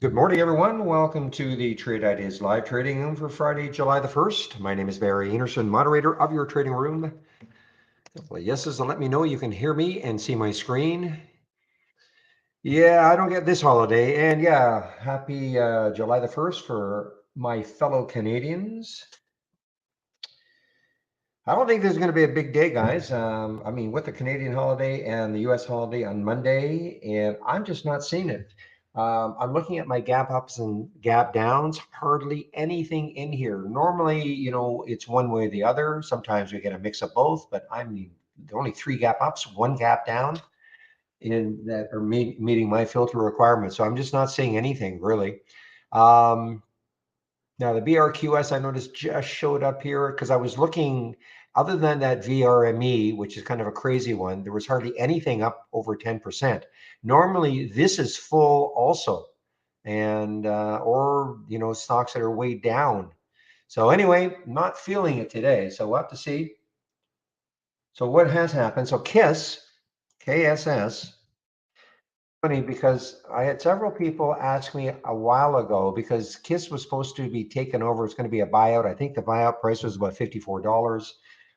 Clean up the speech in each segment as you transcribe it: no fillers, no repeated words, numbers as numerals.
Good morning, everyone. Welcome to the Trade Ideas live trading room for Friday, July the 1st. My name is Barry Anderson, moderator of your trading room. Couple of yeses to let me know you can hear me and see my screen. Yeah, I don't get this holiday. And yeah, happy July the 1st for my fellow Canadians. I don't think there's going to be a big day, guys. I mean, with the Canadian holiday and the US holiday on Monday, and I'm just not seeing it. I'm looking at my gap ups and gap downs, hardly anything in here. Normally, it's one way or the other. Sometimes we get a mix of both, but I mean, there are only three gap ups, one gap down in that are meeting my filter requirements. So I'm just not seeing anything really. Um, Now the BRQS I noticed just showed up here because I was looking, other than that VRME, which is kind of a crazy one, there was hardly anything up over 10%. Normally this is full also, and or stocks that are way down. So anyway, not feeling it today. So we'll have to see. So what has happened? So KSS. Funny because I had several people ask me a while ago because KISS was supposed to be taken over. It's going to be a buyout. I think the buyout price was about $54.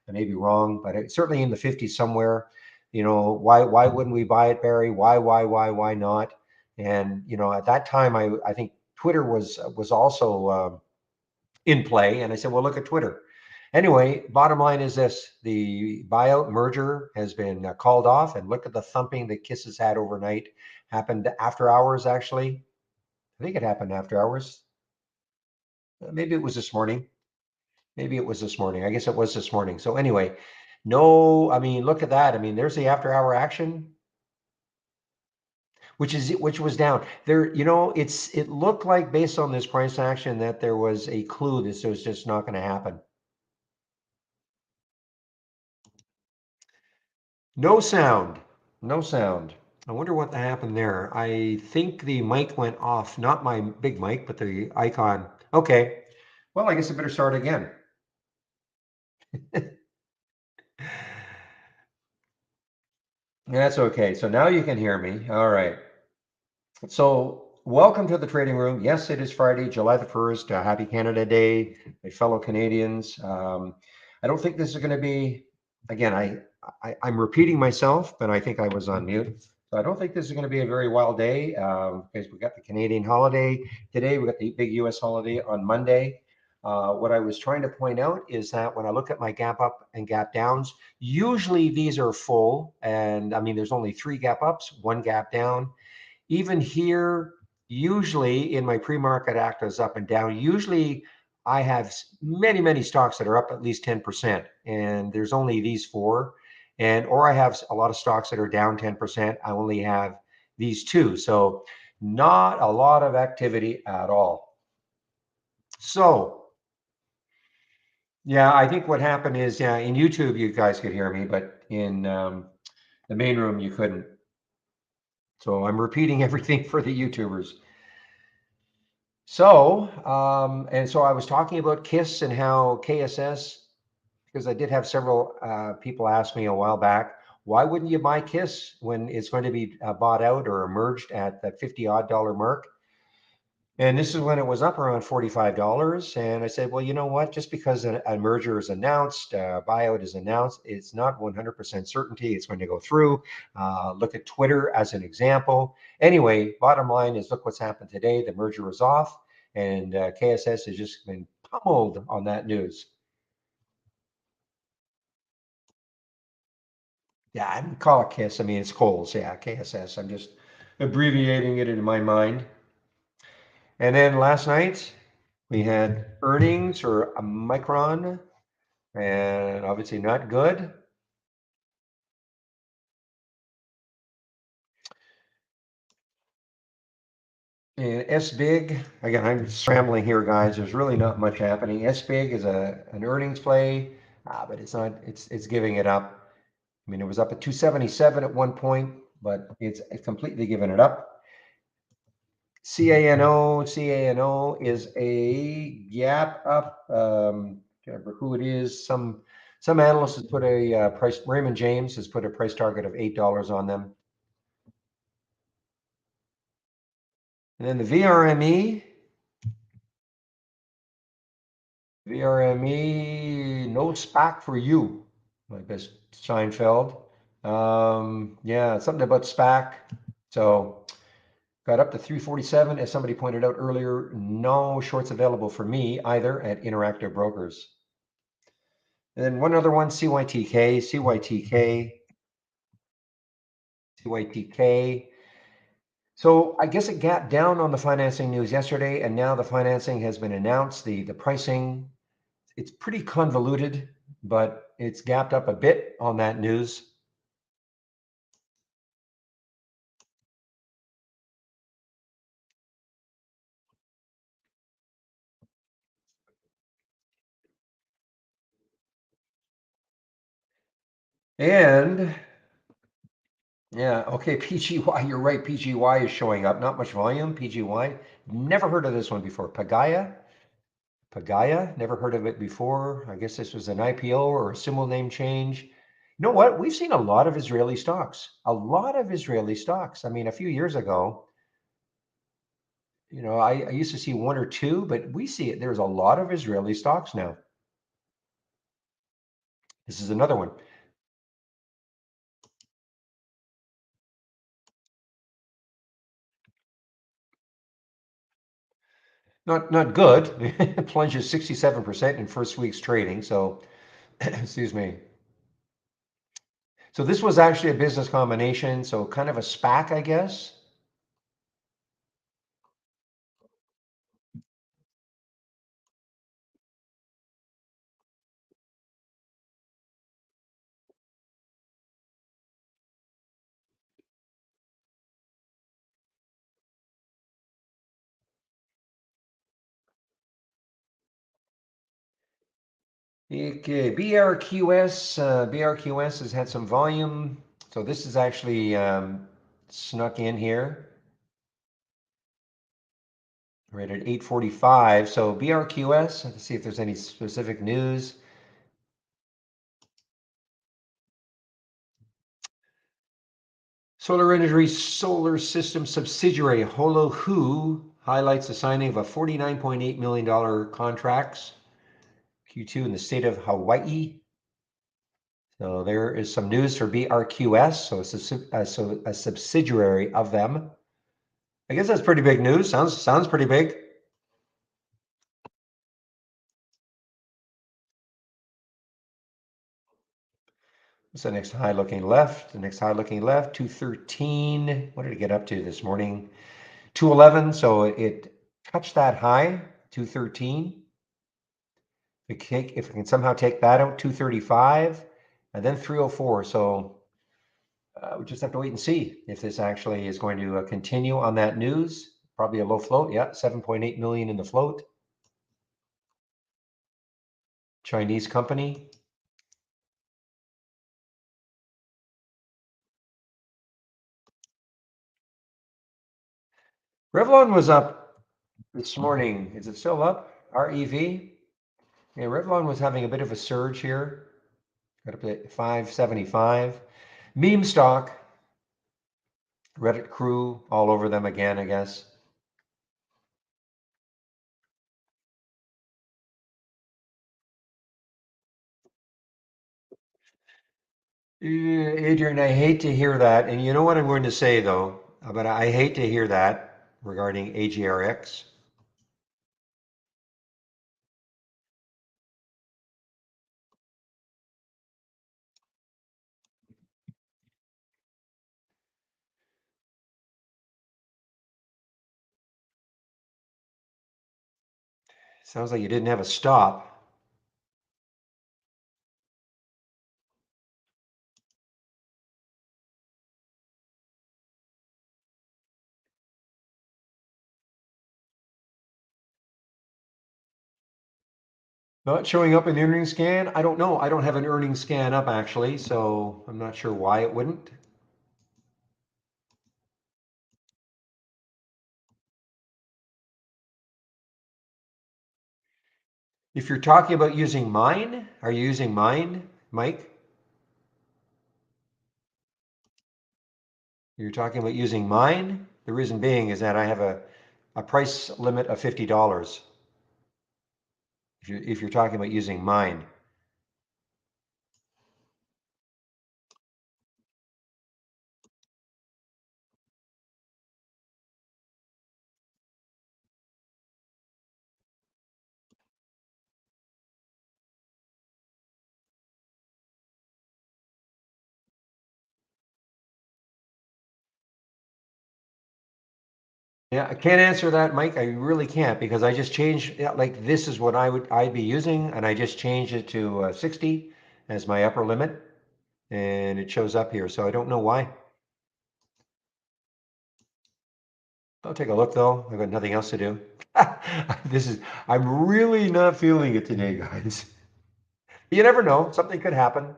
I may be wrong, but it's certainly in the 50s somewhere. Why wouldn't we buy it, Barry? Why not? And at that time, I think Twitter was also in play, and I said, well, look at Twitter. Anyway, bottom line is this: the buyout merger has been called off, and look at the thumping that KISS has had overnight. Happened after hours, actually. I think it happened after hours. Maybe it was this morning. Maybe it was this morning. I guess it was this morning. So anyway, no, I mean, look at that. I mean, there's the after hour action, which was down there. It looked like based on this price action that there was a clue this was just not going to happen. No sound. No sound. I wonder what happened there. I think the mic went off, not my big mic, but the icon. Okay. Well, I guess I better start again. That's okay. So now you can hear me. All right. So welcome to the trading room. Yes, it is Friday, July the 1st. Happy Canada Day, my fellow Canadians. I don't think this is going to be, again, I'm repeating myself, but I think I was on mute. So I don't think this is going to be a very wild day because we got the Canadian holiday today. We got the big US holiday on Monday. What I was trying to point out is that when I look at my gap up and gap downs, usually these are full. And I mean, there's only three gap ups, one gap down. Even here, usually in my pre-market actives up and down, usually I have many stocks that are up at least 10%, and there's only these four. And or I have a lot of stocks that are down 10%. I only have these two. So not a lot of activity at all. So yeah, I think what happened is, yeah, in YouTube you guys could hear me, but in the main room you couldn't. So I'm repeating everything for the YouTubers. So I was talking about KISS and how KSS, because I did have several people ask me a while back, why wouldn't you buy KISS when it's going to be bought out or merged at that 50 odd dollar mark? And this is when it was up around $45. And I said, well, you know what? Just because a merger is announced, buyout is announced, it's not 100% certainty it's going to go through. Look at Twitter as an example. Anyway, bottom line is look what's happened today. The merger is off, and KSS has just been pummeled on that news. Yeah, I would call it KISS. I mean, it's Kohl's. Yeah, KSS. I'm just abbreviating it in my mind. And then last night we had earnings or a Micron, and obviously not good. And S big again. I'm scrambling here, guys. There's really not much happening. S big is an earnings play, but it's not. It's giving it up. I mean, it was up at 277 at one point, but it's completely given it up. CANO is a gap up. Can't remember who it is. Some analyst has put a price. Raymond James has put a price target of $8 on them. And then the VRME, no SPAC for you, I guess Seinfeld. Yeah, something about SPAC. So got up to 347. As somebody pointed out earlier, no shorts available for me either at Interactive Brokers. And then one other one, CYTK. So I guess it gapped down on the financing news yesterday, and now the financing has been announced. The pricing, it's pretty convoluted, but it's gapped up a bit on that news. And yeah, okay, PGY, you're right. PGY is showing up. Not much volume. PGY, never heard of this one before. Pagaya, never heard of it before. I guess this was an IPO or a symbol name change. You know what? We've seen a lot of Israeli stocks. A lot of Israeli stocks. I mean, a few years ago, I used to see one or two, but we see it. There's a lot of Israeli stocks now. This is another one. Not good. It plunges 67% in first week's trading. So, excuse me. So this was actually a business combination. So kind of a SPAC, I guess. Okay, BRQS has had some volume. So this is actually snuck in here. Right at 8:45. So BRQS, let's see if there's any specific news. Solar Energy Solar System subsidiary Holo highlights the signing of a $49.8 million contracts Q2 in the state of Hawaii. So there is some news for BRQS. So it's a subsidiary of them. I guess that's pretty big news. Sounds pretty big. What's the next high looking left? The next high looking left, 213. What did it get up to this morning? 211. So it touched that high, 213. If it can somehow take that out, 235, and then 304. So we just have to wait and see if this actually is going to continue on that news. Probably a low float. Yeah, 7.8 million in the float. Chinese company. Revlon was up this morning. Is it still up? REV. Yeah, Revlon was having a bit of a surge here. Got up to 575. Meme stock. Reddit crew all over them again, I guess. Yeah, Adrian, I hate to hear that. And you know what I'm going to say though, but I hate to hear that regarding AGRX. Sounds like you didn't have a stop. Not showing up in the earnings scan. I don't know. I don't have an earnings scan up actually, so I'm not sure why it wouldn't. If you're talking about using mine, are you using mine, Mike? You're talking about using mine? The reason being is that I have a a price limit of $50 if you're talking about using mine. Yeah, I can't answer that, Mike. I really can't because I just changed, yeah, like this is what I'd be using, and I just changed it to 60 as my upper limit, and it shows up here. So I don't know why. I'll take a look though. I've got nothing else to do. This is, I'm really not feeling it today, guys. You never know, something could happen.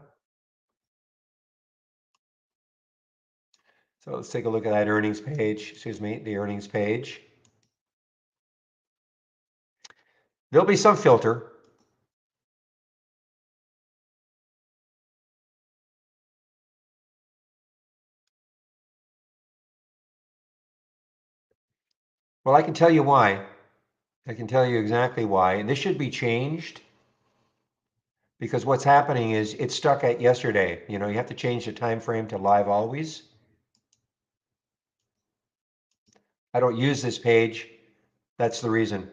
So let's take a look at that earnings page, excuse me, the earnings page. There'll be some filter. Well, I can tell you why. I can tell you exactly why. And this should be changed because what's happening is it's stuck at yesterday. You know, you have to change the time frame to live always. I don't use this page. That's the reason.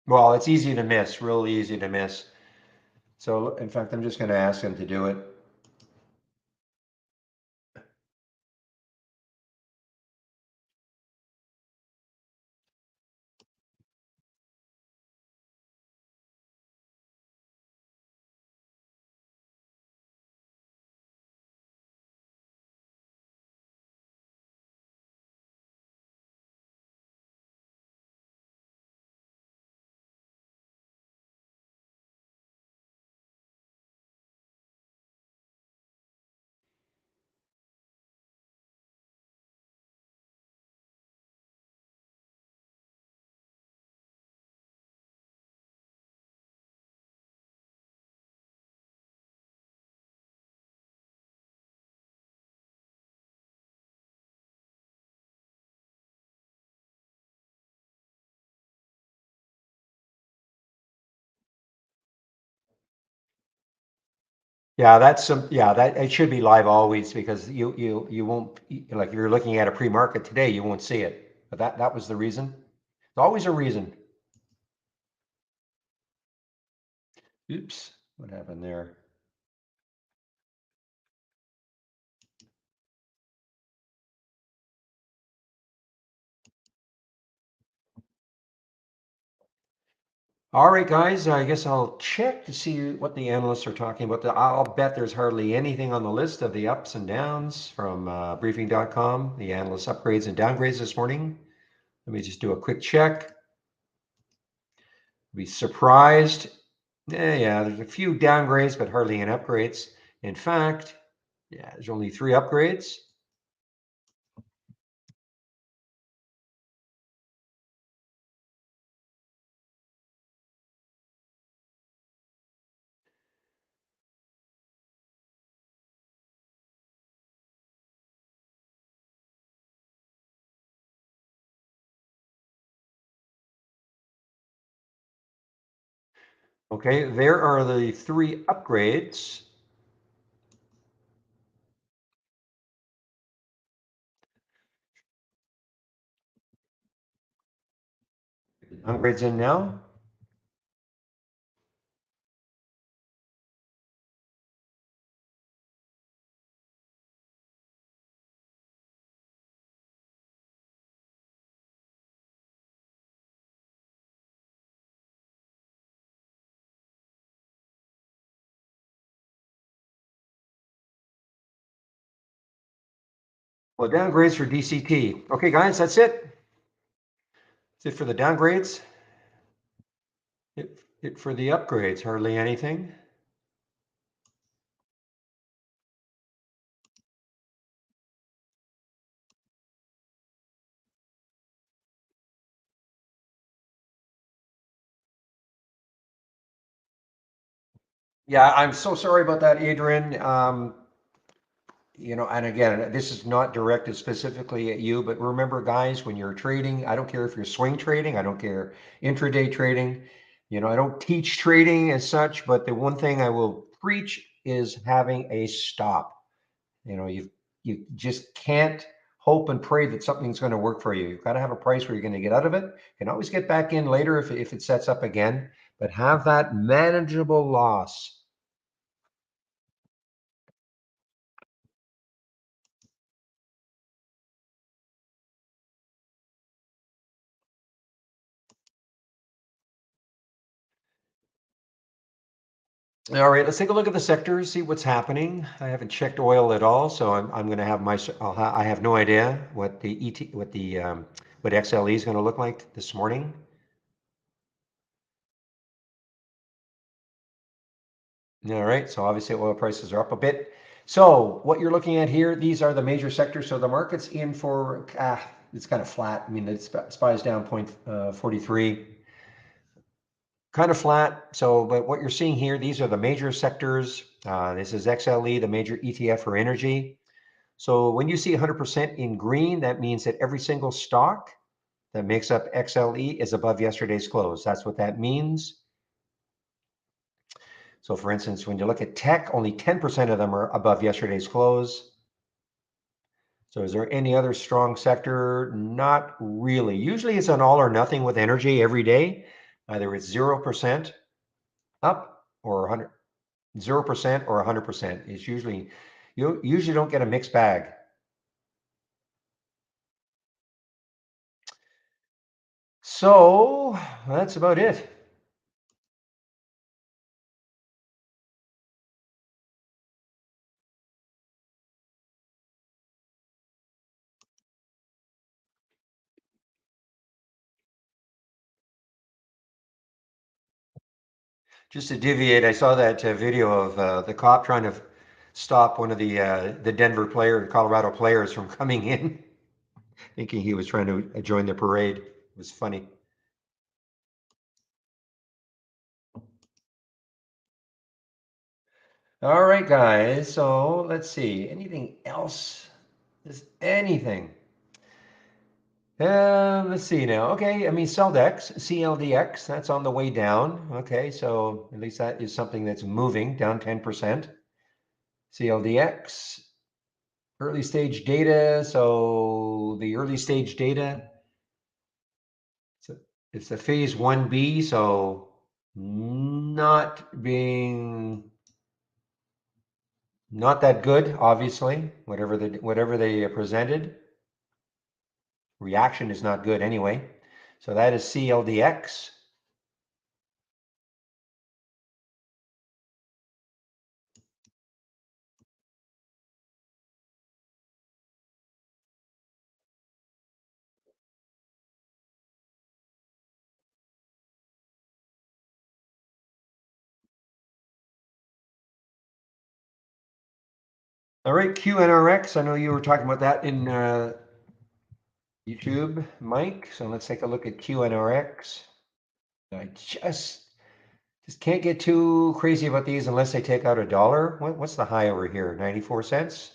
Well, it's easy to miss, really easy to miss. So in fact, I'm just going to ask him to do it. Yeah, that's some, yeah, that it should be live always because you won't, like if you're looking at a pre-market today, you won't see it. But that was the reason. There's always a reason. Oops, what happened there? All right, guys, I guess I'll check to see what the analysts are talking about. I'll bet there's hardly anything on the list of the ups and downs from briefing.com, the analyst upgrades and downgrades this morning. Let me just do a quick check. Be surprised. Yeah, there's a few downgrades, but hardly any upgrades. In fact, yeah, there's only 3 upgrades. Okay, there are the 3 upgrades. Downgrades in now. Well, downgrades for DCT. Okay, guys, that's it. That's it for the downgrades. It for the upgrades, hardly anything. Yeah, I'm so sorry about that, Adrian. and again, this is not directed specifically at you, but remember, guys, when you're trading, I don't care if you're swing trading, I don't care intraday trading, I don't teach trading as such, but the one thing I will preach is having a stop. You just can't hope and pray that something's going to work for you. You've got to have a price where you're going to get out of it. You can always get back in later if it sets up again, but have that manageable loss. All right, let's take a look at the sectors, see what's happening. I haven't checked oil at all, so I'm going to have I have no idea what the what XLE is going to look like this morning. All right, so obviously oil prices are up a bit. So what you're looking at here, these are the major sectors. So the market's in for, it's kind of flat. I mean, SPY's down 0.43, kind of flat. So, but what you're seeing here, these are the major sectors. This is XLE, the major ETF for energy. So when you see 100% in green, that means that every single stock that makes up XLE is above yesterday's close. That's what that means. So for instance, when you look at tech, only 10% of them are above yesterday's close. So is there any other strong sector? Not really. Usually it's an all or nothing with energy every day. Either it's 0% up or 100, 0% or 100%. It's usually, you usually don't get a mixed bag. So that's about it. Just to deviate, I saw that video of the cop trying to stop one of the Colorado players from coming in, thinking he was trying to join the parade. It was funny. All right, guys. So let's see. Anything else? Is anything? Let's see now. Okay, I mean, CLDX, that's on the way down. Okay, so at least that is something that's moving down 10%. CLDX, early stage data. So the early stage data, it's a phase 1B, so not being not that good, obviously. Whatever they presented, reaction is not good anyway. So that is CLDX. All right, QNRX. I know you were talking about that in YouTube, Mike. So let's take a look at QNRX. I just can't get too crazy about these unless they take out a dollar. What's the high over here? 94 cents.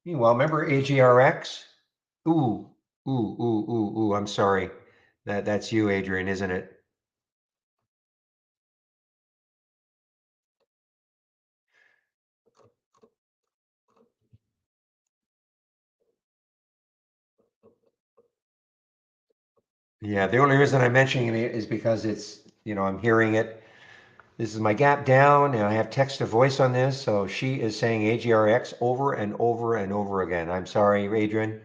Meanwhile, remember AGRX? Ooh, ooh. I'm sorry. That's you, Adrian, isn't it? Yeah, the only reason I'm mentioning it is because I'm hearing it. This is my gap down, and I have text to voice on this. So she is saying AGRX over and over and over again. I'm sorry, Adrian.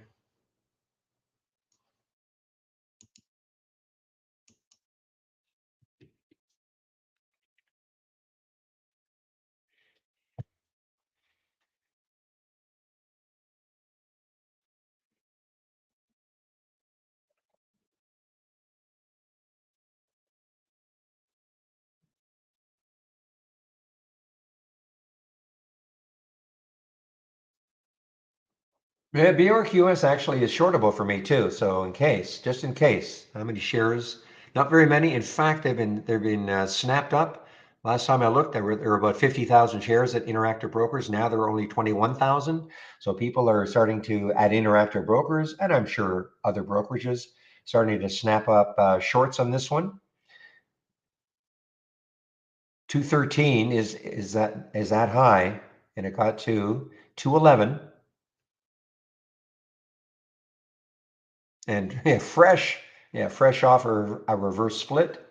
Yeah, BRQS actually is shortable for me too. So just in case, how many shares? Not very many. In fact, they've been snapped up. Last time I looked, there were about 50,000 shares at Interactive Brokers. Now there are only 21,000. So people are starting to, at Interactive Brokers, and I'm sure other brokerages, starting to snap up shorts on this one. 213 is that high, and it got to 211, and fresh off a reverse split.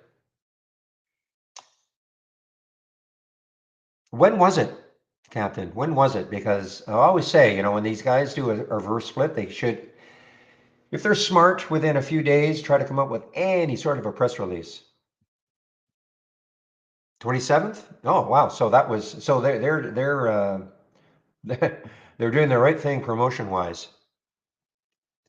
When was it, Captain? When was it? Because I always say, when these guys do a reverse split, they should, if they're smart, within a few days, try to come up with any sort of a press release. 27th? Oh wow! So that was so they're doing the right thing promotion wise.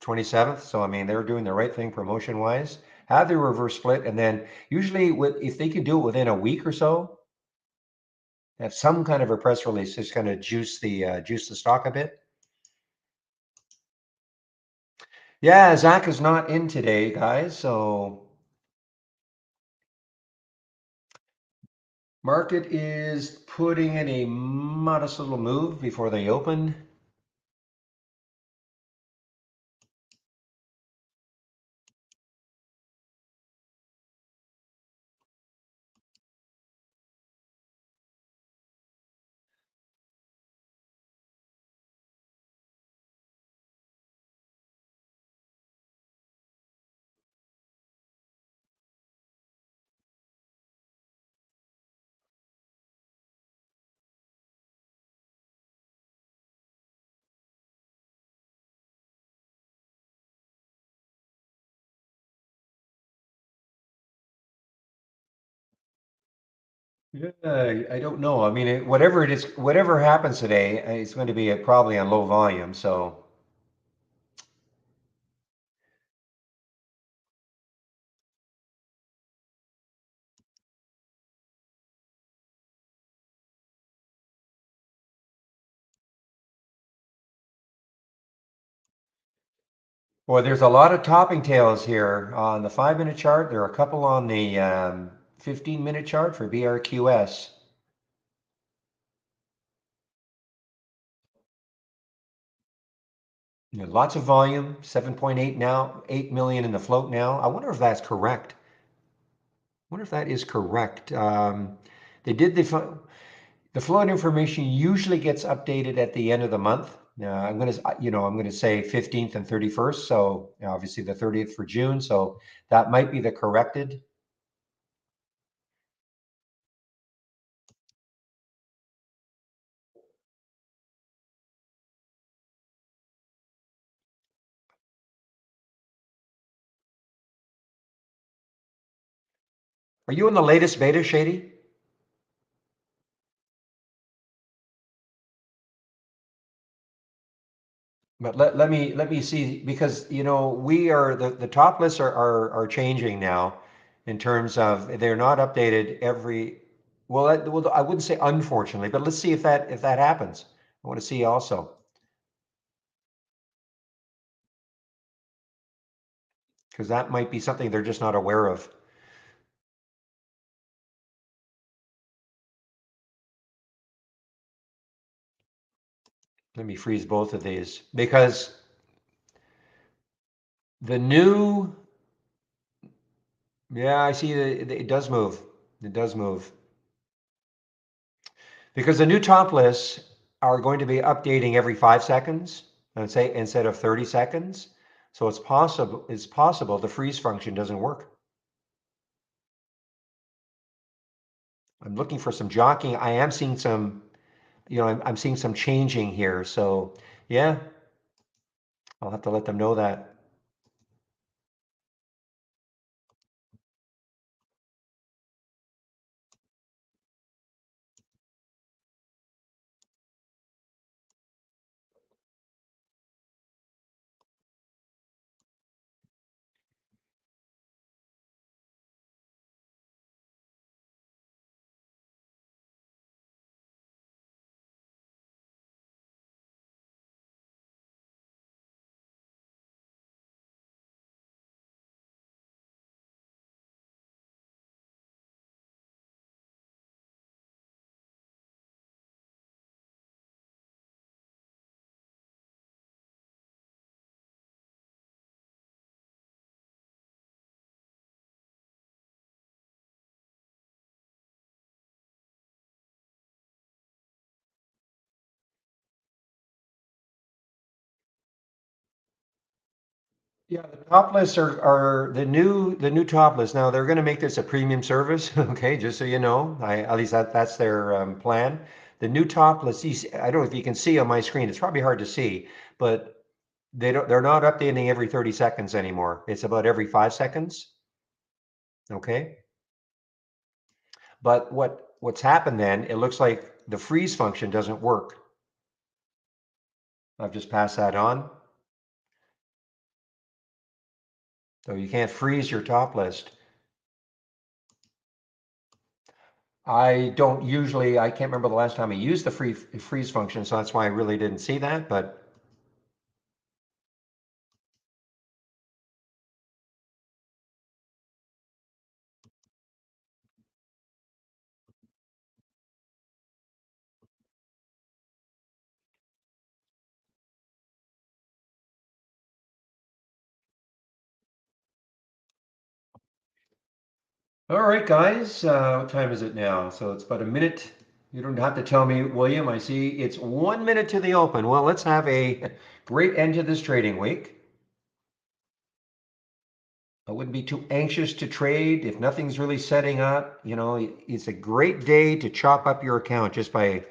27th. So I mean, they're doing the right thing promotion wise. Have the reverse split, and then usually, if they can do it within a week or so, have some kind of a press release, just kind of juice the stock a bit. Yeah, Zach is not in today, guys. So market is putting in a modest little move before they open. Yeah, I don't know. I mean, whatever it is, whatever happens today, it's going to be probably on low volume. So, boy, there's a lot of topping tails here on the 5-minute chart. There are a couple on the 15-minute chart for BRQS. Lots of volume, 7.8 now, 8 million in the float now. I wonder if that's correct. Wonder if that is correct. They did the float information usually gets updated at the end of the month. I'm gonna say 15th and 31st. So obviously the 30th for June. So that might be the corrected. Are you in the latest beta, Shady? But let me see, because we are the top lists are changing now in terms of they're not updated every, well, I wouldn't say unfortunately, but let's see if that happens. I want to see also, because that might be something they're just not aware of. Let me freeze both of these, because the new, yeah, I see that it does move. It does move. Because the new top lists are going to be updating every 5 seconds, and say instead of 30 seconds. So it's possible the freeze function doesn't work. I'm looking for some jockeying. I am seeing some, I'm seeing some changing here. So yeah, I'll have to let them know that. Yeah, the top lists are the new top lists. Now they're going to make this a premium service, okay? Just so you know, at least that's their plan. The new top lists, I don't know if you can see on my screen. It's probably hard to see, but they're not updating every 30 seconds anymore. It's about every 5 seconds, okay? But what's happened then? It looks like the freeze function doesn't work. I've just passed that on, so you can't freeze your top list. I can't remember the last time I used the freeze function, so that's why I really didn't see that, but all right, guys, what time is it now? So it's about a minute. You don't have to tell me, William. I see it's 1 minute to the open. Well, let's have a great end to this trading week. I wouldn't be too anxious to trade if nothing's really setting up. You know, it's a great day to chop up your account just by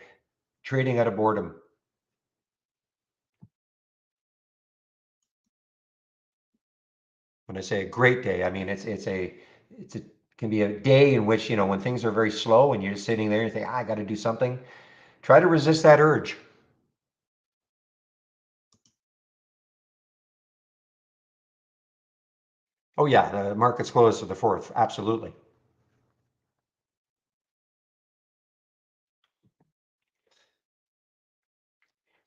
trading out of boredom. When I say a great day, I mean it's a can be a day in which, when things are very slow and you're just sitting there and you think, I got to do something. Try to resist that urge. Oh yeah, the market's closed to the fourth. Absolutely.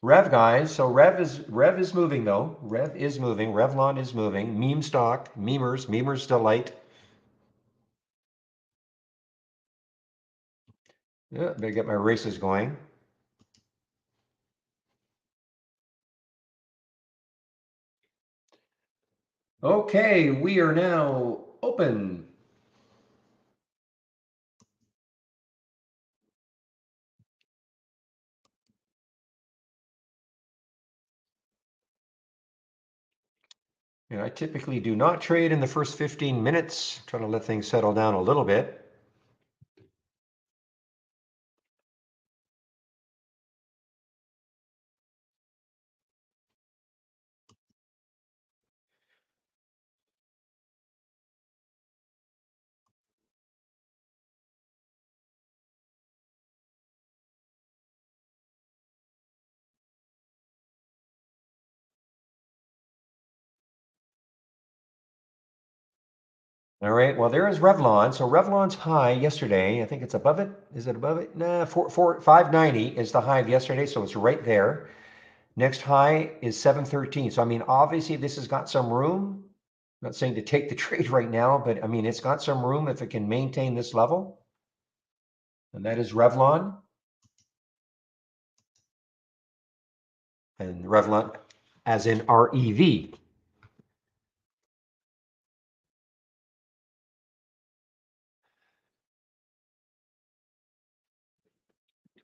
Rev guys, so Rev is moving though. Rev is moving. Revlon is moving. Meme stock, memers delight. Yeah, better get my races going. Okay, we are now open. And I typically do not trade in the first 15 minutes. Try to let things settle down a little bit. All right, well, there is Revlon. So Revlon's high yesterday, I think it's above it. Is it above it? Nah, 590 is the high of yesterday, so it's right there. Next high is 713. So I mean, obviously this has got some room. I'm not saying to take the trade right now, but I mean, it's got some room if it can maintain this level. And that is Revlon. And Revlon as in REV.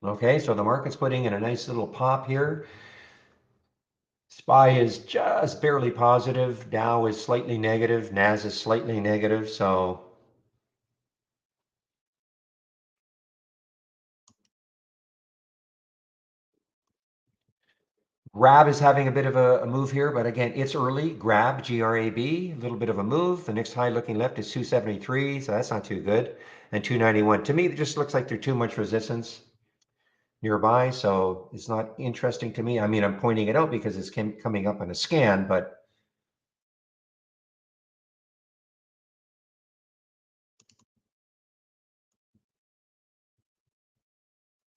Okay, so the market's putting in a nice little pop here. SPY is just barely positive. Dow is slightly negative. NAS is slightly negative. So Grab is having a bit of a move here, but again, it's early. Grab, Grab, a little bit of a move. The next high looking left is 273, so that's not too good. And 291. To me, it just looks like there's too much resistance nearby, so it's not interesting to me. I mean, I'm pointing it out because it's coming up on a scan, but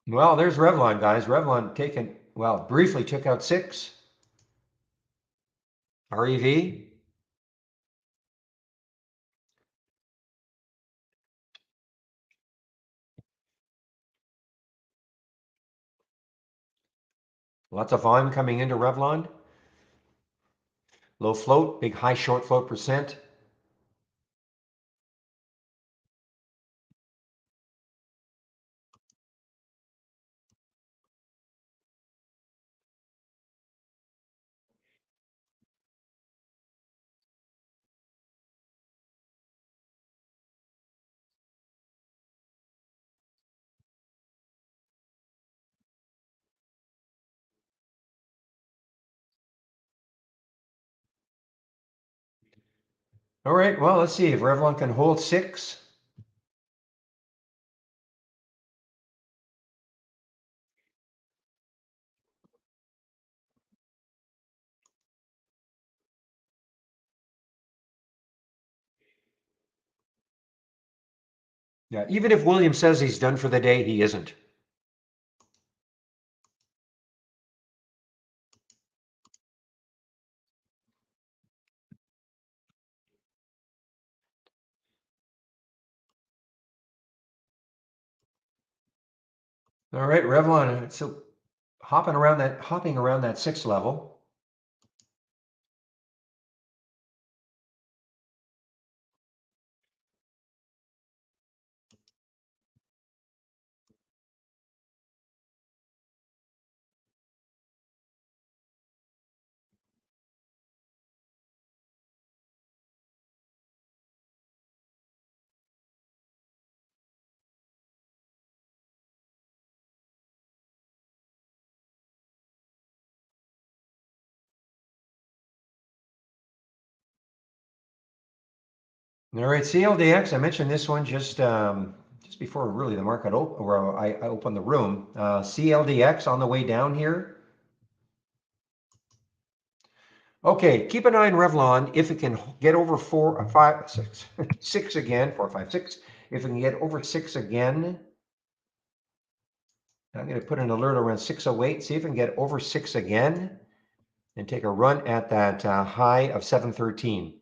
well, there's Revlon, guys. Revlon briefly took out six. REV. Lots of volume coming into Revlon. Low float, big high short float percent. All right, well, let's see if Revlon can hold 6. Yeah, even if William says he's done for the day, he isn't. All right, Revlon, so hopping around that 6 level. All right, CLDX, I mentioned this one just before really the market or I opened the room. CLDX on the way down here. Okay, keep an eye on Revlon if it can get over 4, 5, 6, 6 again, 4, 5, 6. If it can get over 6 again, I'm going to put an alert around 608. See if it can get over 6 again and take a run at that high of 713.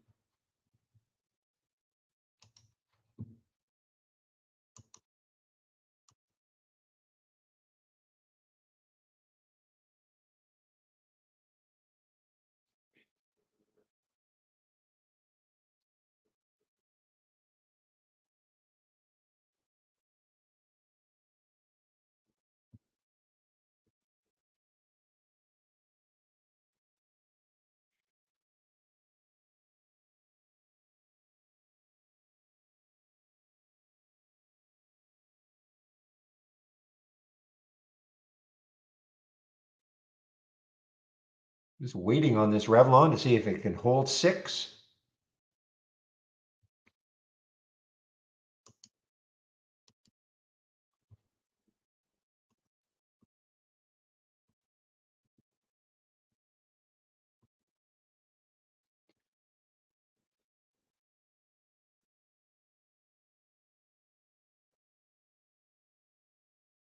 Just waiting on this Revlon to see if it can hold 6.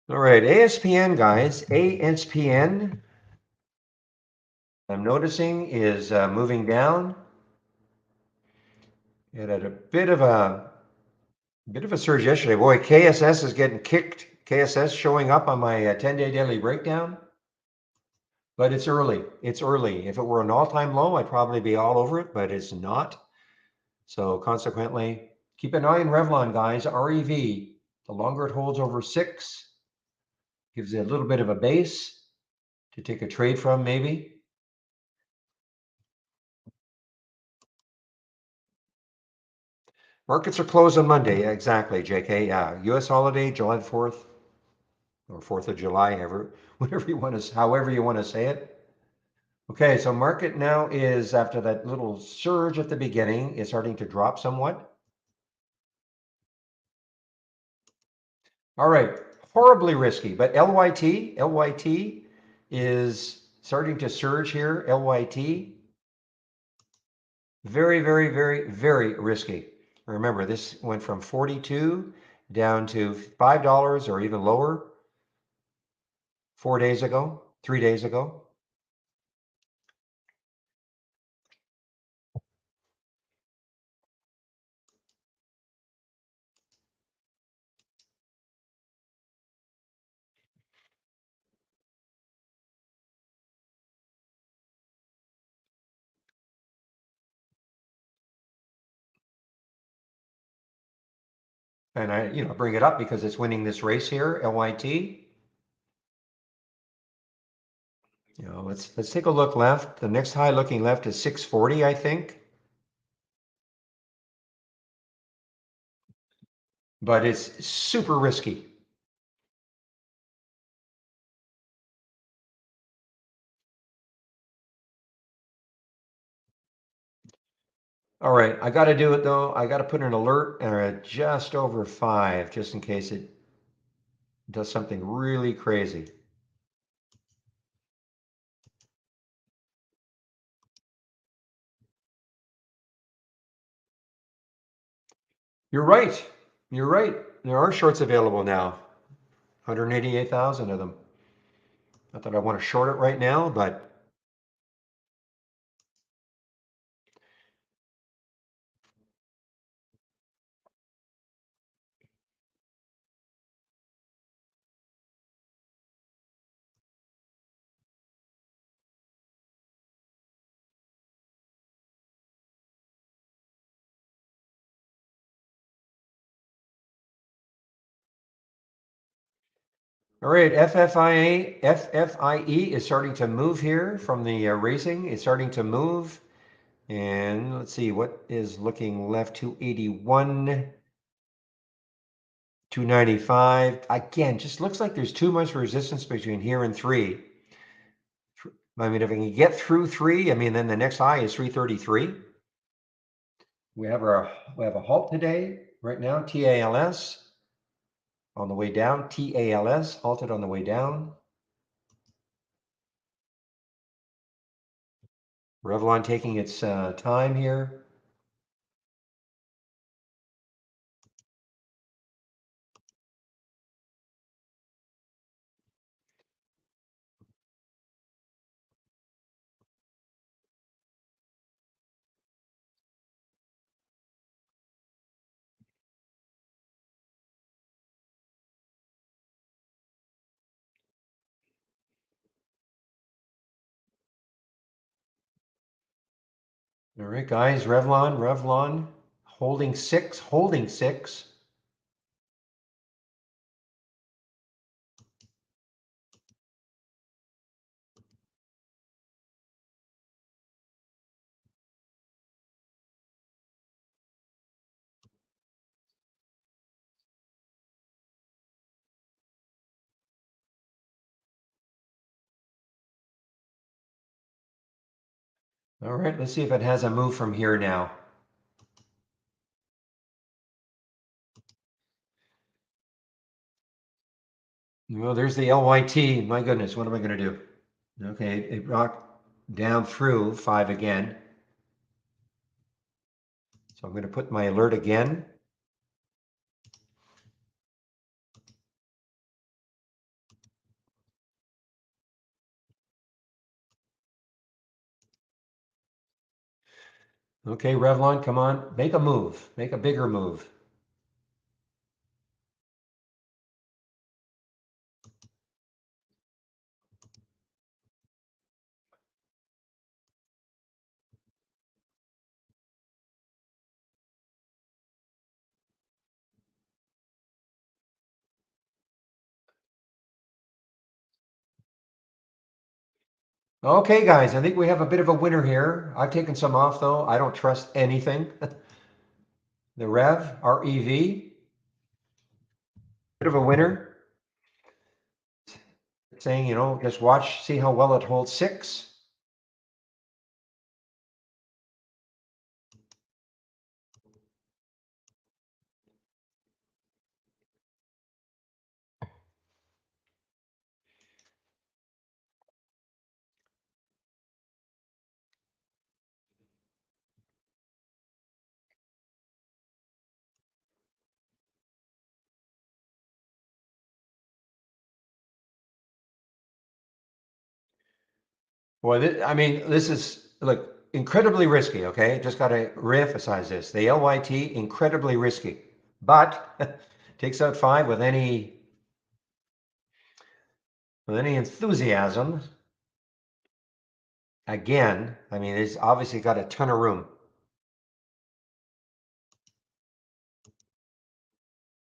All right, ASPN guys, ASPN, I'm noticing is moving down. It had a bit of a surge yesterday. Boy, KSS is getting kicked. KSS showing up on my 10-day daily breakdown, but it's early. It's early. If it were an all-time low, I'd probably be all over it, but it's not. So consequently, keep an eye on Revlon, guys. REV, the longer it holds over 6, gives it a little bit of a base to take a trade from, maybe. Markets are closed on Monday. Yeah, exactly, JK. Yeah, U.S. holiday, July 4th or 4th of July, whatever you want to, however you want to say it. Okay, so market now is after that little surge at the beginning is starting to drop somewhat. All right, horribly risky, but LYT is starting to surge here. LYT, very, very, very, very risky. Remember, this went from 42 down to $5 or even lower 4 days ago, 3 days ago. And I, bring it up because it's winning this race here, LYT. Let's take a look left. The next high looking left is 640, I think. But it's super risky. All right, I got to do it though. I got to put an alert just over 5 just in case it does something really crazy. You're right. You're right. There are shorts available now. 188,000 of them. Not that I want to short it right now, but all right, FFIE is starting to move here from the racing. It's starting to move. And let's see, what is looking left? 281, 295. Again, just looks like there's too much resistance between here and 3. I mean, if I can get through 3, I mean, then the next high is 333. We have a halt today, right now, TALS on the way down, TALS halted on the way down. Revlon taking its time here. All right, guys, Revlon, holding 6, holding 6. All right, let's see if it has a move from here now. Well, there's the LYT. My goodness, what am I going to do? Okay, it rocked down through 5 again. So I'm going to put my alert again. Okay, Revlon, come on, make a move, make a bigger move. Okay, guys, I think we have a bit of a winner here. I've taken some off though. I don't trust anything. The REV, bit of a winner. Saying, just watch, see how well it holds 6. Boy, I mean, this is look incredibly risky. Okay, just got to reemphasize this. The LYT incredibly risky, but takes out 5 with any enthusiasm. Again, I mean, it's obviously got a ton of room,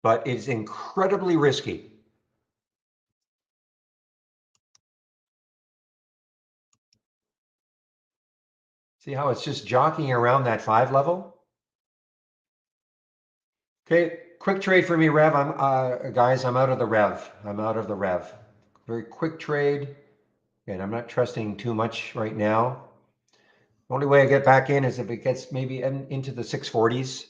but it's incredibly risky. See how it's just jockeying around that 5 level? Okay, quick trade for me, Rev. Guys, I'm out of the Rev. I'm out of the Rev. Very quick trade. And I'm not trusting too much right now. Only way I get back in is if it gets maybe into the 640s.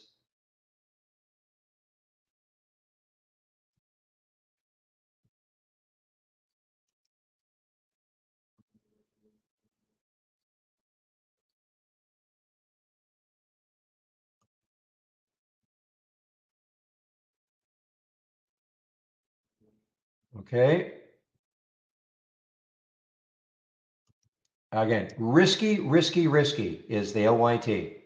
Okay. Again, risky, risky, risky is the LYT.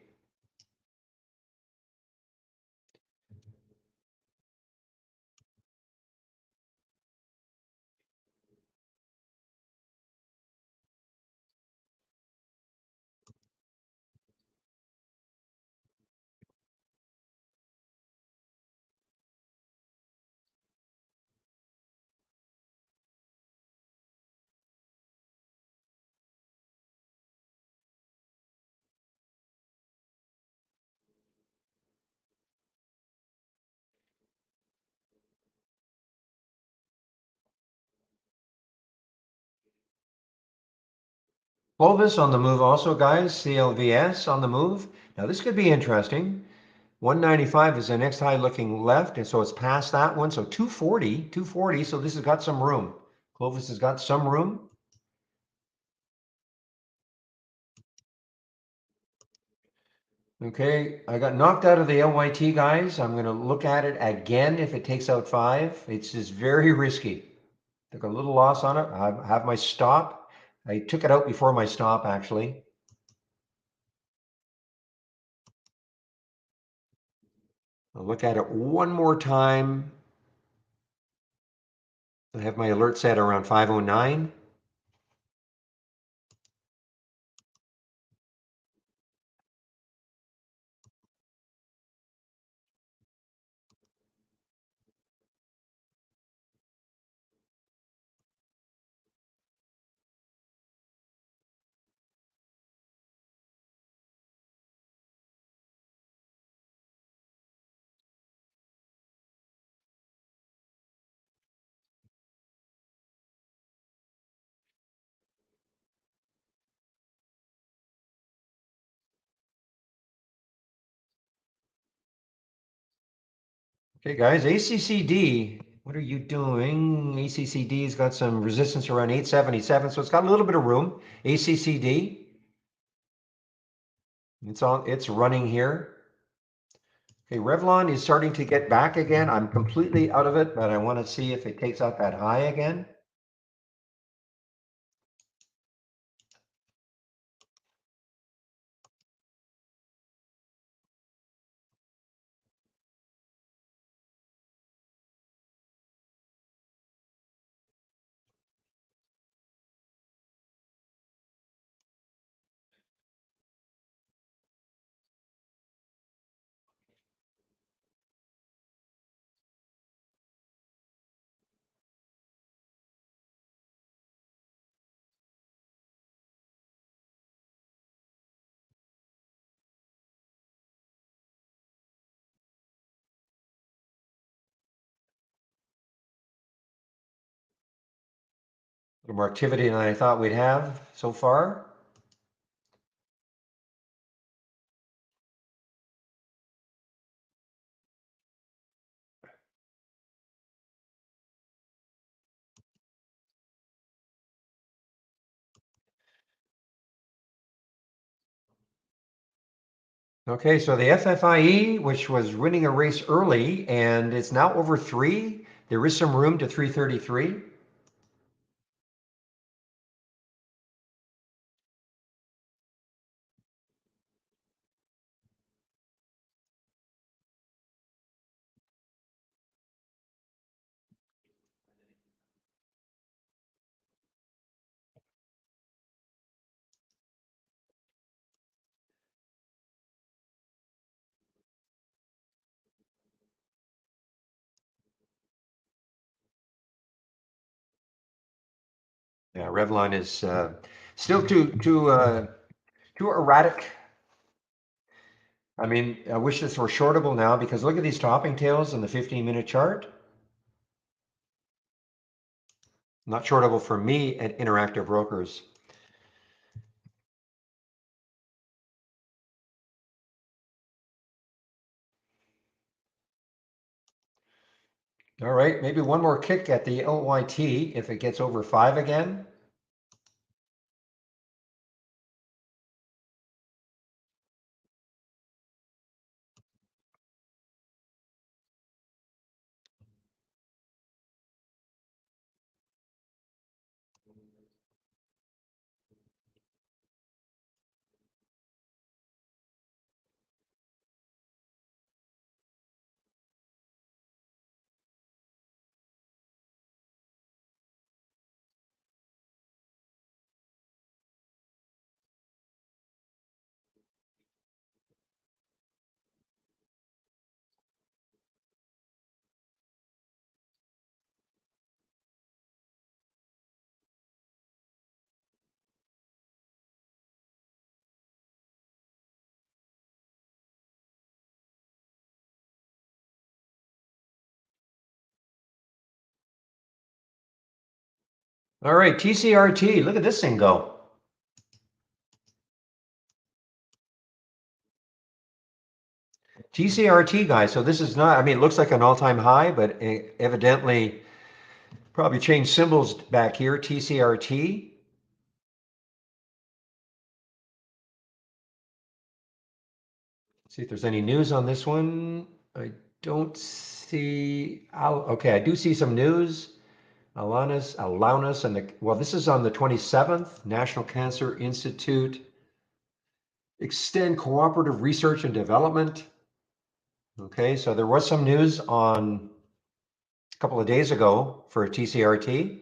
Clovis on the move also, guys. CLVS on the move. Now this could be interesting. 195 is the next high looking left, and so it's past that one. So 240, 240. So this has got some room. Clovis has got some room. Okay, I got knocked out of the LYT, guys. I'm going to look at it again if it takes out 5. It's just very risky. Took a little loss on it. I have my stop. I took it out before my stop, actually. I'll look at it one more time. I have my alert set around 509. Okay, guys, ACCD, what are you doing? ACCD's got some resistance around 877, so it's got a little bit of room. ACCD, it's running here. Okay, Revlon is starting to get back again. I'm completely out of it, but I want to see if it takes out that high again. A little more activity than I thought we'd have so far. Okay, so the FFIE, which was winning a race early, and it's now over 3. There is some room to 333. Yeah, Revlon is still too erratic. I mean, I wish this were shortable now because look at these topping tails in the 15-minute chart. Not shortable for me at Interactive Brokers. All right, maybe one more kick at the LYT if it gets over 5 again. All right, TCRT, look at this thing go. TCRT, guys, so this is not, I mean, it looks like an all-time high, but evidently probably changed symbols back here, TCRT. See if there's any news on this one. I don't see, okay, I do see some news. Alanis, and well, this is on the 27th, National Cancer Institute extend cooperative research and development. Okay, so there was some news on a couple of days ago for TCRT.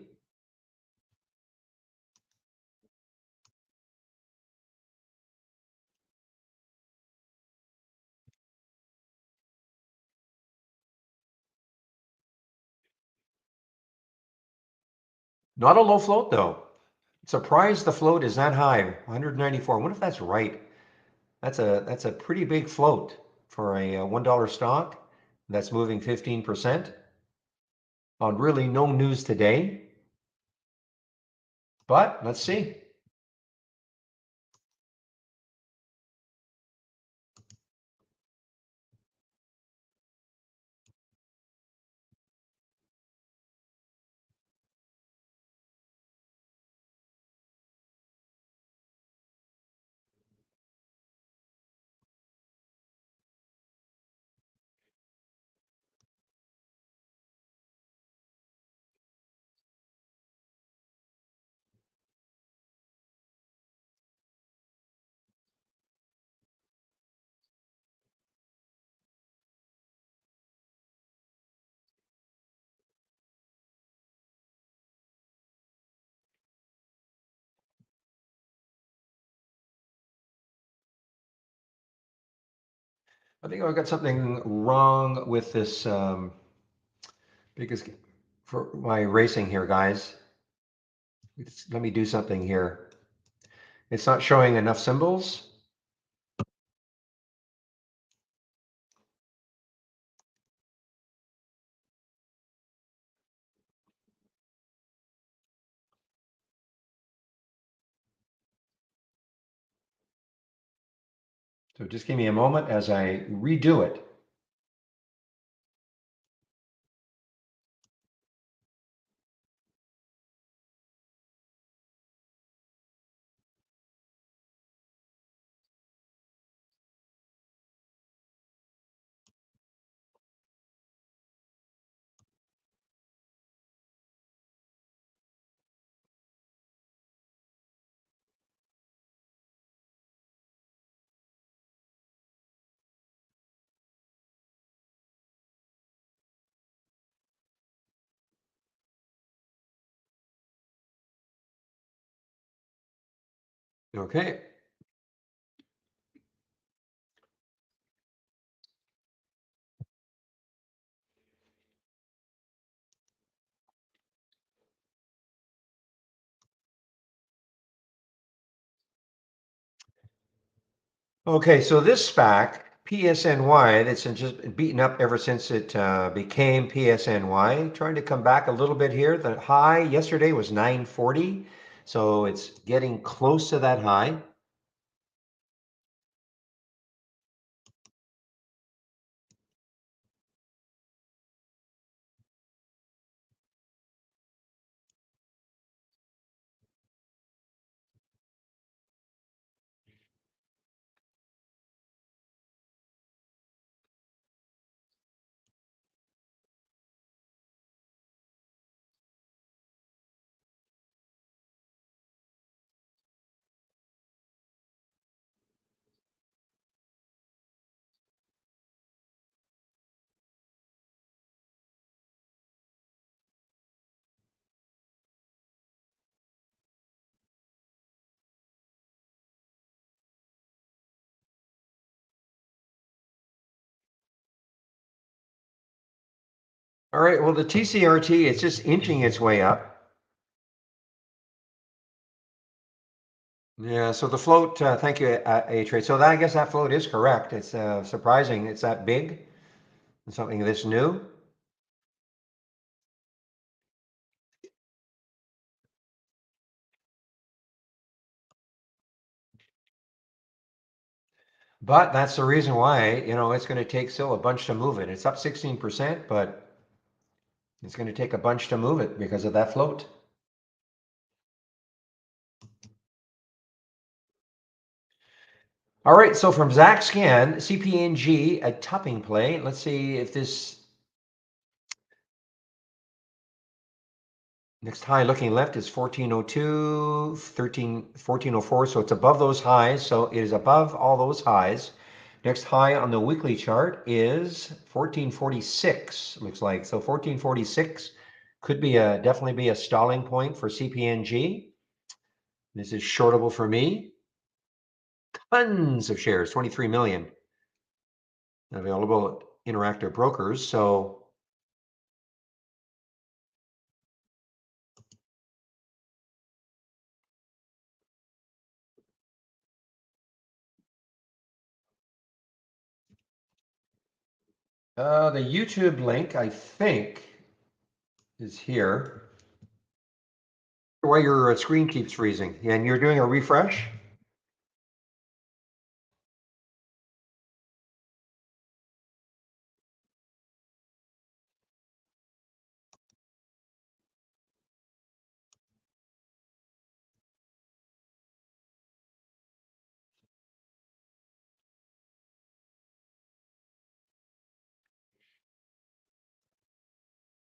Not a low float though. Surprised the float is that high, 194. I wonder if that's right. That's a pretty big float for a $1 stock that's moving 15% on really no news today. But let's see. I think I've got something wrong with this because for my racing here, guys. Let me do something here. It's not showing enough symbols. So just give me a moment as I redo it. Okay. Okay, so this SPAC, PSNY, that's just beaten up ever since it became PSNY, trying to come back a little bit here. The high yesterday was 940, so it's getting close to that high. All right, well, the TCRT, it's just inching its way up. Yeah, so the float, thank you, A-Trade. So that, I guess that float is correct. It's surprising it's that big, something this new. But that's the reason why, it's going to take still a bunch to move it. It's up 16%, but it's going to take a bunch to move it because of that float. All right, so from Zach Scan, CPNG, a topping play. Let's see if this next high looking left is 1402, 1404, so it's above those highs, so it is above all those highs. Next high on the weekly chart is 1446, looks like. So 1446 could be definitely be a stalling point for CPNG. This is shortable for me. Tons of shares, 23 million available at Interactive Brokers. So the YouTube link, I think, is here. Why your screen keeps freezing and you're doing a refresh?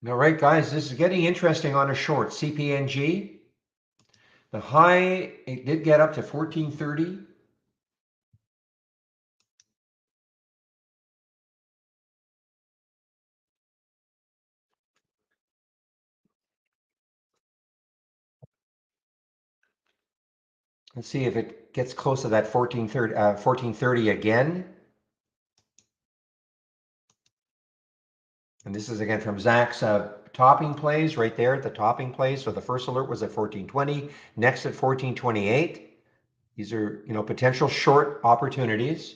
All right, guys, this is getting interesting on a short. CPNG, the high, it did get up to 1430. Let's see if it gets close to that 1430 again. And this is again from Zach's topping plays right there at the topping plays. So the first alert was at 1420, next at 1428. These are, potential short opportunities.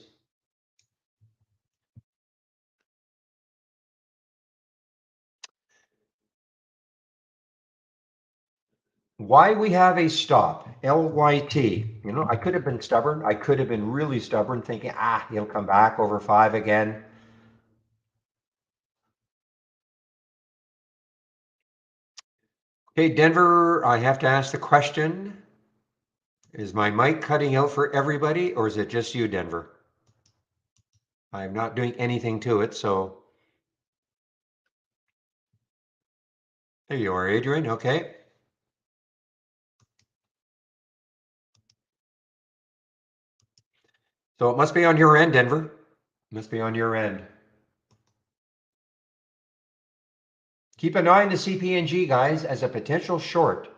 Why we have a stop, LYT. I could have been stubborn. I could have been really stubborn thinking, he'll come back over 5 again. Okay, Denver, I have to ask the question. Is my mic cutting out for everybody or is it just you, Denver? I'm not doing anything to it, so. There you are, Adrian, okay. So it must be on your end, Denver. Must be on your end. Keep an eye on the CPNG, guys, as a potential short.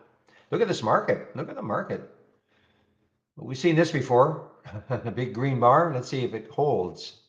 Look at this market. Look at the market. We've seen this before. A big green bar. Let's see if it holds.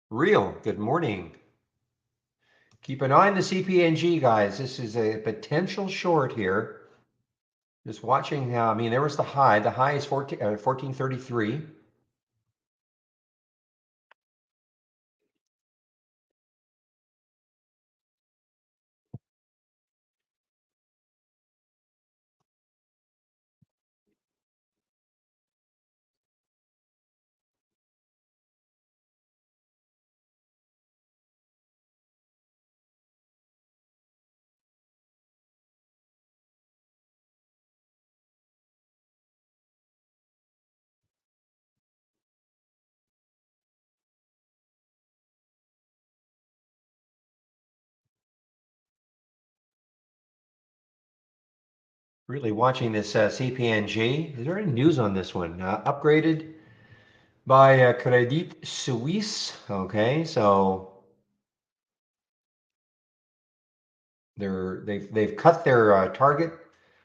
Real, good morning. Keep an eye on the CPNG, guys. This is a potential short here. Just watching, there was the high. The high is 1433. Really watching this CPNG. Is there any news on this one? Upgraded by Credit Suisse. Okay, so they've cut their target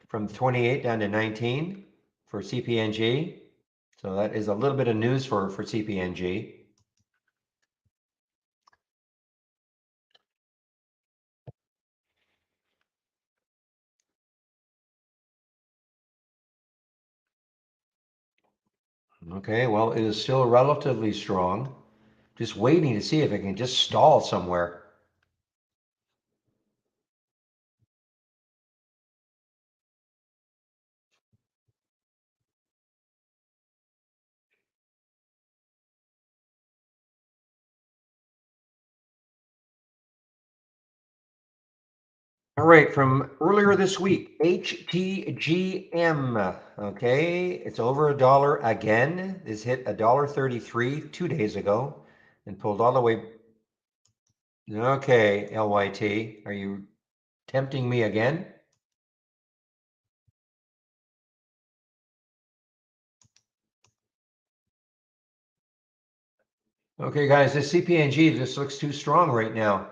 from 28 down to 19 for CPNG. So that is a little bit of news for CPNG. Okay, well, it is still relatively strong. Just waiting to see if it can just stall somewhere. All right, from earlier this week, HTGM. Okay, it's over a dollar again. This hit $1.33 2 days ago and pulled all the way. Okay, LYT, are you tempting me again? Okay, guys, this CPNG just looks too strong right now.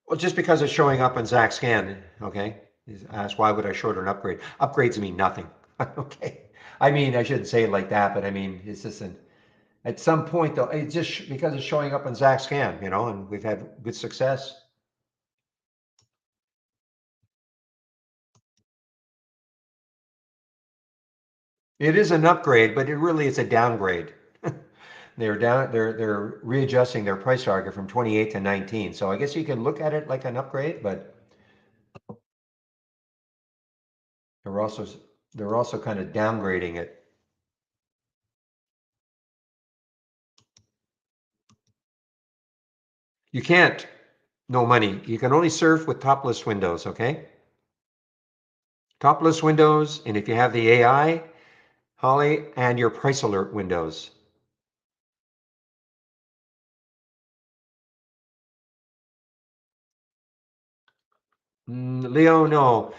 Well, just because it's showing up on Zach Scan, okay? He's asked why would I short an upgrade? Upgrades mean nothing. Okay. I mean, I shouldn't say it like that, but I mean, it's just at some point though, it's just because it's showing up on Zach Scan, and we've had good success. It is an upgrade, but it really is a downgrade. They're readjusting their price target from 28 to 19. So I guess you can look at it like an upgrade, but they're also they're also kind of downgrading it. You can't. No money. You can only surf with top list windows, okay? Top list windows, and if you have the AI, Holly, and your price alert windows. Leo, no.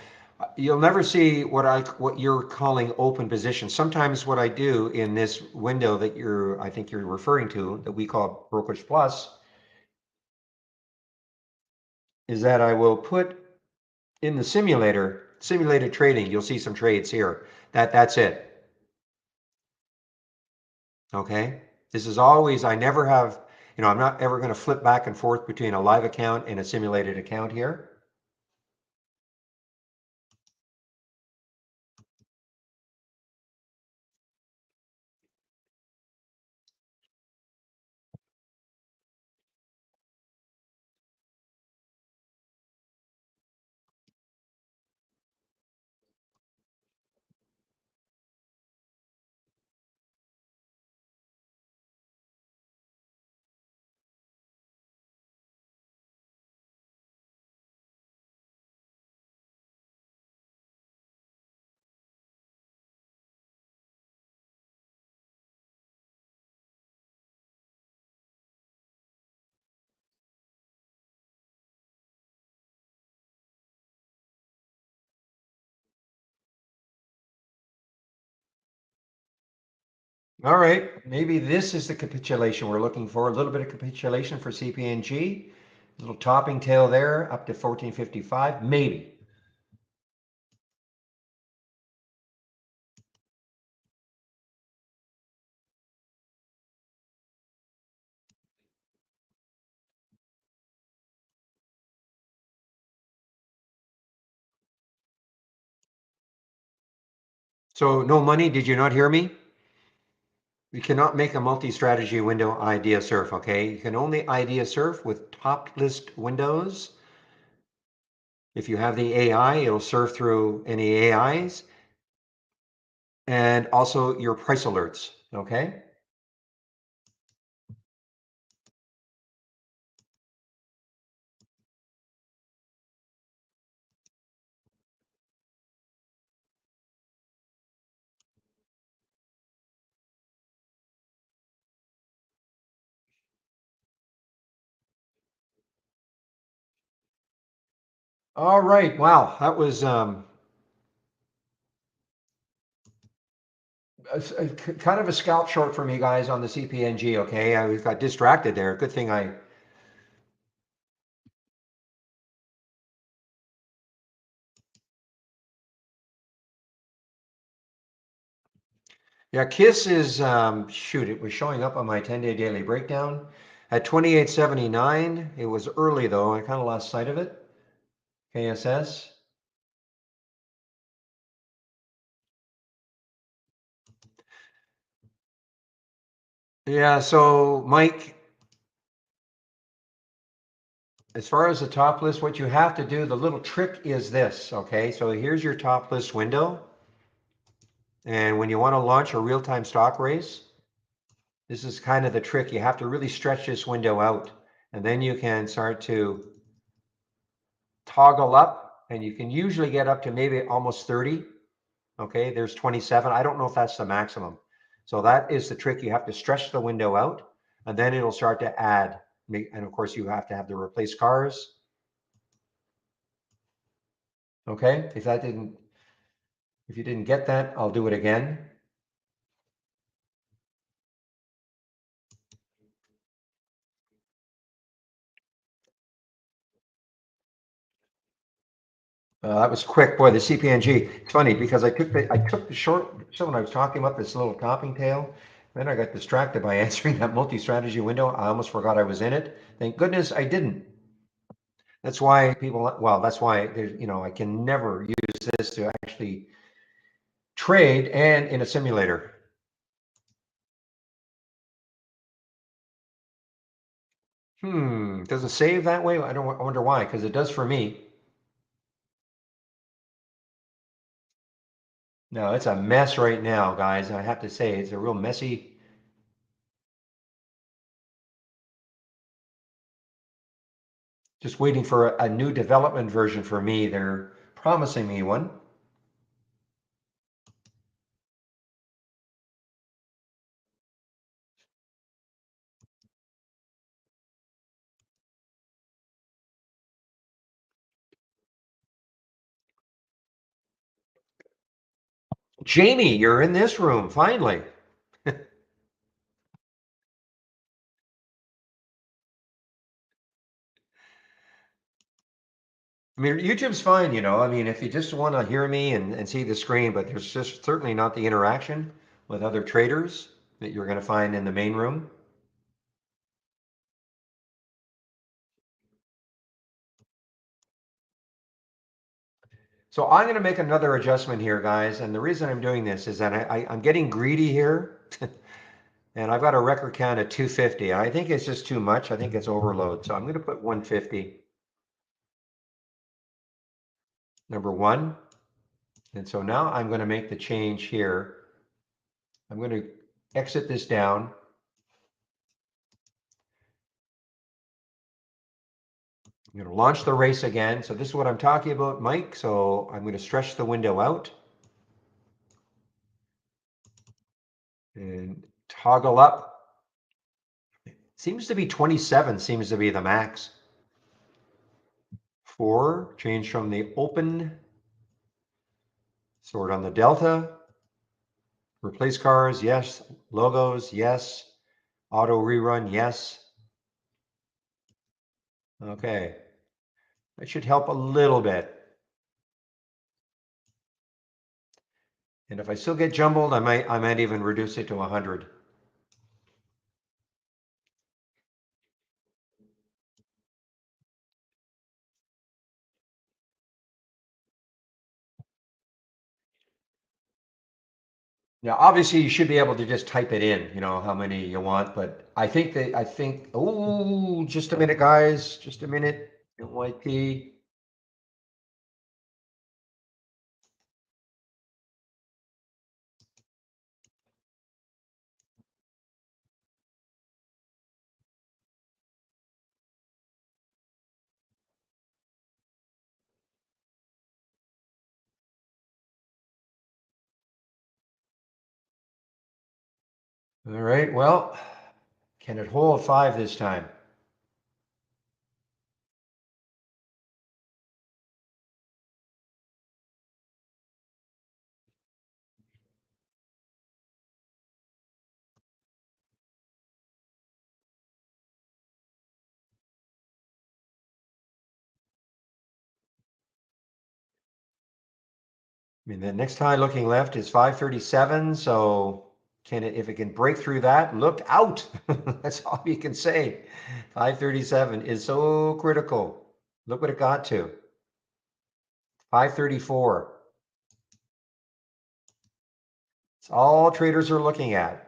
You'll never see what you're calling open position. Sometimes what I do in this window that I think you're referring to, that we call Brokerage Plus, is that I will put in the simulated trading, you'll see some trades here. That's it. Okay. This is always, I never have, I'm not ever going to flip back and forth between a live account and a simulated account here. All right, maybe this is the capitulation we're looking for. A little bit of capitulation for CPNG. Little topping tail there up to 1455, maybe. So no money, did you not hear me? You cannot make a multi-strategy window idea surf, okay? You can only idea surf with top list windows. If you have the AI, it'll surf through any AIs and also your price alerts, okay? All right. Wow. That was kind of a scalp short for me, guys, on the CPNG. Okay. I got distracted there. Good thing I. Yeah, KISS is, shoot, it was showing up on my 10-day daily breakdown at 28.79. It was early though. I kind of lost sight of it. KSS. Yeah. So Mike, as far as the top list, what you have to do, the little trick is this, okay? So here's your top list window. And when you want to launch a real-time stock race, this is kind of the trick. You have to really stretch this window out. And then you can start to toggle up, and you can usually get up to maybe almost 30. Okay, there's 27. I don't know if that's the maximum. So that is the trick. You have to stretch the window out, and then it'll start to add. And of course, you have to have the replace cars. Okay, if you didn't get that, I'll do it again. That was quick, boy. The CPNG. It's funny because I took the short. So when I was talking about this little topping tail, then I got distracted by answering that multi-strategy window. I almost forgot I was in it. Thank goodness I didn't. That's why people. Well, that's why there's. I can never use this to actually trade and in a simulator. Does it save that way? I wonder why, because it does for me. No, it's a mess right now, guys. I have to say, it's a real messy. Just waiting for a new development version for me. They're promising me one. Jamie, you're in this room, finally. I mean, YouTube's fine, I mean, if you just want to hear me and see the screen, but there's just certainly not the interaction with other traders that you're going to find in the main room. So I'm going to make another adjustment here, guys. And the reason I'm doing this is that I'm getting greedy here. And I've got a record count at 250. I think it's just too much. I think it's overload. So I'm going to put 150, number one. And so now I'm going to make the change here. I'm going to exit this down. I'm going to launch the race again. So this is what I'm talking about, Mike. So I'm going to stretch the window out and toggle up. Seems to be 27 seems to be the max. 4, change from the open, sort on the delta, replace cars, yes. Logos, yes. Auto rerun, yes. Okay, that should help a little bit. And if I still get jumbled, I might even reduce it to 100. Now, obviously, you should be able to just type it in, how many you want. But oh, just a minute, guys, just a minute. NYT. All right, well, can it hold 5 this time? I mean, the next high looking left is 537. So if it can break through that, look out. That's all you can say. 537 is so critical. Look what it got to. 534. It's all traders are looking at.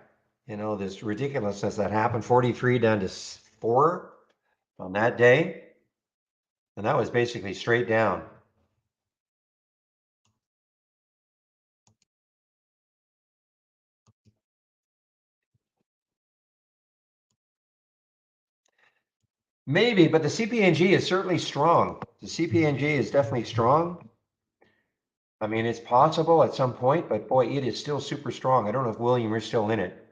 This ridiculousness that happened, 43 down to 4 on that day. And that was basically straight down. Maybe, but the CPNG is certainly strong. The CPNG is definitely strong. I mean, it's possible at some point, but boy, it is still super strong. I don't know if William, you're still in it.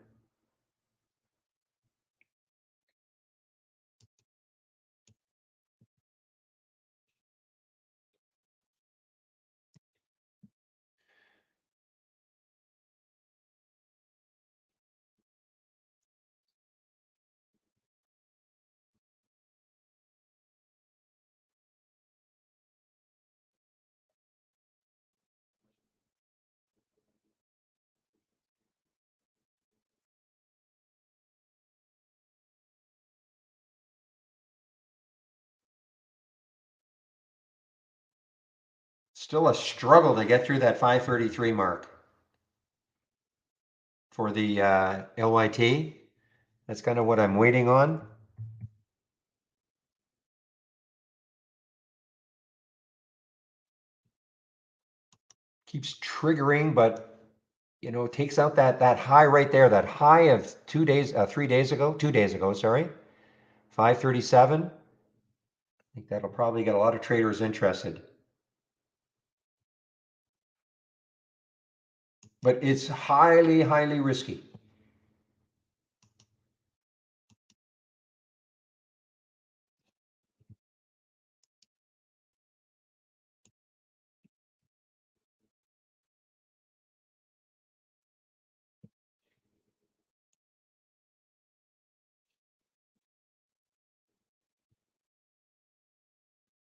Still a struggle to get through that 533 mark for the LYT. That's kind of what I'm waiting on. Keeps triggering, but takes out that high right there, that high of 3 days ago, 2 days ago, sorry, 537. I think that'll probably get a lot of traders interested. But it's highly, highly risky.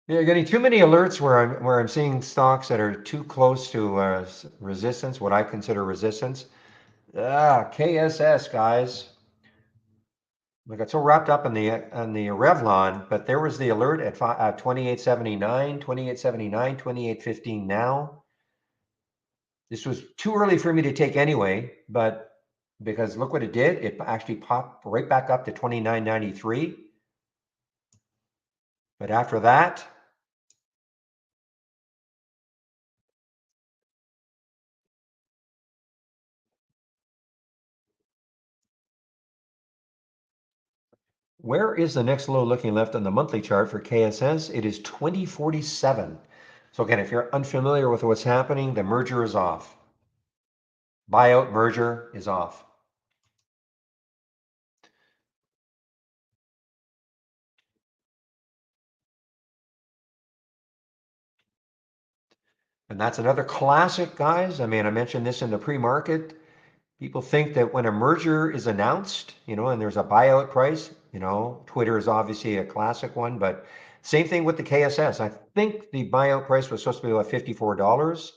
Yeah, you're getting too many alerts where I'm seeing stocks that are too close to resistance, what I consider resistance. KSS guys. I got so wrapped up in the Revlon, but there was the alert at 2879, 2879, 2815 now. This was too early for me to take anyway, but because look what it did. It actually popped right back up to 2993. But after that, where is the next low looking left on the monthly chart for KSS? It is 2047. So again, if you're unfamiliar with what's happening, the merger is off. Buyout merger is off. And that's another classic, guys. I mean, I mentioned this in the pre-market. People think that when a merger is announced, and there's a buyout price, Twitter is obviously a classic one, but same thing with the KSS. I think the buyout price was supposed to be about $54.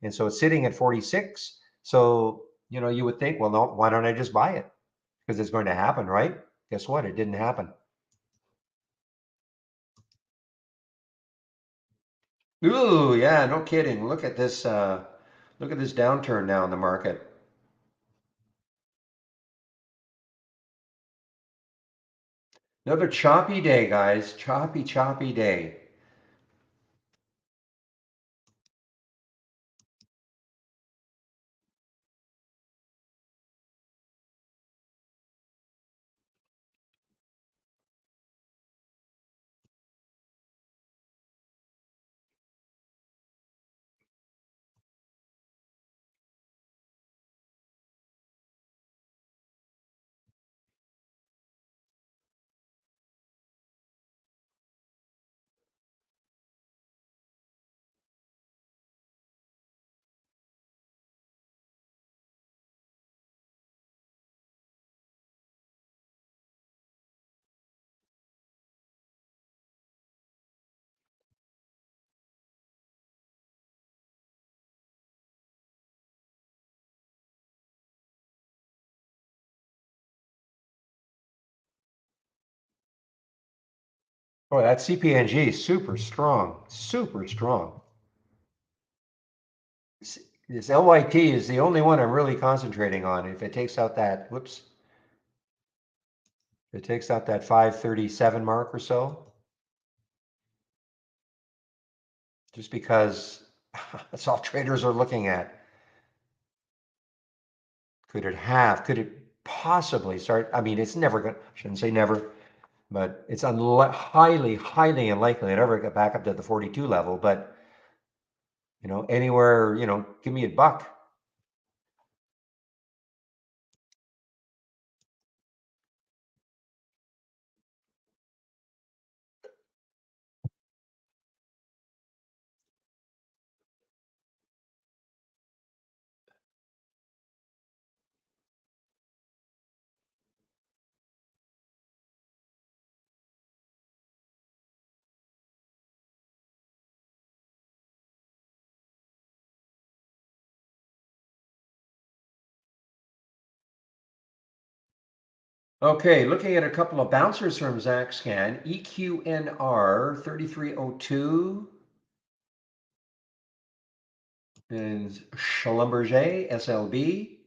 And so it's sitting at 46. So, you would think, well, no, why don't I just buy it? Because it's going to happen, right? Guess what? It didn't happen. Ooh, yeah, no kidding. Look at this downturn now in the market. Another choppy day, guys. Choppy, choppy day. Oh, that CPNG is super strong, super strong. This LYT is the only one I'm really concentrating on. If it takes out that, whoops, if it takes out that 537 mark or so, just because that's all traders are looking at. Could it possibly start? I mean, it's never going to, I shouldn't say never, but it's highly, highly unlikely it ever get back up to the 42 level. But, anywhere, give me a buck. Okay, looking at a couple of bouncers from ZachScan, EQNR 3302 and Schlumberger SLB.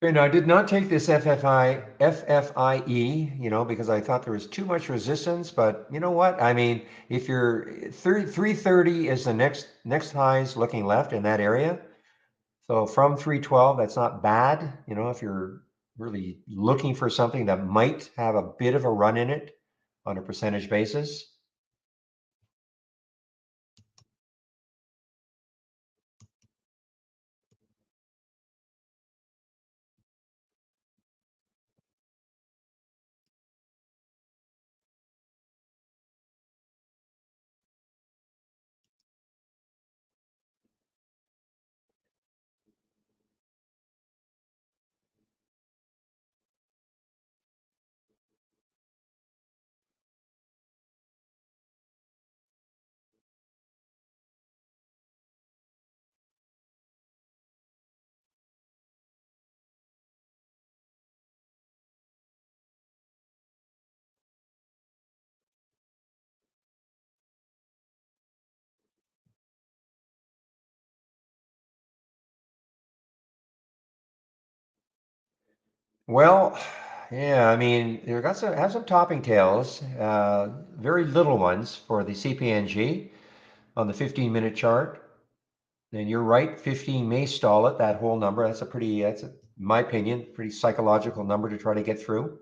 And I did not take this FFIE, because I thought there was too much resistance. But you know what? I mean, if you're 330 is the next highs looking left in that area. So from 312, that's not bad. If you're really looking for something that might have a bit of a run in it on a percentage basis. Well, yeah, I mean, they've got have some topping tails, very little ones for the CPNG on the 15-minute chart. And you're right, 15 may stall it, that whole number. In my opinion, pretty psychological number to try to get through.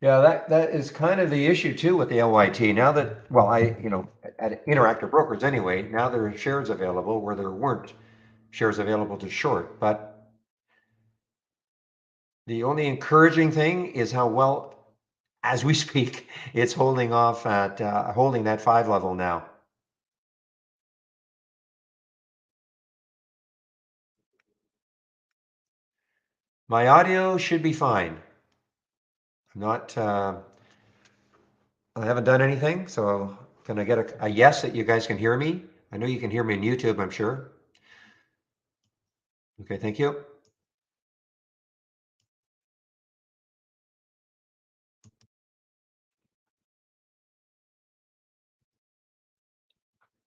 Yeah, that is kind of the issue too with the LYT. Now that, well, at Interactive Brokers anyway, now there are shares available where there weren't shares available to short. But the only encouraging thing is how well, as we speak, it's holding off at holding that 5 level now. My audio should be fine. I'm not, I haven't done anything, so can I get a yes that you guys can hear me? I know you can hear me on YouTube, I'm sure. Okay, thank you.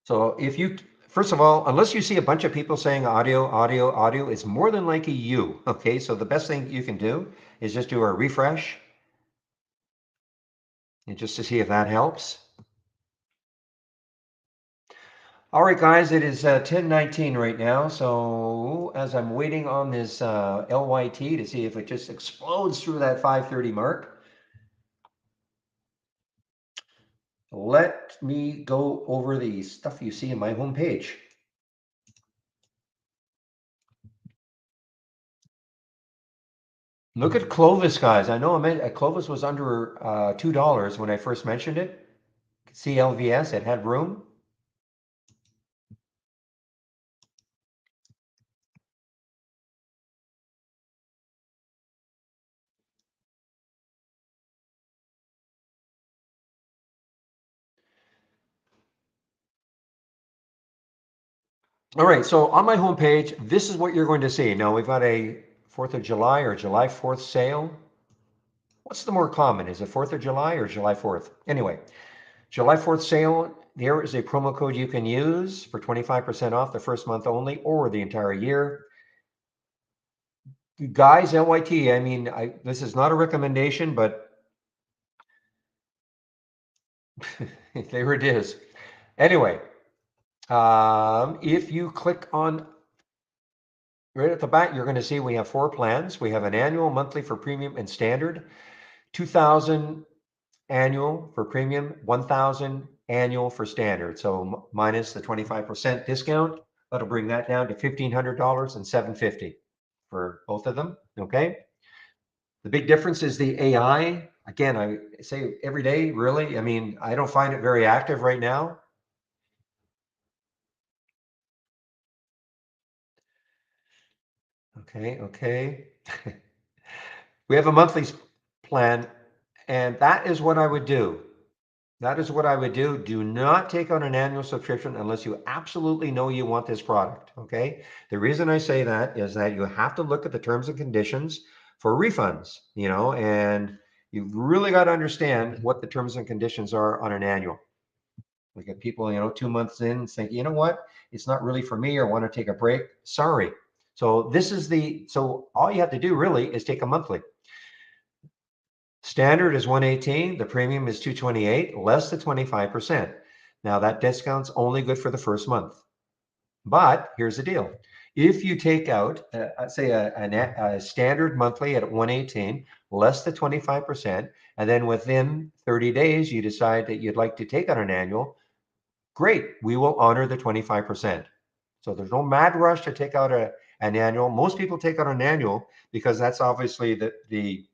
So first of all, unless you see a bunch of people saying audio, audio, audio, it's more than likely you. Okay, so the best thing you can do is just do a refresh and just to see if that helps. All right, guys, it is 10:19 right now. So as I'm waiting on this LYT to see if it just explodes through that 5:30 mark, let me go over the stuff you see in my homepage. Look at Clovis, guys. I know Clovis was under $2 when I first mentioned it. CLVS, it had room. All right, so on my homepage, this is what you're going to see. Now we've got a 4th of July or July 4th sale. What's the more common? Is it 4th of July or July 4th? Anyway, July 4th sale, there is a promo code you can use for 25% off the first month only or the entire year. Guys, LYT, I mean, this is not a recommendation, but there it is. Anyway, if you click on right at the back, you're going to see we have 4 plans. We have an annual, monthly for premium and standard, 2,000 annual for premium, 1,000 annual for standard. So minus the 25% discount, that'll bring that down to $1,500 and $750 for both of them. Okay. The big difference is the AI. Again, I say every day, really. I mean, I don't find it very active right now. Okay, okay. We have a monthly plan, and that is what I would do. That is what I would do. Do not take on an annual subscription unless you absolutely know you want this product. Okay. The reason I say that is that you have to look at the terms and conditions for refunds, and you've really got to understand what the terms and conditions are on an annual. We get people, 2 months in think, you know what, it's not really for me or want to take a break. Sorry. So all you have to do really is take a monthly. Standard is 118, the premium is 228, less the 25%. Now that discount's only good for the first month. But here's the deal. If you take out, say, a standard monthly at 118, less the 25%, and then within 30 days you decide that you'd like to take out an annual, great, we will honor the 25%. So there's no mad rush to take out an annual. Most people take out an annual because that's obviously the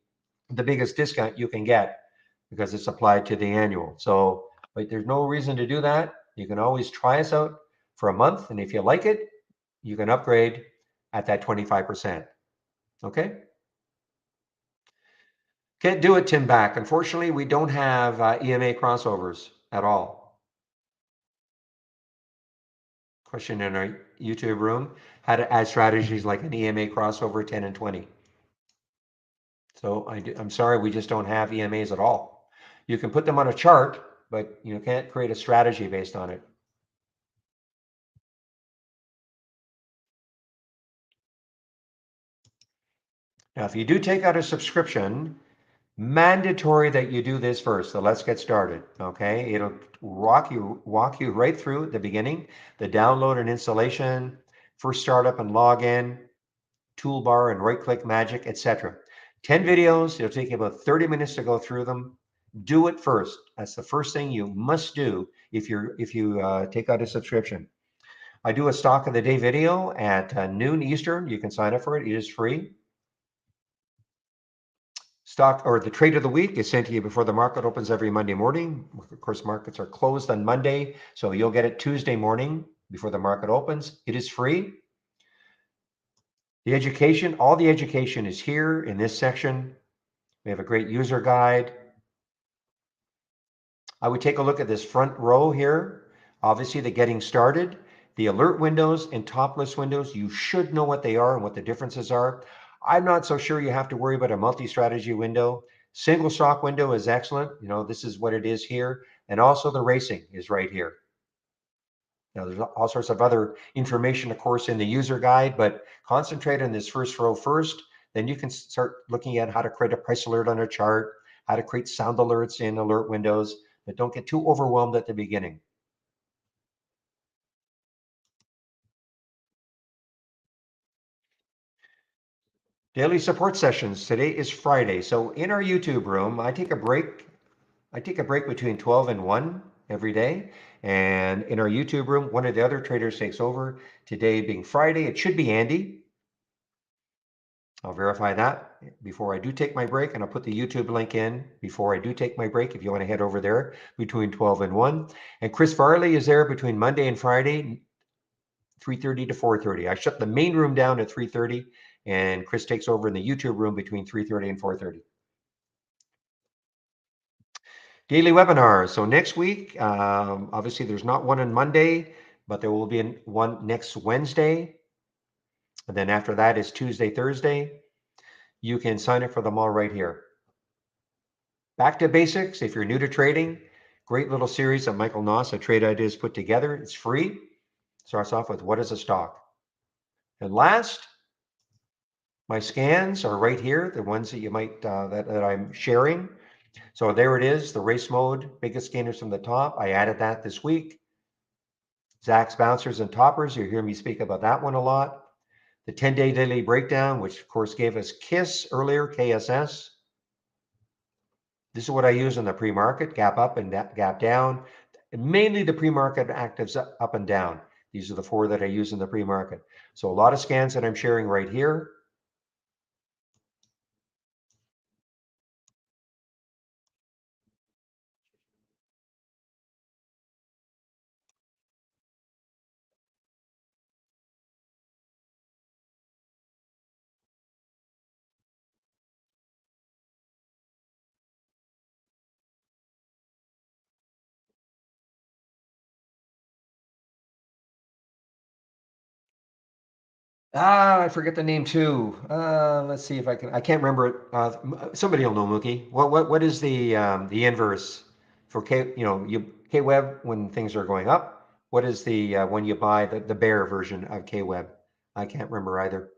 biggest discount you can get because it's applied to the annual. So, but there's no reason to do that. You can always try us out for a month, and if you like it, you can upgrade at that 25%. Okay. Can't do it, Tim Back. Unfortunately, we don't have EMA crossovers at all. Question in our YouTube room: how to add strategies like an EMA crossover 10 and 20. So I'm sorry, we just don't have EMAs at all. You can put them on a chart, but you can't create a strategy based on it. Now, if you do take out a subscription, mandatory that you do this first. So let's get started. Okay, it'll walk you right through the beginning, the download and installation, first startup and login, toolbar and right-click magic, etc. 10 videos. It'll take you about 30 minutes to go through them. Do it first. That's the first thing you must do if you take out a subscription. I do a stock of the day video at noon Eastern. You can sign up for it. It is free. Stock or the trade of the week is sent to you before the market opens every Monday morning. Of course, markets are closed on Monday, so you'll get it Tuesday morning before the market opens. It is free. The education, all the education is here in this section. We have a great user guide. I would take a look at this front row here. Obviously, the getting started, the alert windows and top list windows, you should know what they are and what the differences are. I'm not so sure you have to worry about a multi-strategy window. Single stock window is excellent. This is what it is here. And also the racing is right here. Now, there's all sorts of other information, of course, in the user guide, but concentrate on this first row first. Then you can start looking at how to create a price alert on a chart, how to create sound alerts in alert windows, but don't get too overwhelmed at the beginning. Daily support sessions. Today is Friday. So in our YouTube room, I take a break. I take a break between 12 and 1 every day. And in our YouTube room, one of the other traders takes over. Today being Friday, it should be Andy. I'll verify that before I do take my break, and I'll put the YouTube link in before I do take my break if you want to head over there between 12 and 1. And Chris Farley is there between Monday and Friday, 3:30 to 4:30. I shut the main room down at 3:30, and Chris takes over in the YouTube room between 3:30 and 4:30. Daily webinars. So next week, obviously there's not one on Monday, but there will be one next Wednesday. And then after that is Tuesday, Thursday. You can sign up for them all right here. Back to basics. If you're new to trading, great little series that Michael Noss at Trade Ideas put together. It's free. Starts off with what is a stock? And last, my scans are right here, the ones that you might that I'm sharing. So there it is, the race mode, biggest gainers from the top. I added that this week. Zach's bouncers and toppers, you hear me speak about that one a lot. The 10-day daily breakdown, which of course gave us KISS earlier, KSS. This is what I use in the pre-market, gap up and gap down. And mainly the pre-market actives up and down. These are the four that I use in the pre-market. So a lot of scans that I'm sharing right here. I forget the name too. Let's see if I can. I can't remember it. Somebody will know, Mookie. What is the inverse for K? You know, K Web when things are going up. What is the when you buy the bear version of K Web? I can't remember either.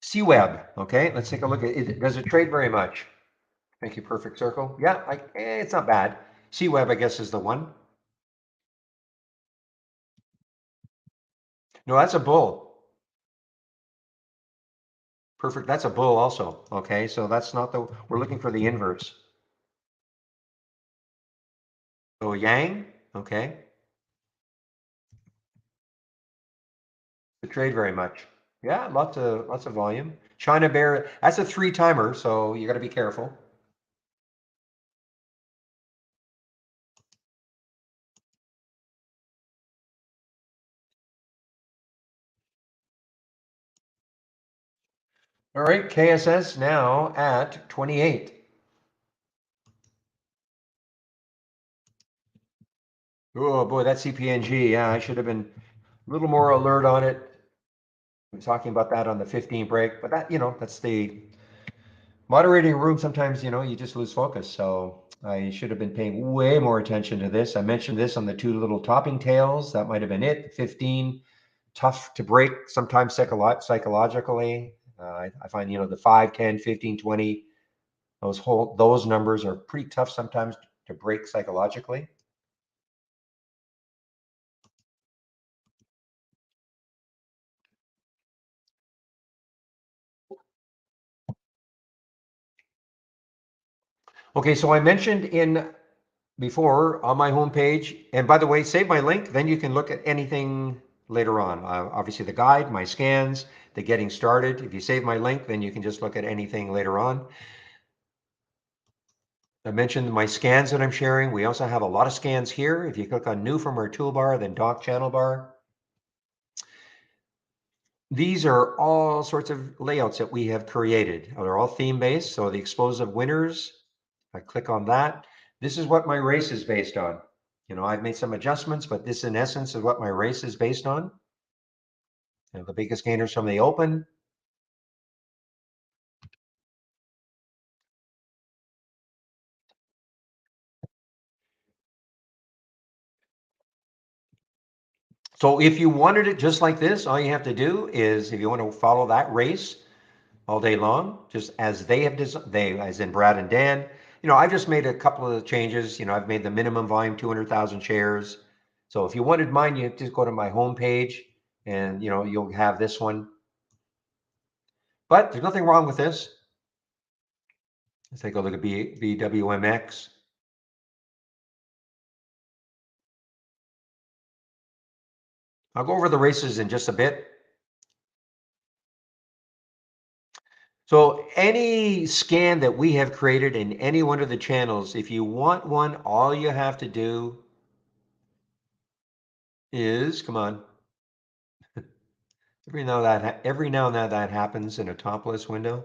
C Web. Okay, let's take a look at it. Does it trade very much? Thank you, perfect circle. Yeah, it's not bad. C Web, I guess, is the one. No, that's a bull. Perfect. That's a bull also. Okay, so that's not the. We're looking for the inverse. So Yang. Okay. To trade very much. Yeah, lots of volume. China Bear. That's a three timer, so you got to be careful. All right, KSS now at 28. Oh boy, that CPNG. Yeah, I should have been a little more alert on it. I'm talking about that on the 15 break, but that's the moderating room. Sometimes, you just lose focus. So I should have been paying way more attention to this. I mentioned this on the two little topping tails. That might have been it. 15, tough to break sometimes psychologically. I find, the 5, 10, 15, 20, those numbers are pretty tough sometimes to break psychologically. Okay, so I mentioned in before on my homepage, and by the way, save my link, then you can look at anything later on. Obviously the guide, my scans, the getting started. If you save my link, then you can just look at anything later on. I mentioned my scans that I'm sharing. We also have a lot of scans here. If you click on new from our toolbar, then dock channel bar. These are all sorts of layouts that we have created. They're all theme based. So the explosive winners, I click on that. This is what my race is based on. I've made some adjustments, but this in essence is what my race is based on. The biggest gainers from the open. So if you wanted it just like this, all you have to do is, if you want to follow that race all day long, just as they have designed, they, as in Brad and Dan, I've just made a couple of changes. I've made the minimum volume 200,000 shares. So if you wanted mine, you just go to my home page and, you'll have this one. But there's nothing wrong with this. Let's take a look at BWMX. I'll go over the races in just a bit. So any scan that we have created in any one of the channels, if you want one, all you have to do is, come on. Every now and then that happens in a top list window.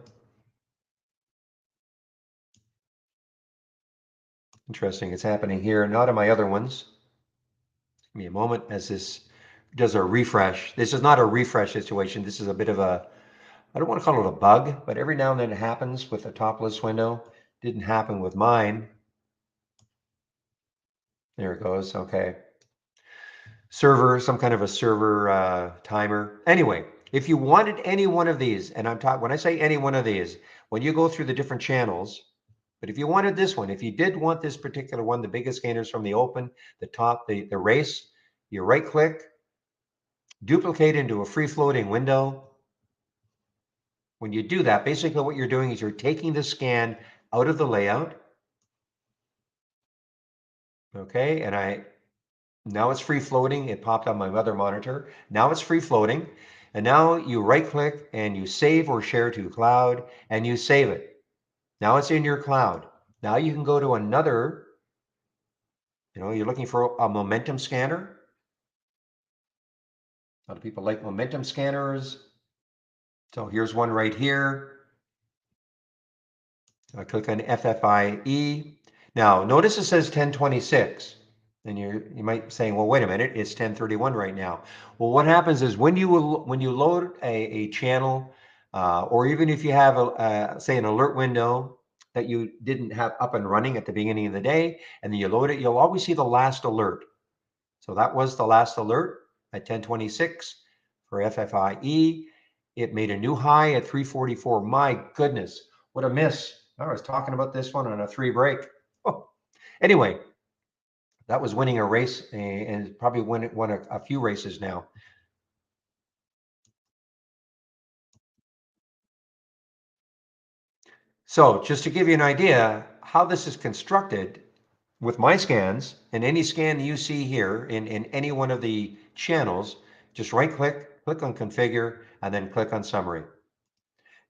Interesting, it's happening here, not in my other ones. Give me a moment as this does a refresh. This is not a refresh situation. This is a bit of a, I don't want to call it a bug, but every now and then it happens with the top list window. Didn't happen with mine. There it goes, okay. Server, some kind of a server timer. Anyway, if you wanted any one of these, and I'm talking, when I say any one of these, when you go through the different channels, but if you wanted this one, if you did want this particular one, the biggest gainers from the open, the top, the race, you right click, duplicate into a free floating window. When you do that, basically what you're doing is you're taking the scan out of the layout. Okay, and now it's free floating. It popped on my other monitor. Now it's free floating. And now you right click and you save or share to cloud and you save it. Now it's in your cloud. Now you can go to another, you're looking for a momentum scanner. A lot of people like momentum scanners. So here's one right here. I click on FFIE. Now notice it says 1026. And you might be saying, well, wait a minute, it's 1031 right now. Well, what happens is when you load a channel, or even if you have say an alert window that you didn't have up and running at the beginning of the day, and then you load it, you'll always see the last alert. So that was the last alert at 1026 for FFIE. It made a new high at 344. My goodness, what a miss. I was talking about this one on a 3 break. Oh. Anyway, that was winning a race and probably won a few races now. So just to give you an idea how this is constructed with my scans, and any scan you see here in any one of the channels, just right click, click on configure, and then click on summary.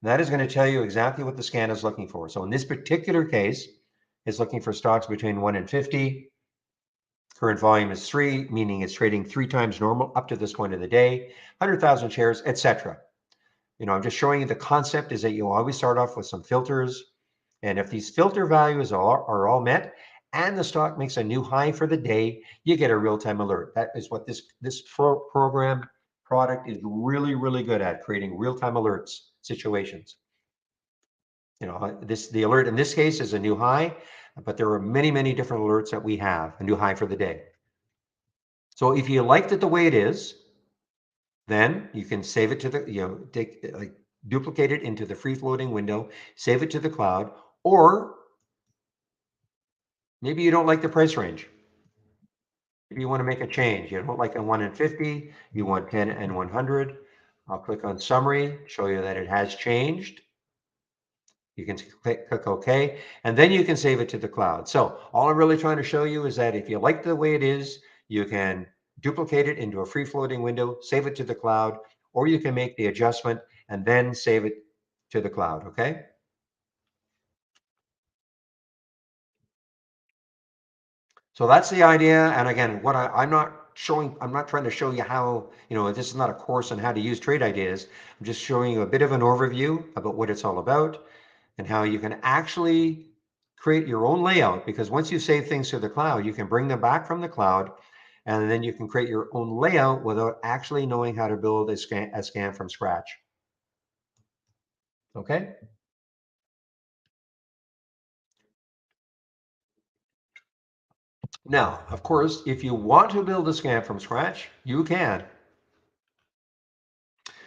That is going to tell you exactly what the scan is looking for. So in this particular case, it's looking for stocks between 1 and 50. Current volume is 3, meaning it's trading 3 times normal up to this point of the day, 100,000 shares, etc. I'm just showing you the concept is that you always start off with some filters. And if these filter values are all met and the stock makes a new high for the day, you get a real-time alert. That is what this program product is really, really good at, creating real-time alerts situations. The alert in this case is a new high, but there are many, many different alerts that we have, a new high for the day. So if you liked it the way it is, then you can save it to the, duplicate it into the free floating window, save it to the cloud, or maybe you don't like the price range. Maybe you want to make a change. You don't like a 1 and 50, you want 10 and 100. I'll click on summary, show you that it has changed. You can click OK, and then you can save it to the cloud. So all I'm really trying to show you is that if you like the way it is, you can duplicate it into a free floating window, save it to the cloud, or you can make the adjustment and then save it to the cloud, okay? So that's the idea. And again, I'm not trying to show you how, this is not a course on how to use trade ideas. I'm just showing you a bit of an overview about what it's all about and how you can actually create your own layout, because once you save things to the cloud, you can bring them back from the cloud and then you can create your own layout without actually knowing how to build a scan from scratch. Okay? Now, of course, if you want to build a scan from scratch, you can.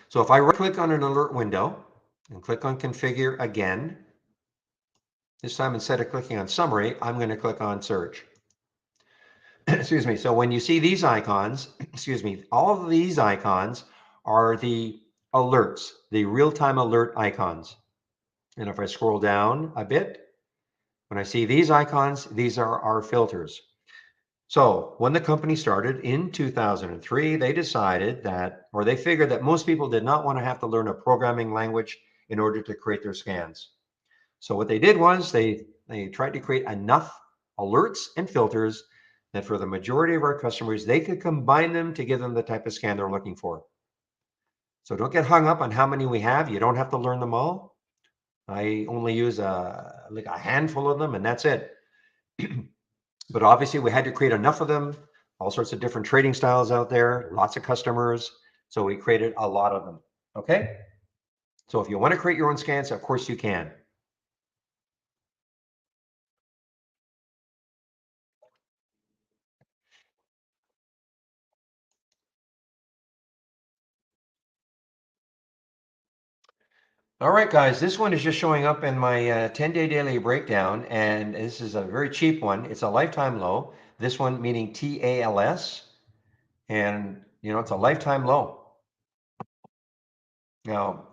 So if I right-click on an alert window and click on Configure again, this time instead of clicking on Summary, I'm going to click on Search. Excuse me. So when you see these icons, excuse me, all of these icons are the alerts, the real-time alert icons. And if I scroll down a bit, when I see these icons, these are our filters. So when the company started in 2003, they decided that, or they figured that most people did not want to have to learn a programming language in order to create their scans. So what they did was they tried to create enough alerts and filters that for the majority of our customers, they could combine them to give them the type of scan they're looking for. So don't get hung up on how many we have. You don't have to learn them all. I only use like a handful of them, and that's it. But obviously, we had to create enough of them. All sorts of different trading styles out there, lots of customers. So we created a lot of them. Okay. So if you want to create your own scans, of course you can. All right, guys, this one is just showing up in my 10-day daily breakdown, and this is a very cheap one. It's a lifetime low. This one meaning TALS, and it's a lifetime low. Now,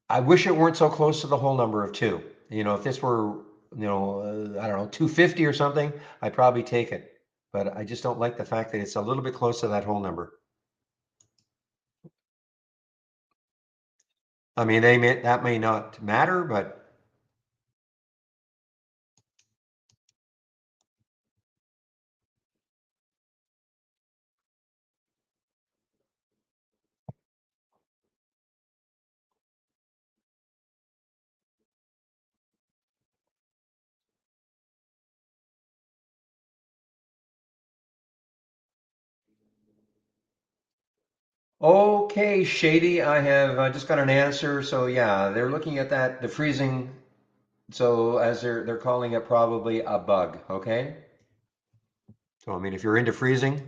I wish it weren't so close to the whole number of two. If this were, I don't know, 250 or something, I'd probably take it. But I just don't like the fact that it's a little bit close to that whole number. I mean, that may not matter, but okay, Shady, I have just got an answer. So yeah, they're looking at that, the freezing. So as they're calling it probably a bug. Okay. So I mean, if you're into freezing,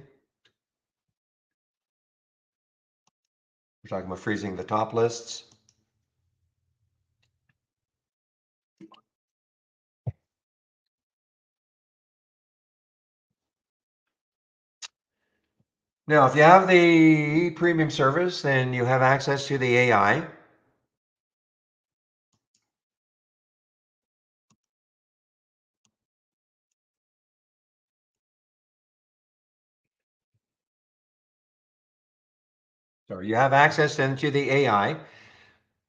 we're talking about freezing the top lists. Now, if you have the premium service, then you have access to the AI. So you have access then to the AI,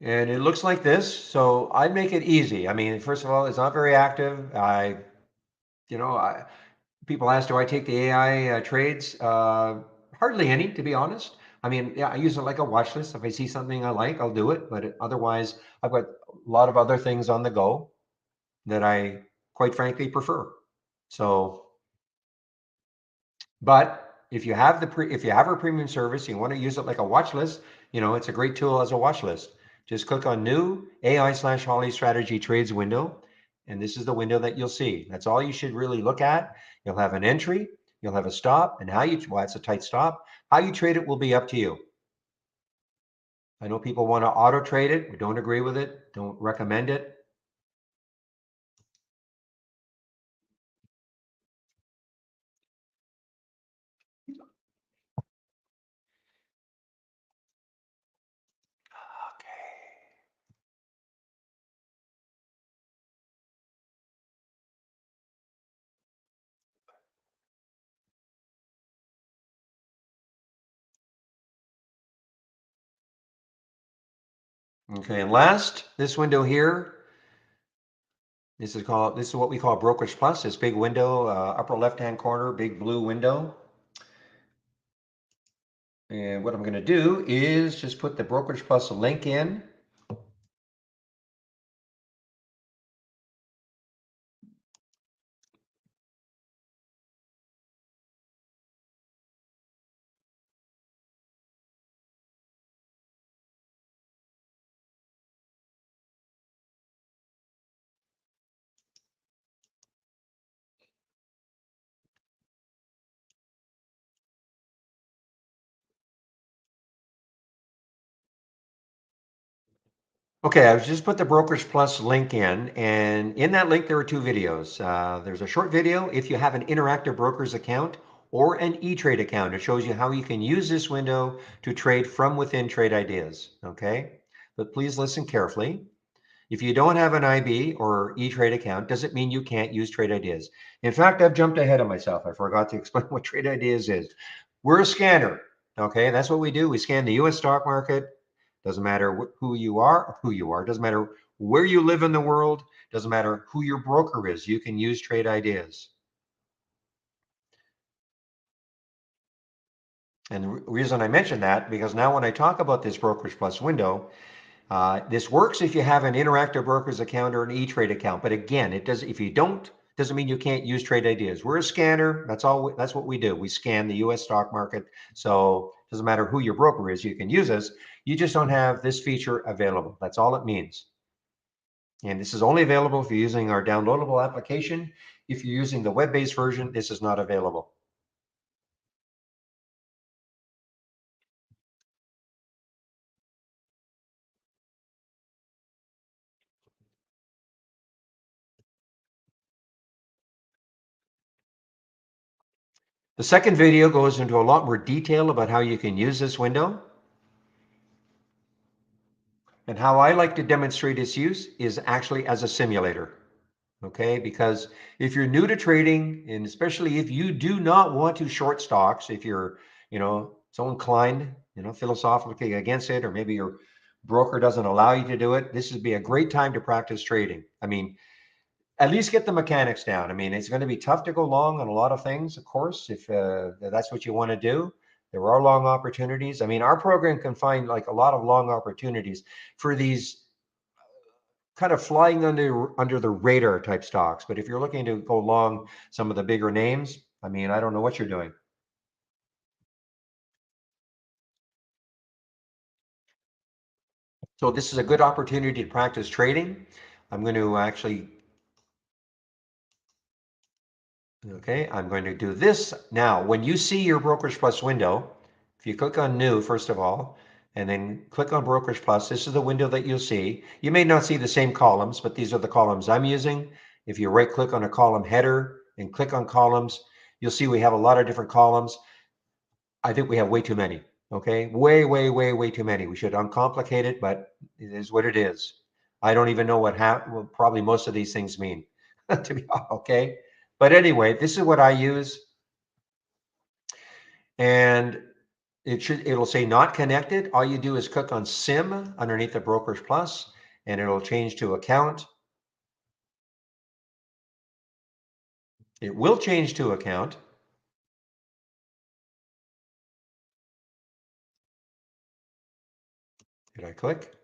and it looks like this. So I'd make it easy. I mean, first of all, it's not very active. You know, I, People ask, do I take the AI trades? Hardly any, to be honest. I mean, yeah, I use it like a watch list. If I see something I like, I'll do it. But otherwise, I've got a lot of other things on the go that I quite frankly prefer. So, but if you have a premium service, you want to use it like a watch list, it's a great tool as a watch list. Just click on new AI/Holly strategy trades window, and this is the window that you'll see. That's all you should really look at. You'll have an entry, you'll have a stop, and well, it's a tight stop. How you trade it will be up to you. I know people want to auto trade it. We don't agree with it. Don't recommend it. Okay, and last, this window here, this is what we call brokerage plus. This big window, upper left-hand corner, big blue window. And what I'm going to do is just put the brokerage plus link in. Okay, I've just put the Brokers Plus link in, and in that link there are two videos. There's a short video if you have an interactive brokers account or an E-Trade account. It shows you how you can use this window to trade from within Trade Ideas. Okay, but please listen carefully. If you don't have an IB or E-Trade account, doesn't mean you can't use Trade Ideas. In fact, I've jumped ahead of myself. I forgot to explain what Trade Ideas is. We're a scanner. Okay, that's what we do. We scan the US stock market. Doesn't matter who you are, doesn't matter where you live in the world, doesn't matter who your broker is. You can use Trade Ideas. And the reason I mention that, because now when I talk about this Brokers Plus window, this works if you have an interactive brokers account or an E-Trade account. But again, it does if you don't, doesn't mean you can't use Trade Ideas. We're a scanner. That's all. That's what we do. We scan the U.S. stock market. So it doesn't matter who your broker is, you can use us. You just don't have this feature available. That's all it means. And this is only available if you're using our downloadable application. If you're using the web-based version, this is not available. The second video goes into a lot more detail about how you can use this window. And how I like to demonstrate its use is actually as a simulator. Okay, because if you're new to trading, and especially if you do not want to short stocks, if you're, so inclined, philosophically against it, or maybe your broker doesn't allow you to do it, this would be a great time to practice trading. I mean, at least get the mechanics down. I mean, it's going to be tough to go long on a lot of things, of course, if that's what you want to do. There are long opportunities. I mean, our program can find like a lot of long opportunities for these kind of flying under the radar type stocks. But if you're looking to go long some of the bigger names, I mean, I don't know what you're doing. So this is a good opportunity to practice trading. I'm going to actually, okay, I'm going to do this now. When you see your Brokers Plus window, if you click on New, first of all, and then click on Brokers Plus, this is the window that you'll see. You may not see the same columns, but these are the columns I'm using. If you right click on a column header and click on columns, you'll see we have a lot of different columns. I think we have way too many. Okay, way, way, way, way too many. We should uncomplicate it, but it is what it is. I don't even know what probably most of these things mean, to be okay. But anyway, this is what I use, and it'll say not connected. All you do is click on SIM underneath the Brokers Plus, and it'll change to account. It will change to account. Did I click?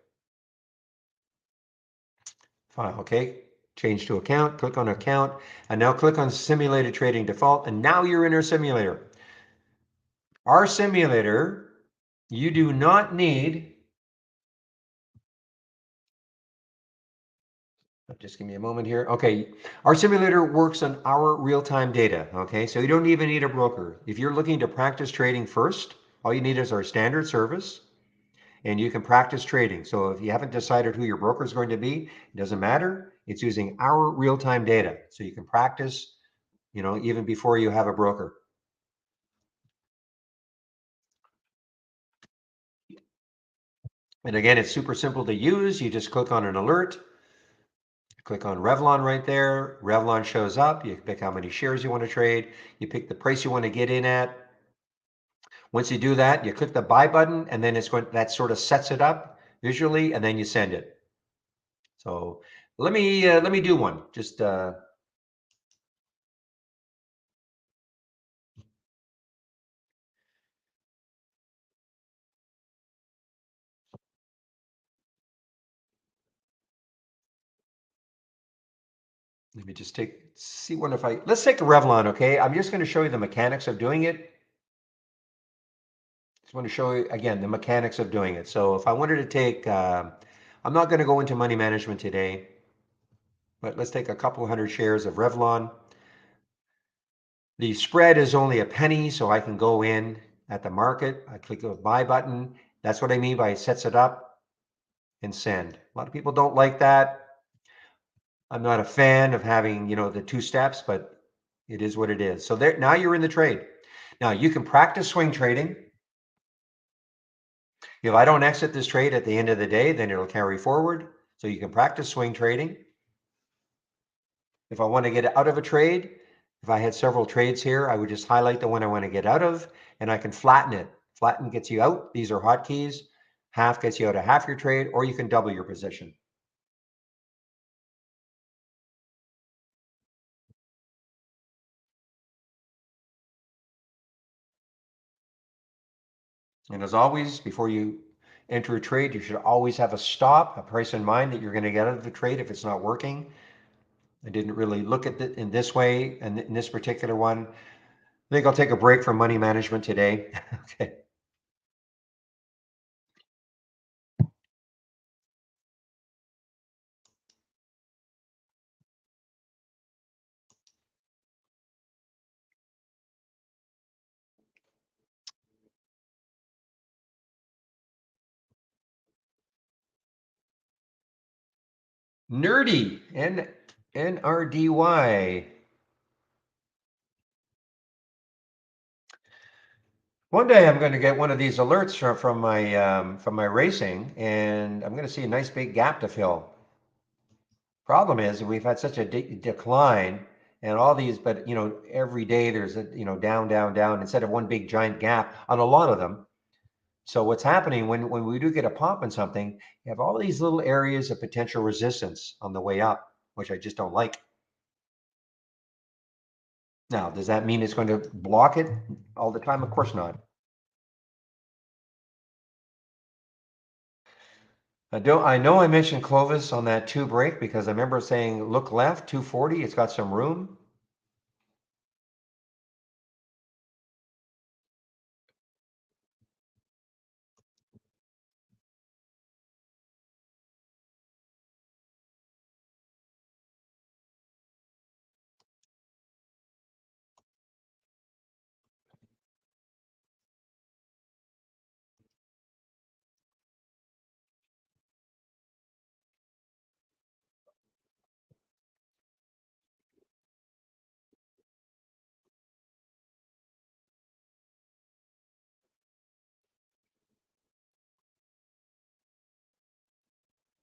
File, okay. Change to account, click on account, and now click on simulated trading default, and now you're in our simulator. Our simulator, you do not need, just give me a moment here. Okay, our simulator works on our real-time data, okay? So you don't even need a broker. If you're looking to practice trading first, all you need is our standard service, and you can practice trading. So if you haven't decided who your broker is going to be, it doesn't matter. It's using our real-time data. So you can practice, even before you have a broker. And again, it's super simple to use. You just click on an alert, click on Revlon right there. Revlon shows up. You pick how many shares you want to trade. You pick the price you want to get in at. Once you do that, you click the buy button, and then that sort of sets it up visually, and then you send it. So let me do one. Just let me just see one if let's take a Revlon, okay? I'm just going to show you the mechanics of doing it. Just want to show you again the mechanics of doing it. So if I wanted to take, I'm not going to go into money management today, but let's take a couple hundred shares of Revlon. The spread is only a penny, so I can go in at the market. I click the buy button. That's what I mean by it sets it up. and send. A lot of people don't like that. I'm not a fan of having, the two steps, but it is what it is. So there, now you're in the trade. Now you can practice swing trading. If I don't exit this trade at the end of the day, then it'll carry forward. So you can practice swing trading. If I want to get out of a trade, if I had several trades here, I would just highlight the one I want to get out of, and I can flatten it. Flatten gets you out. These are hotkeys. Half gets you out of half your trade, or you can double your position. And as always, before you enter a trade, you should always have a stop, a price in mind that you're going to get out of the trade if it's not working. I didn't really look at it in this way, and in this particular one, I think I'll take a break from money management today. Okay. Nerdy, NRDY. One day I'm going to get one of these alerts from my racing, and I'm going to see a nice big gap to fill. Problem is, we've had such a decline, and all these, but every day there's a down, down, down instead of one big giant gap on a lot of them. So what's happening when we do get a pop in something, you have all these little areas of potential resistance on the way up, which I just don't like. Now, does that mean it's going to block it all the time? Of course not. I know I mentioned Clovis on that two break because I remember saying look left 240. It's got some room.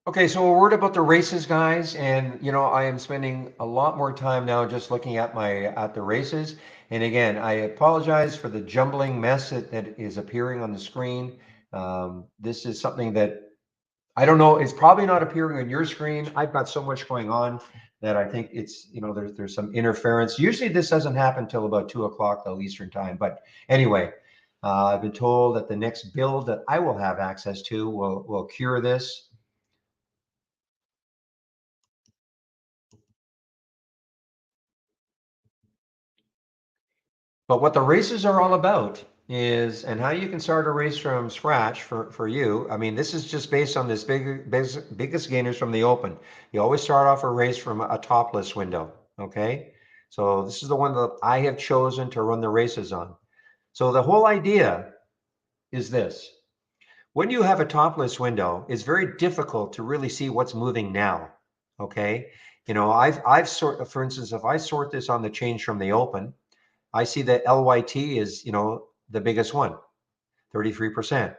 Okay, so a word about the races, guys, and I am spending a lot more time now just looking at the races. And again, I apologize for the jumbling mess that is appearing on the screen. This is something that I don't know. It's probably not appearing on your screen. I've got so much going on that I think it's there's some interference. Usually this doesn't happen till about 2 o'clock though Eastern time. But anyway, I've been told that the next build that I will have access to will cure this. But what the races are all about is, and how you can start a race from scratch for you. I mean, this is just based on this biggest gainers from the open. You always start off a race from a topless window. Okay. So this is the one that I have chosen to run the races on. So the whole idea is this. When you have a topless window, it's very difficult to really see what's moving now. Okay. I've for instance, if I sort this on the change from the open, I see that LYT is, the biggest one, 33%.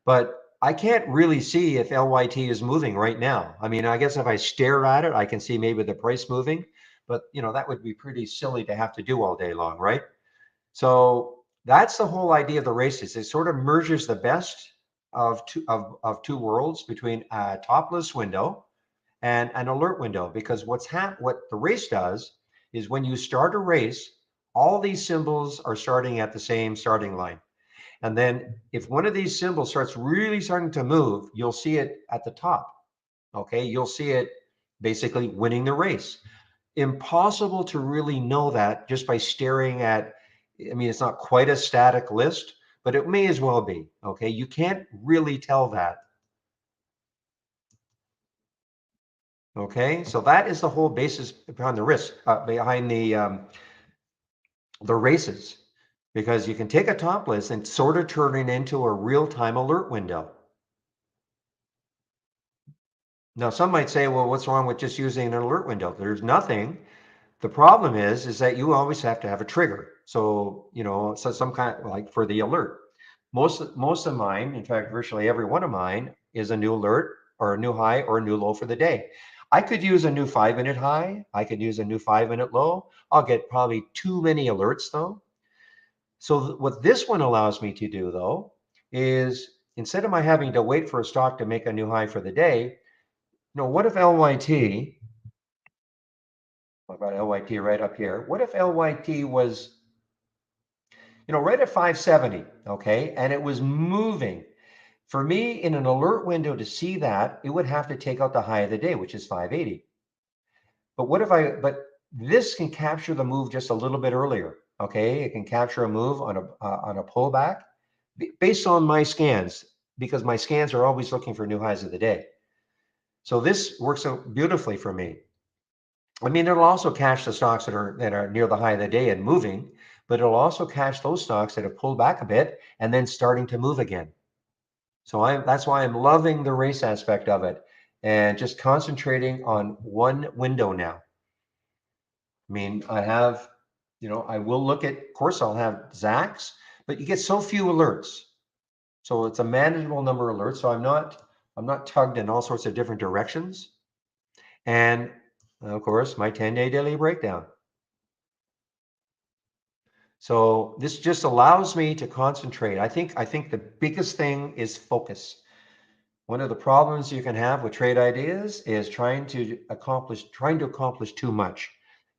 But I can't really see if LYT is moving right now. I mean, I guess if I stare at it, I can see maybe the price moving, but that would be pretty silly to have to do all day long, right? So that's the whole idea of the races. It sort of merges the best of two worlds between a topless window and an alert window, because what the race does is when you start a race, all these symbols are starting at the same starting line. And then if one of these symbols starts really starting to move, you'll see it at the top. Okay, you'll see it basically winning the race. Impossible to really know that just by staring at, I mean, it's not quite a static list, but it may as well be. Okay, you can't really tell that. Okay, so that is the whole basis behind the risk, behind the races, because you can take a top list and sort of turn it into a real-time alert window. Now, some might say, well, what's wrong with just using an alert window? There's nothing. The problem is that you always have to have a trigger. So, so some kind like for the alert. Most of mine, in fact, virtually every one of mine is a new alert or a new high or a new low for the day. I could use a new 5-minute high. I could use a new 5-minute low. I'll get probably too many alerts though. So what this one allows me to do though is instead of my having to wait for a stock to make a new high for the day, what if LYT, I've got LYT right up here. What if LYT was, right at 570, okay, and it was moving? For me, in an alert window to see that, it would have to take out the high of the day, which is 580. But this can capture the move just a little bit earlier, okay? It can capture a move on a pullback based on my scans, because my scans are always looking for new highs of the day. So this works out beautifully for me. I mean, it'll also catch the stocks that are near the high of the day and moving, but it'll also catch those stocks that have pulled back a bit and then starting to move again. So that's why I'm loving the race aspect of it and just concentrating on one window now. I mean, I will look at, of course, I'll have Zacks, but you get so few alerts. So it's a manageable number of alerts. So I'm not tugged in all sorts of different directions. And of course, my 10-day daily breakdown. So this just allows me to concentrate. I think the biggest thing is focus. One of the problems you can have with trade ideas is trying to accomplish too much.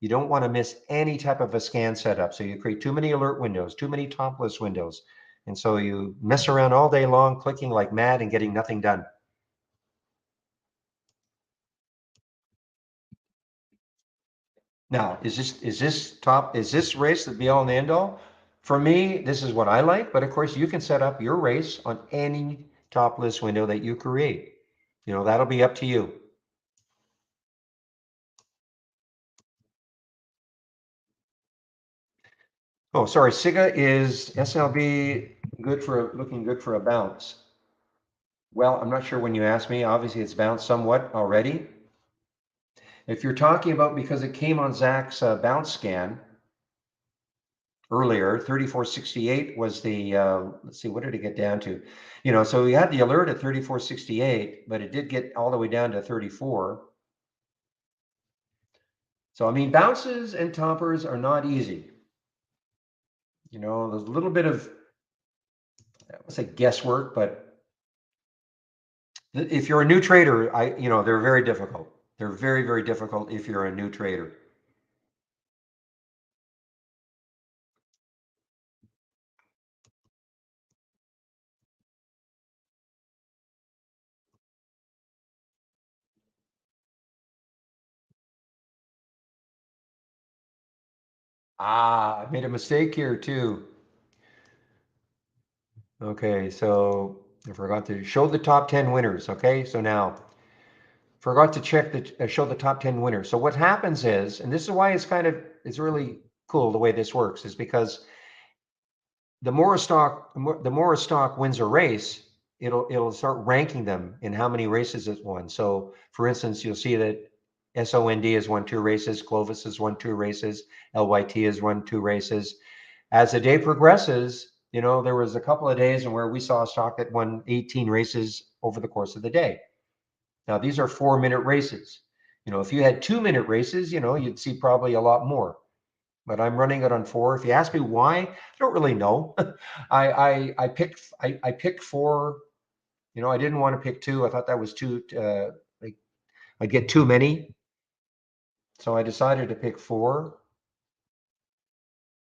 You don't want to miss any type of a scan setup. So you create too many alert windows, too many top list windows. And so you mess around all day long, clicking like mad and getting nothing done. Now, is this race the be all and end all? For me, this is what I like, but of course you can set up your race on any top list window that you create. That'll be up to you. Oh, sorry. SIGA is SLB looking good for a bounce. Well, I'm not sure when you asked me. Obviously, it's bounced somewhat already. If you're talking about because it came on Zach's bounce scan earlier, 3468 was the, let's see, what did it get down to? So we had the alert at 3468, but it did get all the way down to 34. So, I mean, bounces and toppers are not easy. There's a little bit of, I would say guesswork, but if you're a new trader, they're very difficult. They're very, very difficult if you're a new trader. Ah, I made a mistake here too. Okay, so I forgot to show the top 10 winners. Okay, so now forgot to check show the top 10 winners. So what happens is, and this is why it's really cool the way this works, is because the more a stock wins a race, it'll start ranking them in how many races it's won. So for instance, you'll see that SOND has won 2 races, Clovis has won 2 races, LYT has won 2 races. As the day progresses, there was a couple of days where we saw a stock that won 18 races over the course of the day. Now these are 4-minute races. If you had 2-minute races, you'd see probably a lot more, but I'm running it on 4. If you ask me why, I don't really know. I picked 4. I didn't want to pick 2. I thought that was too like I get too many, so I decided to pick 4.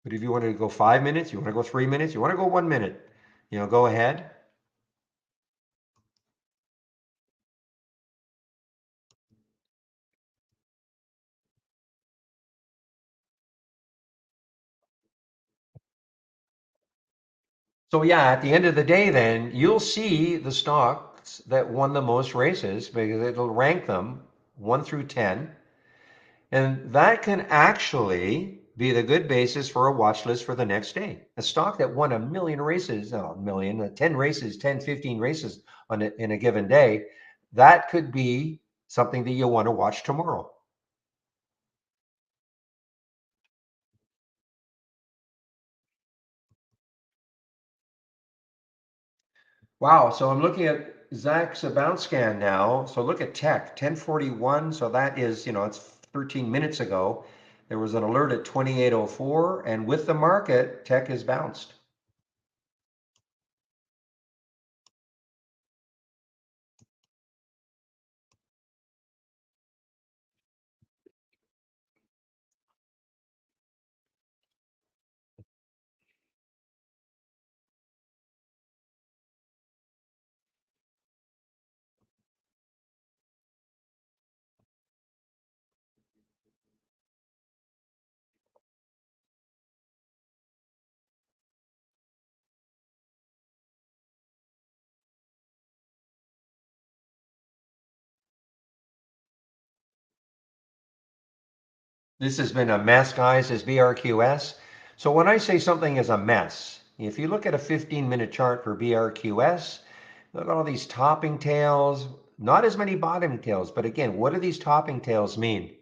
But if you want to go 5 minutes, you want to go 3 minutes, you want to go 1 minute, go ahead. So yeah, at the end of the day, then you'll see the stocks that won the most races because it'll rank them 1 through 10. And that can actually be the good basis for a watch list for the next day. A stock that won a million races, no, a million, 10 races, 10, 15 races in a given day, that could be something that you want to watch tomorrow. Wow, so I'm looking at Zach's bounce scan now. So look at tech, 1041. So that is, it's 13 minutes ago. There was an alert at 2804, and with the market, tech is bounced. This has been a mess, guys, as BRQS. So when I say something is a mess, if you look at a 15-minute chart for BRQS, look at all these topping tails, not as many bottom tails, but again, what do these topping tails mean?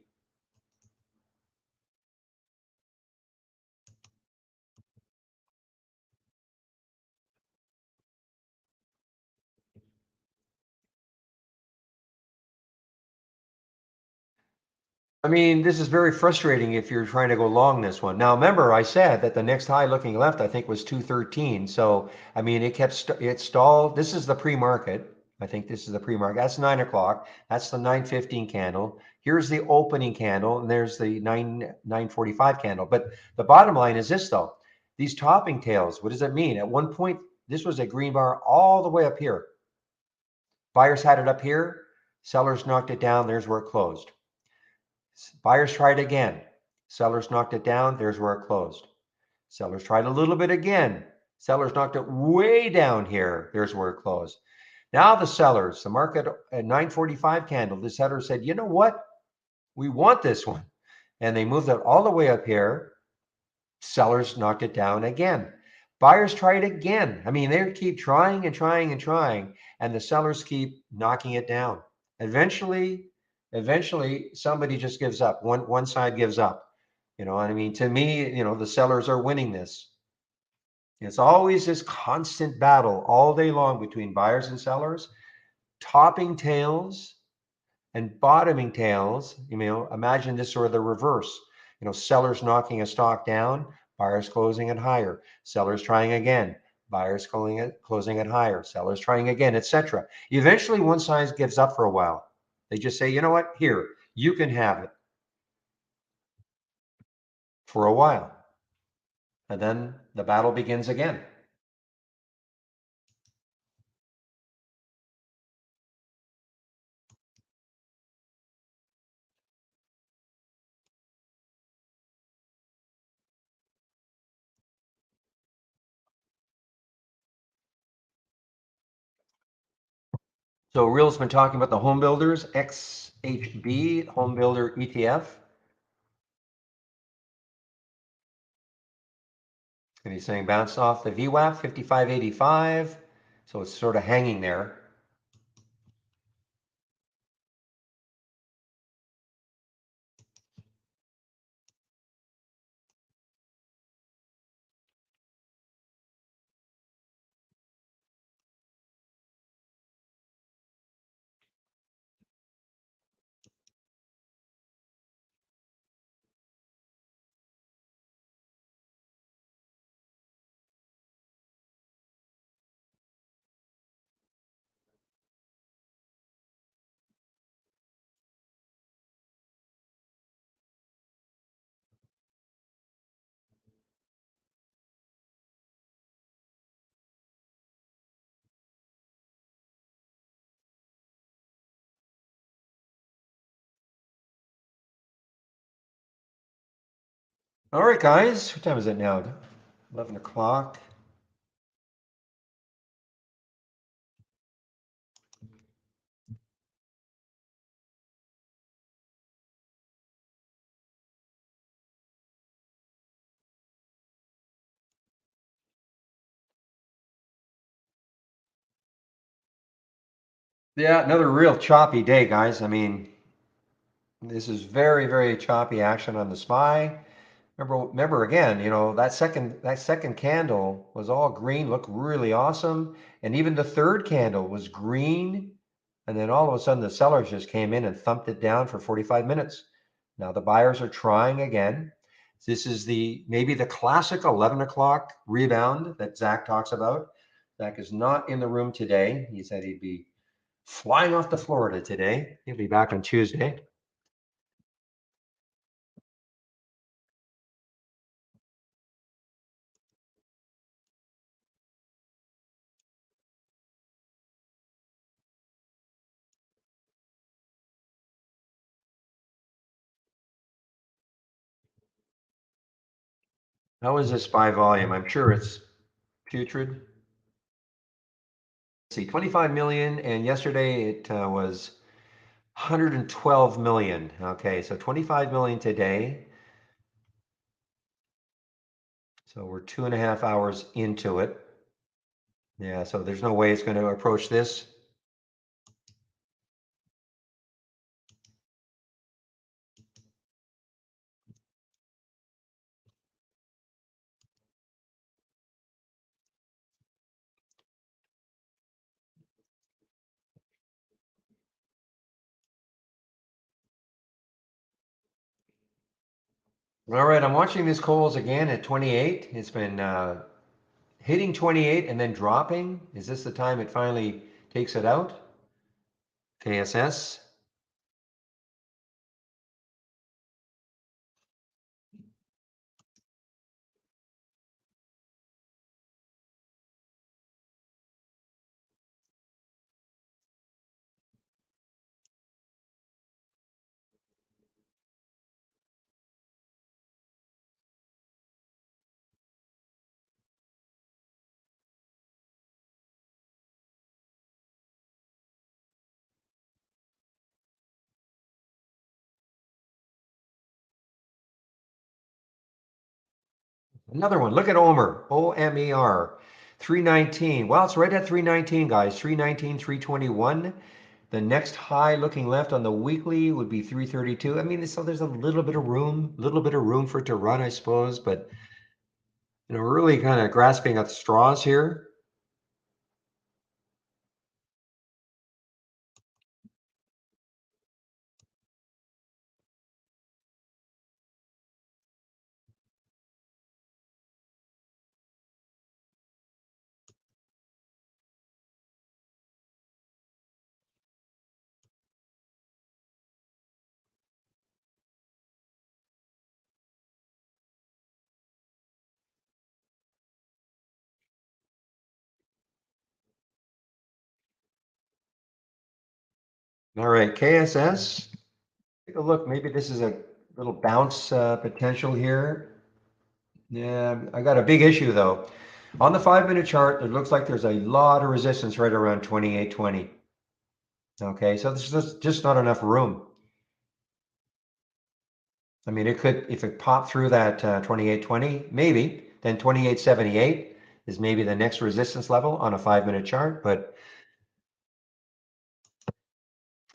I mean, this is very frustrating if you're trying to go long this one. Now, remember, I said that the next high looking left, I think, was 213. So, I mean, it stalled. This is the pre-market. I think this is the pre-market. That's 9 o'clock. That's the 9:15 candle. Here's the opening candle, and there's the 9:45 candle. But the bottom line is this, though. These topping tails, what does it mean? At one point, this was a green bar all the way up here. Buyers had it up here. Sellers knocked it down. There's where it closed. Buyers tried again. Sellers knocked it down. There's where it closed. Sellers tried a little bit again. Sellers knocked it way down here. There's where it closed. Now the sellers, the market at 9:45 candle, the sellers said, you know what? We want this one. And they moved it all the way up here. Sellers knocked it down again. Buyers tried again. I mean, they keep trying and trying and trying, and the sellers keep knocking it down. Eventually, eventually somebody just gives up. One side gives up. I mean, to me, the sellers are winning this. It's always this constant battle all day long between buyers and sellers, topping tails and bottoming tails. Imagine this sort of the reverse. Sellers knocking a stock down, buyers closing it higher, sellers trying again, buyers closing it higher, sellers trying again, etc. Eventually, one side gives up for a while. They just say, you know what, here, you can have it for a while. And then the battle begins again. So Real's been talking about the home builders, XHB, home builder ETF. And he's saying bounced off the VWAP 55.85. So it's sort of hanging there. All right, guys, what time is it now? 11 o'clock. Yeah, another real choppy day, guys. I mean, this is very, very choppy action on the SPY. Remember again, that second candle was all green, looked really awesome, and even the third candle was green, and then all of a sudden the sellers just came in and thumped it down for 45 minutes. Now the buyers are trying again. This is maybe the classic 11 o'clock rebound that Zach talks about. Zach is not in the room today. He said he'd be flying off to Florida today. He'll be back on Tuesday. How is this by volume? I'm sure it's putrid. Let's see, 25 million, and yesterday it was 112 million. Okay, so 25 million today. So we're 2.5 hours into it. Yeah, so there's no way it's going to approach this. All right, I'm watching this Kohls again at 28. It's been hitting 28 and then dropping. Is this the time it finally takes it out? KSS. Another one. Look at Omer. OMER. 319. Well, it's right at 319, guys. 319, 321. The next high looking left on the weekly would be 332. I mean, so there's a little bit of room for it to run, I suppose, but really kind of grasping at straws here. All right, KSS. Take a look. Maybe this is a little bounce potential here. Yeah, I got a big issue though. On the 5 minute chart, it looks like there's a lot of resistance right around 2820. Okay, so there's just not enough room. I mean, it could, if it popped through that 2820, maybe, then 2878 is maybe the next resistance level on a 5 minute chart. But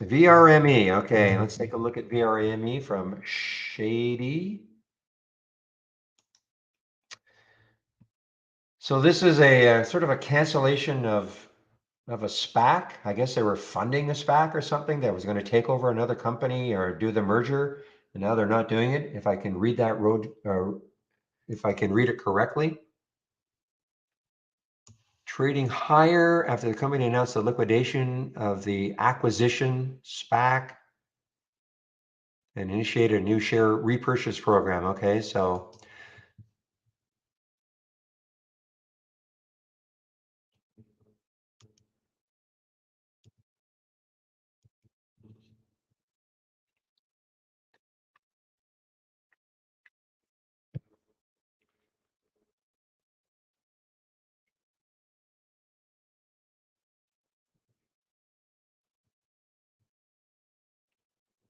VRME, okay, let's take a look at VRME from Shady. So this is a sort of a cancellation of a SPAC. I guess they were funding a SPAC or something that was going to take over another company or do the merger, and now they're not doing it. If I can read that if I can read it correctly. Trading higher after the company announced the liquidation of the acquisition SPAC and initiated a new share repurchase program. Okay, so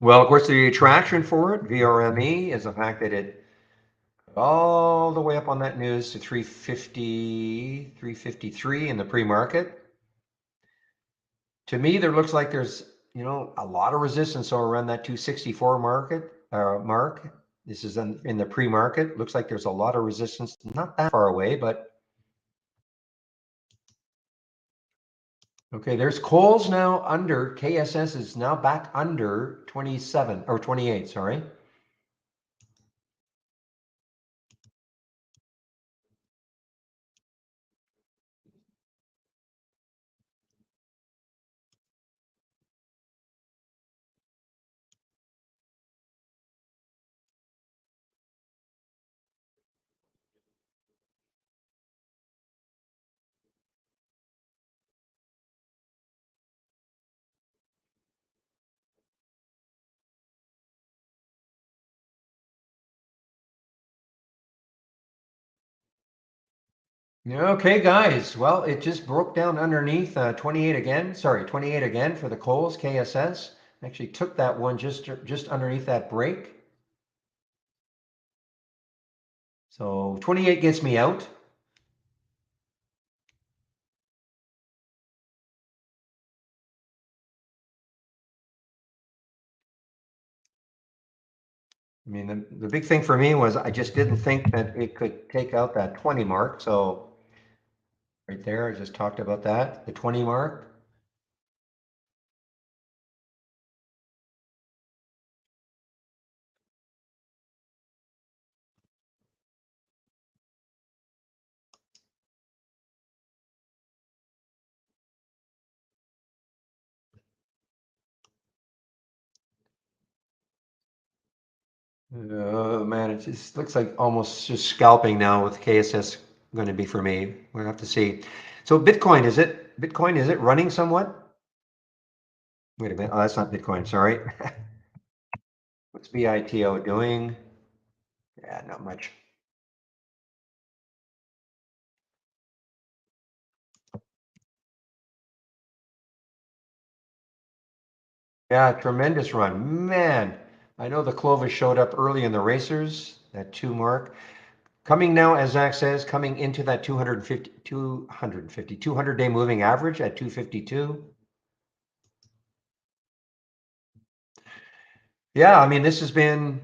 well, of course, the attraction for it, VRME, is the fact that it all the way up on that news to 350, 353 in the pre-market. To me, there looks like there's, a lot of resistance so around that 264 mark. This is in the pre-market. Looks like there's a lot of resistance, not that far away, but okay, there's Kohl's now under, KSS is now back under 27 or 28, sorry. Okay, guys. Well, it just broke down underneath 28 again. Sorry, 28 again for the Kohl's KSS. Actually took that one just underneath that break. So 28 gets me out. I mean, the big thing for me was I just didn't think that it could take out that 20 mark. So right there, I just talked about that, the 20 mark. Oh man, it just looks like almost just scalping now with KSS going to be for me. We'll have to see. So Bitcoin, is it running somewhat? Wait a minute. Oh, that's not Bitcoin. Sorry. What's BITO doing? Yeah, not much. Yeah, tremendous run. Man, I know the Clovis showed up early in the racers, that 2 mark. Coming now, as Zach says, coming into that 200-day moving average at 252. Yeah, I mean, this has been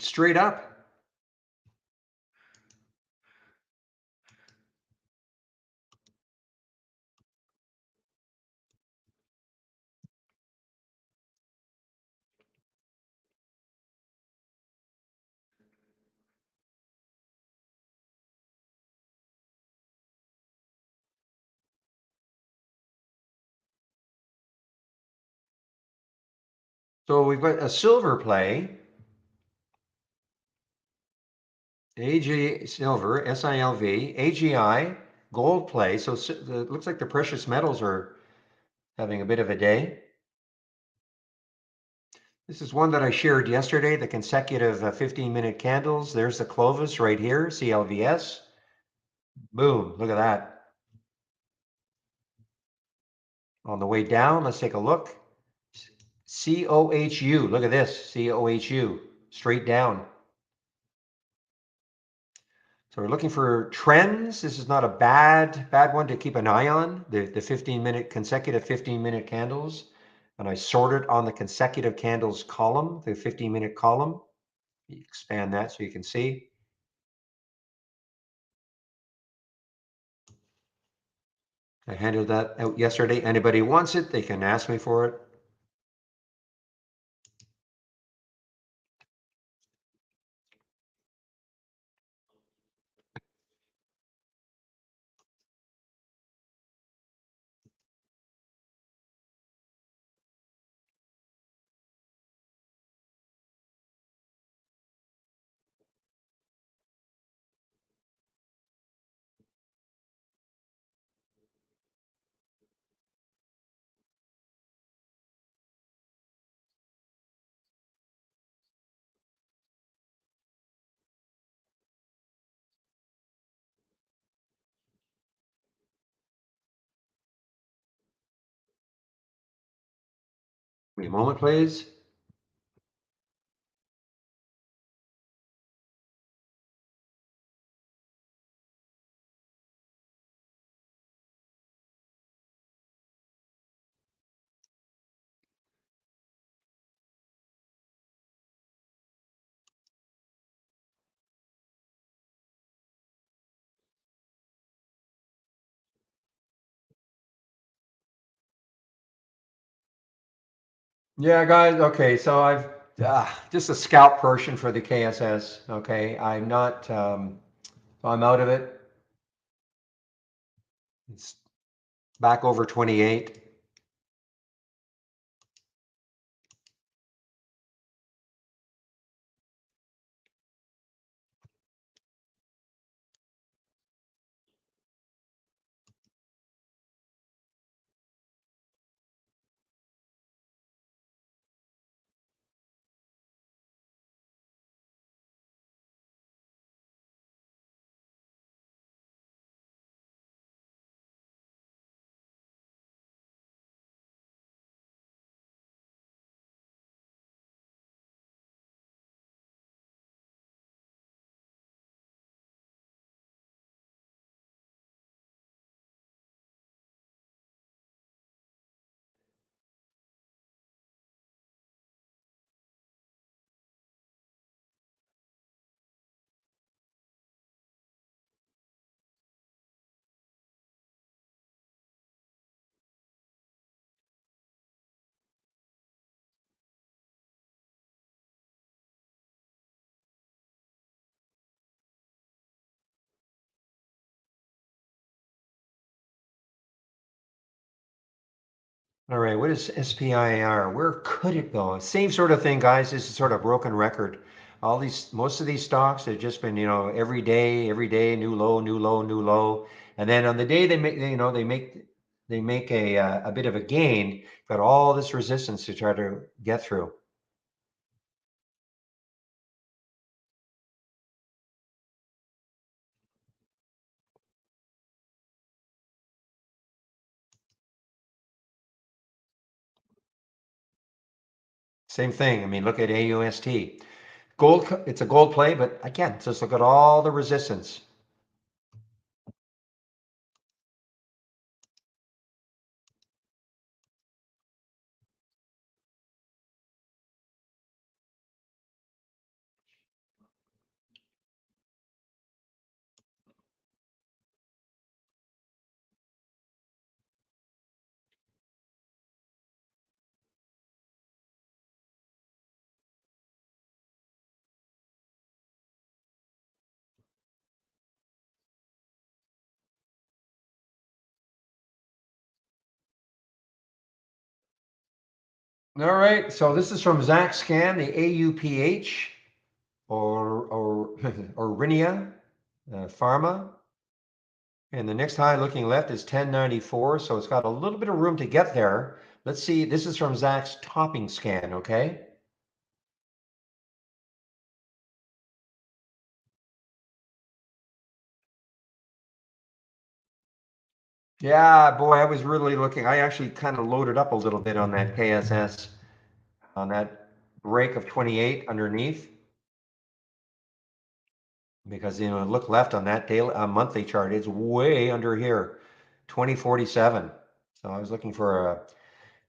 straight up. So we've got a silver play, AG silver, SILV, AGI, gold play. So it looks like the precious metals are having a bit of a day. This is one that I shared yesterday, the consecutive 15-minute candles. There's the Clovis right here, CLVS. Boom, look at that. On the way down, let's take a look. COHU, look at this, COHU, straight down. So we're looking for trends. This is not a bad one to keep an eye on, the 15-minute, consecutive 15-minute candles. And I sorted on the consecutive candles column, the 15-minute column. Expand that so you can see. I handed that out yesterday. Anybody wants it, they can ask me for it. Wait a moment, please. Yeah, guys. Okay, so I've just a scalp portion for the KSS. Okay, I'm not. So I'm out of it. It's back over 28. All right, what is SPIR? Where could it go? Same sort of thing, guys. This is sort of broken record. Most of these stocks have just been, every day, new low, new low, new low, and then on the day they make a bit of a gain, got all this resistance to try to get through. Same thing. I mean, look at AUST. Gold, it's a gold play, but again, just look at all the resistance. All right, so this is from Zach Scan, the AUPH or Rinia Pharma. And the next high looking left is 1094, so it's got a little bit of room to get there. Let's see, this is from Zach's topping scan, okay? Yeah, boy, I was really looking. I actually kind of loaded up a little bit on that KSS, on that break of 28 underneath, because look left on that daily monthly chart, it's way under here, 2047. So I was looking for a,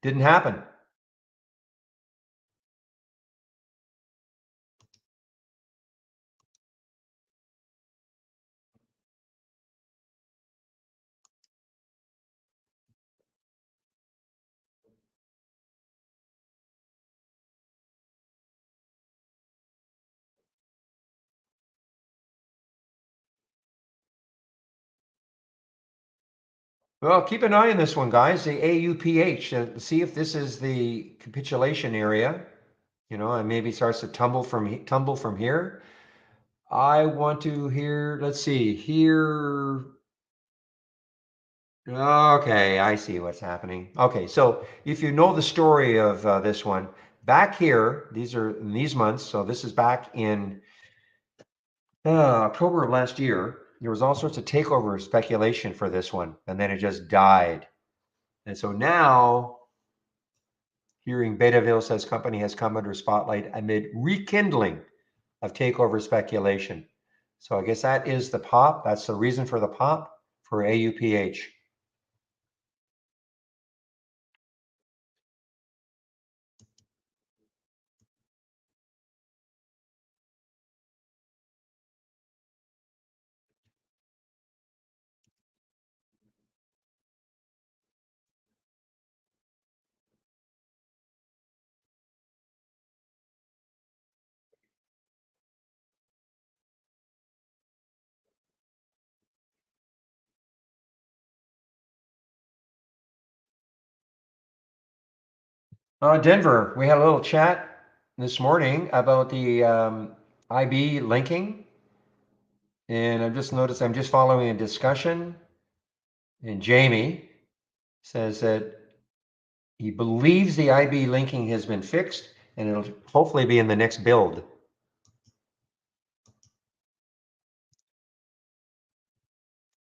didn't happen. Well, keep an eye on this one, guys. The AUPH. See if this is the capitulation area. And maybe starts to tumble from here. I want to hear. Let's see here. Okay, I see what's happening. Okay, so if you know the story of this one, back here, these are in these months. So this is back in October of last year. There was all sorts of takeover speculation for this one, and then it just died. And so now hearing Betaville says company has come under spotlight amid rekindling of takeover speculation. So I guess that is the pop. That's the reason for the pop for AUPH. Denver, we had a little chat this morning about the IB linking, and I've just noticed I'm just following a discussion, and Jamie says that he believes the IB linking has been fixed, and it'll hopefully be in the next build.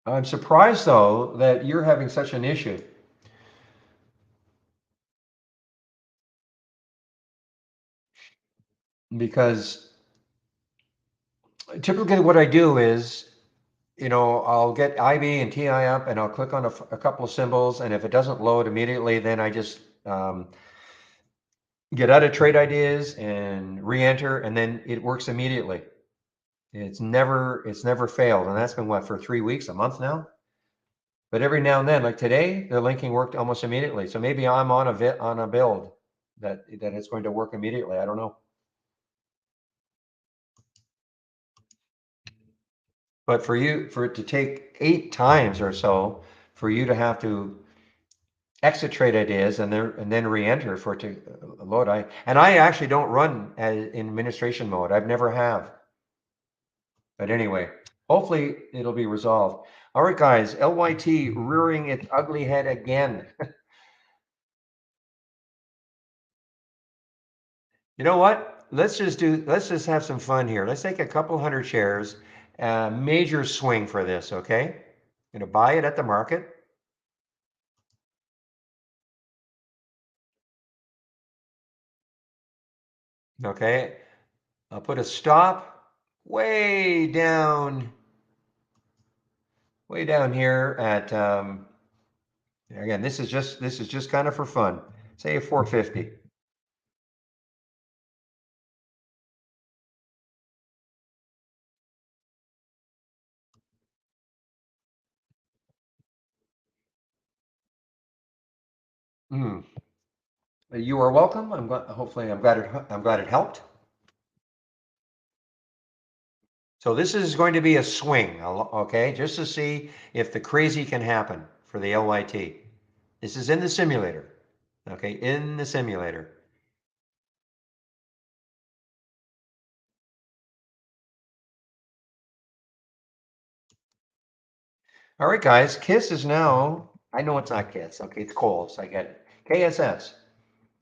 I'm surprised though that you're having such an issue because typically what I do is, I'll get IB and TI up and I'll click on a couple of symbols. And if it doesn't load immediately, then I just get out of trade ideas and re-enter, and then it works immediately. It's never failed. And that's been what, for 3 weeks, a month now? But every now and then, like today, the linking worked almost immediately. So maybe I'm on a build that is going to work immediately. I don't know. But for it to take 8 times or so, for you to have to exit trade ideas and then re-enter for it to load. I actually don't run in administration mode. I've never have. But anyway, hopefully it'll be resolved. All right, guys, LYT rearing its ugly head again. You know what? Let's just have some fun here. Let's take a couple hundred shares, major swing for this, okay? Gonna buy it at the market. Okay. I'll put a stop way down here at again, this is just kind of for fun. Say 450. Hmm. You are welcome. Hopefully I'm glad it helped. So this is going to be a swing, okay, just to see if the crazy can happen for the LYT. This is in the simulator, okay, in the simulator. All right, guys, KISS is now, I know it's not KISS, okay, it's Kohl, so I get it. KSS,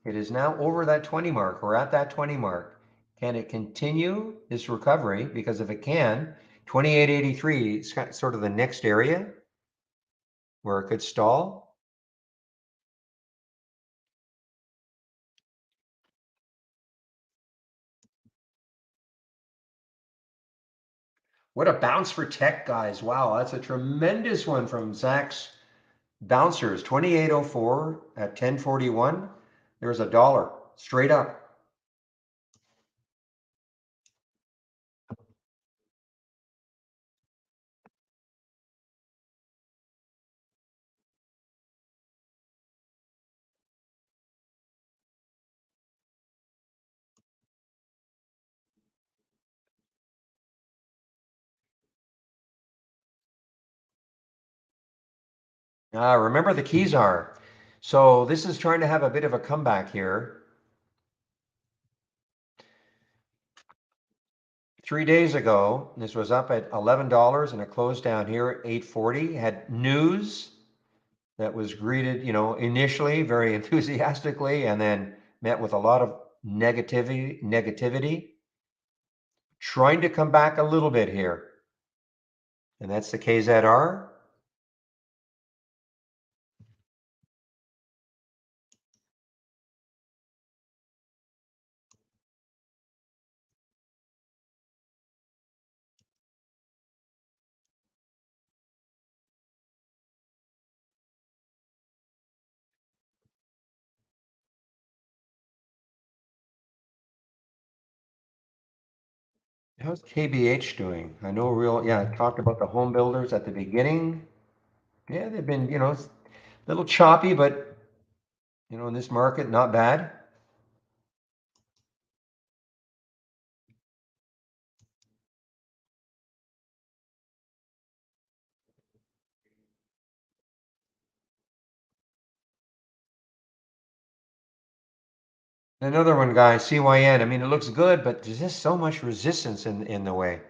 it is now over that 20 mark. We're at that 20 mark. Can it continue this recovery? Because if it can, 2883 is sort of the next area where it could stall. What a bounce for tech, guys. Wow, that's a tremendous one from Zach's bouncers. 2804 at 1041. There's a dollar straight up. Remember the keys are. So this is trying to have a bit of a comeback here. 3 days ago, this was up at $11 and it closed down here at 840. Had news that was greeted, initially very enthusiastically and then met with a lot of negativity, trying to come back a little bit here. And that's the KZR. How's KBH doing? I know yeah, I talked about the home builders at the beginning. Yeah, they've been, a little choppy, but, in this market, not bad. Another one, guys, CYN. I mean, it looks good, but there's just so much resistance in the way.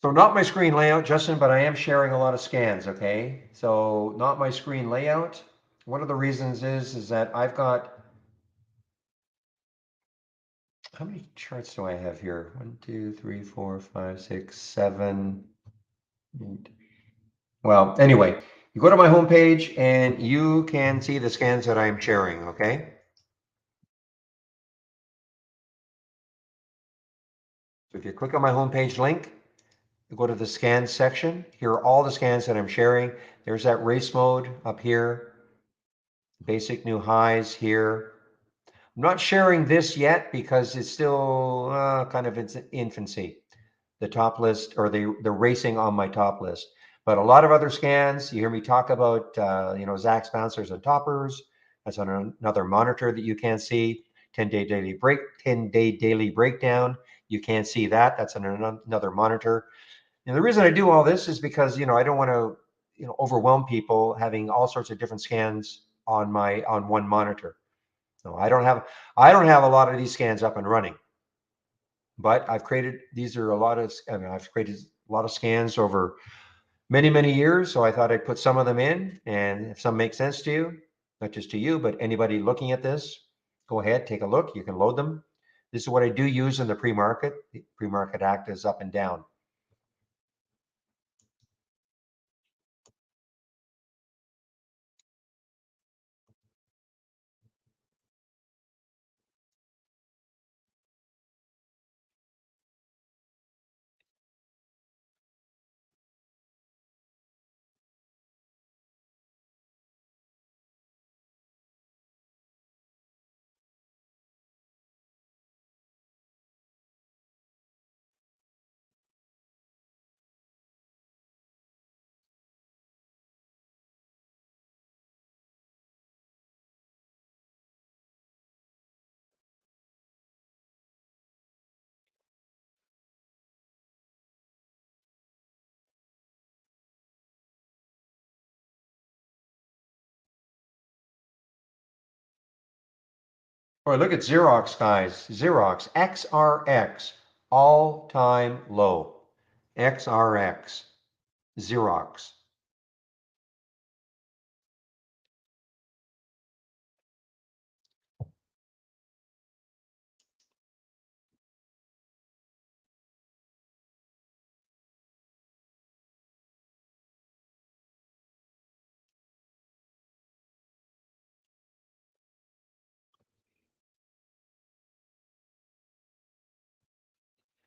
So not my screen layout, Justin, but I am sharing a lot of scans, okay? So not my screen layout. One of the reasons is that I've got, how many charts do I have here? 1, 2, 3, 4, 5, 6, 7, 8. Well, anyway, you go to my homepage and you can see the scans that I'm sharing, okay? So if you click on my homepage link, you go to the scans section. Here are all the scans that I'm sharing. There's that race mode up here, basic new highs here. I'm not sharing this yet because it's still kind of its infancy, the top list or the racing on my top list. But a lot of other scans, you hear me talk about, Zach's bouncers and toppers. That's on another monitor that you can't see. 10-day daily break, 10-day daily breakdown. You can't see that. That's on another monitor. And the reason I do all this is because, I don't want to, overwhelm people having all sorts of different scans on one monitor. No, I don't have a lot of these scans up and running, but these are a lot of, I mean, I've created a lot of scans over many, many years. So I thought I'd put some of them in, and if some make sense to you, not just to you, but anybody looking at this, go ahead, take a look. You can load them. This is what I do use in the pre-market. The pre-market act is up and down. Oh, look at Xerox, guys. Xerox, XRX, all-time low. XRX, Xerox.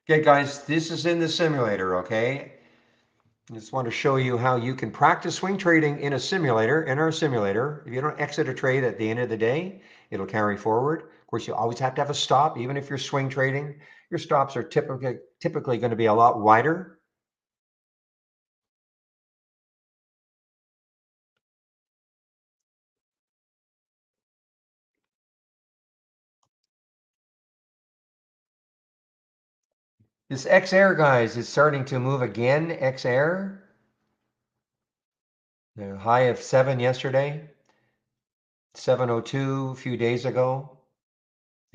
Okay, guys, this is in the simulator, okay? I just want to show you how you can practice swing trading in our simulator. If you don't exit a trade at the end of the day, it'll carry forward. Of course, you always have to have a stop, even if you're swing trading. Your stops are typically going to be a lot wider. This XAir, guys, is starting to move again. XAir, the high of 7 yesterday, 702 a few days ago,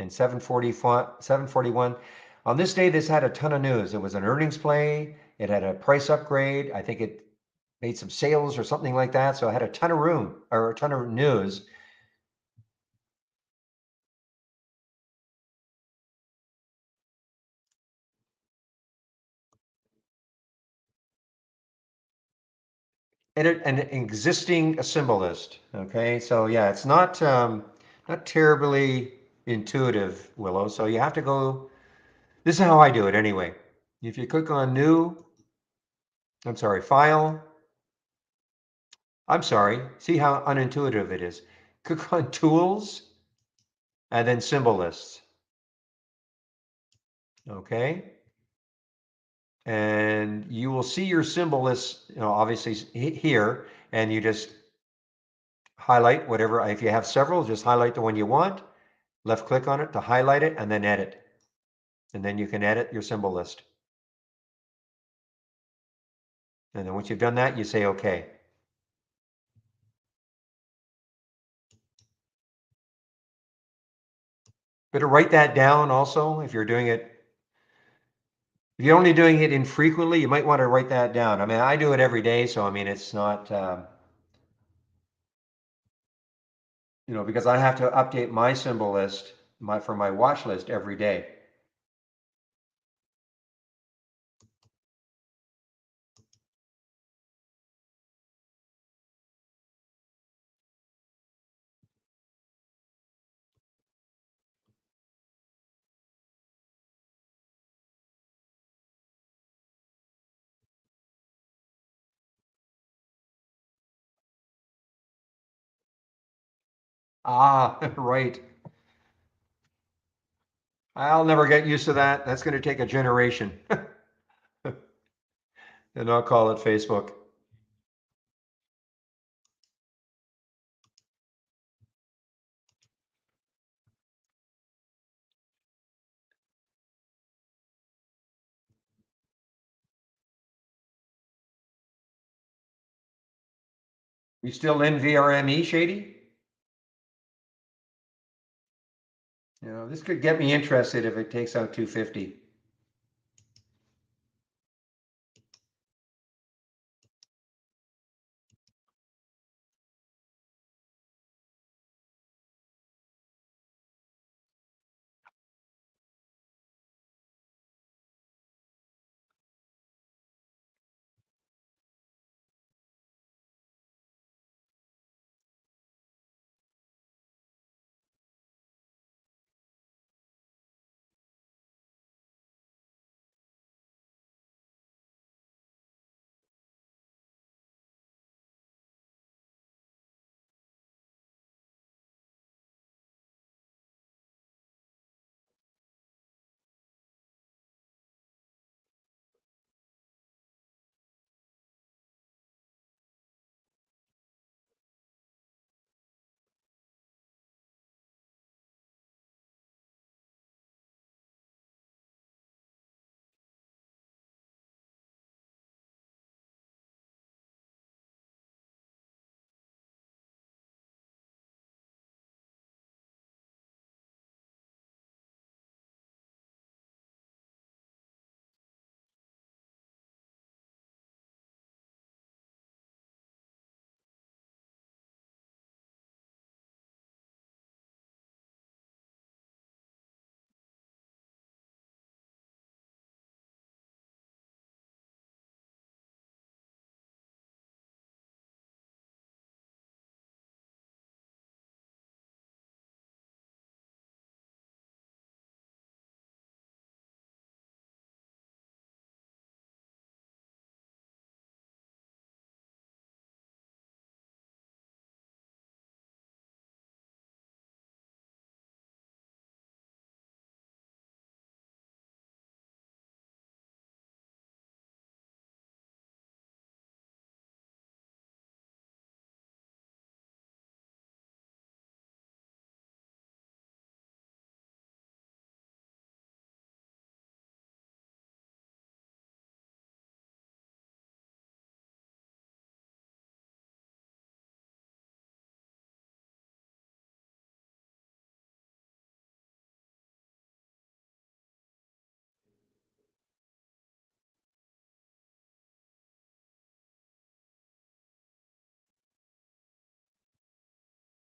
and 741. On this day, this had a ton of news. It was an earnings play. It had a price upgrade. I think it made some sales or something like that. So it had a ton of room or a ton of news. And an existing symbolist. Okay, so yeah, it's not terribly intuitive, Willow. So you have to go. This is how I do it anyway. If you click on new, I'm sorry, file. I'm sorry. See how unintuitive it is. Click on tools and then symbol lists. Okay. And you will see your symbol list, obviously here, and you just highlight whatever. If you have several, just highlight the one you want, left click on it to highlight it, and then edit. And then you can edit your symbol list. And then once you've done that, you say OK. Better write that down also if you're doing it. If you're only doing it infrequently, you might want to write that down. I mean, I do it every day, so I mean, it's not, because I have to update my symbol list for my watch list every day. Ah, right. I'll never get used to that. That's going to take a generation. And I'll call it Facebook. You still in VRME, Shady? This could get me interested if it takes out 250.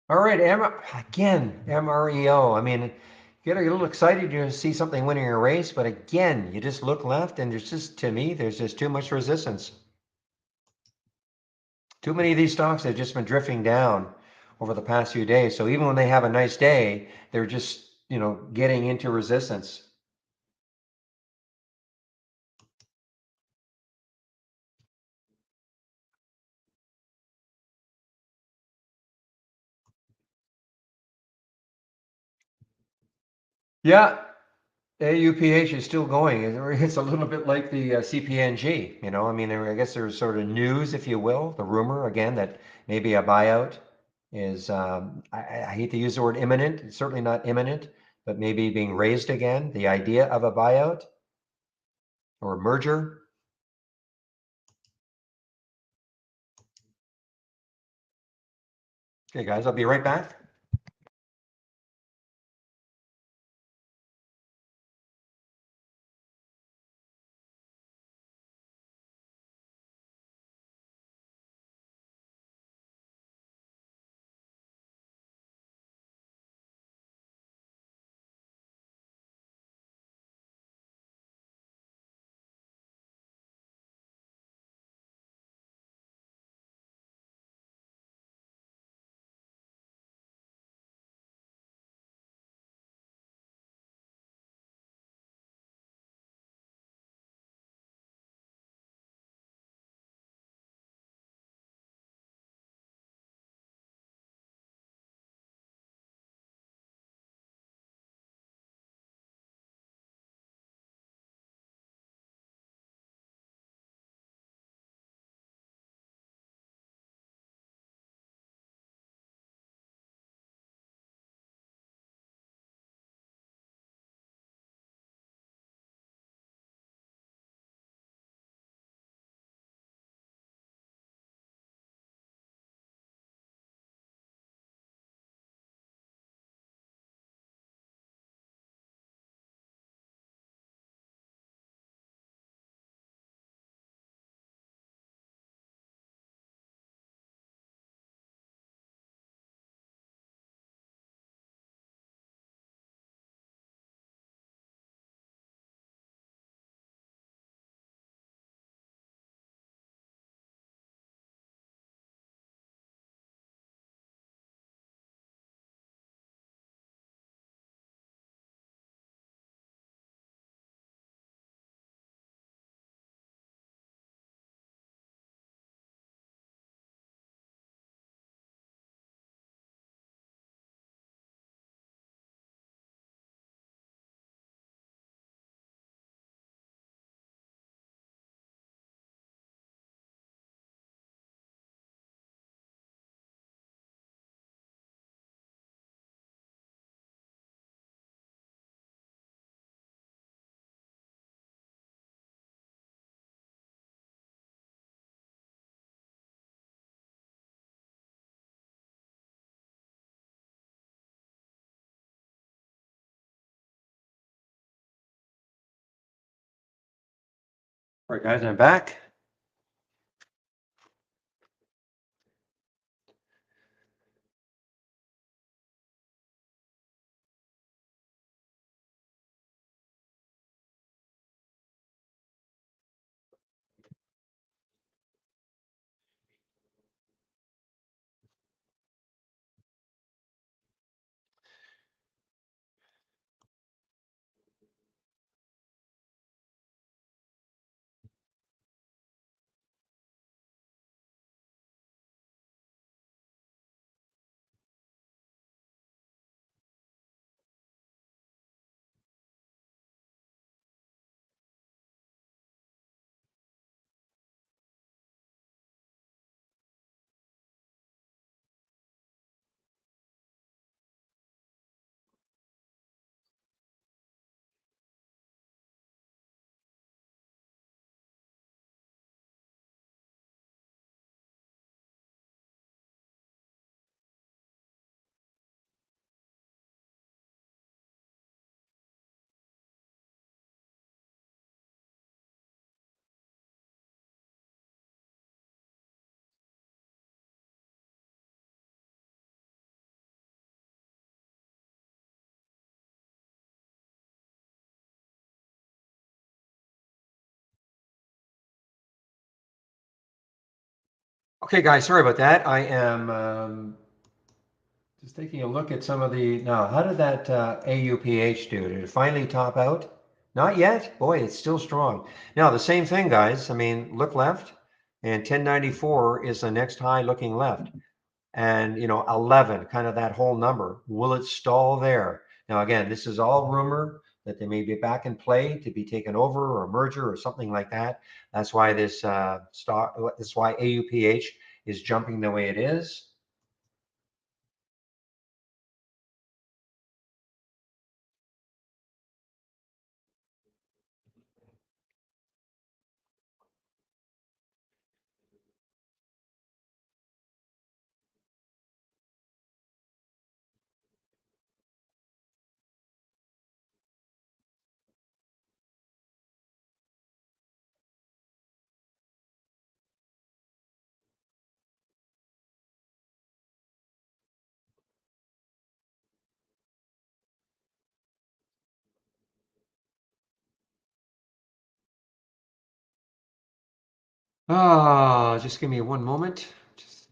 All right, again, MREO. I mean, you get a little excited to see something winning a race, but again, you just look left and to me, there's just too much resistance. Too many of these stocks have just been drifting down over the past few days. So even when they have a nice day, they're just, getting into resistance. Yeah, AUPH is still going. It's a little bit like the CPNG, I mean, I guess there's sort of news, if you will, the rumor again that maybe a buyout is, I hate to use the word imminent. It's certainly not imminent, but maybe being raised again. The idea of a buyout or a merger. Okay, guys, I'll be right back. All right, guys, I'm back. Okay, guys, sorry about that. I am just taking a look at some of the, now, how did that AUPH do? Did it finally top out? Not yet. Boy, it's still strong. Now, the same thing, guys. I mean, look left, and 1094 is the next high looking left. And, 11, kind of that whole number. Will it stall there? Now, again, this is all rumor that they may be back in play to be taken over or a merger or something like that. That's why that's why AUPH is jumping the way it is. Just give me one moment. Just...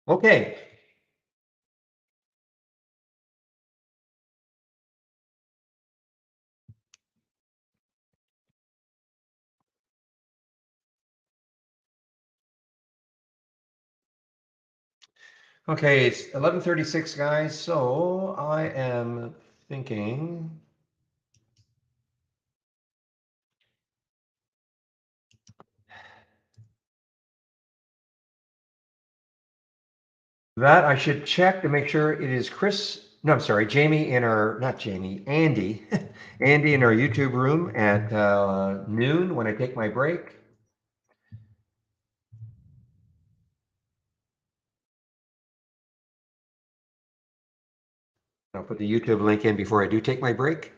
Okay. Okay, it's 11:36, guys. So I am thinking that I should check to make sure it is Chris. No, I'm sorry, Jamie in our, not Jamie, Andy, Andy in our YouTube room at noon when I take my break. I'll put the YouTube link in before I do take my break.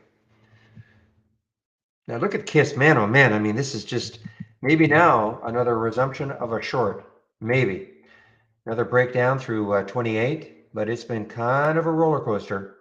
Now look at Kiss, man, oh man. I mean, this is just maybe now another resumption of a short, maybe another breakdown through 28, but it's been kind of a roller coaster.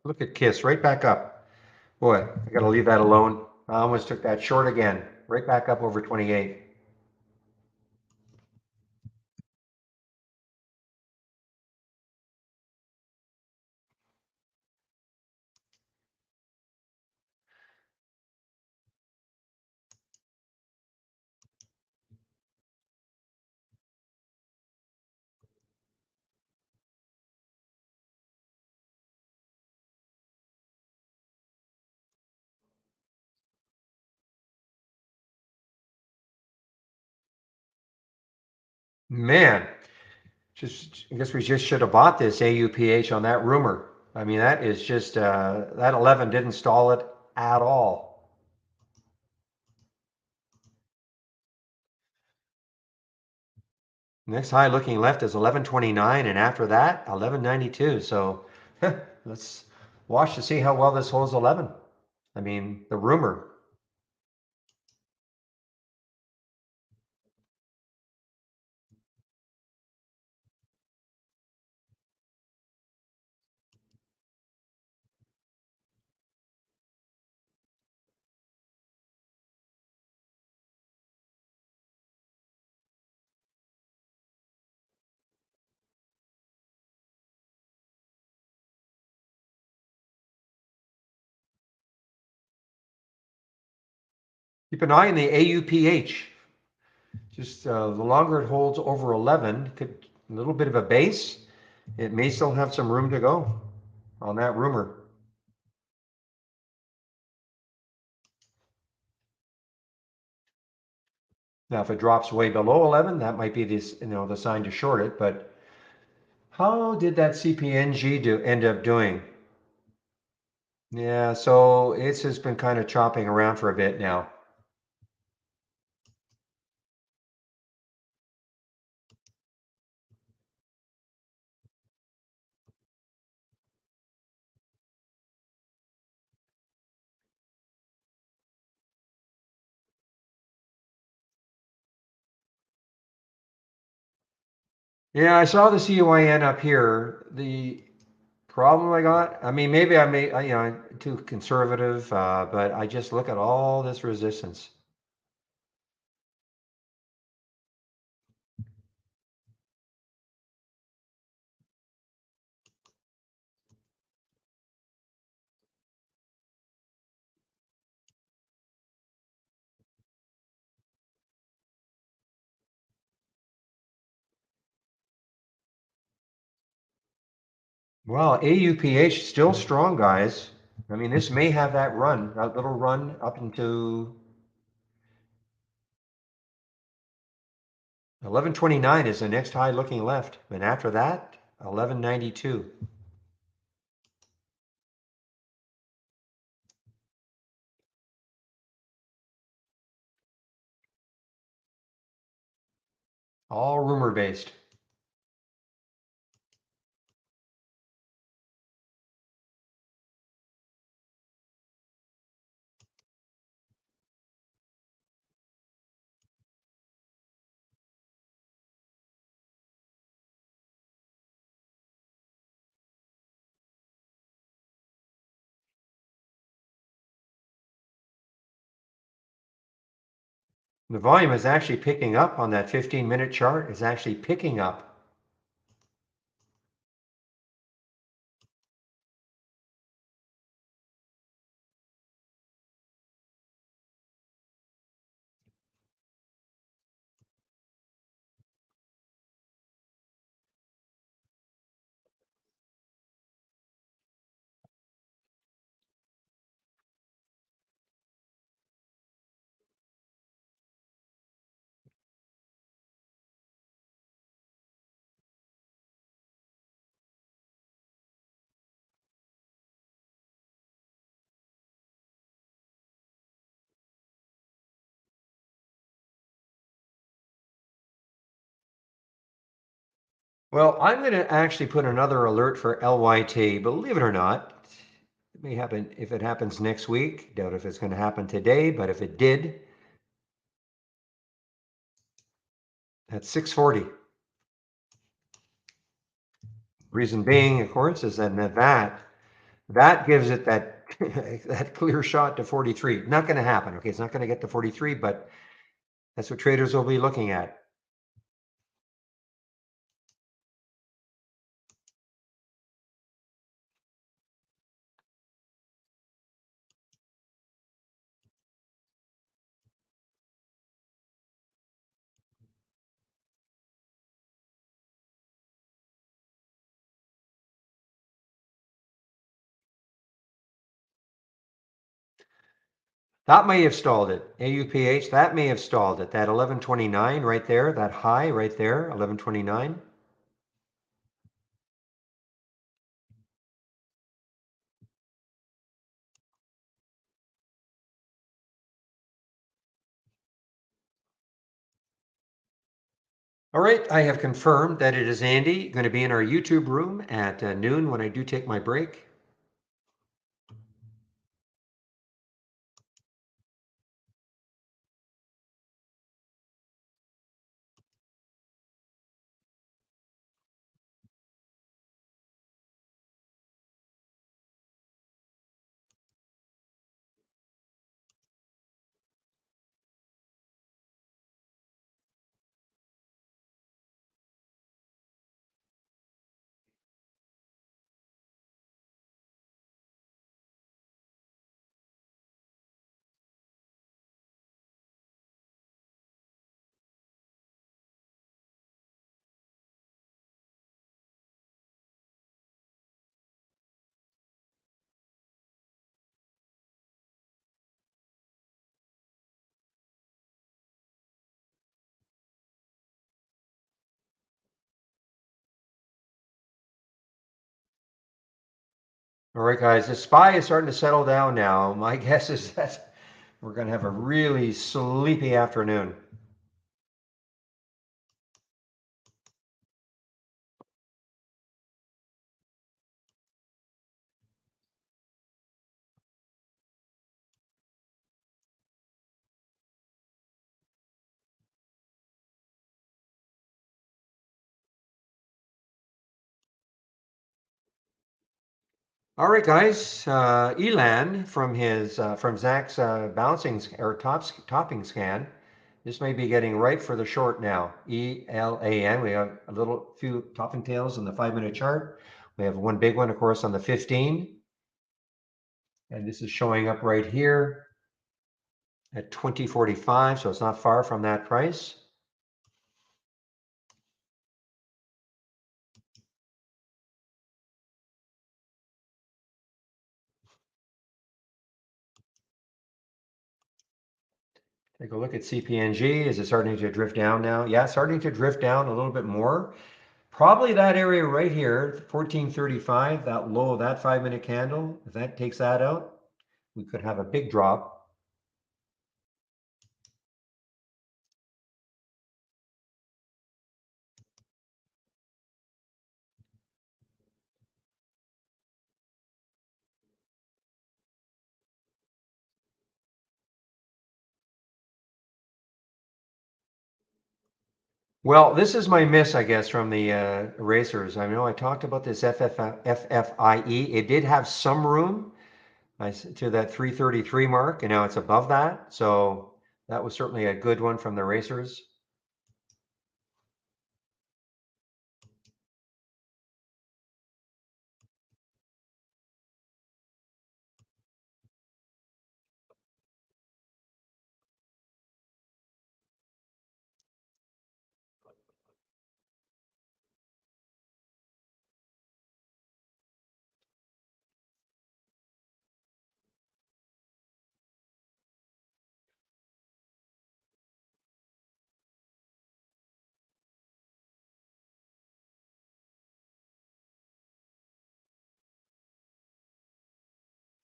Look at Kiss right back up. Boy, I got to leave that alone. I almost took that short again, right back up over 28. Man, just I guess we just should have bought this AUPH on that rumor. I mean, that is just that 11 didn't stall it at all. Next high looking left is 1129, and after that 1192. So let's watch to see how well this holds 11. I mean, the rumor. Keep an eye on the AUPH. Just the longer it holds over 11, could a little bit of a base. It may still have some room to go on that rumor. Now, if it drops way below 11, that might be this, the sign to short it. But how did that CPNG end up doing? Yeah, so it's just been kind of chopping around for a bit now. Yeah, I saw the CUIN up here. The problem I got, I mean, maybe too conservative, but I just look at all this resistance. Well, AUPH still strong, guys. I mean, this may have that run, that little run up into 1129 is the next high looking left. And after that, 1192. All rumor based. The volume is actually picking up on that 15-minute chart. It's actually picking up. Well, I'm going to actually put another alert for LYT. Believe it or not, it may happen if it happens next week. Doubt if it's going to happen today, but if it did, at 640. Reason being, of course, is that gives it that that clear shot to 43. Not going to happen. Okay, it's not going to get to 43, but that's what traders will be looking at. That may have stalled it. AUPH, that may have stalled it. That 1129 right there, that high right there, 1129. All right, I have confirmed that it is Andy going to be in our YouTube room at noon when I do take my break. All right, guys, the SPY is starting to settle down now. My guess is that we're going to have a really sleepy afternoon. All right, guys. Elan from Zach's balancing or topping scan. This may be getting right for the short now. ELAN. We have a little few topping tails on the 5-minute chart. We have one big one, of course, on the 15, and this is showing up right here at 20.45, so it's not far from that price. Take a look at CPNG. Is it starting to drift down now? Yeah, starting to drift down a little bit more. Probably that area right here, 1435, that low of that 5-minute candle, if that takes that out, we could have a big drop. Well, this is my miss, I guess, from the erasers. I know I talked about this FFIE. It did have some room to that 333 mark, and now it's above that. So that was certainly a good one from the racers.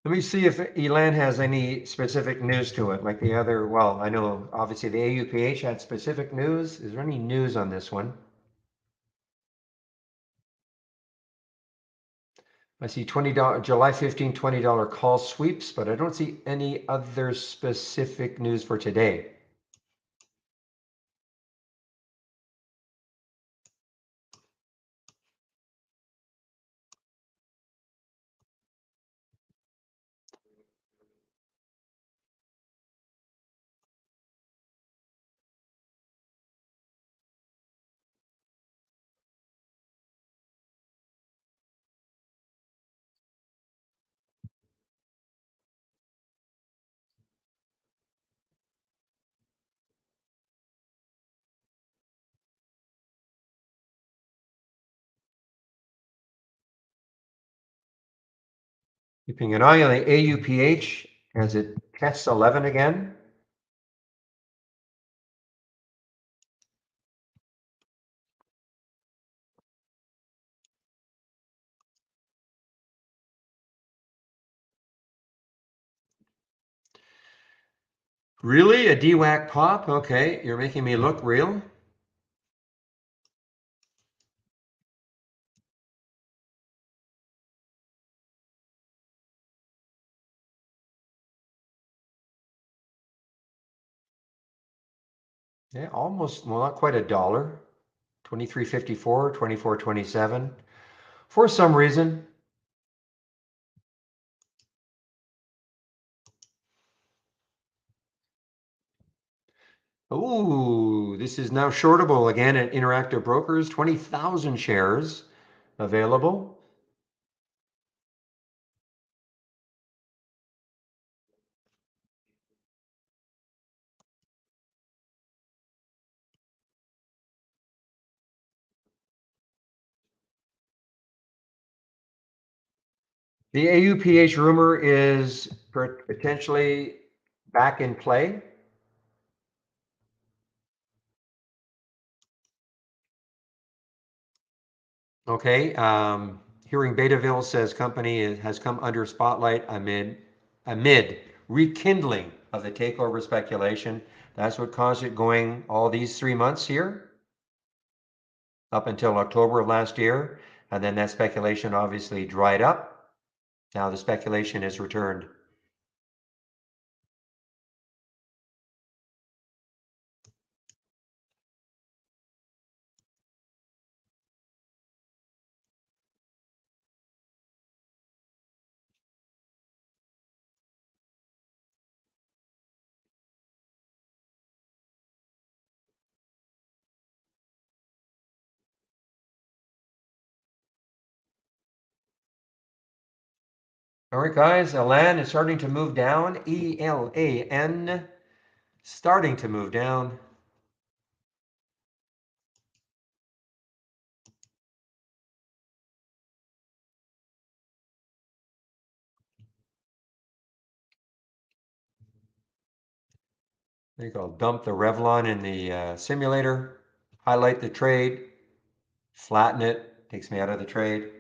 Let me see if Elan has any specific news to it, like the other. Well, I know obviously the AUPH had specific news. Is there any news on this one? I see $20, July 15, $20 call sweeps, but I don't see any other specific news for today. Keeping an eye on the AUPH as it tests 11 again. Really? A DWAC pop? Okay, you're making me look real. Yeah, almost, well, not quite a dollar. 23.54, 24.27. For some reason, ooh, this is now shortable again at Interactive Brokers, 20,000 shares available. The AUPH rumor is potentially back in play. Okay, hearing Betaville says company has come under spotlight amid rekindling of the takeover speculation. That's what caused it going all these 3 months here up until October of last year. And then that speculation obviously dried up. Now the speculation has returned. All right, guys, Elan is starting to move down. ELAN starting to move down. I think I'll dump the Revlon in the simulator, highlight the trade, flatten it, takes me out of the trade.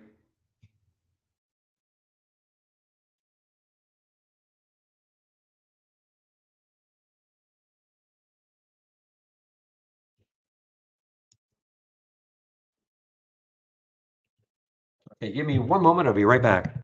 Okay, give me one moment. I'll be right back.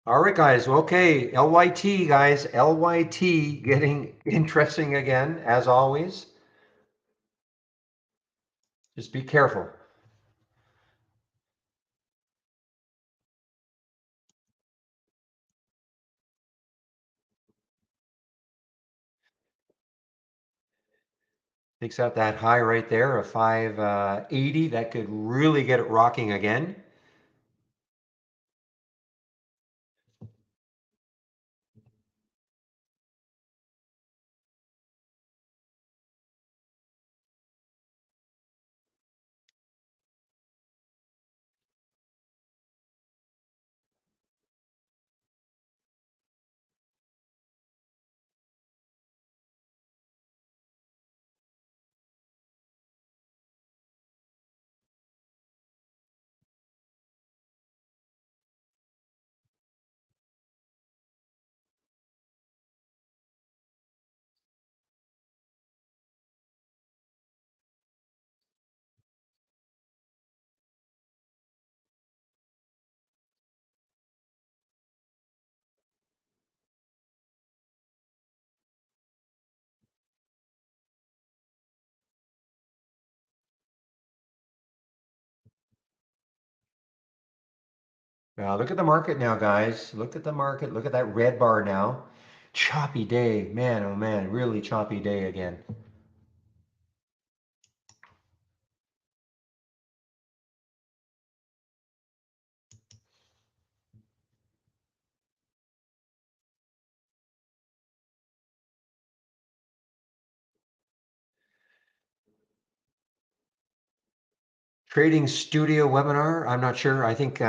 All right, guys. Okay, LYT, guys. LYT getting interesting again, as always. Just be careful. Takes out that high right there of 580. That could really get it rocking again. Now look at the market now, guys. Look at the market. Look at that red bar now. Choppy day. Man, oh man, really choppy day again. Trading Studio webinar. I'm not sure. I think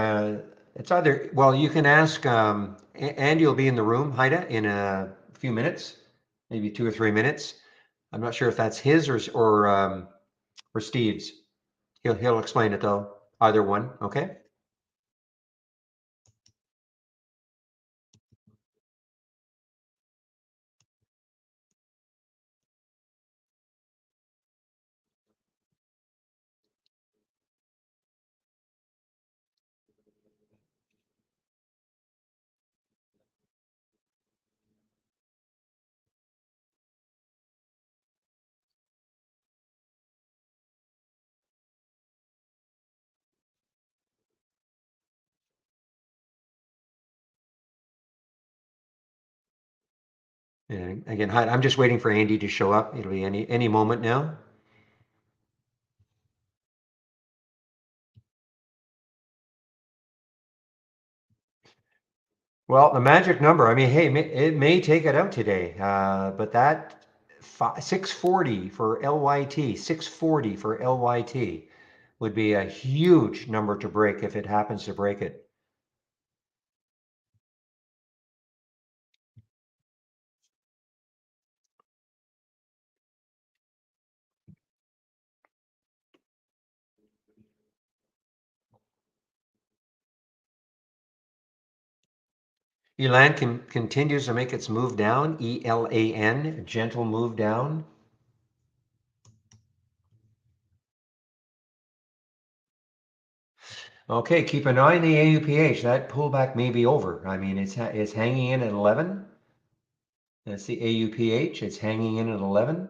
it's either, well, you can ask, Andy will be in the room, Haida, in a few minutes, maybe 2 or 3 minutes. I'm not sure if that's his or Steve's. He'll explain it though, either one, okay? And again, Haida, I'm just waiting for Andy to show up. It'll be any moment now. Well, the magic number, I mean, hey, it may take it out today, but that 640 for LYT, 640 for LYT would be a huge number to break if it happens to break it. Elan continues to make its move down, ELAN, gentle move down. Okay, keep an eye on the AUPH. That pullback may be over. I mean, it's hanging in at 11. That's the AUPH. It's hanging in at 11.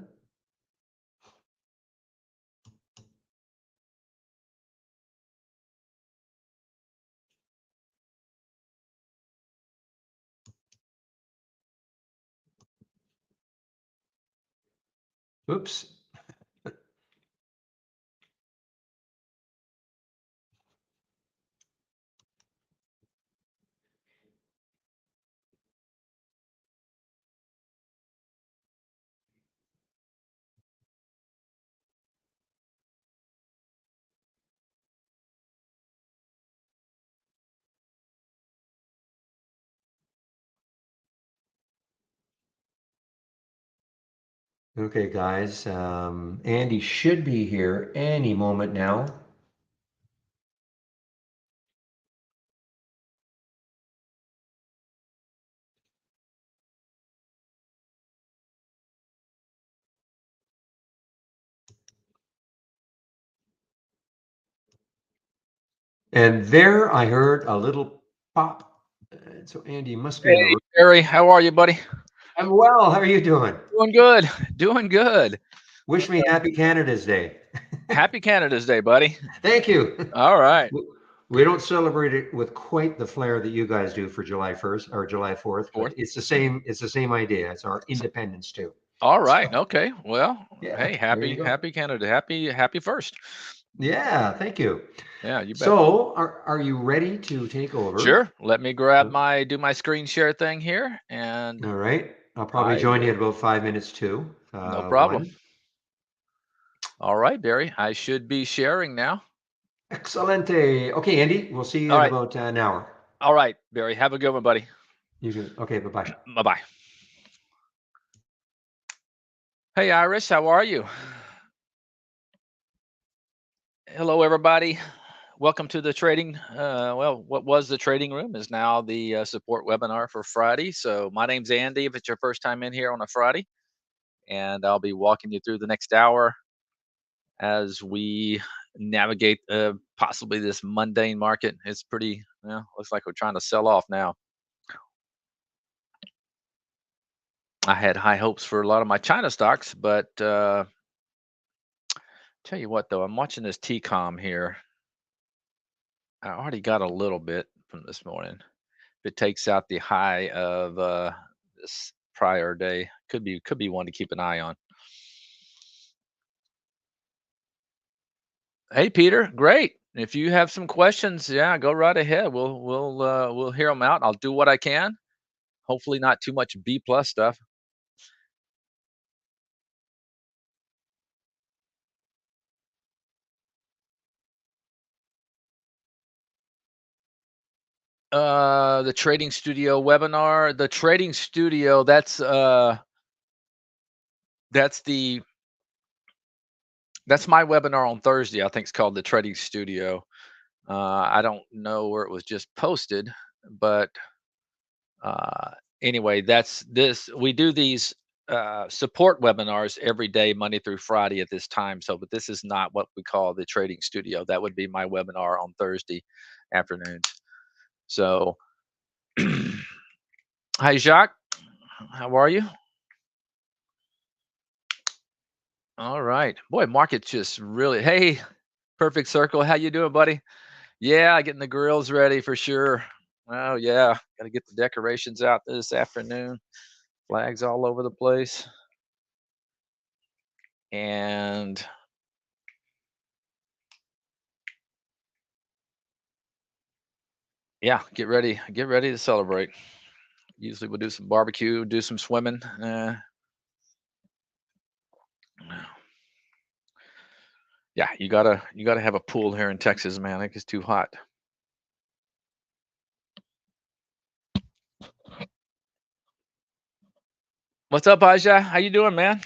Oops. Okay, guys. Andy should be here any moment now. And there I heard a little pop. So Andy must be in the Hey, room. Barry, how are you, buddy? I'm well. How are you doing? Doing good. Doing good. Wish me happy Canada's Day. Happy Canada's Day, buddy. Thank you. All right. We don't celebrate it with quite the flair that you guys do for July 1st or July 4th, but Fourth. it's the same. It's the same idea. It's our independence too. All right. So Okay. Well, yeah, hey, there you go. happy Canada. Happy first. Yeah, thank you. Yeah, you bet. So are you ready to take over? Sure. Let me do my screen share thing here, and All right. I'll probably I join you in will. about 5 minutes too. No problem. One. All right, Barry. I should be sharing now. Excelente. Okay, Andy, we'll see you All in right. about an hour. All right, Barry. Have a good one, buddy. You can, okay, bye-bye. Bye bye. Hey, Iris. How are you? Hello, everybody. Welcome to the trading. What was the trading room is now the support webinar for Friday. So my name's Andy. If it's your first time in here on a Friday, and I'll be walking you through the next hour as we navigate possibly this mundane market. It's pretty. Looks like we're trying to sell off now. I had high hopes for a lot of my China stocks, but tell you what, though, I'm watching this TCOM here. I already got a little bit from this morning. If it takes out the high of this prior day, could be one to keep an eye on. Hey, Peter, great. If you have some questions, yeah, go right ahead. We'll hear them out. I'll do what I can. Hopefully, not too much B plus stuff. The trading studio webinar. The trading studio. That's the that's my webinar on Thursday. I think it's called the trading studio. I don't know where it was just posted, but uh, anyway, that's this. We do these support webinars every day, Monday through Friday at this time. So, but this is not what we call the trading studio. That would be my webinar on Thursday afternoons. So, hi, Jacques. How are you? All right, boy. Market just really. Hey, perfect circle. How you doing, buddy? Yeah, getting the grills ready for sure. Oh yeah, got to get the decorations out this afternoon. Flags all over the place. And Yeah, get ready to celebrate. Usually we'll do some barbecue, do some swimming. Yeah, you gotta have a pool here in Texas, man. It gets too hot. What's up, Aja? How you doing, man?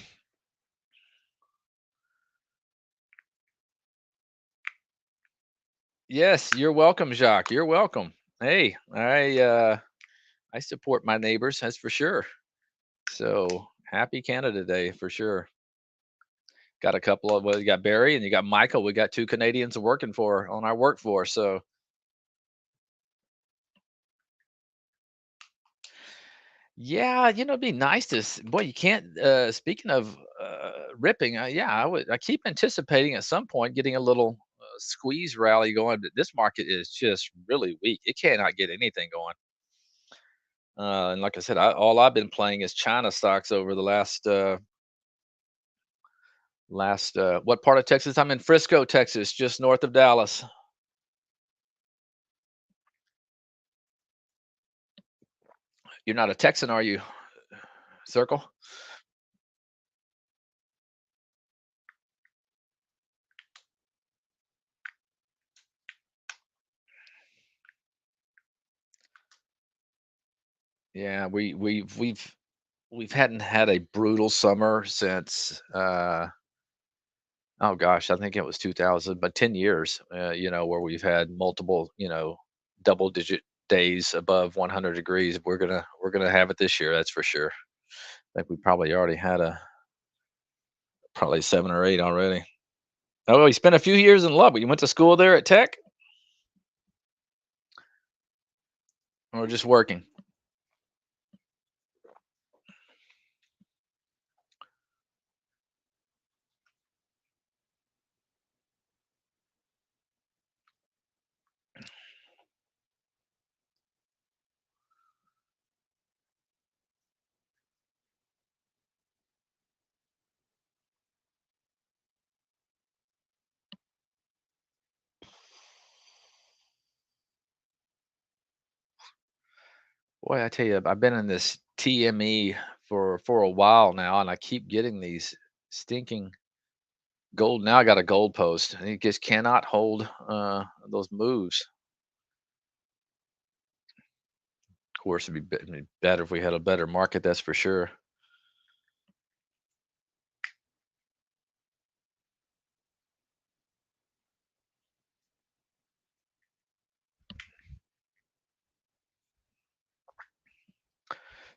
Yes, you're welcome, Jacques. You're welcome. Hey, I support my neighbors, that's for sure. So happy Canada Day for sure. Got a couple of well, you got Barry and you got Michael. We got two Canadians working for on our workforce. So yeah, it'd be nice to boy, you can't speaking of ripping, yeah, I keep anticipating at some point getting a little squeeze rally going, but this market is just really weak. It cannot get anything going. And like I said, all I've been playing is China stocks over the last what part of Texas? I'm in Frisco, Texas, just north of Dallas. You're not a Texan, are you? Circle? Yeah, we've hadn't had a brutal summer since oh gosh, I think it was 2000, but 10 years, where we've had multiple, double digit days above 100 degrees. We're gonna have it this year, that's for sure. I think we probably already had a probably 7 or 8 already. Oh, you spent a few years in Lubbock. You went to school there at Tech or just working? Boy, I tell you, I've been in this TME for a while now, and I keep getting these stinking gold. Now I got a gold post, and it just cannot hold those moves. Of course, it'd be better if we had a better market. That's for sure.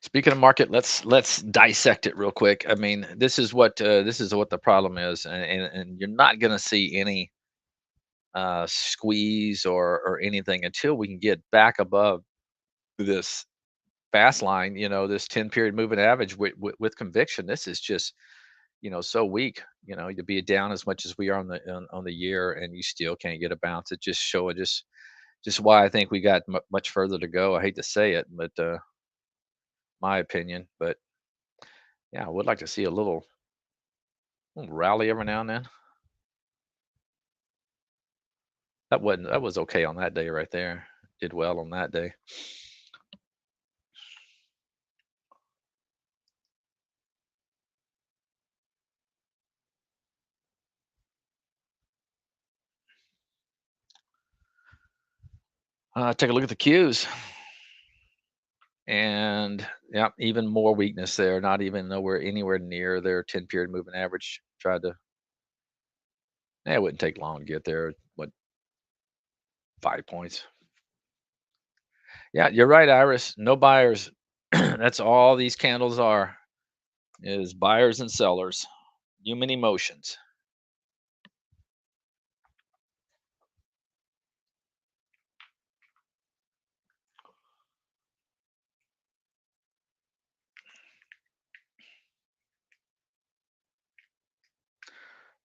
Speaking of market, let's dissect it real quick. I mean, this is what the problem is, and you're not going to see any squeeze or anything until we can get back above this fast line. This 10 period moving average with conviction. This is just so weak. To be down as much as we are on the year, and you still can't get a bounce. It just show it just why I think we got much further to go. I hate to say it, but my opinion. But yeah, I would like to see a little rally every now and then. That was okay on that day right there. Did well on that day. Take a look at the cues, and yeah, even more weakness there. Not even nowhere anywhere near their 10 period moving average. Tried to. Yeah, it wouldn't take long to get there. What 5 points? Yeah, you're right, Iris. No buyers. That's all these candles are is buyers and sellers. Human emotions.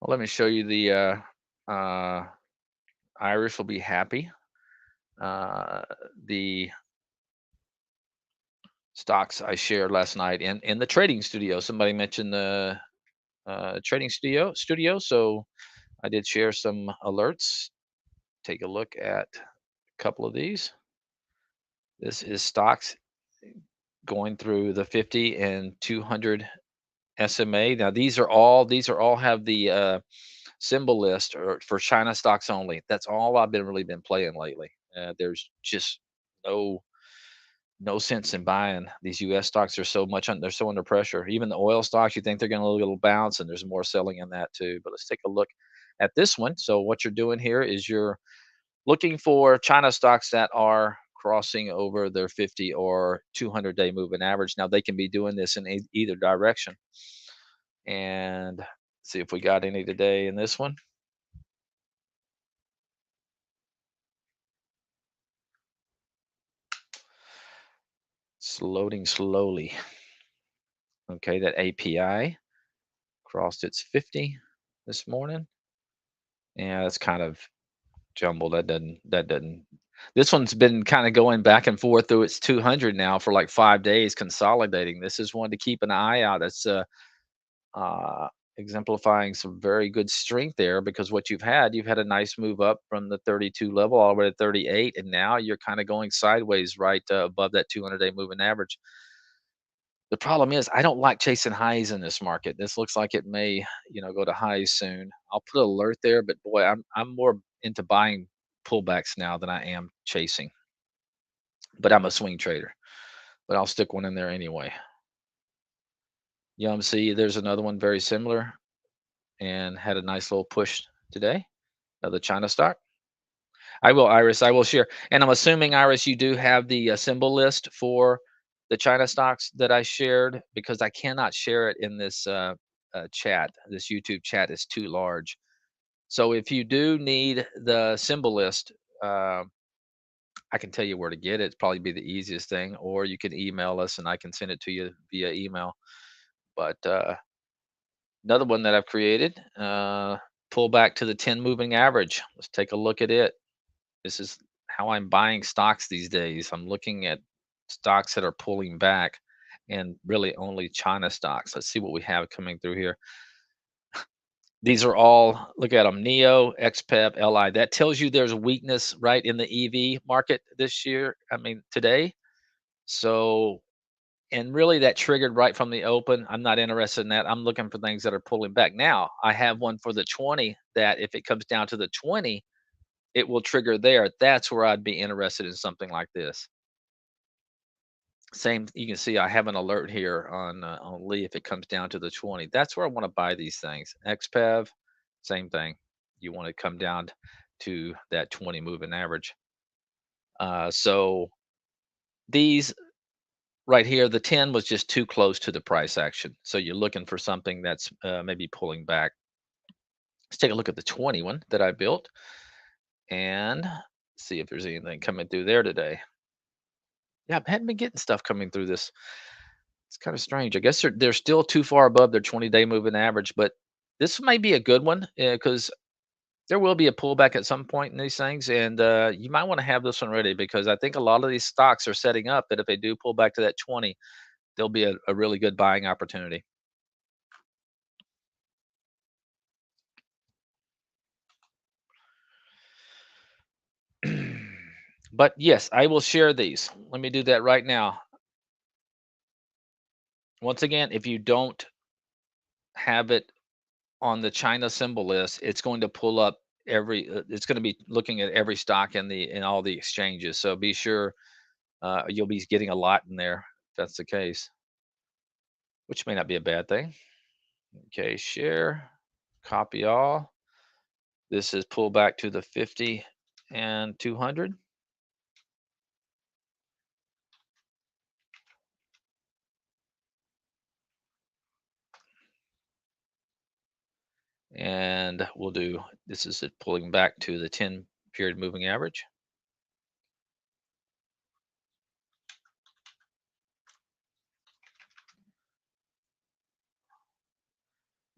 Well, let me show you the Irish will be happy. Uh, the stocks I shared last night in the trading studio. Somebody mentioned the trading studio, so I did share some alerts. Take a look at a couple of these. This is stocks going through the 50 and 200 SMA. Now these are all have the symbol list or for China stocks only. That's all I've been really been playing lately. There's just no no sense in buying these U.S. stocks. They're so under pressure. Even the oil stocks, you think they're going to little bounce, and there's more selling in that too. But let's take a look at this one. So what you're doing here is you're looking for China stocks that are crossing over their 50 or 200-day moving average. Now they can be doing this in either direction. And see if we got any today in this one. It's loading slowly. Okay, that API crossed its 50 this morning. Yeah, that's kind of jumbled. That doesn't. This one's been kind of going back and forth through its 200 now for like 5 days, consolidating. This is one to keep an eye out. That's uh, exemplifying some very good strength there because what you've had a nice move up from the 32 level all the way to 38, and now you're kind of going sideways right above that 200-day moving average. The problem is I don't like chasing highs in this market. This looks like it may, go to highs soon. I'll put an alert there, but boy, I'm more into buying pullbacks now than I am chasing. But I'm a swing trader. But I'll stick one in there anyway. See, there's another one very similar and had a nice little push today. The China stock. I will, Iris. I will share. And I'm assuming, Iris, you do have the symbol list for the China stocks that I shared because I cannot share it in this chat. This YouTube chat is too large. So if you do need the symbol list, uh, I can tell you where to get it. It's probably be the easiest thing, or you can email us and I can send it to you via email. But another one that I've created, pull back to the 10 moving average. Let's take a look at it. This is how I'm buying stocks these days. I'm looking at stocks that are pulling back and really only China stocks. Let's see what we have coming through here. These are all, look at them, NEO, XPEP, LI. That tells you there's a weakness right in the EV market this year. I mean, today. So, and really that triggered right from the open. I'm not interested in that. I'm looking for things that are pulling back. Now, I have one for the 20 that if it comes down to the 20, it will trigger there. That's where I'd be interested in something like this. Same, you can see I have an alert here on Lee if it comes down to the 20. That's where I want to buy these things. XPEV, same thing. You want to come down to that 20 moving average. So these right here, the 10 was just too close to the price action. So you're looking for something that's maybe pulling back. Let's take a look at the 21 that I built and see if there's anything coming through there today. Yeah, I hadn't been getting stuff coming through this. It's kind of strange. I guess they're still too far above their 20-day moving average, but this may be a good one because there will be a pullback at some point in these things, and you might want to have this one ready because I think a lot of these stocks are setting up that if they do pull back to that 20, there'll be a really good buying opportunity. But yes, I will share these. Let me do that right now. Once again, if you don't have it on the China symbol list, it's going to pull up it's going to be looking at every stock in all the exchanges. So be sure you'll be getting a lot in there if that's the case, which may not be a bad thing. Okay, share, copy all. This is pull back to the 50 and 200. And we'll do, this is it pulling back to the 10 period moving average.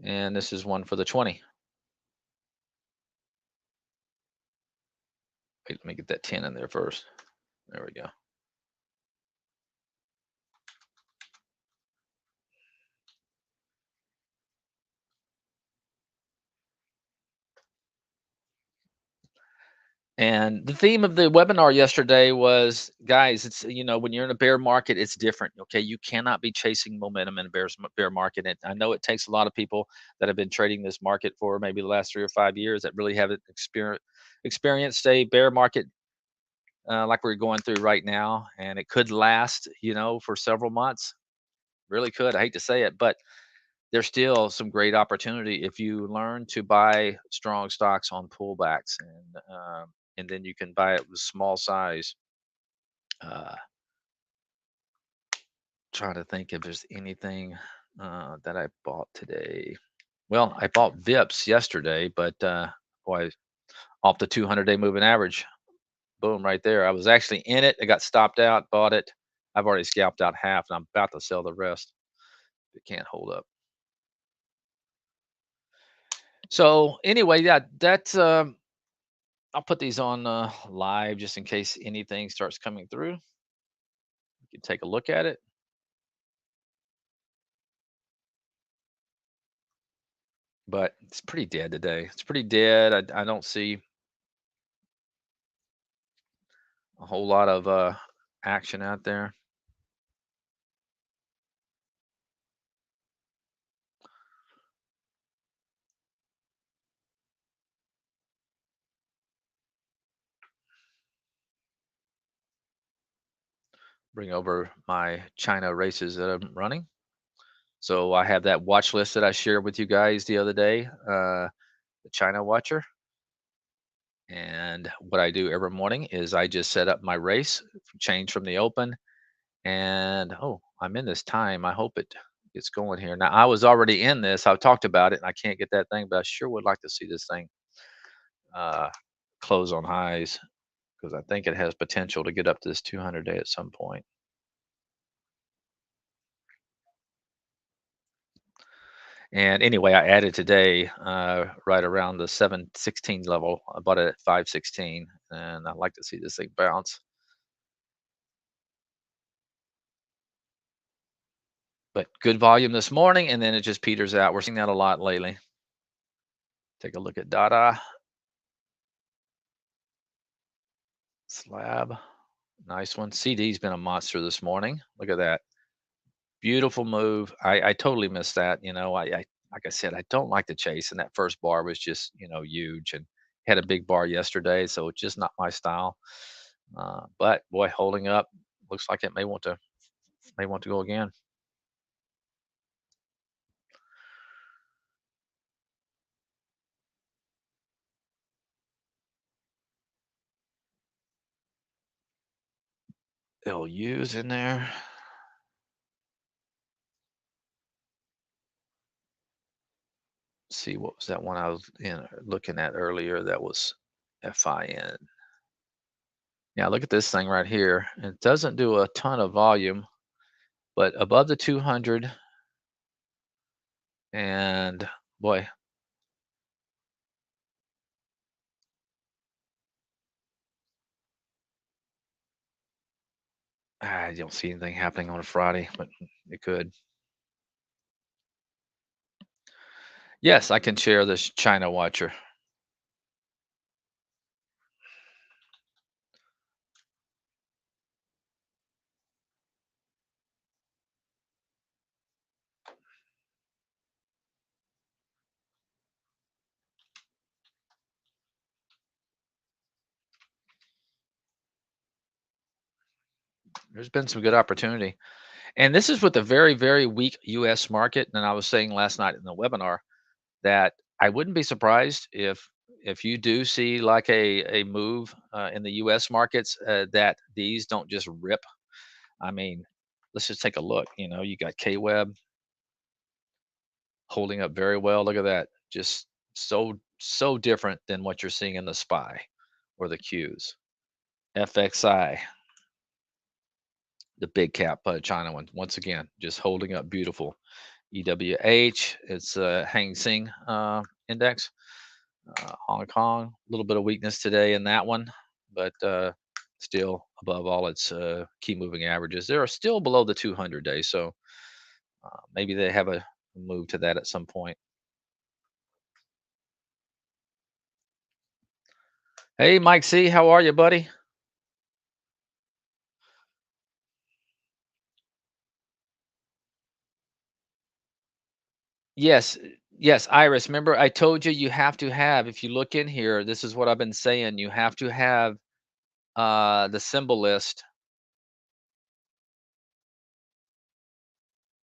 And this is one for the 20. Wait, let me get that 10 in there first. There we go. And the theme of the webinar yesterday was, guys, it's when you're in a bear market, it's different. Okay, you cannot be chasing momentum in a bear market. And I know it takes a lot of people that have been trading this market for maybe the last 3 or 5 years that really haven't experienced a bear market like we're going through right now, and it could last, for several months. Really could. I hate to say it, but there's still some great opportunity if you learn to buy strong stocks on pullbacks, and then you can buy it with small size. Uh, Trying to think if there's anything that I bought today. Well, I bought VIPs yesterday, but boy, off the 200-day moving average, boom, right there. I was actually in it. I got stopped out, bought it. I've already scalped out half, and I'm about to sell the rest. It can't hold up. So anyway, yeah, that's I'll put these on live just in case anything starts coming through. You can take a look at it. But it's pretty dead today. It's pretty dead. I don't see a whole lot of action out there. Bring over my China races that I'm running. So I have that watch list that I shared with you guys the other day, the China Watcher. And what I do every morning is I just set up my race, change from the open, and oh, I'm in this time. I hope it gets going here. Now I was already in this. I've talked about it, and I can't get that thing, but I sure would like to see this thing uh, close on highs because I think it has potential to get up to this 200 day at some point. And anyway, I added today right around the 716 level. I bought it at 516, and I'd like to see this thing bounce. But good volume this morning, and then it just peters out. We're seeing that a lot lately. Take a look at Dada slab. Nice one. CD's been a monster this morning. Look at that. Beautiful move. I totally missed that. I like I said, I don't like to chase, and that first bar was just huge, and had a big bar yesterday, so it's just not my style. But boy, holding up, looks like it may want to go again. LU's in there. See what was that one I was looking at earlier? That was FIN. Yeah, look at this thing right here. It doesn't do a ton of volume, but above the 200, and boy, I don't see anything happening on a Friday, but it could. Yes, I can share this China Watcher. There's been some good opportunity. And this is with a very, very weak US market. And I was saying last night in the webinar that I wouldn't be surprised if you do see like a move in the US markets that these don't just rip. I mean, let's just take a look. You got K Web holding up very well. Look at that. Just so different than what you're seeing in the SPY or the Qs. FXI, the big cap China one, once again, just holding up beautiful. EWH, it's a Hang Seng index. Hong Kong, a little bit of weakness today in that one, but still above all its key moving averages. They are still below the 200 day, so maybe they have a move to that at some point. Hey, Mike C, how are you, buddy? Yes, yes, Iris. Remember, I told you you have to have. If you look in here, this is what I've been saying. You have to have the symbol list,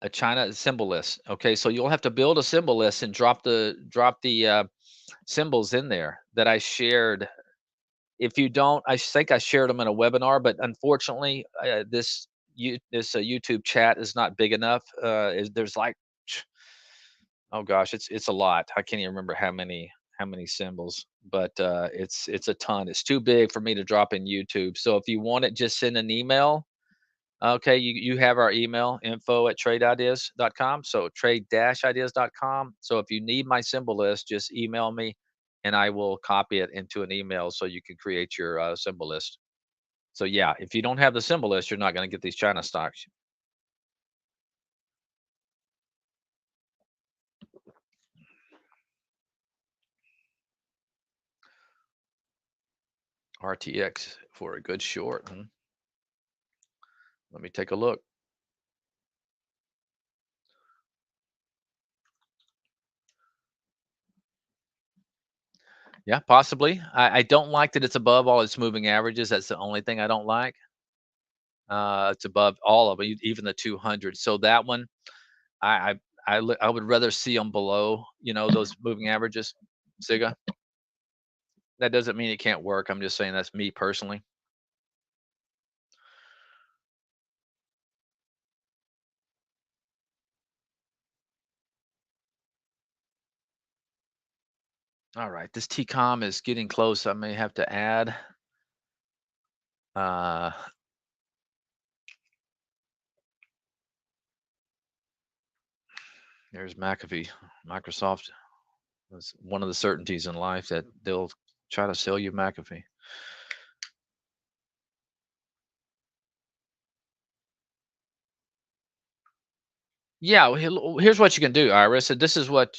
a China symbol list. Okay, so you'll have to build a symbol list and drop the symbols in there that I shared. If you don't, I think I shared them in a webinar, but unfortunately, this YouTube chat is not big enough. There's like, oh gosh, it's a lot. I can't even remember how many symbols, but it's a ton. It's too big for me to drop in YouTube. So if you want it, just send an email. Okay, you have our email, info@trade ideas.com. So trade-ideas.com. So if you need my symbol list, just email me and I will copy it into an email so you can create your symbol list. So yeah, if you don't have the symbol list, you're not going to get these China stocks. RTX for a good short. Let me take a look. Yeah, possibly. I don't like that it's above all its moving averages. That's the only thing I don't like. It's above all of it, even the 200. So that one, I I I would rather see them below, those moving averages. Siga. That doesn't mean it can't work. I'm just saying that's me personally. All right, this TCOM is getting close. I may have to add. Uh, there's McAfee. Microsoft is one of the certainties in life that they'll try to sell you McAfee. Yeah, well, here's what you can do, Iris. And this is what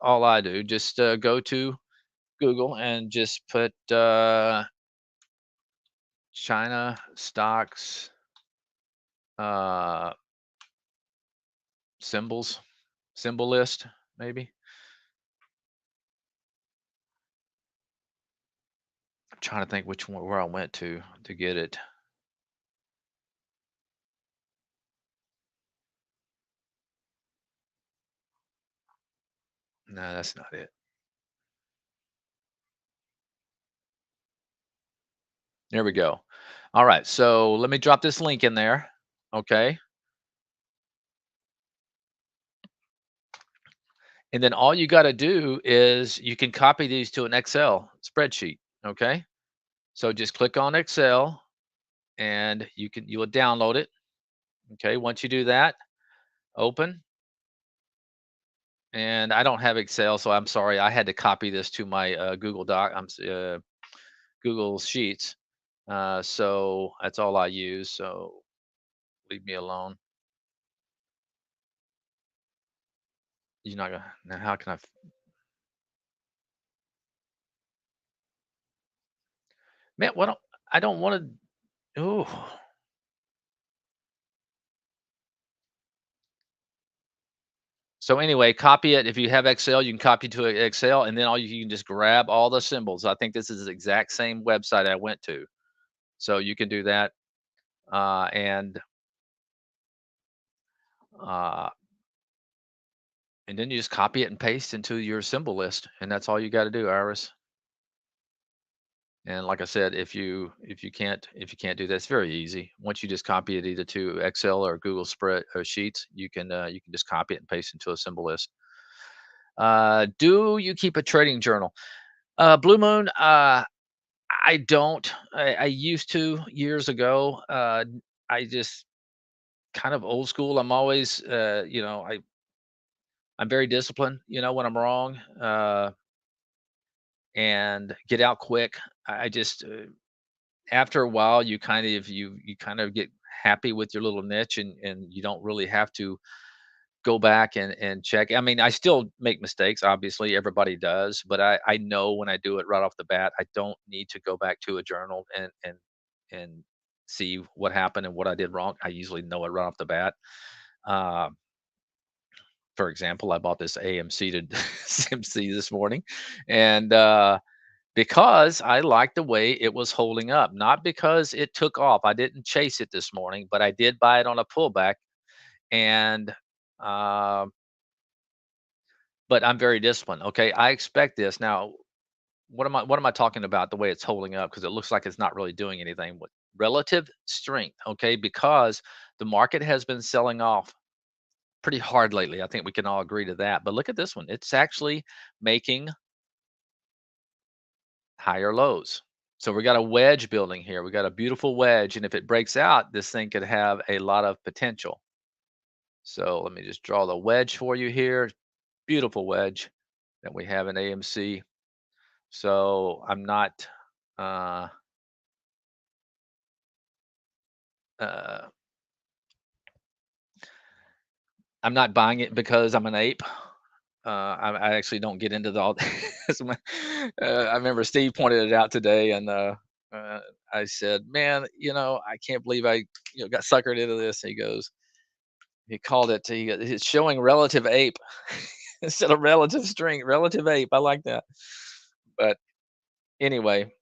all I do. Just go to Google and just put China stocks uh, symbols, symbol list, maybe. I'm trying to think which one where I went to get it. No, that's not it. There we go. All right, so let me drop this link in there. Okay, and then all you got to do is you can copy these to an Excel spreadsheet. Okay, so just click on Excel and you will download it. Okay, once you do that, open. And I don't have Excel, so I'm sorry. I had to copy this to my Google Doc. Google Sheets. So that's all I use. So leave me alone. You're not gonna. Now, how can I? Man, what? I don't want to. Oh. So anyway, copy it. If you have Excel, you can copy to Excel, and then you can just grab all the symbols. I think this is the exact same website I went to, so you can do that. Uh, and then you just copy it and paste into your symbol list, and that's all you got to do, Iris. And like I said, if you can't do that, it's very easy. Once you just copy it either to Excel or Google Spread or Sheets, you can just copy it and paste into a symbol list. Do you keep a trading journal? Blue Moon, I don't. I used to years ago. I just kind of old school. I'm always, I'm very disciplined. When I'm wrong, and get out quick. I just after a while, you kind of get happy with your little niche, and you don't really have to go back and check. I mean, I still make mistakes, obviously, everybody does, but I know when I do it right off the bat, I don't need to go back to a journal and see what happened and what I did wrong. I usually know it right off the bat. Um, for example, I bought this AMC to CMC this morning, and because I liked the way it was holding up, not because it took off. I didn't chase it this morning, but I did buy it on a pullback, and uh, but I'm very disciplined. Okay, I expect this. Now, what am I talking about? The way it's holding up because it looks like it's not really doing anything with relative strength. Okay, because the market has been selling off pretty hard lately. I think we can all agree to that. But look at this one. It's actually making higher lows. So we got a wedge building here. We got a beautiful wedge. And if it breaks out, this thing could have a lot of potential. So let me just draw the wedge for you here. Beautiful wedge that we have in AMC. So uh, uh, I'm not buying it because I'm an ape. I actually don't get into the all. I remember Steve pointed it out today, and uh, I said, "Man, I can't believe I, got suckered into this." He goes, he called it. It's showing relative ape instead of relative strength. Relative ape. I like that. But anyway,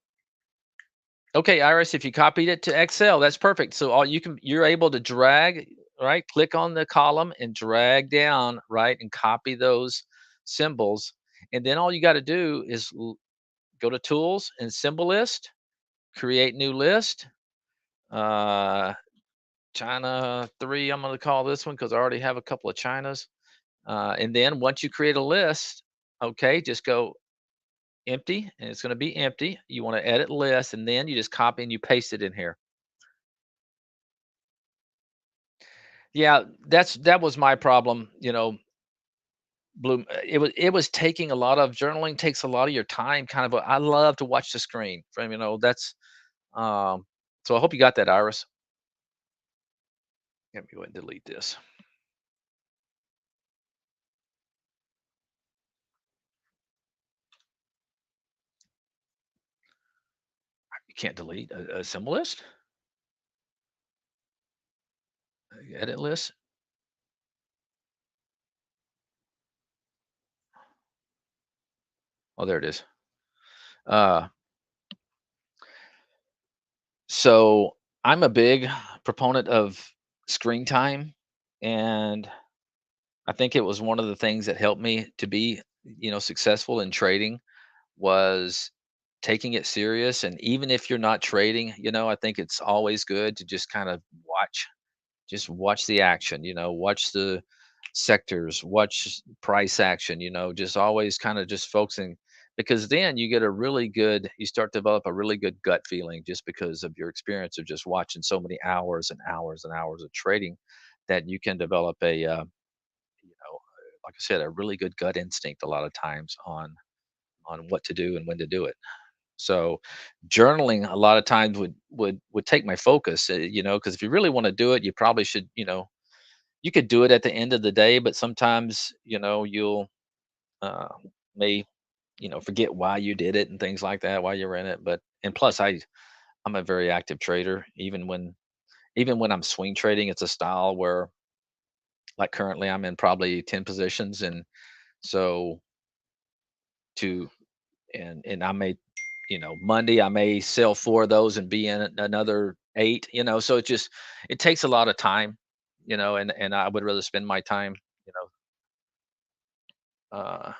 okay, Iris, if you copied it to Excel, that's perfect. So you're able to drag, right? Click on the column and drag down, right, and copy those symbols. And then all you got to do is go to Tools and Symbol List, create new list. Uh, China 3, I'm going to call this one because I already have a couple of Chinas. And then once you create a list, okay, just go empty, and it's going to be empty. You want to edit list, and then you just copy and you paste it in here. Yeah, that was my problem, Bloom. It was taking a lot of journaling takes a lot of your time. Kind of, I love to watch the screen. From that's um. So I hope you got that, Iris. Let me go ahead and delete this. You can't delete a symbol list, edit list. Oh, there it is. Uh, so I'm a big proponent of screen time, and I think it was one of the things that helped me to be, successful in trading was taking it serious. And even if you're not trading, I think it's always good to just kind of watch the action, watch the sectors, watch price action, just always kind of just focusing, because then you start to develop a really good gut feeling just because of your experience of just watching so many hours and hours and hours of trading, that you can develop like I said, a really good gut instinct a lot of times on what to do and when to do it. So journaling a lot of times would take my focus, because if you really want to do it, you probably should, you could do it at the end of the day, but sometimes, you'll uh, may, forget why you did it and things like that while you're in it. But and plus, I'm a very active trader. Even when I'm swing trading, it's a style where, like currently, I'm in probably 10 positions, and so to and I may, Monday I may sell 4 of those and be in another 8, so it takes a lot of time, and I would rather spend my time, you uh,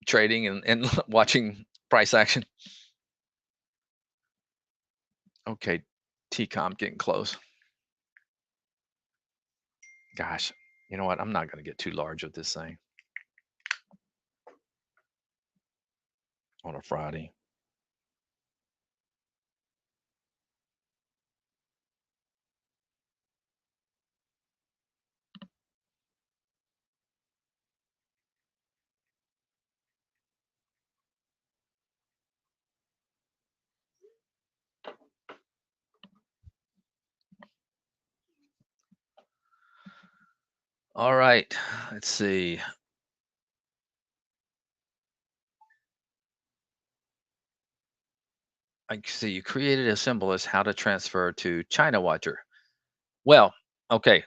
trading and watching price action. Okay, TCOM getting close. Gosh, you know what? I'm not going to get too large with this thing on a Friday. All right. Let's see. I see you created a symbol as how to transfer to China Watcher. Well, okay.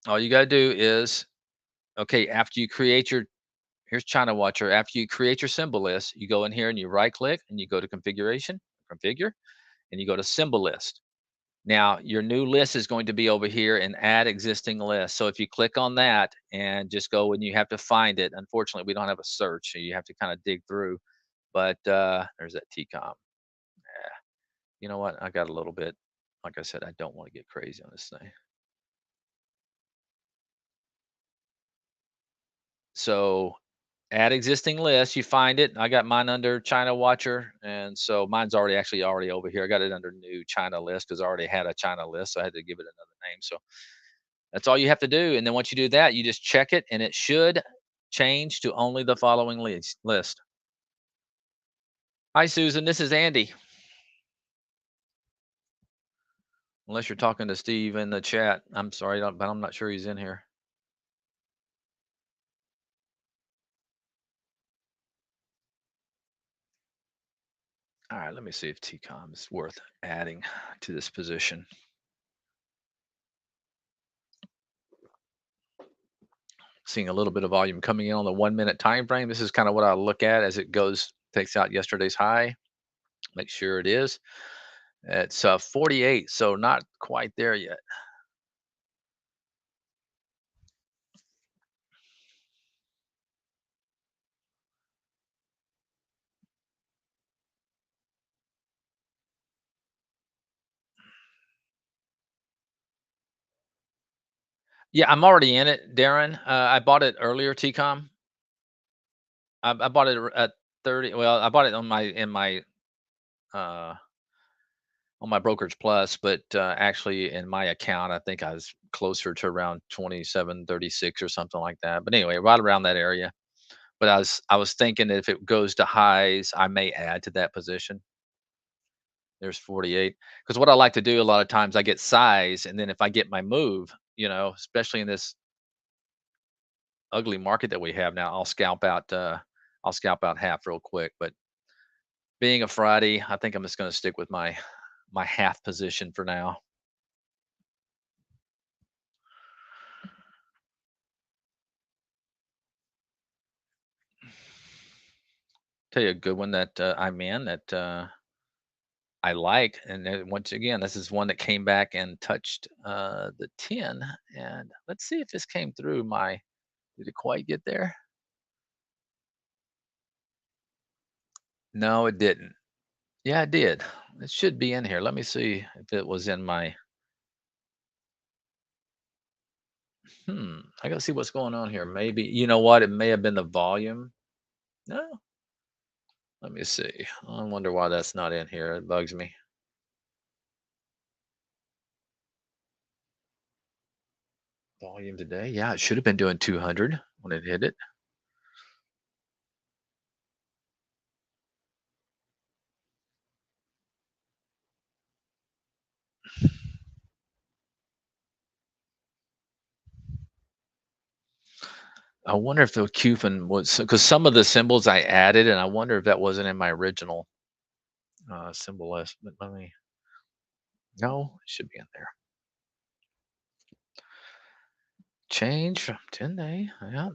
All you got to do is, okay, after you create your, here's China Watcher. After you create your symbol list, you go in here and you right click and you go to configuration, configure, and you go to symbol list. Now, your new list is going to be over here and add existing list. So if you click on that and just go and you have to find it, unfortunately, we don't have a search. So you have to kind of dig through. But there's that TCOM. You know what? I got a little bit, like I said, I don't want to get crazy on this thing. So add existing list, you find it. I got mine under China Watcher. And so mine's already over here. I got it under new China list because I already had a China list. So I had to give it another name. So that's all you have to do. And then once you do that, you just check it and it should change to only the following list. Hi, Susan. This is Andy. Unless you're talking to Steve in the chat. I'm sorry, but I'm not sure he's in here. All right, let me see if TCOM is worth adding to this position. Seeing a little bit of volume coming in on the 1 minute time frame. This is kind of what I look at as it goes, takes out yesterday's high. Make sure it is. It's 48, so not quite there yet. Yeah, I'm already in it, Darren. I bought it earlier, TCOM. I bought it at 30. Well, I bought it on my uh on my brokerage plus, but actually in my account, I think I was closer to around 27.36 or something like that. But anyway, right around that area. But I was thinking if it goes to highs, I may add to that position. There's 48. Because what I like to do a lot of times, I get size, and then if I get my move, especially in this ugly market that we have now, I'll scalp out half real quick. But being a Friday, I think I'm just going to stick with my half position for now. Tell you a good one that I'm in that I like, and then once again, this is one that came back and touched the 10. And let's see if this came through my. Did it quite get there? No, it didn't. Yeah, it did. It should be in here. Let me see if it was in my. I gotta see what's going on here. Maybe you know what? It may have been the volume. No, let me see. I wonder why that's not in here. It bugs me. Volume today. Yeah, it should have been doing 200 when it hit it. I wonder if the Cupin was because some of the symbols I added, and I wonder if that wasn't in my original symbol list. But let me. No, it should be in there. Change from 10-day. Yeah.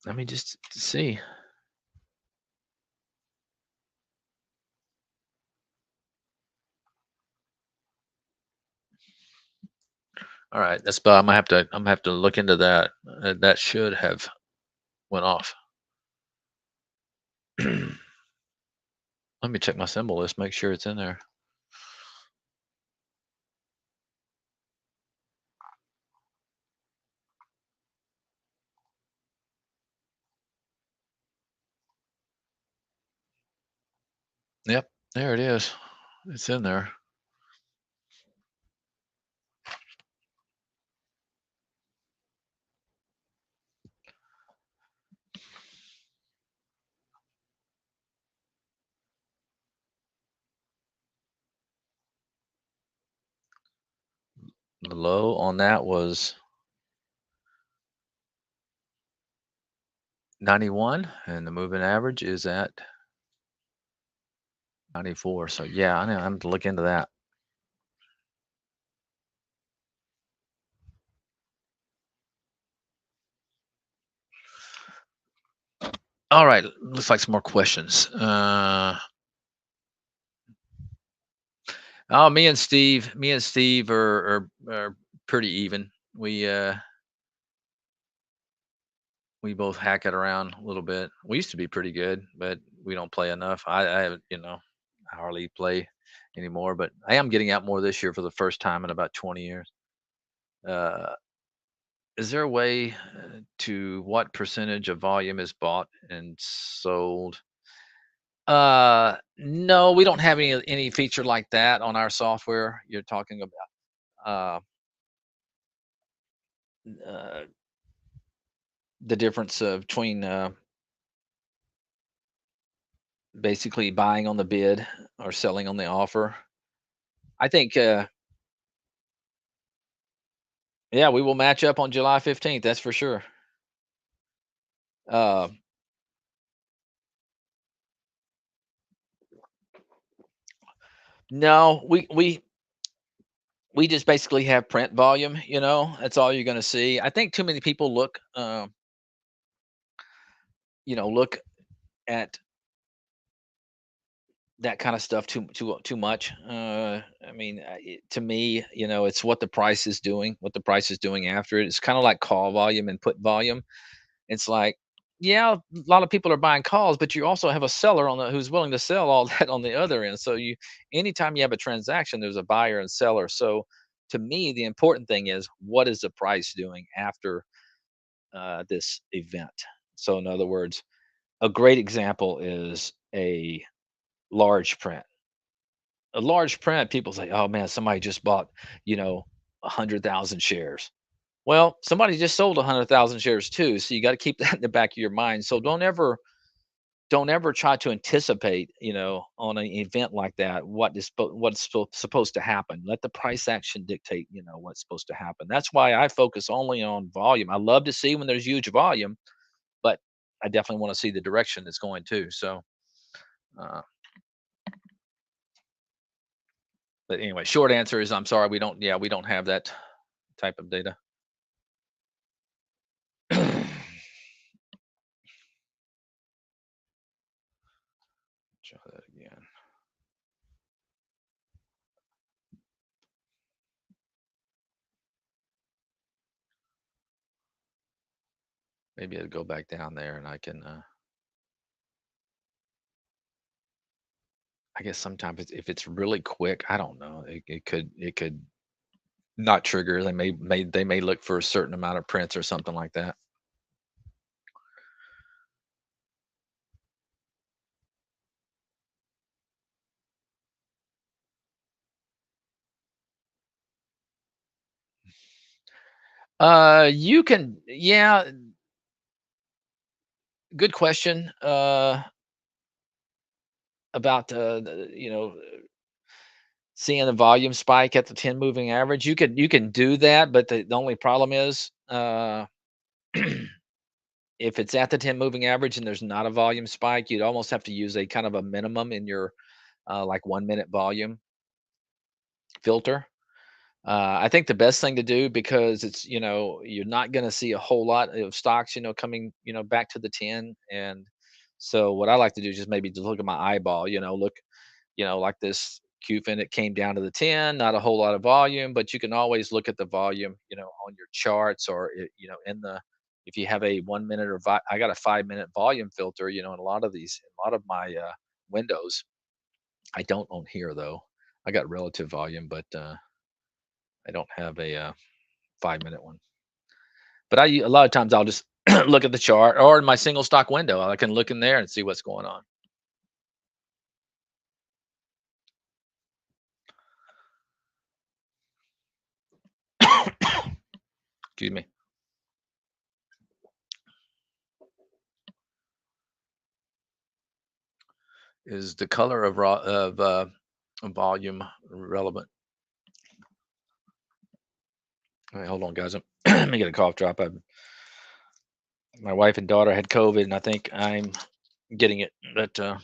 Let me just see. All right, that's but I'm gonna have to look into that. That should have went off. Let me check my symbol list, make sure it's in there. Yep, there it is. It's in there. The low on that was 91, and the moving average is at 94. So yeah, I know I'm to look into that. All right, looks like some more questions. Oh, me and Steve are pretty even. We both hack it around a little bit. We used to be pretty good, but we don't play enough. I haven't, I hardly play anymore, but I am getting out more this year for the first time in about 20 years. Uh, is there a way to what percentage of volume is bought and sold? No, we don't have any feature like that on our software. You're talking about uh, the difference between basically buying on the bid or selling on the offer. I think, yeah, we will match up on July 15th. That's for sure. Uh, no, we just basically have print volume. That's all you're going to see. I think too many people look at that kind of stuff too much. I mean, to me, it's what the price is doing, what the price is doing after it. It's kind of like call volume and put volume. It's like, yeah, a lot of people are buying calls, but you also have a seller who's willing to sell all that on the other end. So anytime you have a transaction, there's a buyer and seller. So to me, the important thing is what is the price doing after this event. So in other words, a great example is a large print. A large print, people say, "Oh man, somebody just bought, 100,000 shares." Well, somebody just sold 100,000 shares too, so you got to keep that in the back of your mind. So don't ever try to anticipate, on an event like that what's supposed to happen. Let the price action dictate, what's supposed to happen. That's why I focus only on volume. I love to see when there's huge volume, but I definitely want to see the direction it's going to. So, uh, but anyway, short answer is I'm sorry, we don't. Yeah, we don't have that type of data. Try that again. Maybe I'll go back down there and I can. I guess sometimes if it's really quick, I don't know. It could not trigger. They may look for a certain amount of prints or something like that. You can, yeah, good question. About seeing the volume spike at the 10 moving average. You can do that, but the only problem is if it's at the 10 moving average and there's not a volume spike, you'd almost have to use a kind of a minimum in your like 1 minute volume filter. I think the best thing to do, because you're not going to see a whole lot of stocks coming back to the 10. And so what I like to do is just maybe just look at my eyeball, look, like this QFIN, it came down to the 10, not a whole lot of volume, but you can always look at the volume, on your charts, or in the, if you have a 1 minute I got a 5 minute volume filter, in a lot of my windows. I don't own here though. I got relative volume, but I don't have a 5 minute one. But a lot of times I'll just look at the chart or in my single stock window. I can look in there and see what's going on. Excuse me. Is the color of volume relevant? Hey, hold on, guys. Let me get a cough drop. My wife and daughter had COVID, and I think I'm getting it. But it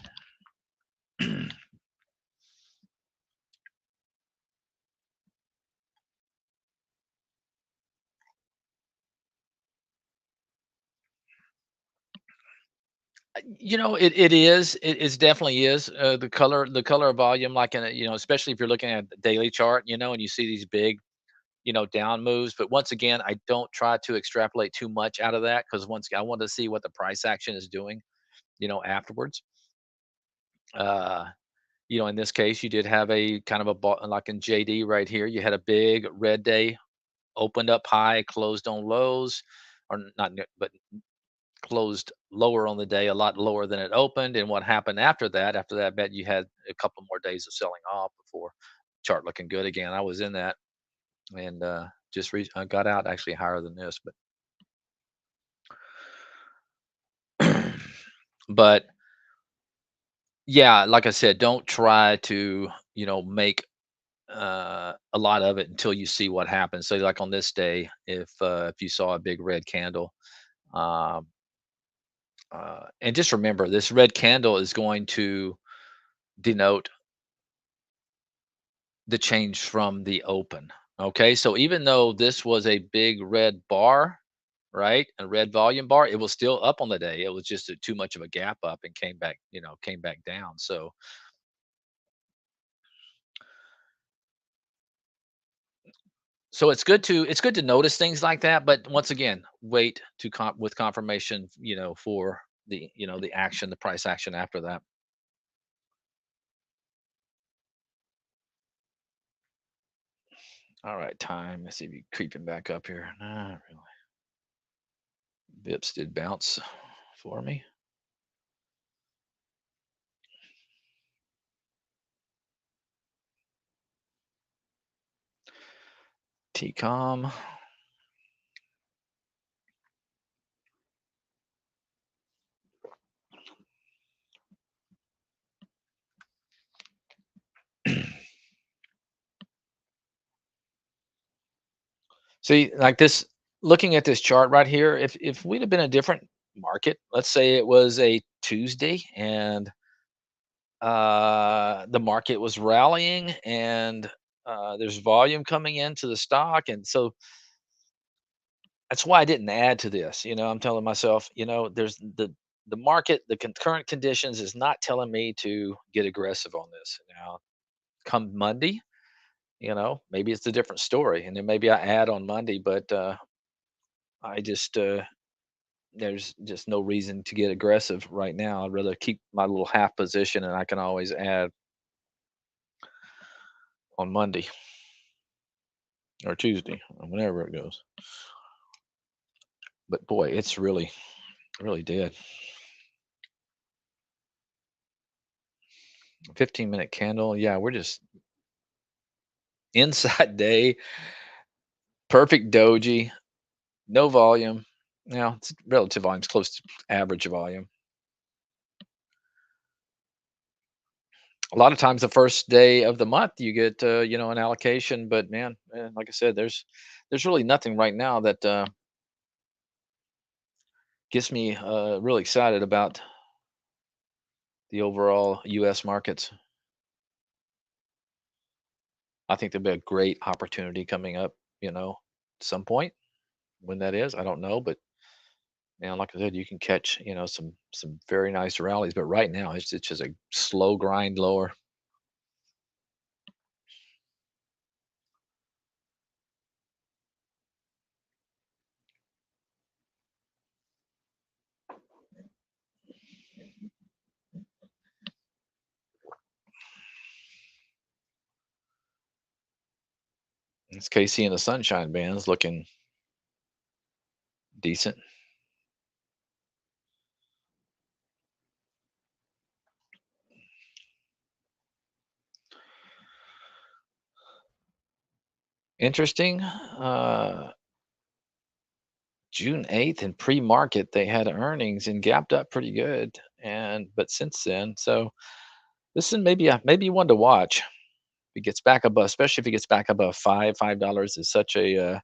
is. It definitely is. The color volume, like in a, especially if you're looking at the daily chart, and you see these big, down moves. But once again, I don't try to extrapolate too much out of that because once again, I want to see what the price action is doing, afterwards. Uh, in this case, you did have a kind of like in JD right here, you had a big red day, opened up high, closed on lows, or not, but closed lower on the day, a lot lower than it opened. And what happened after that? After that, I bet you had a couple more days of selling off before chart looking good again. I was in that and I got out actually higher than this, but yeah, like I said, don't try to make a lot of it until you see what happens. So like on this day, if you saw a big red candle, um, and just remember this red candle is going to denote the change from the open. Okay, so even though this was a big red bar, right, a red volume bar, it was still up on the day. It was just too much of a gap up and came back down. So it's good to notice things like that, but once again, wait to with confirmation, for the action, the price action after that. All right, time. Let's see if you creeping back up here. Not really. Bips did bounce for me. TCOM. See, like this, looking at this chart right here, if we'd have been a different market, let's say it was a Tuesday and the market was rallying and there's volume coming into the stock, and so that's why I didn't add to this. I'm telling myself, there's the market, the current conditions is not telling me to get aggressive on this. Now, come Monday, maybe it's a different story, and then maybe I add on Monday, but I just there's just no reason to get aggressive right now. I'd rather keep my little half position, and I can always add on Monday or Tuesday or whenever it goes. But boy, it's really dead. 15-minute candle. Yeah, we're just inside day, perfect doji, no volume. It's relative volume's close to average volume. A lot of times, the first day of the month, you get an allocation. But man, like I said, there's really nothing right now that gets me really excited about the overall U.S. markets. I think there'll be a great opportunity coming up. At some point. When that is, I don't know, but like I said, you can catch some very nice rallies. But right now, it's just a slow grind lower. It's KC and the Sunshine Band's looking decent. Interesting. June 8th in pre-market, they had earnings and gapped up pretty good. But since then, so this is maybe one to watch. If he gets back above, especially if he gets back above $5 is such a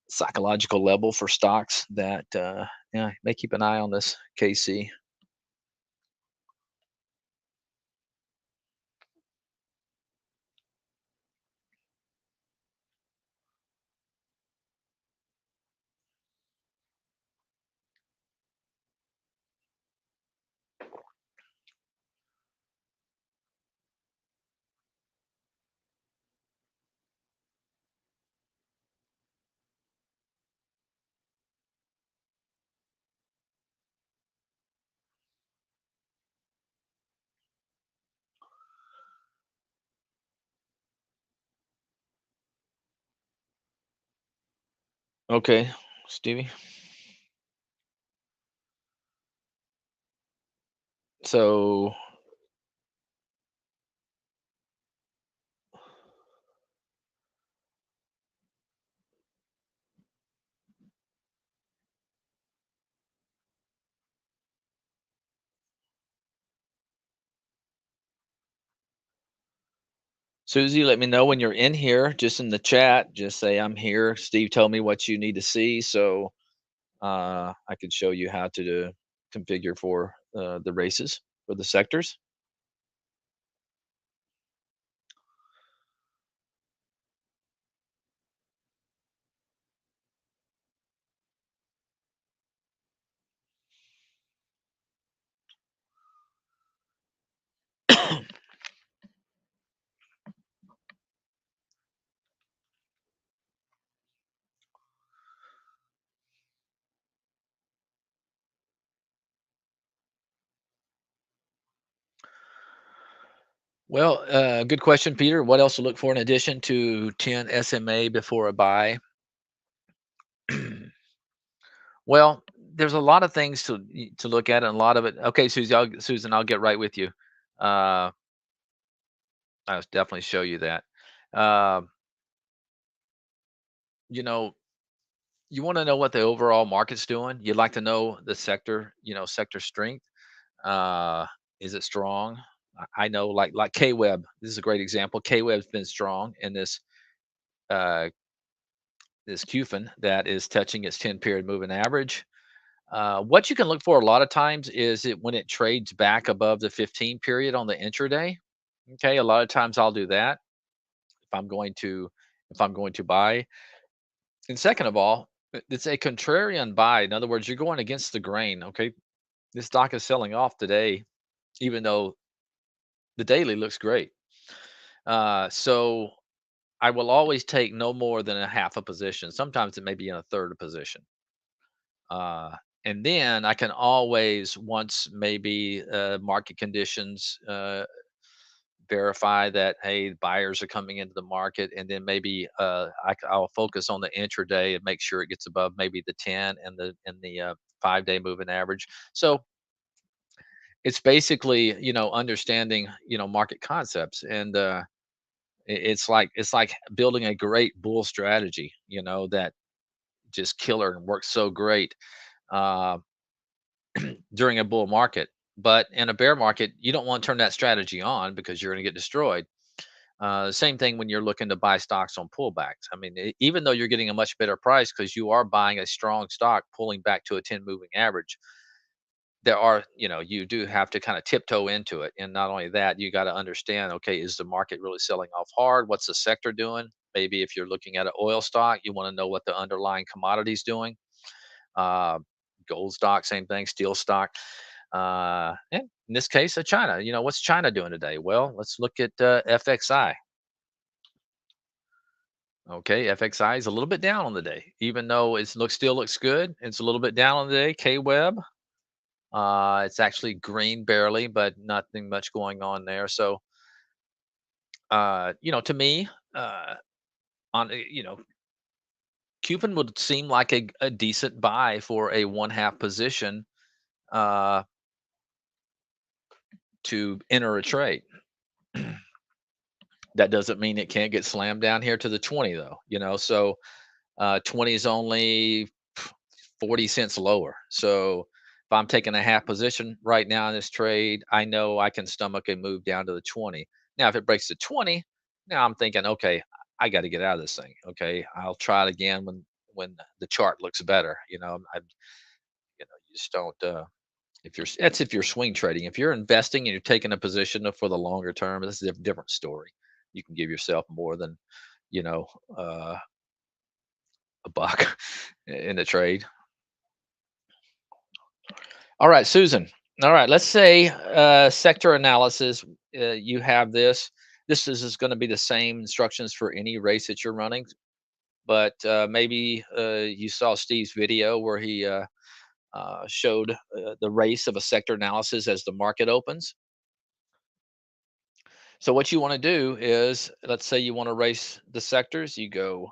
psychological level for stocks that yeah, may keep an eye on this KC. Okay, Stevie. So Susie, let me know when you're in here, just in the chat. Just say I'm here. Steve told me what you need to see, so I can show you how to configure for the races for the sectors. Well, good question, Peter. What else to look for in addition to 10 SMA before a buy? Well, there's a lot of things to look at, and a lot of it. Okay, Susan, I'll get right with you. Uh, I'll definitely show you that. Uh, you know, you want to know what the overall market's doing. You'd like to know the sector, sector strength. Uh, is it strong? I know, like K Web. This is a great example. K Web's been strong in uh, this QFIN that is touching its 10-period moving average. What you can look for a lot of times is it when it trades back above the 15 period on the intraday. Okay, a lot of times I'll do that if I'm going to buy. And second of all, it's a contrarian buy. In other words, you're going against the grain. Okay, this stock is selling off today, even though the daily looks great. So I will always take no more than a half a position. Sometimes it may be in a third of position. Uh, and then I can always, once maybe market conditions verify that hey, buyers are coming into the market, and then maybe I'll focus on the intraday and make sure it gets above maybe the 10 and the 5-day moving average. So it's basically understanding market concepts, and it's like building a great bull strategy that just killer and works so great. Uh, During a bull market. But in a bear market, you don't want to turn that strategy on because you're going to get destroyed. Same thing when you're looking to buy stocks on pullbacks. I mean, even though you're getting a much better price because you are buying a strong stock pulling back to a 10 moving average, you do have to kind of tiptoe into it. And not only that, you got to understand, okay, is the market really selling off hard? What's the sector doing? Maybe if you're looking at an oil stock, you want to know what the underlying commodities doing. Uh, Gold stock, same thing, steel stock. And in this case, China. What's China doing today? Well, let's look at FXI. Okay, FXI is a little bit down on the day, even though still looks good. It's a little bit down on the day. KWeb, it's actually green barely, but nothing much going on there. So, to me, on Cuban would seem like a decent buy for a one half position uh, to enter a trade. That doesn't mean it can't get slammed down here to the 20 though, so 20 is only 40 cents lower. So if I'm taking a half position right now in this trade, I know I can stomach a move down to the 20. Now, if it breaks the 20, now I'm thinking, okay, I got to get out of this thing. Okay, I'll try it again when the chart looks better. You just don't. If you're swing trading. If you're investing and you're taking a position for the longer term, this is a different story. You can give yourself more than you know uh, a buck in the trade. All right, Susan. All right, let's say sector analysis. You have this. This is going to be the same instructions for any race that you're running, but maybe you saw Steve's video where he showed the race of a sector analysis as the market opens. So what you want to do is, let's say you want to race the sectors, you go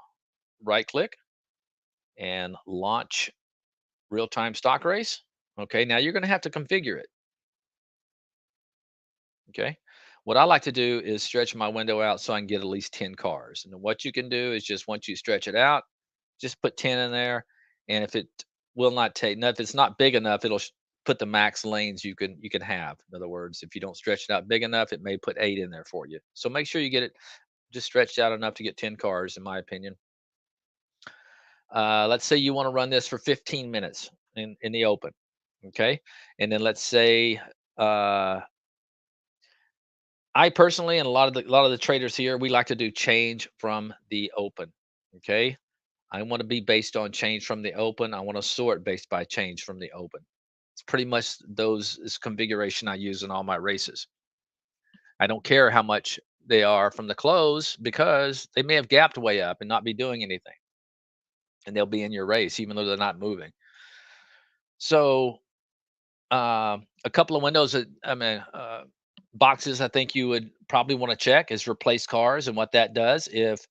right click and launch real-time stock race. Okay, now you're going to have to configure it. Okay. What I like to do is stretch my window out so I can get at least 10 cars. And what you can do is just once you stretch it out, just put 10 in there. And if it will not take, now if it's not big enough, it'll put the max lanes you can have. In other words, if you don't stretch it out big enough, it may put 8 in there for you. So make sure you get it just stretched out enough to get 10 cars, in my opinion. Let's say you want to run this for 15 minutes in the open. Okay. And then let's say uh, I personally, and a lot of the traders here, we like to do change from the open. Okay. I want to be based on change from the open. I want to sort based by change from the open. It's pretty much those is configuration I use in all my races. I don't care how much they are from the close because they may have gapped way up and not be doing anything. And they'll be in your race even though they're not moving. So a couple of windows that boxes I think you would probably want to check is replace cars, and what that does if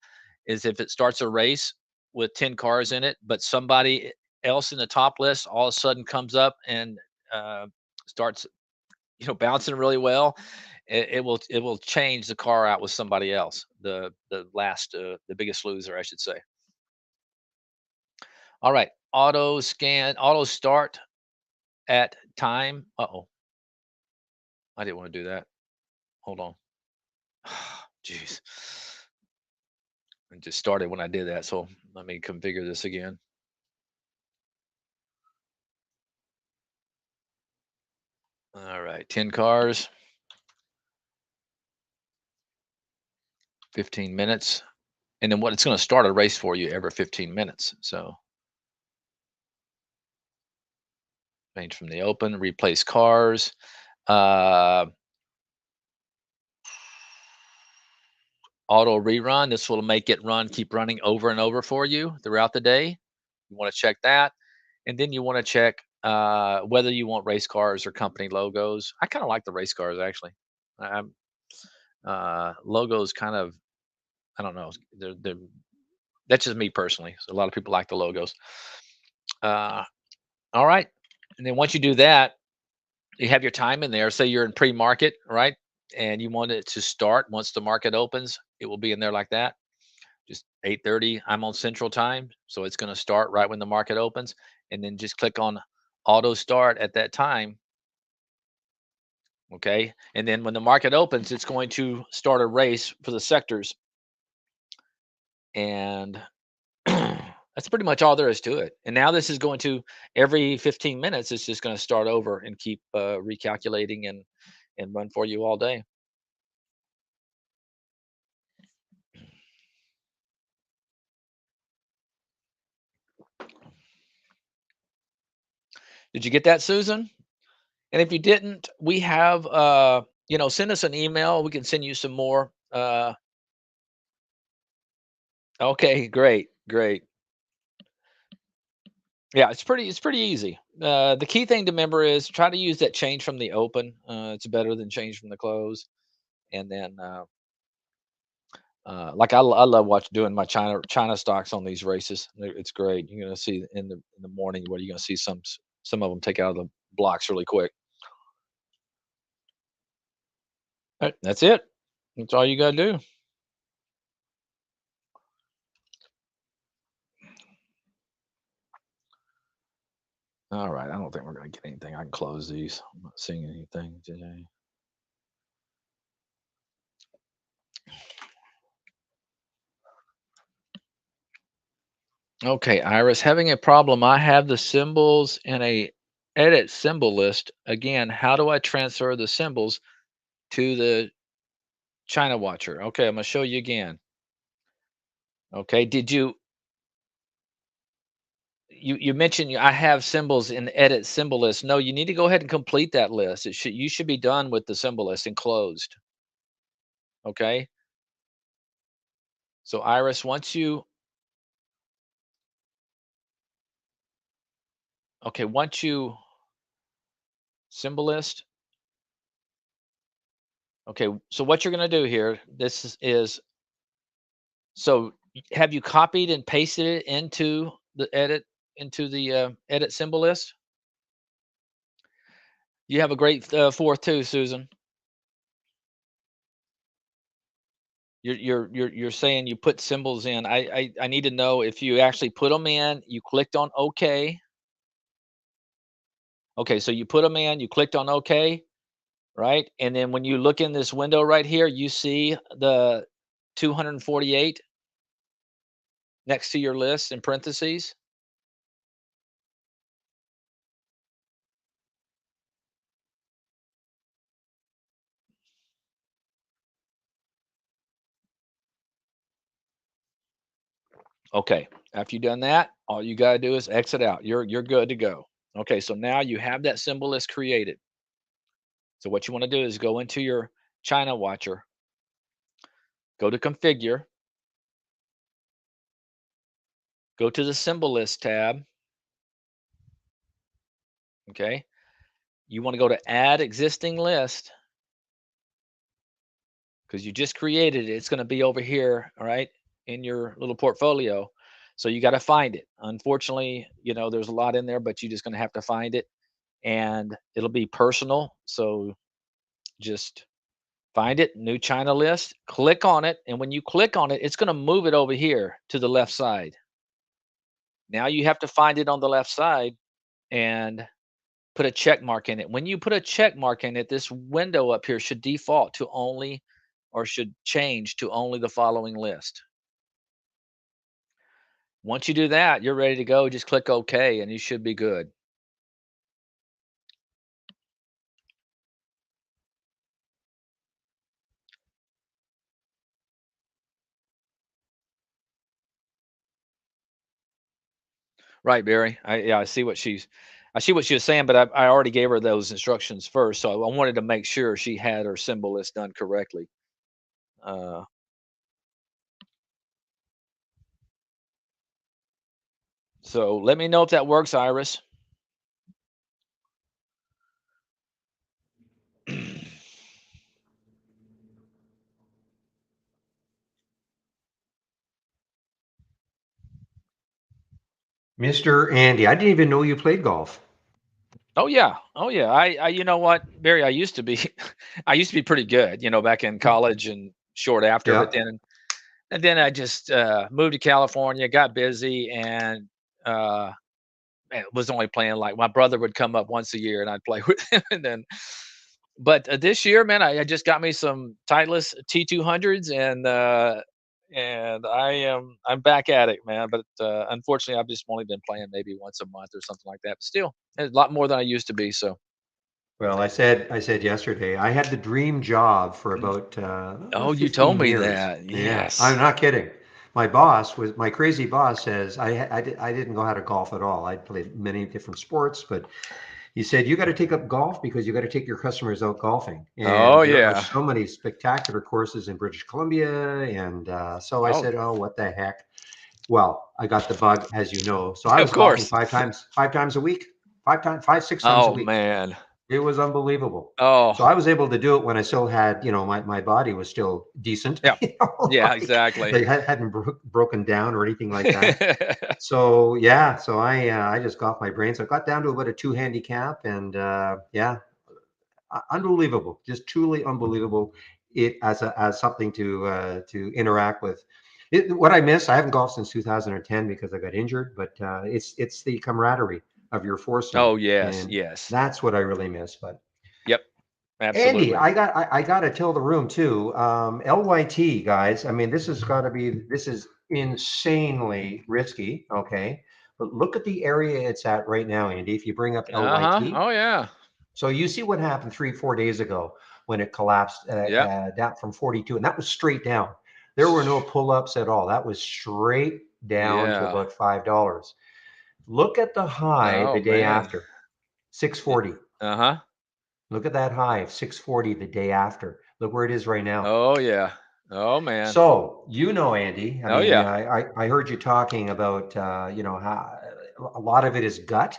it starts a race with 10 cars in it, but somebody else in the top list all of a sudden comes up and uh, starts bouncing really well, it will change the car out with somebody else, the biggest loser, I should say. All right, auto start at time. Uh-oh, I didn't want to do that. Hold on. Jeez. It just started when I did that. So let me configure this again. All right. 10 cars, 15 minutes. And then what it's going to start a race for you every 15 minutes. So change from the open, replace cars. Uh, Auto rerun. This will make it keep running over and over for you throughout the day. You want to check that. And then you want to check whether you want race cars or company logos. I kind of like the race cars actually. I'm logos kind of, I don't know. They're that's just me personally. So a lot of people like the logos. Uh, all right. And then once you do that, you have your time in there. Say you're in pre-market, right? And you want it to start once the market opens, it will be in there like that. Just 8:30. I'm on Central Time, so it's going to start right when the market opens, and then just click on auto start at that time. Okay, and then when the market opens, it's going to start a race for the sectors, and that's pretty much all there is to it. And now this is going to every 15 minutes. It's just going to start over and keep recalculating and run for you all day. Did you get that, Susan? And if you didn't, we have send us an email. We can send you some more. Okay, great, great. Yeah, it's pretty easy. The key thing to remember is try to use that change from the open. It's better than change from the close. And then, like I love doing my China stocks on these races. It's great. You're gonna see in the morning where you're gonna see some of them take out of the blocks really quick. All right, that's it. That's all you gotta do. All right, I don't think we're gonna get anything. I can close these. I'm not seeing anything today. Okay, Iris, having a problem. I have the symbols in a edit symbol list. Again, how do I transfer the symbols to the China Watcher? Okay, I'm gonna show you again. Okay, did you mentioned I have symbols in the edit symbol list? No, you need to go ahead and complete that list. You should be done with the symbol list and closed. Okay, so Iris, once you symbol list. Okay, so what you're gonna do here, this is so have you copied and pasted it into the edit symbol list? You have a great fourth too, Susan. You're saying you put symbols in. I need to know if you actually put them in. You clicked on OK. Okay, so you put them in. You clicked on OK, right? And then when you look in this window right here, you see the 248 next to your list in parentheses. Okay, after you've done that, all you gotta do is exit out. You're good to go. Okay, so now you have that symbol list created. So what you want to do is go into your China Watcher, go to Configure, go to the Symbol List tab. Okay, you want to go to Add Existing List because you just created it. It's going to be over here, all right, in your little portfolio. So you got to find it. Unfortunately, there's a lot in there, but you're just going to have to find it, and it'll be personal. So just find it, new China list, click on it. And when you click on it, it's going to move it over here to the left side. Now you have to find it on the left side and put a check mark in it. When you put a check mark in it, this window up here should default to only or should change to only the following list. Once you do that, you're ready to go. Just click OK and you should be good. Right, Barry. I see what she was saying, but I already gave her those instructions first, so I wanted to make sure she had her symbol list done correctly. Uh, so let me know if that works, Iris. Mr. Andy, I didn't even know you played golf. Oh yeah, oh yeah. You know what, Barry? I used to be, I used to be pretty good, back in college and short after. But Yeah. then I just moved to California, got busy, and uh, was only playing like my brother would come up once a year, and I'd play with him. And then, but this year, man, I just got me some Titleist T200s, and I'm back at it, man. But unfortunately, I've just only been playing maybe once a month or something like that. But still, a lot more than I used to be. So. Well, I said yesterday, I had the dream job for about Oh, you told 15 me years. that. Yeah, I'm Yes. not kidding. My crazy boss says I didn't know how to golf at all. I played many different sports, but he said, you got to take up golf because you got to take your customers out golfing. Oh, And there are yeah. so many spectacular courses in British Columbia. And so I Oh, said, oh, what the heck? Well, I got the bug, as you know. So I of was golfing course. five times a week, 6 times a Oh, week. man. It was unbelievable. So Oh, I was able to do it when I still had, my body was still decent, yeah. Yeah, exactly. like hadn't broken down or anything like that. So yeah, so I just got my brains. I got down to about a two handicap, and yeah, unbelievable, just truly unbelievable. It as something to interact with. What I miss, I haven't golfed since 2010 because I got injured, but it's the camaraderie of your foursome, Oh, yes, and yes. that's what I really miss. But Yep, Andy, absolutely. I got to tell the room too. LYT guys, I mean, this has got to be this is insanely risky. Okay. But look at the area it's at right now, Andy. If you bring up Uh-huh. LYT, Oh yeah. so you see what happened 3, 4 days ago when it collapsed Yeah. down from 42, and that was straight down. There were no pull-ups at all. That was straight down to Yeah. about $5. Look at the high Oh the day man. after, 640. Uh-huh. Look at that high of 640 the day after. Look where it is right now. Oh yeah. Oh man. So, Andy, I Oh mean, yeah. I heard you talking about, how a lot of it is gut.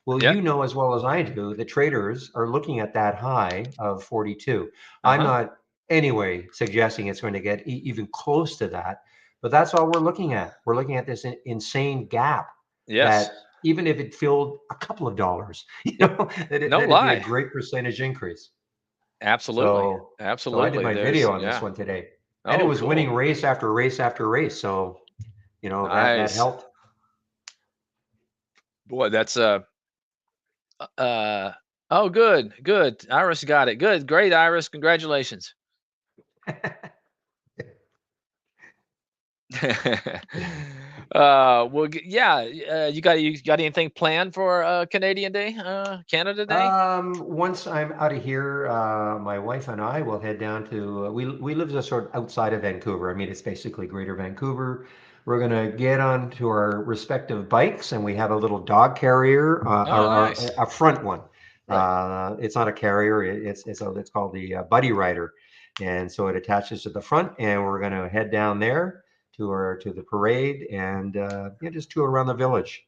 Well, Yeah. you know as well as I do, the traders are looking at that high of 42. I'm Uh-huh. not anyway suggesting it's going to get even close to that, but that's all we're looking at. We're looking at this insane gap Yes. that even if it filled a couple of dollars, Yep. No that'd be a lie. great percentage increase. Absolutely. So I did Absolutely. my There's video on this yeah. one today, and it Oh, was winning cool. race after race after race. So that Nice. helped. Boy, that's uh oh good. Good. Iris got it. Good. Great, Iris. Congratulations. Well, yeah. You got anything planned for Canadian Day, Canada Day? Once I'm out of here, my wife and I will head down to. We live just sort of outside of Vancouver. I mean, it's basically Greater Vancouver. We're gonna get onto our respective bikes, and we have a little dog carrier, Oh, nice. a front one. Right. It's not a carrier. It's called the Buddy Rider, and so it attaches to the front, and we're gonna head down there to the parade and just tour around the village.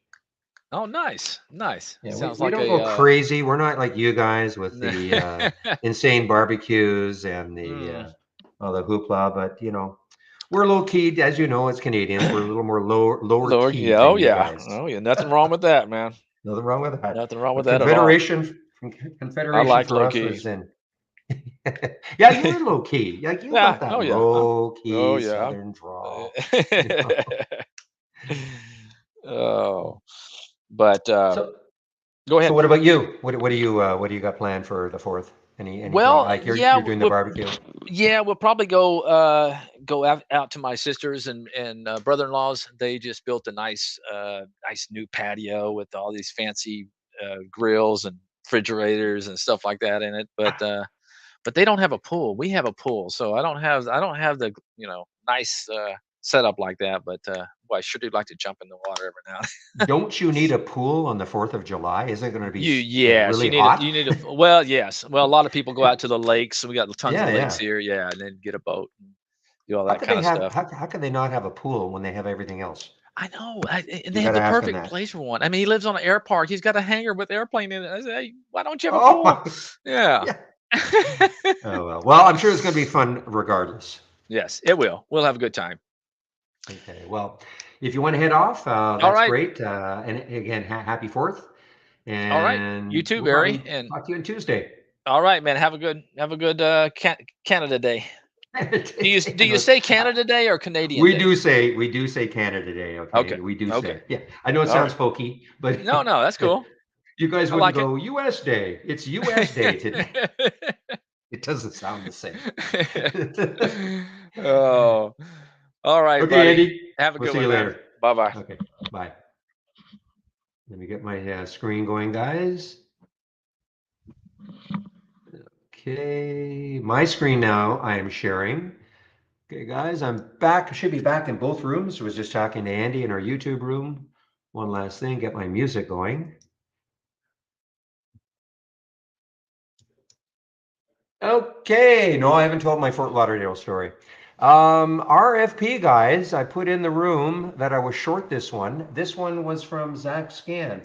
Oh, nice. Nice. Yeah, Sounds we like don't a go crazy. We're not like you guys with the insane barbecues and mm. the hoopla, but we're low key, as you know, as Canadians, we're a little more lower Lord, key yeah. Oh than you yeah. guys. Oh yeah. Nothing wrong with that, man. Nothing wrong with that. Nothing wrong with But that at all. I Confederation like for low us key. was in. Yeah, you were low key. Like you Yeah. got that Oh yeah. low Oh key yeah. Southern drawl. You know. I'm- oh, but So go so ahead. what about you? What do you got planned for the fourth? Anything Well, like you're yeah, you're doing the barbecue? we'll probably go out to my sisters and brother-in-laws. They just built a nice new patio with all these fancy grills and refrigerators and stuff like that in it. But they don't have a pool. We have a pool, so I don't have the nice setup like that. But boy, I sure do like to jump in the water every now and Don't you need a pool on the 4th of July? Is it going to be Yes, really hot? you need a well, yes. Well, a lot of people go out to the lakes, so we got tons of Yeah, lakes yeah. here, yeah, and then get a boat and do all How that could they kind of have stuff. how could they not have a pool when they have everything else? I know, and You they got have to the ask them perfect that. place for one. I mean, he lives on an air park. He's got a hangar with airplane in it. I say, "Hey, why don't you have a Oh pool?" my, Yeah. yeah. Oh well. Well, I'm sure it's going to be fun regardless. Yes, it will. We'll have a good time. Okay. Well, if you want to head off, All that's right. great. And again, happy 4th, All right. You and too, we'll Barry, probably and talk to you on Tuesday. all right, man, have a good Canada Day. Do you Look, say Canada Day or Canadian we Day? do say Canada Day, Okay. okay? We do say Okay. it. Yeah, I know it All sounds right. hokey, but No, no, that's cool. you guys I wouldn't like it. go US Day. It's US Day today. It doesn't sound the same. Oh, all right, Okay, buddy. Andy. Have a We'll good see you one, man. later. Bye bye. Okay, bye. Let me get my screen going, guys. Okay, my screen now I am sharing. Okay, guys, I'm back. I should be back in both rooms. I was just talking to Andy in our YouTube room. One last thing, get my music going. Okay, no, I haven't told my Fort Lauderdale story. RFP guys, I put in the room that I was short this one. This one was from Zach Scan.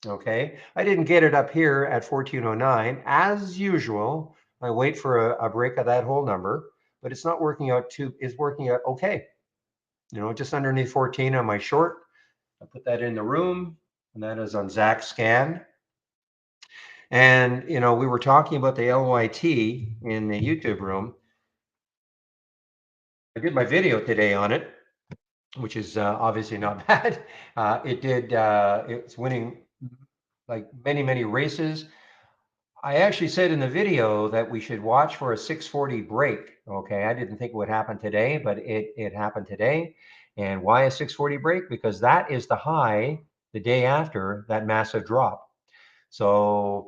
Okay, I didn't get it up here at 1409 as usual. I wait for a break of that whole number, but it's not working out too. Is working out okay. Just underneath 14 on my short. I put that in the room, and that is on Zach Scan. And we were talking about the LYT in the YouTube room. I did my video today on it, which is obviously not bad. It's winning like many, many races. I actually said in the video that we should watch for a 640 break. Okay, I didn't think it would happen today, but it happened today. And why a 640 break? Because that is the high the day after that massive drop. So,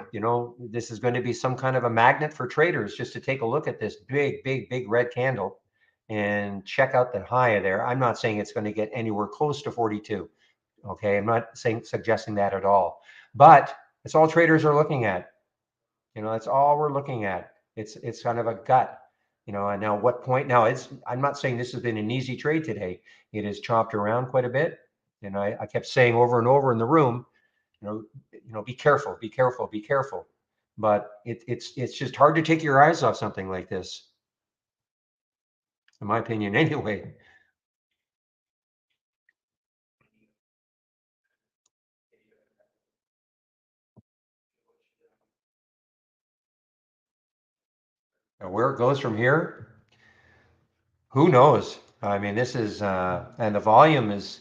this is going to be some kind of a magnet for traders just to take a look at this big, big, big red candle and check out the high there. I'm not saying it's going to get anywhere close to 42. Okay. I'm not suggesting that at all, but it's all traders are looking at. That's all we're looking at. It's kind of a gut. And now what point? Now I'm not saying this has been an easy trade today. It has chopped around quite a bit. And I kept saying over and over in the room, be careful, be careful, be careful. But it's just hard to take your eyes off something like this, in my opinion, anyway. And where it goes from here, who knows? I mean, this is and the volume is.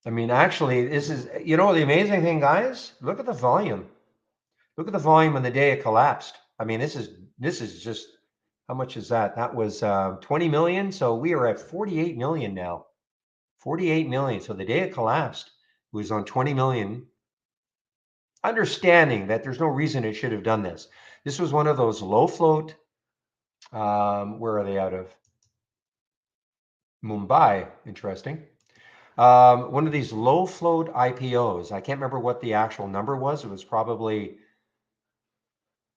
I mean, actually, this is the amazing thing, guys. Look at the volume. Look at the volume on the day it collapsed. I mean, this is just how much is that? That was 20 million. So we are at 48 million now. 48 million. So the day it collapsed, it was on 20 million. Understanding that there's no reason it should have done this. This was one of those low float. Where are they out of? Mumbai. Interesting. One of these low float IPOs. I can't remember what the actual number was. It was probably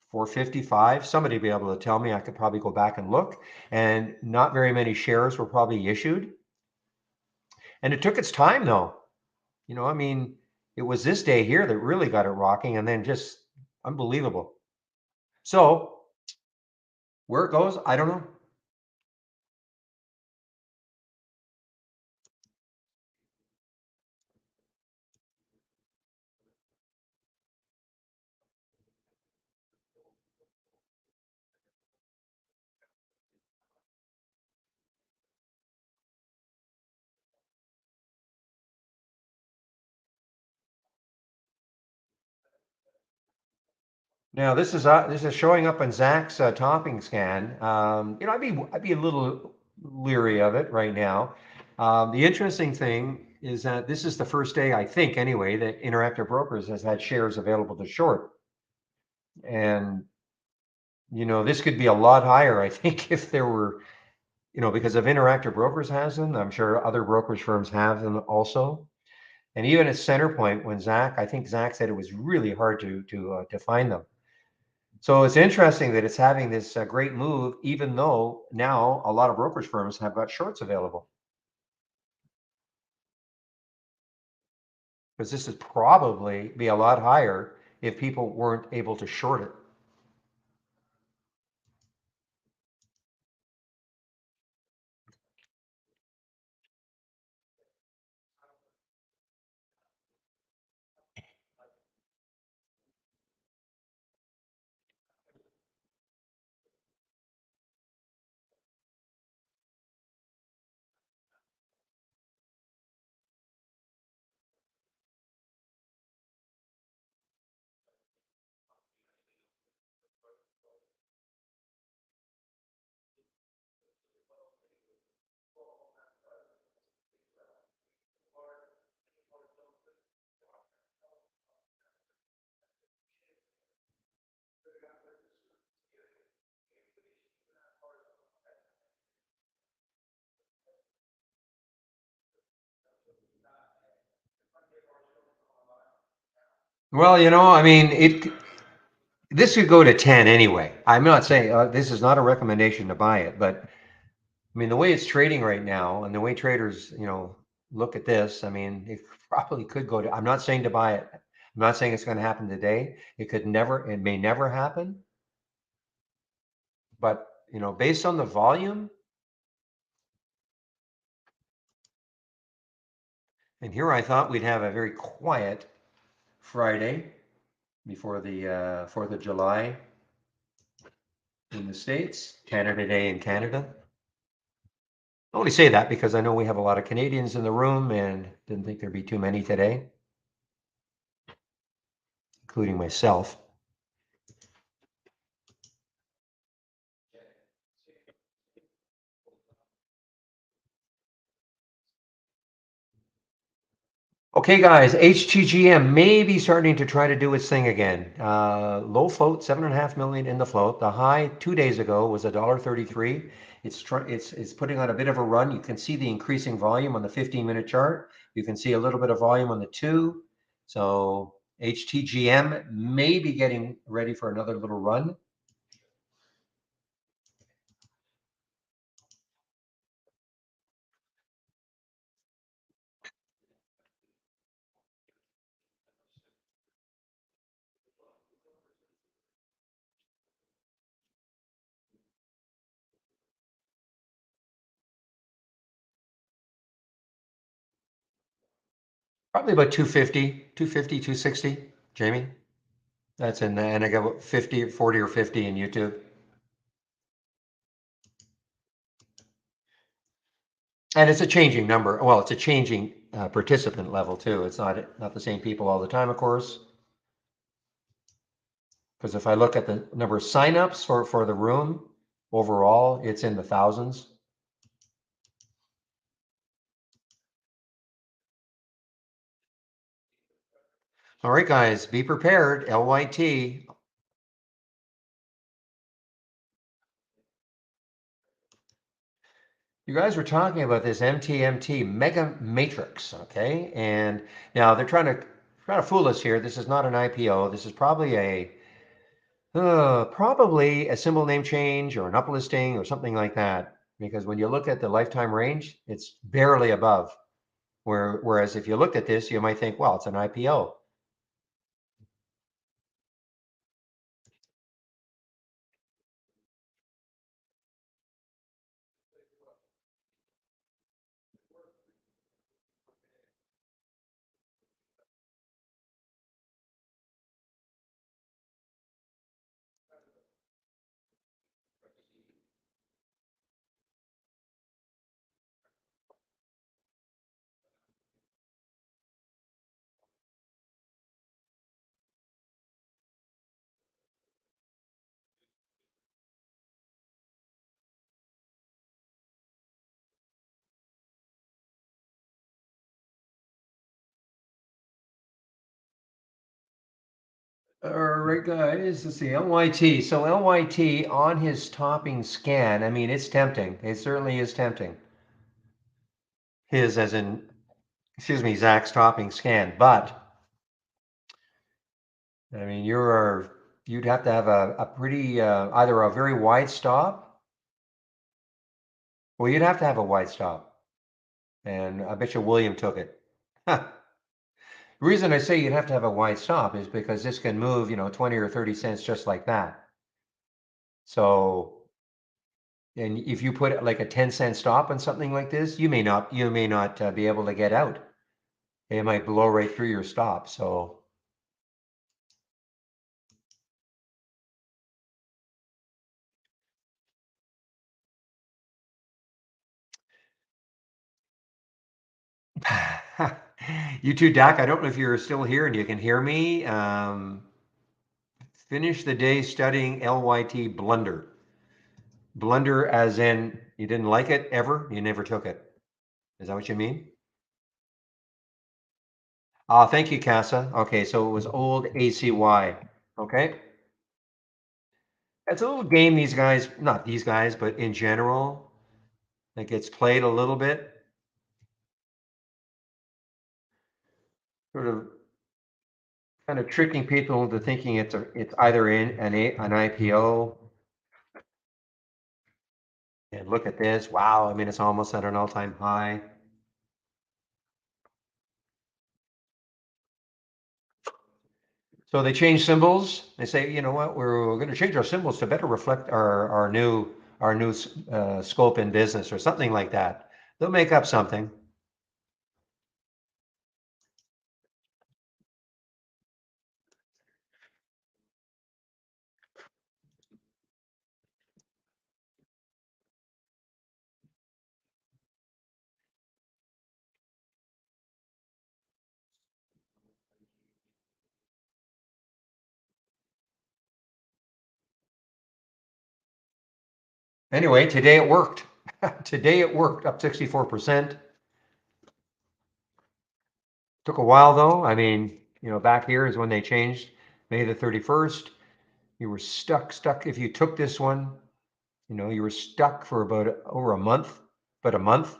455. Somebody be able to tell me. I could probably go back and look. And not very many shares were probably issued. And it took its time, though. I mean, it was this day here that really got it rocking, and then just unbelievable. So where it goes, I don't know. Now this is showing up in Zach's topping scan. I'd be a little leery of it right now. The interesting thing is that this is the first day, I think anyway, that Interactive Brokers has had shares available to short, and this could be a lot higher. I think if there were, because if Interactive Brokers has them, I'm sure other brokerage firms have them also. And even at Center Point, when I think Zach said it was really hard to find them. So it's interesting that it's having this great move, even though now a lot of brokerage firms have got shorts available. Because this would probably be a lot higher if people weren't able to short it. Well, I mean, this could go to 10 anyway. I'm not saying this is not a recommendation to buy it, but I mean, the way it's trading right now and the way traders, look at this, I mean, it probably could go to, I'm not saying to buy it. I'm not saying it's going to happen today. It may never happen. But, based on the volume, and here I thought we'd have a very quiet Friday before the 4th of July in the States, Canada Day in Canada. I only say that because I know we have a lot of Canadians in the room and didn't think there'd be too many today, including myself. Okay, guys, HTGM may be starting to try to do its thing again. Low float, 7.5 million in the float. The high 2 days ago was $1.33. It's putting on a bit of a run. You can see the increasing volume on the 15-minute chart. You can see a little bit of volume on the 2. So HTGM may be getting ready for another little run. Probably about 250, 250, 260, Jamie. That's in the, and I got 50, 40 or 50 in YouTube. And it's a changing number. Well, it's a changing participant level too. It's not the same people all the time, of course. Because if I look at the number of signups for the room overall, it's in the thousands. All right, guys, be prepared. LYT. You guys were talking about this MTMT mega matrix, okay? And now they're trying to fool us here. This is not an IPO. This is probably a symbol name change or an uplisting or something like that. Because when you look at the lifetime range, it's barely above. Whereas if you looked at this, you might think, well, it's an IPO. All right, guys, let's see, LYT. So LYT on his topping scan, I mean, it's tempting. It certainly is tempting. His, as in, excuse me, Zach's topping scan. But, I mean, you'd have to have a pretty, either a very wide stop. Well, you'd have to have a wide stop. And I bet you William took it. The reason I say you'd have to have a wide stop is because this can move, 20 or 30 cents just like that. So, and if you put like a 10-cent stop on something like this, you may not be able to get out. It might blow right through your stop. So, you too, Dak. I don't know if you're still here and you can hear me. Finish the day studying LYT blunder. Blunder as in you didn't like it ever, you never took it. Is that what you mean? Thank you, Casa. Okay, so it was old ACY. Okay. It's a little game these guys, not these guys, but in general, that gets played a little bit. Sort of kind of tricking people into thinking it's either in an IPO. And look at this. Wow, I mean it's almost at an all-time high. So they change symbols. They say, you know what, we're going to change our symbols to better reflect our new scope in business or something like that. They'll make up something. Anyway, today it worked. Today it worked up 64%. Took a while though. I mean, back here is when they changed May the 31st. You were stuck. If you took this one, you were stuck for about over a month, but a month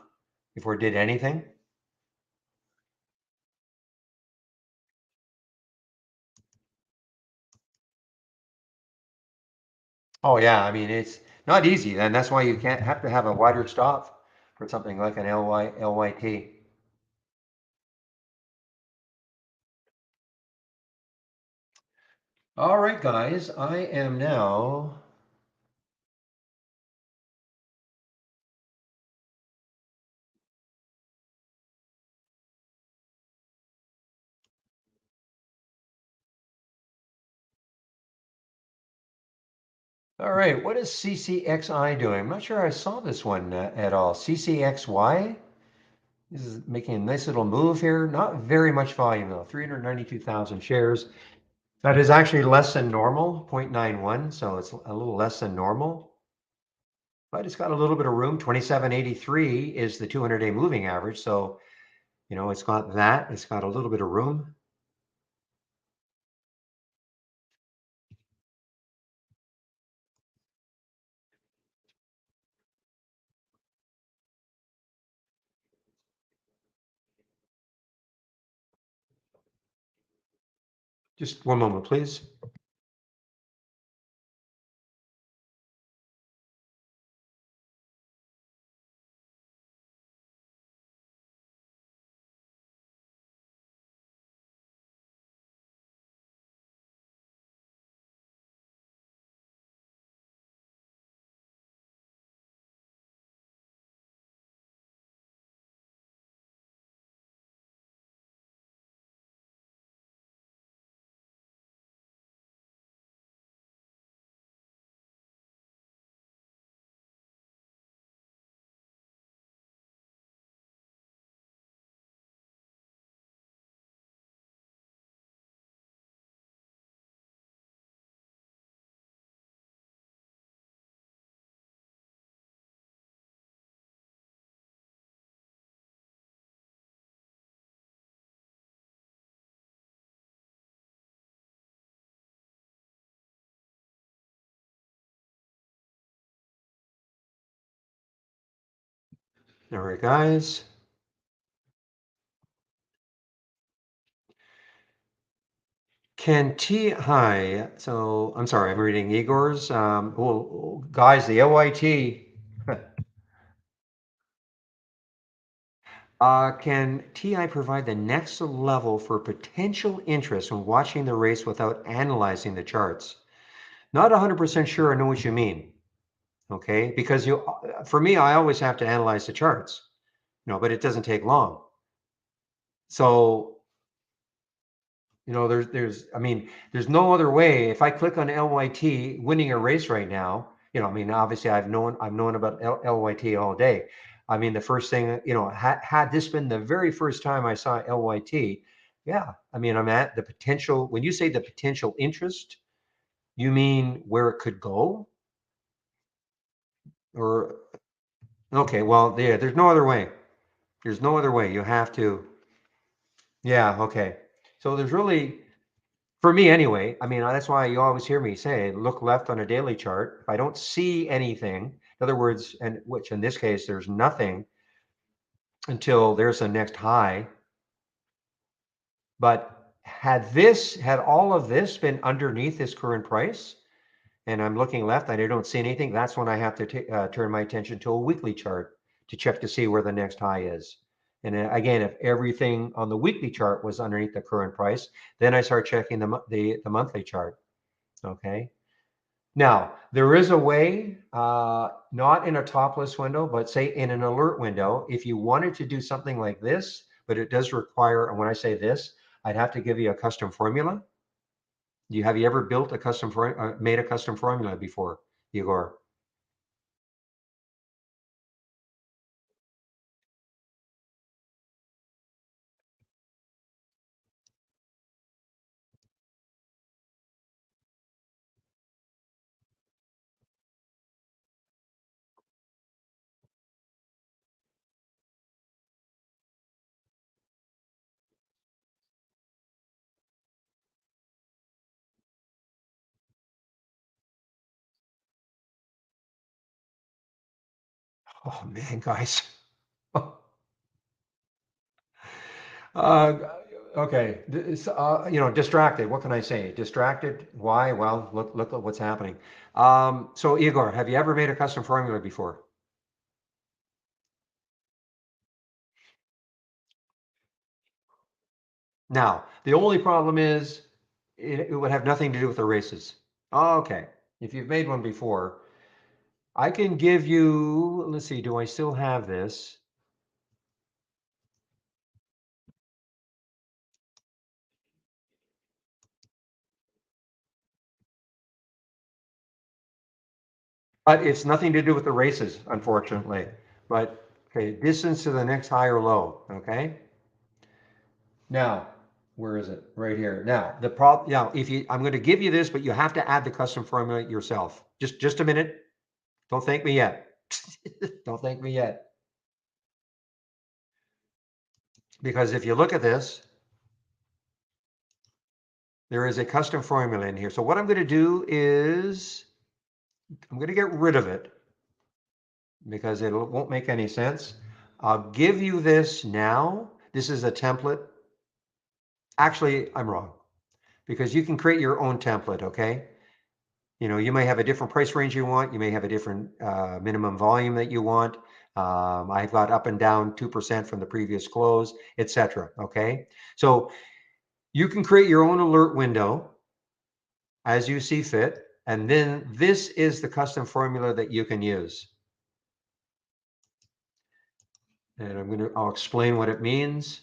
before it did anything. Oh yeah, I mean it's not easy, and that's why you can't have to have a wider stop for something like an LYT. All right, guys, I am now. All right, what is CCXI doing? I'm not sure I saw this one at all. CCXY? This is making a nice little move here. Not very much volume though, 392,000 shares. That is actually less than normal, 0.91, so it's a little less than normal. But it's got a little bit of room. 2783 is the 200-day moving average, so it's got that. It's got a little bit of room. Just one moment, please. All right, guys. Hi. So I'm sorry, I'm reading Igor's. Well, guys, the LYT. Can TI provide the next level for potential interest when watching the race without analyzing the charts? Not 100% sure I know what you mean. Okay, because for me, I always have to analyze the charts, but it doesn't take long. So I mean, there's no other way. If I click on LYT winning a race right now, I mean, obviously I've known about LYT all day. I mean, the first thing, had this been the very first time I saw LYT, yeah, I mean, I'm at the potential. When you say the potential interest, you mean where it could go? Or, okay, well, yeah, there's no other way. There's no other way. You have to, yeah, okay. So there's really, for me anyway, I mean, that's why you always hear me say, look left on a daily chart. If I don't see anything, in other words, and which in this case, there's nothing until there's the next high. But had all of this been underneath this current price, and I'm looking left and I don't see anything, that's when I have to turn my attention to a weekly chart to check to see where the next high is. And again, if everything on the weekly chart was underneath the current price, then I start checking the monthly chart. Okay. Now, there is a way, not in a topless window, but say in an alert window, if you wanted to do something like this, but it does require, and when I say this, I'd have to give you a custom formula. Have you ever built a made a custom formula before, Igor? Oh man, guys. Uh, okay, distracted. What can I say? Distracted. Why? Well, look at what's happening. So Igor, have you ever made a custom formula before? Now, the only problem is it would have nothing to do with the races. Okay, if you've made one before, I can give you, let's see, do I still have this? But it's nothing to do with the races, unfortunately. But okay, distance to the next high or low. Okay. Now, where is it? Right here. Now, the problem. Now, if you, I'm going to give you this, but you have to add the custom formula yourself. Just a minute. Don't thank me yet. Don't thank me yet. Because if you look at this, there is a custom formula in here. So what I'm going to do is I'm going to get rid of it because it won't make any sense. I'll give you this now. This is a template. Actually, I'm wrong because you can create your own template, okay? You know, you may have a different price range you want. You may have a different minimum volume that you want. I've got up and down 2% from the previous close, etc. Okay, so you can create your own alert window as you see fit, and then this is the custom formula that you can use. And I'll explain what it means.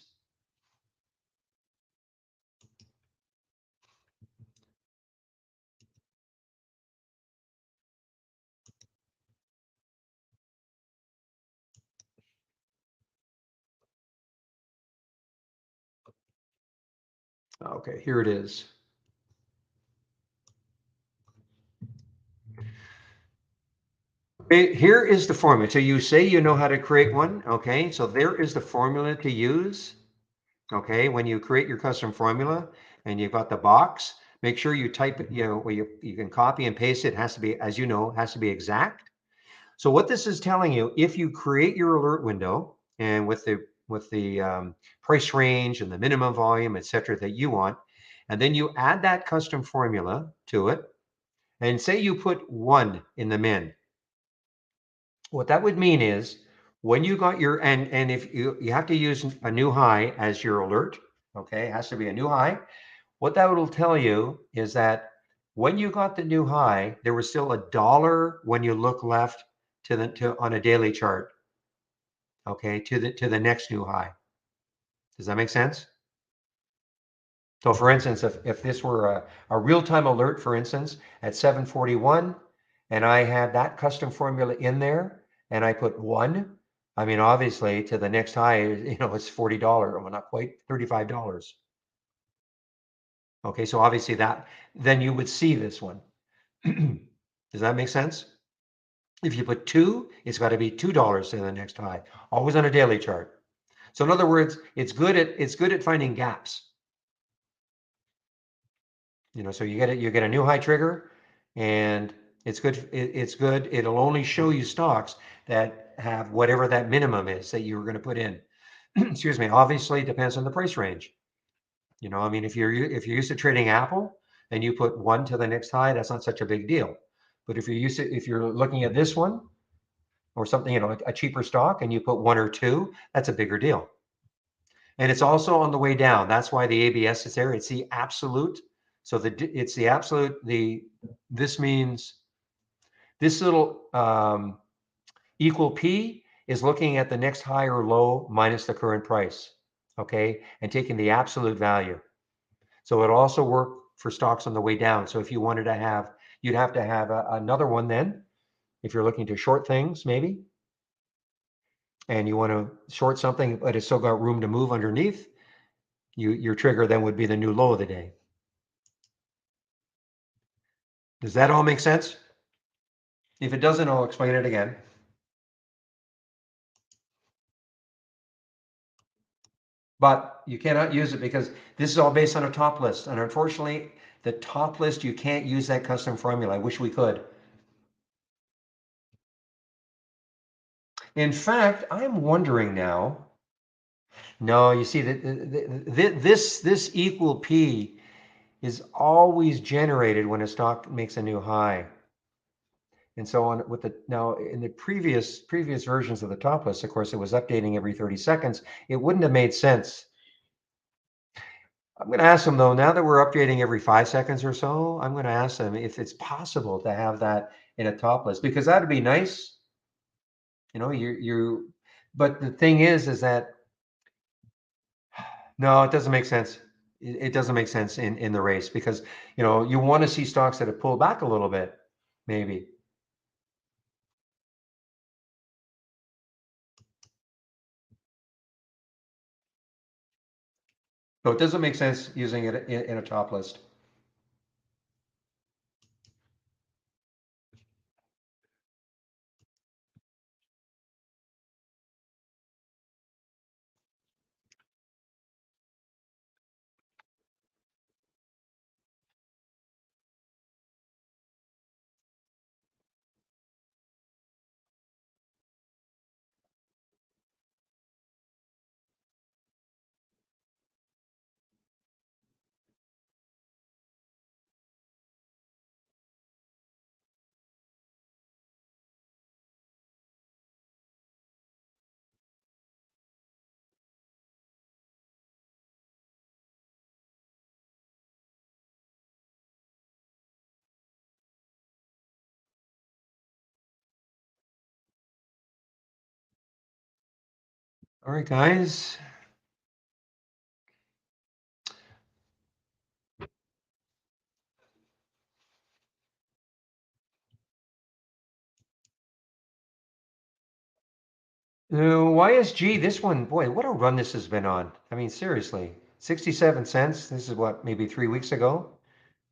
Okay, here it is. Okay, here is the formula. So you say you know how to create one. Okay, so there is the formula to use. Okay, when you create your custom formula and you've got the box, make sure you type it, you can copy and paste it. It has to be, as you know, has to be exact. So what this is telling you, if you create your alert window and with the price range and the minimum volume, et cetera, that you want, and then you add that custom formula to it, and say you put 1 in the min, what that would mean is when you got your, and if you have to use a new high as your alert, okay, it has to be a new high. What that will tell you is that when you got the new high, there was still $1 when you look left to on a daily chart, okay, to the next new high. Does that make sense? So for instance, if this were a real-time alert, for instance, at 7:41, and I had that custom formula in there, and I put 1, I mean, obviously to the next high, it's $40, well, not quite, $35. Okay, so obviously then you would see this one. Does that make sense? If you put 2, it's got to be $2 to the next high, always on a daily chart. So in other words, it's good at finding gaps. So you get a new high trigger, and it's good. It'll only show you stocks that have whatever that minimum is that you're going to put in. Excuse me. Obviously, it depends on the price range. I mean, if you're used to trading Apple and you put 1 to the next high, that's not such a big deal. But if you're looking at this one or something, a cheaper stock, and you put 1 or 2, that's a bigger deal. And it's also on the way down. That's why the ABS is there. It's the absolute. So it's the absolute. This means this little equal P is looking at the next high or low minus the current price, okay, and taking the absolute value. So it'll also work for stocks on the way down. So if you wanted to have, you'd have to have another one then, if you're looking to short things maybe, and you want to short something, but it's still got room to move underneath, your trigger then would be the new low of the day. Does that all make sense? If it doesn't, I'll explain it again. But you cannot use it because this is all based on a top list. And unfortunately, the top list, you can't use that custom formula. I wish we could. In fact, I'm wondering now. No, you see that this equal P is always generated when a stock makes a new high. And so on with the now in the previous versions of the top list, of course, it was updating every 30 seconds. It wouldn't have made sense. I'm going to ask them though, now that we're updating every 5 seconds or so, I'm going to ask them if it's possible to have that in a top list because that'd be nice. You know, but the thing is that no, it doesn't make sense. It doesn't make sense in the race because, you know, you want to see stocks that have pulled back a little bit, maybe. So it doesn't make sense using it in a top list. All right, guys. YSG, this one, boy, what a run this has been on. I mean, seriously, 67 cents. This is what, maybe 3 weeks ago,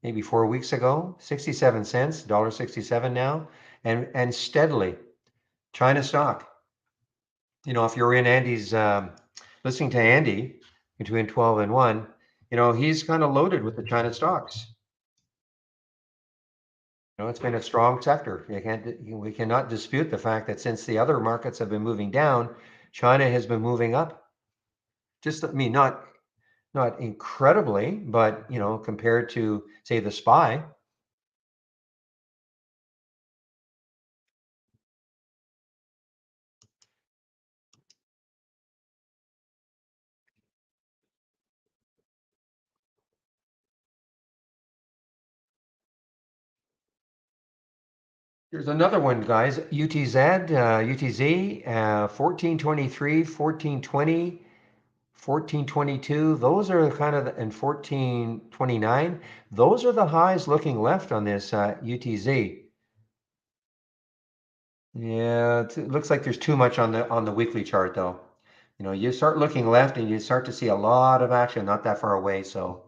maybe 4 weeks ago, 67 cents, $1.67 now, and steadily. China stock. You know, if you're in Andy's, listening to Andy between 12 and 1, you know, he's kind of loaded with the China stocks. You know, it's been a strong sector. We cannot dispute the fact that since the other markets have been moving down, China has been moving up. Just, I mean, not incredibly, but you know, compared to say the SPY, there's another one, guys. UTZ, 1423, 1420, 1422. Those are kind of and 1429. Those are the highs looking left on this UTZ. Yeah, it looks like there's too much on the weekly chart though. You know, you start looking left and you start to see a lot of action not that far away. So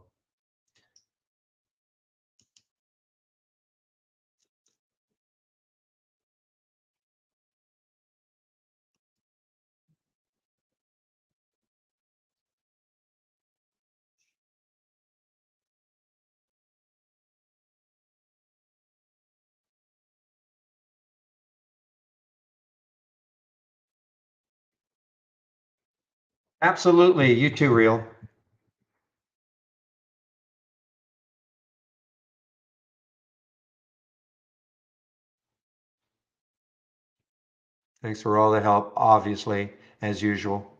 absolutely, you too, real. Thanks for all the help, obviously, as usual.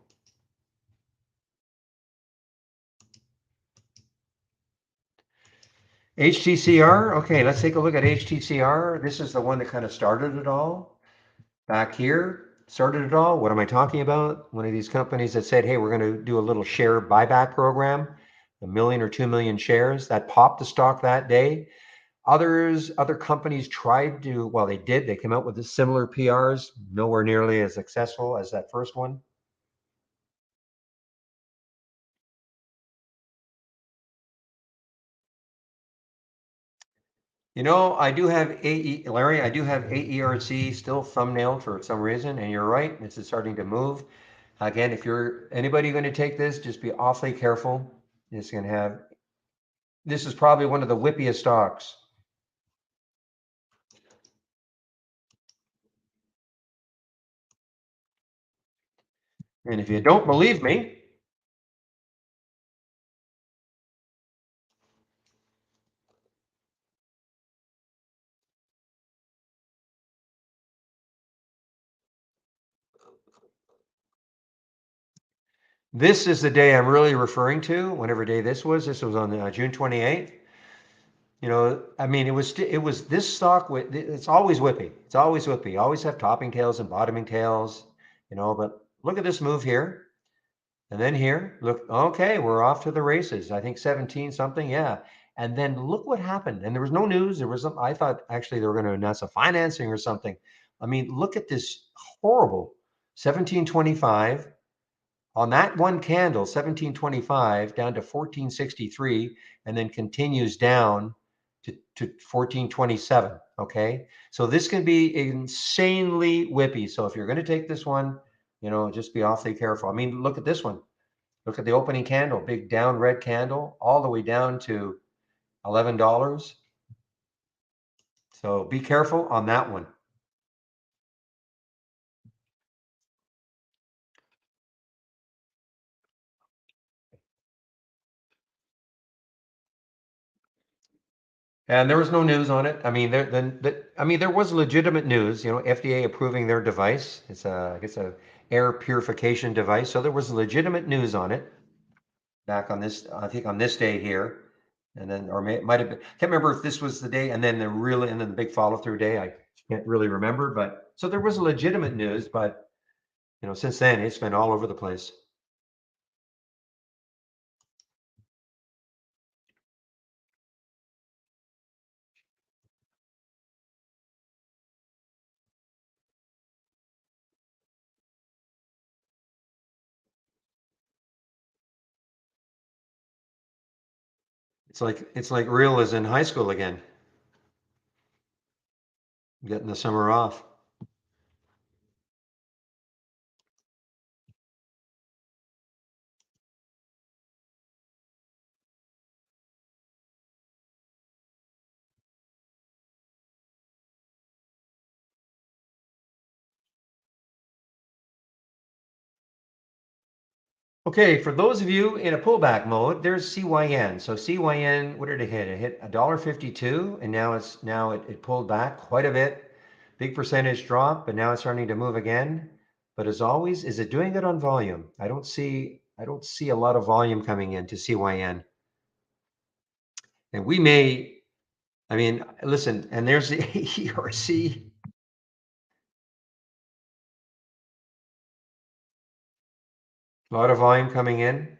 HTCR, okay, let's take a look at HTCR. This is the one that kind of started it all. Back here, started it all. What am I talking about? One of these companies that said, hey, we're going to do a little share buyback program, 1 million or 2 million shares. That popped the stock that day. Other companies tried to, well, they did. They came out with similar PRs, nowhere nearly as successful as that first one. You know, I do have Larry, I do have AERC still thumbnailed for some reason, and you're right, this is starting to move. Again, if you're anybody going to take this, just be awfully careful. It's going to have, this is probably one of the whippiest stocks. And if you don't believe me, this is the day I'm really referring to, whatever day this was. This was on June 28th. You know, I mean, it was this stock with it's always whippy. It's always whippy. You always have topping tails and bottoming tails, you know, but look at this move here. And then here, look, okay, we're off to the races. I think 17 something, yeah. And then look what happened. And there was no news. There was some, I thought actually they were going to announce a financing or something. I mean, look at this horrible 1725 on that one candle, 1725 down to 1463, and then continues down to 1427. Okay. So this can be insanely whippy. So if you're going to take this one, you know, just be awfully careful. I mean, look at this one. Look at the opening candle, big down red candle, all the way down to $11. So be careful on that one. And there was no news on it. I mean, there was legitimate news. You know, FDA approving their device. It's a air purification device. So there was legitimate news on it back on this. I think on this day here, and then it might have been. Can't remember if this was the day, and then the big follow through day. I can't really remember, but so there was legitimate news. But you know, since then it's been all over the place. It's like real as in high school again, getting the summer off. Okay, for those of you in a pullback mode, there's CYN. So CYN, what did it hit? It hit $1.52, and now it pulled back quite a bit. Big percentage drop, but now it's starting to move again. But as always, is it doing it on volume? I don't see a lot of volume coming into CYN. And we may, I mean, listen, and there's the ERC. A lot of volume coming in.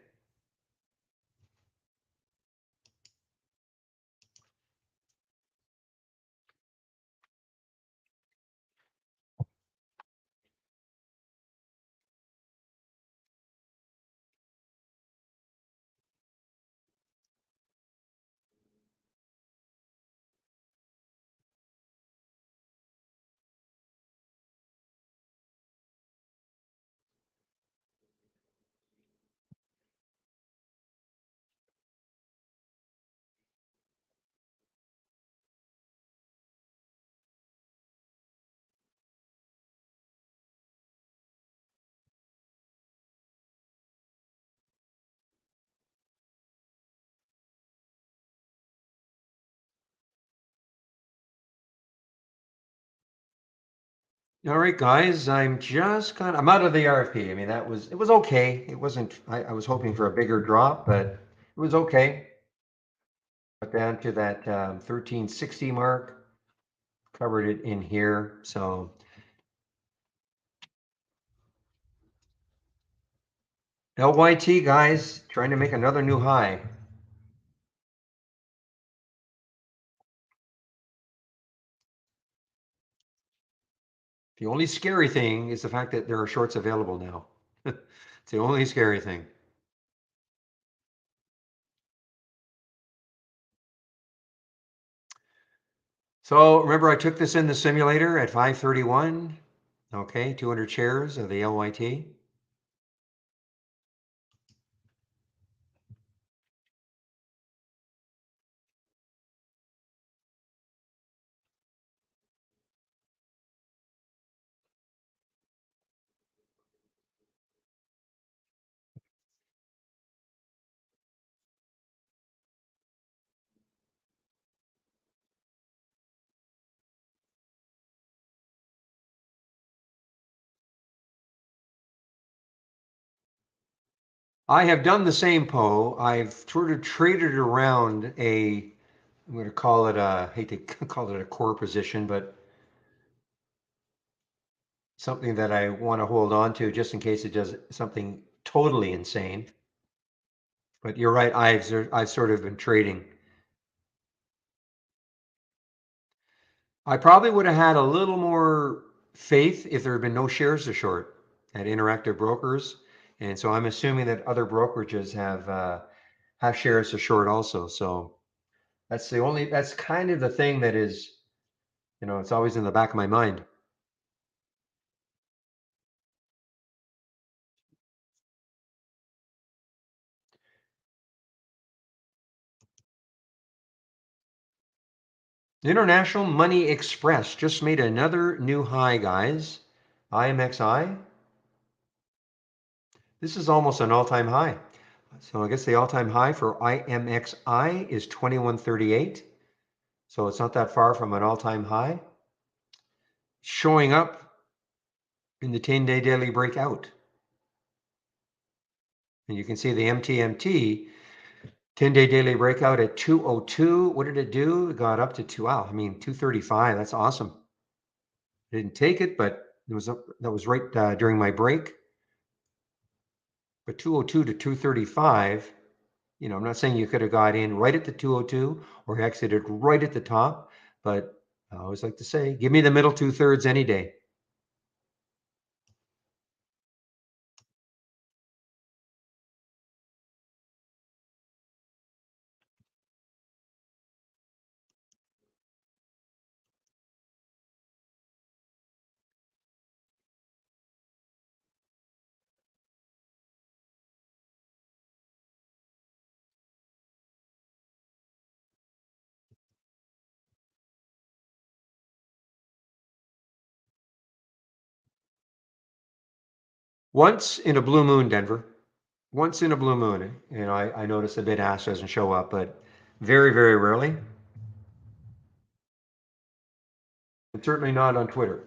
All right, guys, I'm out of the RFP. I mean, it was okay. It wasn't, I was hoping for a bigger drop, but it was okay. Got down to that 1360 mark, covered it in here. So LYT, guys, trying to make another new high. The only scary thing is the fact that there are shorts available now. It's the only scary thing. So remember, I took this in the simulator at 531. Okay, 200 shares of the LYT. I have done the same, Poe. I've sort of traded around I'm going to call it a, I hate to call it a core position, but something that I want to hold on to just in case it does something totally insane. But you're right, I've sort of been trading. I probably would have had a little more faith if there had been no shares to short at Interactive Brokers. And so I'm assuming that other brokerages have shares to short also. So that's kind of the thing that is, it's always in the back of my mind. International Money Express just made another new high, guys. IMXI. This is almost an all-time high. So I guess the all-time high for IMXI is 2138. So it's not that far from an all-time high. Showing up in the 10-day daily breakout. And you can see the MTMT 10-day daily breakout at 202. What did it do? It got up to 235. That's awesome. I didn't take it, but that was right during my break. But 202 to 235, I'm not saying you could have got in right at the 202 or exited right at the top, but I always like to say, give me the middle 2/3 any day. Once in a blue moon, Denver. Once in a blue moon, I notice the bid ask doesn't show up, but very, very rarely. And certainly not on Twitter.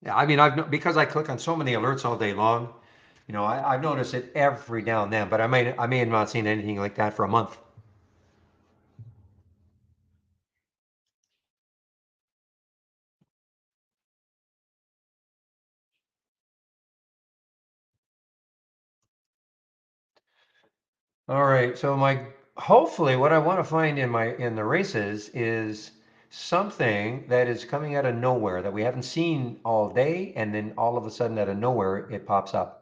Yeah, I mean, because I click on so many alerts all day long, I've noticed it every now and then, but I may have not seen anything like that for a month. All right, so hopefully what I want to find in the races is something that is coming out of nowhere that we haven't seen all day, and then all of a sudden out of nowhere it pops up.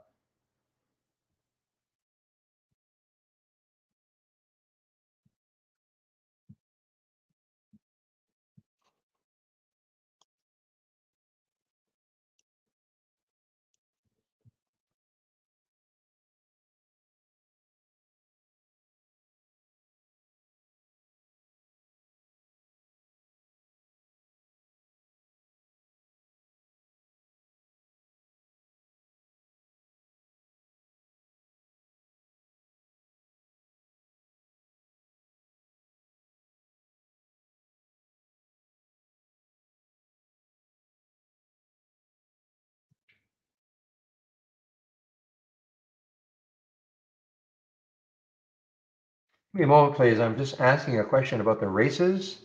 Give me a moment, please. I'm just asking a question about the races.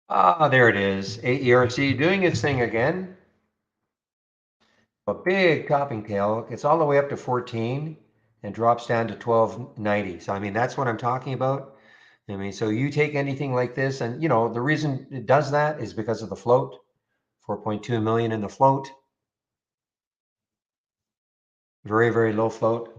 Ah, there it is. AERC doing its thing again. A big topping tail. It's all the way up to 14 and drops down to 1290. So, I mean, that's what I'm talking about. I mean, so you take anything like this, and the reason it does that is because of the float, 4.2 million in the float, very, very low float.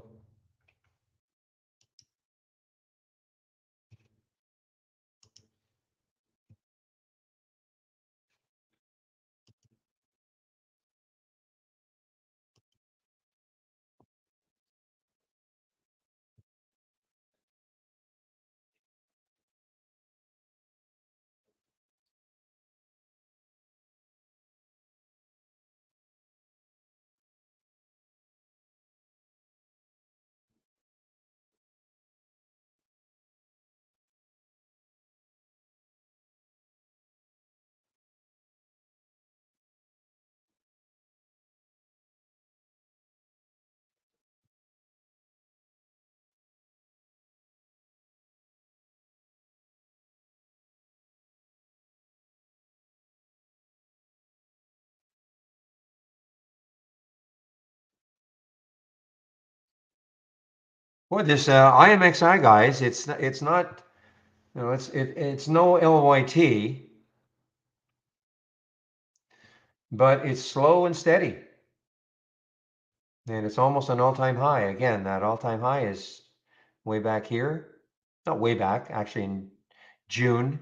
Boy, this IMXI guys, it's not, it's no LYT, but it's slow and steady. And it's almost an all-time high. Again, that all-time high is way back here. Not way back, actually in June.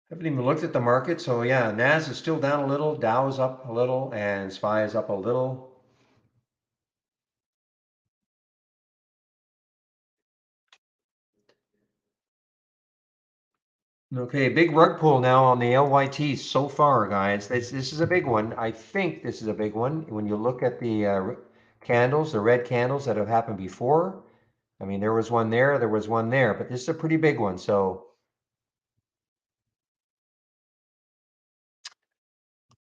Haven't even looked at the market. So yeah, NAS is still down a little, Dow is up a little, and SPY is up a little. Okay, big rug pull now on the LYT so far, guys. This is a big one. I think this is a big one. When you look at the candles, the red candles that have happened before, I mean, there was one there was one there, but this is a pretty big one. So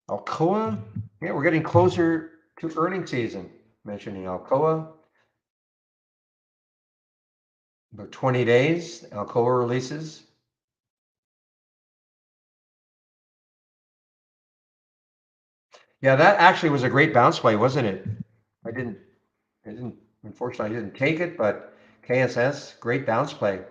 Alcoa, yeah, we're getting closer to earnings season. Mentioning Alcoa, about 20 days, Alcoa releases. Yeah, that actually was a great bounce play, wasn't it? I didn't, I didn't, unfortunately, I didn't take it, but KSS, great bounce play.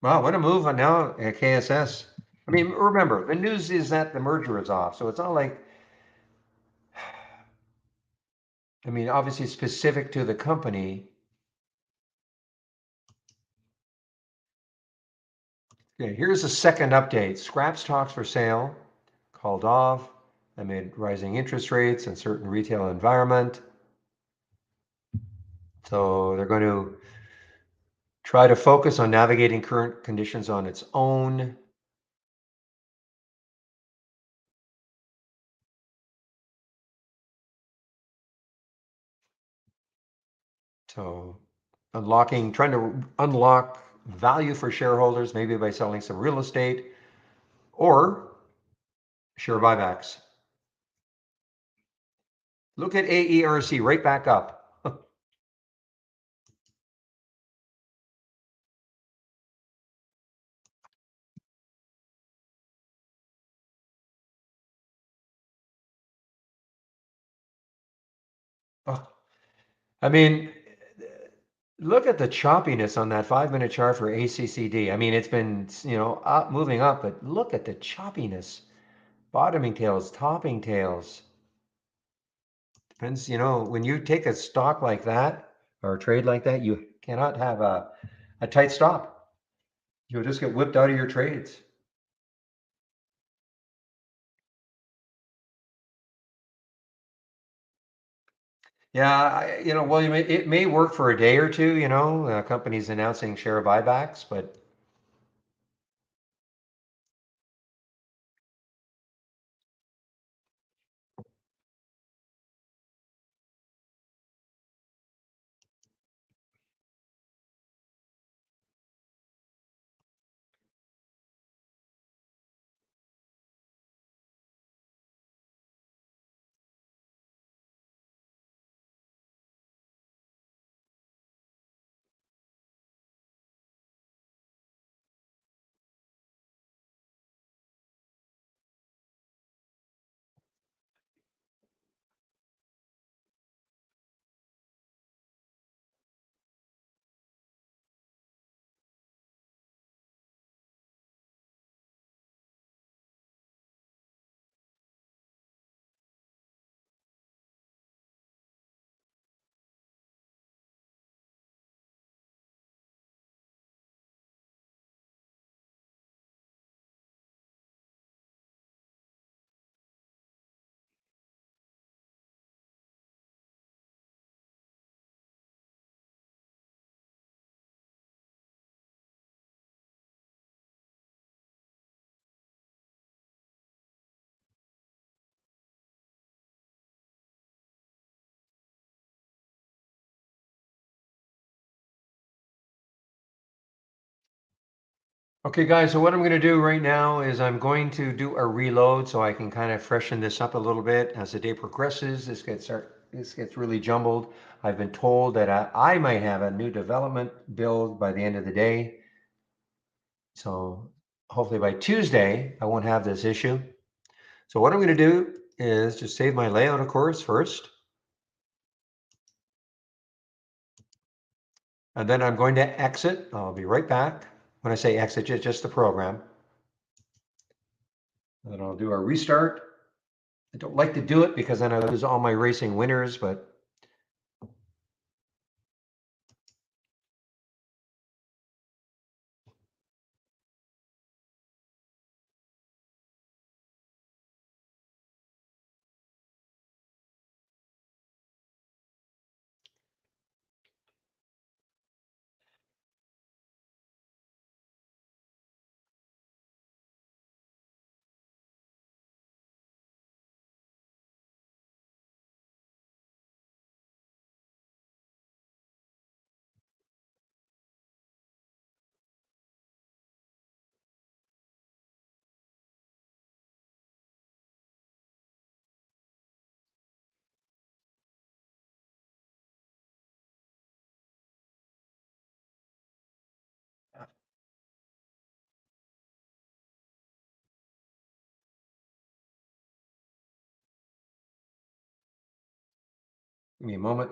Wow, what a move on now at KSS. I mean, remember, the news is that the merger is off, so it's not like, I mean, obviously specific to the company. Okay, here's a second update. Scrap stocks for sale, called off amid rising interest rates and certain retail environment. So they're going to try to focus on navigating current conditions on its own. So trying to unlock value for shareholders, maybe by selling some real estate or share buybacks. Look at AERC right back up. Oh, I mean, look at the choppiness on that 5 minute chart for ACCD. I mean, it's been, up, moving up, but look at the choppiness. Bottoming tails, topping tails. Depends, when you take a stock like that or a trade like that, you cannot have a tight stop. You'll just get whipped out of your trades. Yeah, William, it may work for a day or two, companies announcing share buybacks, but okay, guys, so what I'm going to do right now is I'm going to do a reload so I can kind of freshen this up a little bit as the day progresses. This gets really jumbled. I've been told that I might have a new development build by the end of the day. So hopefully by Tuesday, I won't have this issue. So what I'm going to do is just save my layout, of course, first. And then I'm going to exit. I'll be right back. When I say exit, just the program. And then I'll do a restart. I don't like to do it because then I lose all my racing winners, but give me a moment.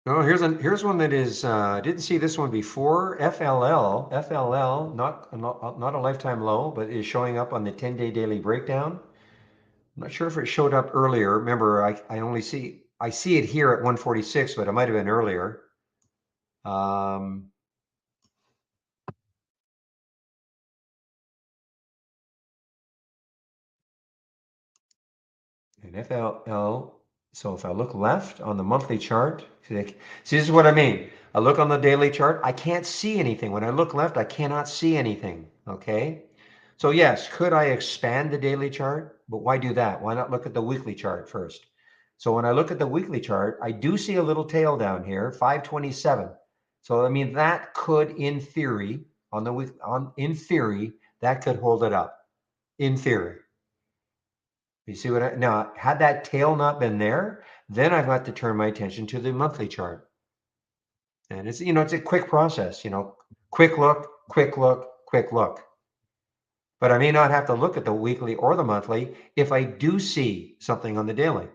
Oh, here's one that is I didn't see this one before. FLL, not a lifetime low, but is showing up on the 10-day daily breakdown. I'm not sure if it showed up earlier. Remember, I see it here at 146, but it might have been earlier. Um, And FLL, so if I look left on the monthly chart, see, this is what I mean. I look on the daily chart, I can't see anything. When I look left, I cannot see anything, okay? So yes, could I expand the daily chart? But why do that? Why not look at the weekly chart first? So when I look at the weekly chart, I do see a little tail down here, 527. So I mean, that could, in theory, on the week, in theory, that could hold it up, in theory. You see what I now, had that tail not been there, then I've got to turn my attention to the monthly chart. And it's, it's a quick process, quick look, quick look, quick look. But I may not have to look at the weekly or the monthly if I do see something on the daily.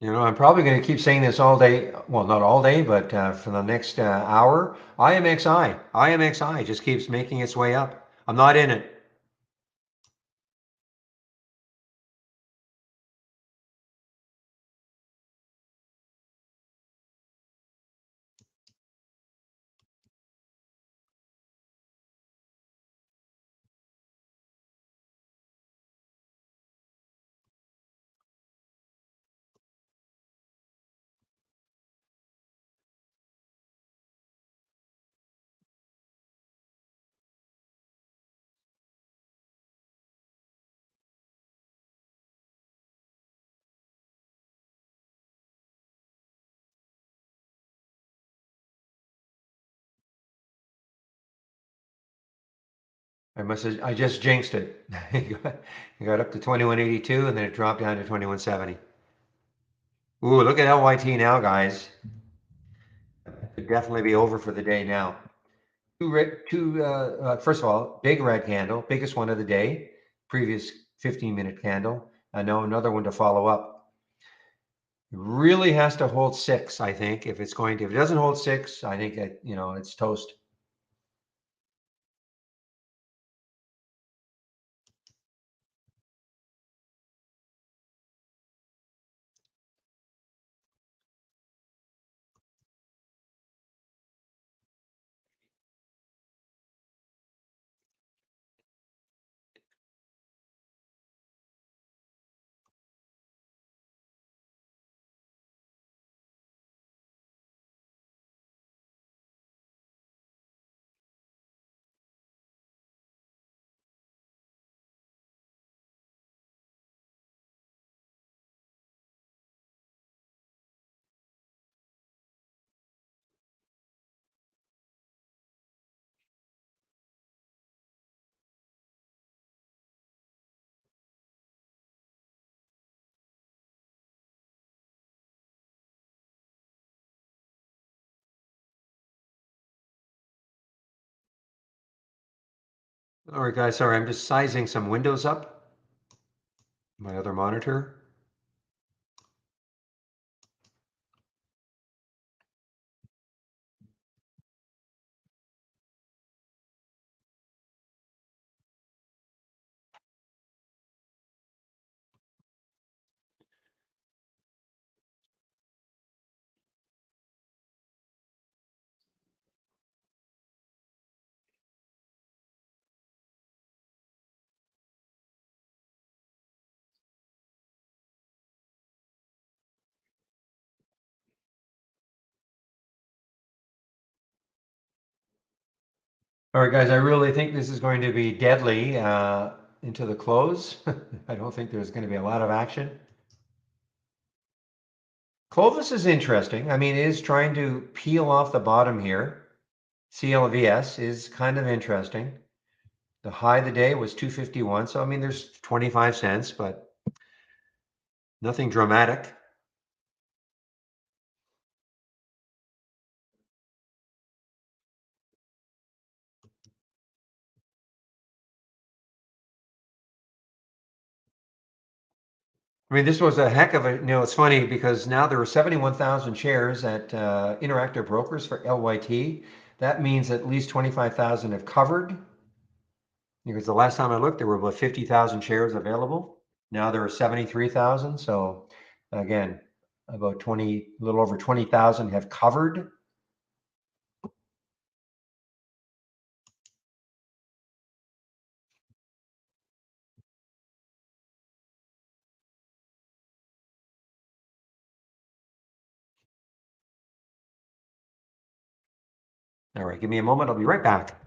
I'm probably going to keep saying this all day. Well, not all day, but for the next hour. IMXI just keeps making its way up. I'm not in it. I just jinxed it. It got up to 2182 and then it dropped down to 2170. Ooh, look at LYT now, guys. Could definitely be over for the day now. First of all, big red candle, biggest one of the day, previous 15-minute candle. I know another one to follow up. It really has to hold six, I think. If it doesn't hold six, I think it's toast. All right, guys, sorry, I'm just sizing some windows up. My other monitor. All right, guys, I really think this is going to be deadly into the close. I don't think there's going to be a lot of action. Clovis is interesting. I mean, it is trying to peel off the bottom here. CLVS is kind of interesting. The high of the day was 251. So, I mean, there's 25 cents, but nothing dramatic. I mean, this was a heck of a, it's funny because now there are 71,000 shares at Interactive Brokers for LYT. That means at least 25,000 have covered because the last time I looked, there were about 50,000 shares available. Now there are 73,000. So again, about 20, a little over 20,000 have covered. All right, give me a moment. I'll be right back.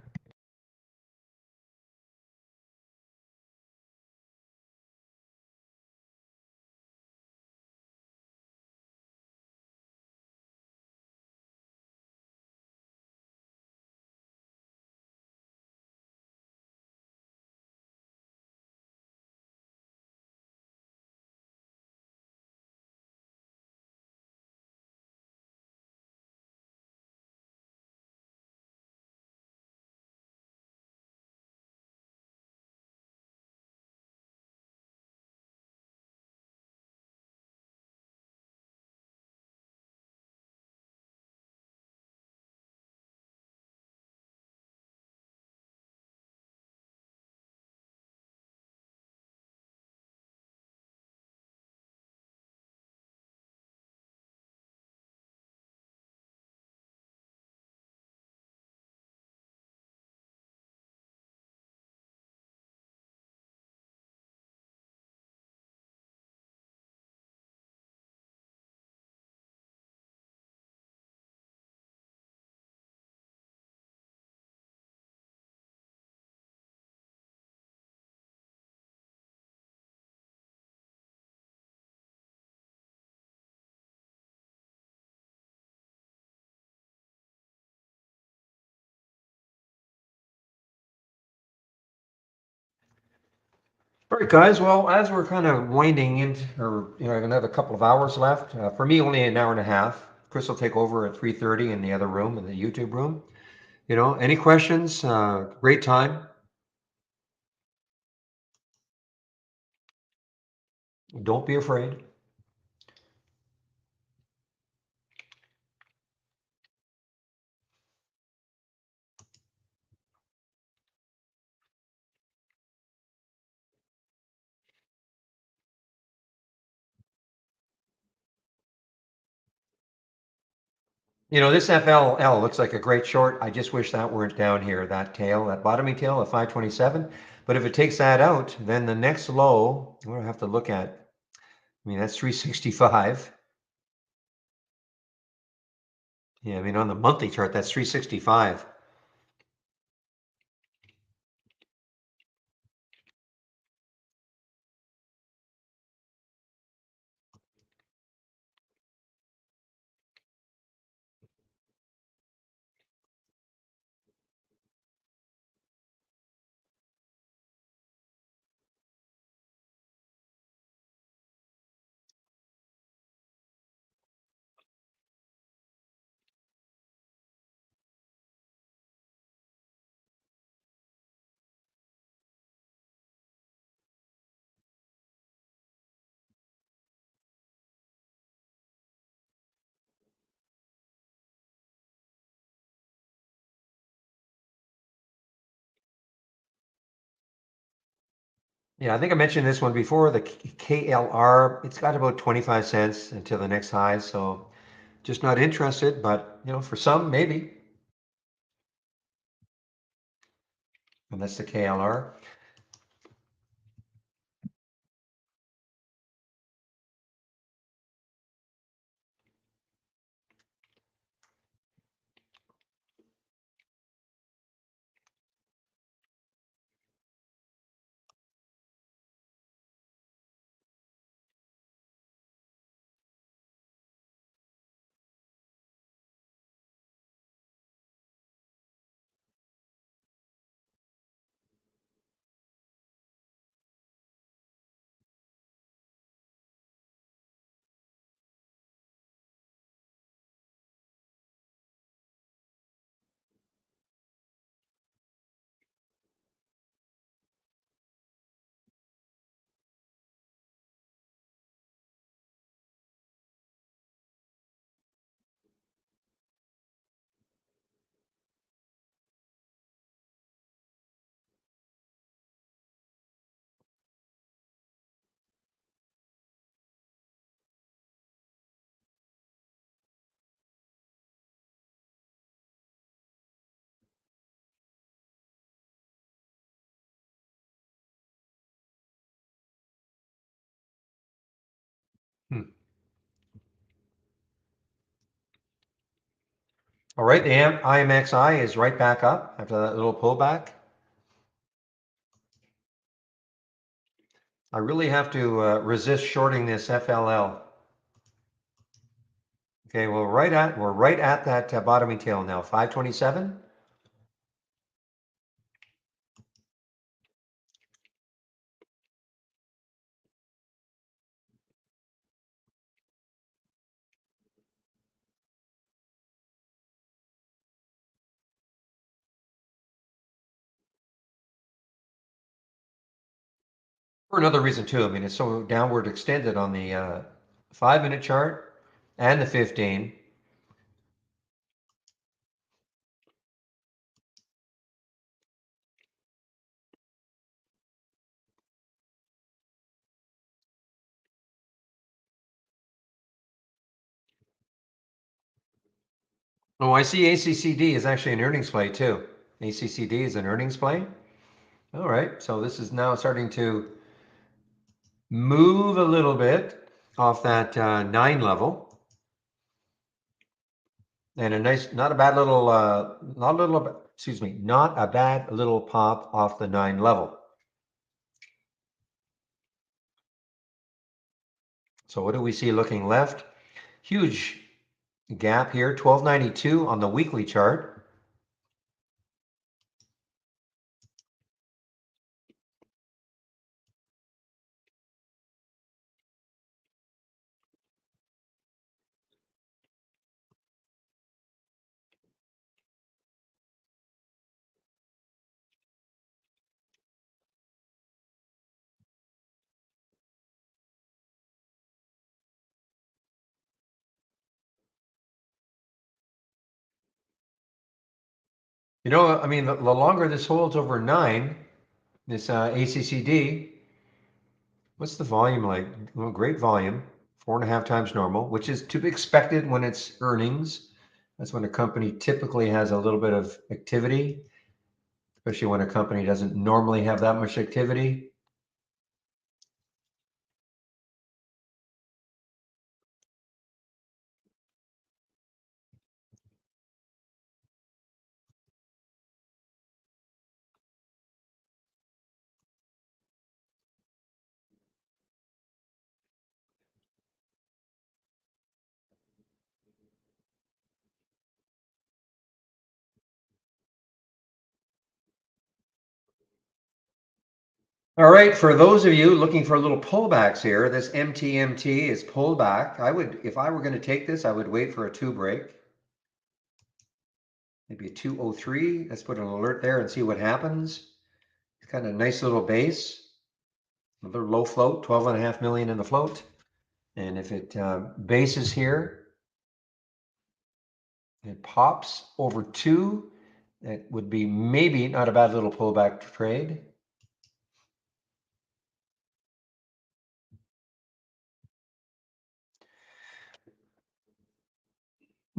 All right, guys. Well, as we're kind of winding into, or I have another couple of hours left. For me, only an hour and a half. Chris will take over at 3:30 in the other room, in the YouTube room. Any questions? Great time. Don't be afraid. This FLL looks like a great short. I just wish that weren't down here, that tail, that bottoming tail at 527. But if it takes that out, then the next low, we'll have to look at, I mean, that's 365. Yeah, I mean, on the monthly chart, that's 365. Yeah, I think I mentioned this one before, the KLR, it's got about 25 cents until the next high. So just not interested, but for some, maybe. And that's the KLR. Hmm. All right, the IMXI is right back up after that little pullback. I really have to resist shorting this FLL. Okay, well, we're right at that bottoming tail now, 527. For another reason too, I mean, it's so downward extended on the 5-minute chart and the 15. Oh, I see ACCD is actually an earnings play too. ACCD is an earnings play. All right, so this is now starting to move a little bit off that 9 level. And a nice, not a bad little, not a little, excuse me, not a bad little pop off the 9 level. So what do we see looking left? Huge gap here, 1292 on the weekly chart. You know, I mean, the longer this holds over 9, this ACCD, what's the volume like? Well, great volume, 4.5 times normal, which is to be expected when it's earnings. That's when a company typically has a little bit of activity, especially when a company doesn't normally have that much activity. All right, for those of you looking for little pullbacks here, this MTMT is pulled back. I would, if I were going to take this, I would wait for a 2 break. Maybe a 203. Let's put an alert there and see what happens. It's kind of a nice little base. Another low float, 12.5 million in the float. And if it bases here, it pops over 2. That would be maybe not a bad little pullback trade.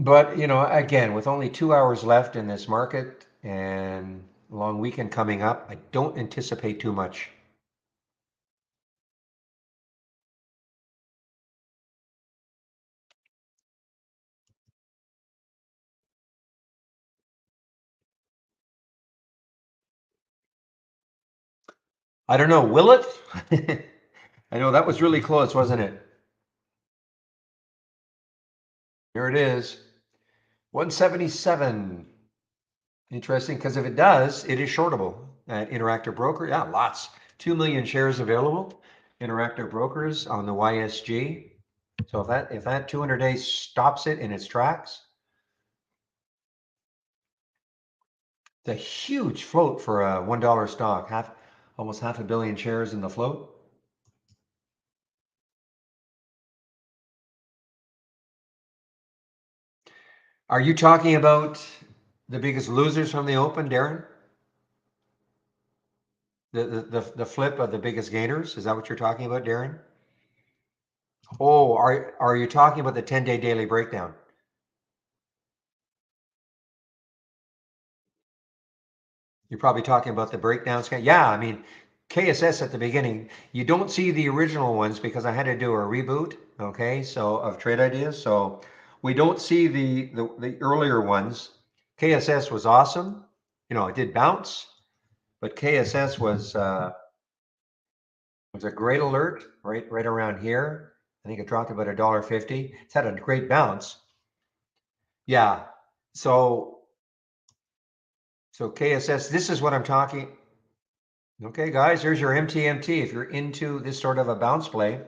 But, you know, again, with only 2 hours left in this market and long weekend coming up, I don't anticipate too much. I don't know, will it? I know that was really close, wasn't it? Here it is, 177. Interesting, because if it does, it is shortable at Interactive Broker. Yeah, lots. 2 million shares available. Interactive Brokers on the YSG. So if that 200 days stops it in its tracks, it's a huge float for a $1 stock. Almost half a billion shares in the float. Are you talking about the biggest losers from the open, Darren? The flip of the biggest gainers? Is that what you're talking about, Darren? Oh, are you talking about the 10-day daily breakdown? You're probably talking about the breakdown scan. Yeah, I mean, KSS at the beginning, you don't see the original ones because I had to do a reboot, okay, so of Trade Ideas. So we don't see the earlier ones. KSS was awesome. You know, it did bounce, but KSS was a great alert right around here. I think it dropped about $1.50. It's had a great bounce. Yeah. So KSS, this is what I'm talking. Okay, guys, there's your MTMT. If you're into this sort of a bounce play,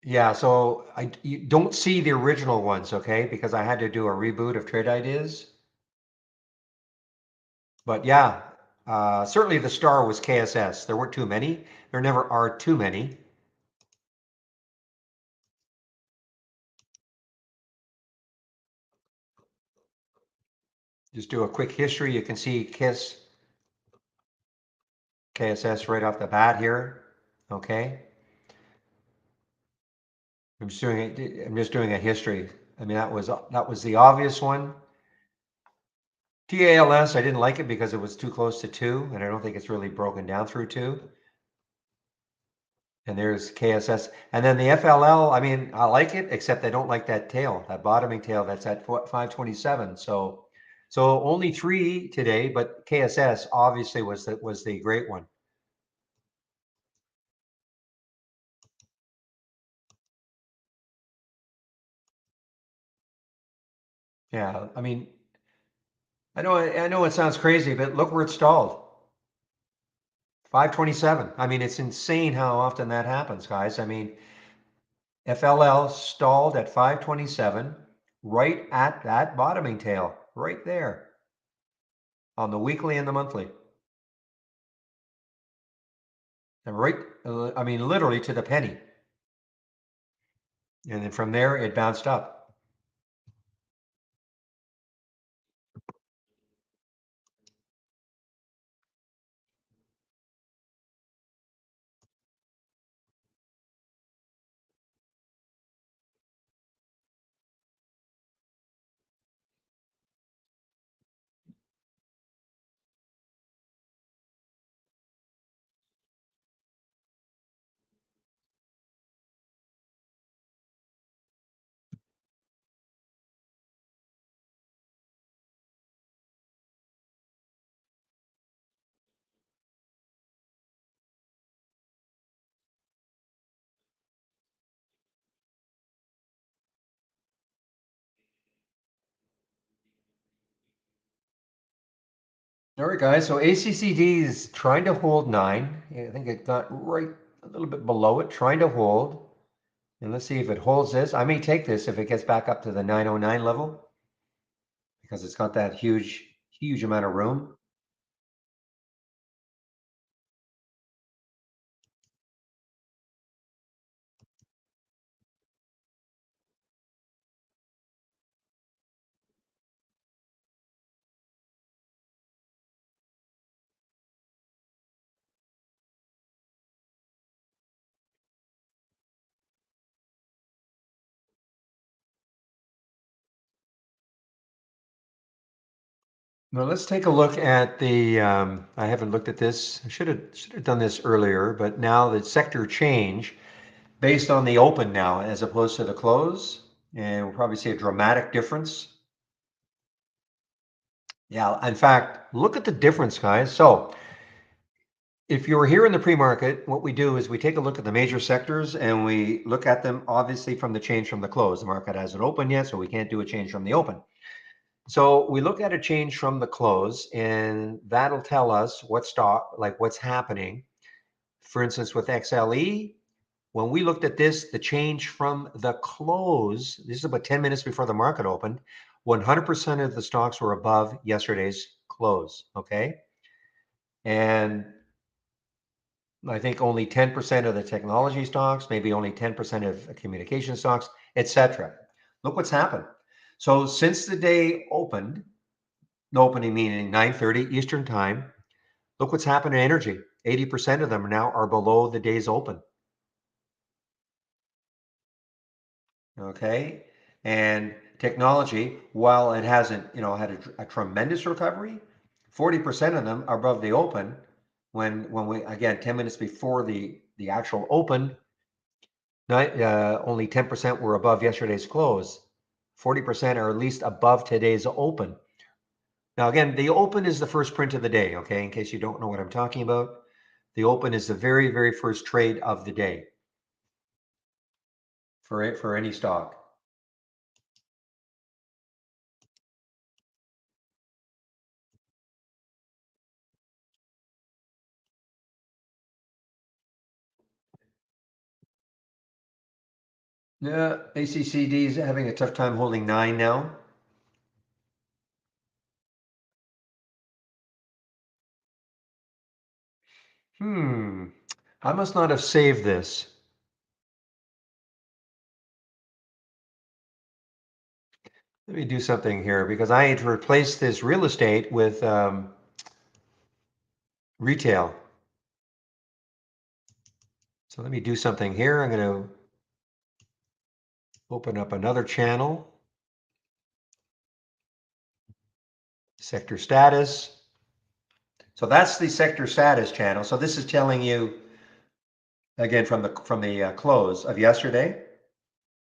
yeah, so you don't see the original ones, okay? Because I had to do a reboot of Trade Ideas. But yeah, certainly the star was KSS. There weren't too many. There never are too many. Just do a quick history. You can see KSS right off the bat here. Okay. I'm just doing a history. I mean, that was the obvious one. TALS, I didn't like it because it was too close to 2, and I don't think it's really broken down through 2. And there's KSS. And then the FLL, I mean, I like it, except I don't like that tail, that bottoming tail that's at 527. So only 3 today, but KSS obviously was the great one. Yeah, I mean, I know it sounds crazy, but look where it stalled. 527. I mean, it's insane how often that happens, guys. I mean, FLL stalled at 527, right at that bottoming tail, right there on the weekly and the monthly. And right, I mean, literally to the penny. And then from there, it bounced up. All right, guys. So ACCD is trying to hold 9. I think it got right a little bit below it, trying to hold. And let's see if it holds this. I may take this if it gets back up to the 909 level because it's got that huge amount of room. Now let's take a look at the, I haven't looked at this. I should have done this earlier, but now the sector change based on the open now as opposed to the close. And we'll probably see a dramatic difference. Yeah, in fact, look at the difference, guys. So if you were here in the pre-market, what we do is we take a look at the major sectors and we look at them obviously from the change from the close. The market hasn't opened yet, so we can't do a change from the open. So we look at a change from the close, and that'll tell us what stock, like what's happening. For instance, with XLE, when we looked at this, the change from the close, this is about 10 minutes before the market opened, 100% of the stocks were above yesterday's close, okay? And I think only 10% of the technology stocks, maybe only 10% of communication stocks, etc. Look what's happened. So since the day opened, the opening meaning 9:30 Eastern time, look what's happened in energy. 80% of them now are below the day's open. Okay. And technology, while it hasn't, had a tremendous recovery, 40% of them are above the open. When we, again, 10 minutes before the actual open, only 10% were above yesterday's close. 40% are at least above today's open. Now, again, the open is the first print of the day, okay, in case you don't know what I'm talking about. The open is the very, very first trade of the day for any stock. Yeah, ACCD is having a tough time holding 9 now. I must not have saved this. Let me do something here because I had to replace this real estate with retail. So let me do something here. I'm going to open up another channel. Sector status. So that's the sector status channel. So this is telling you, again, from the close of yesterday.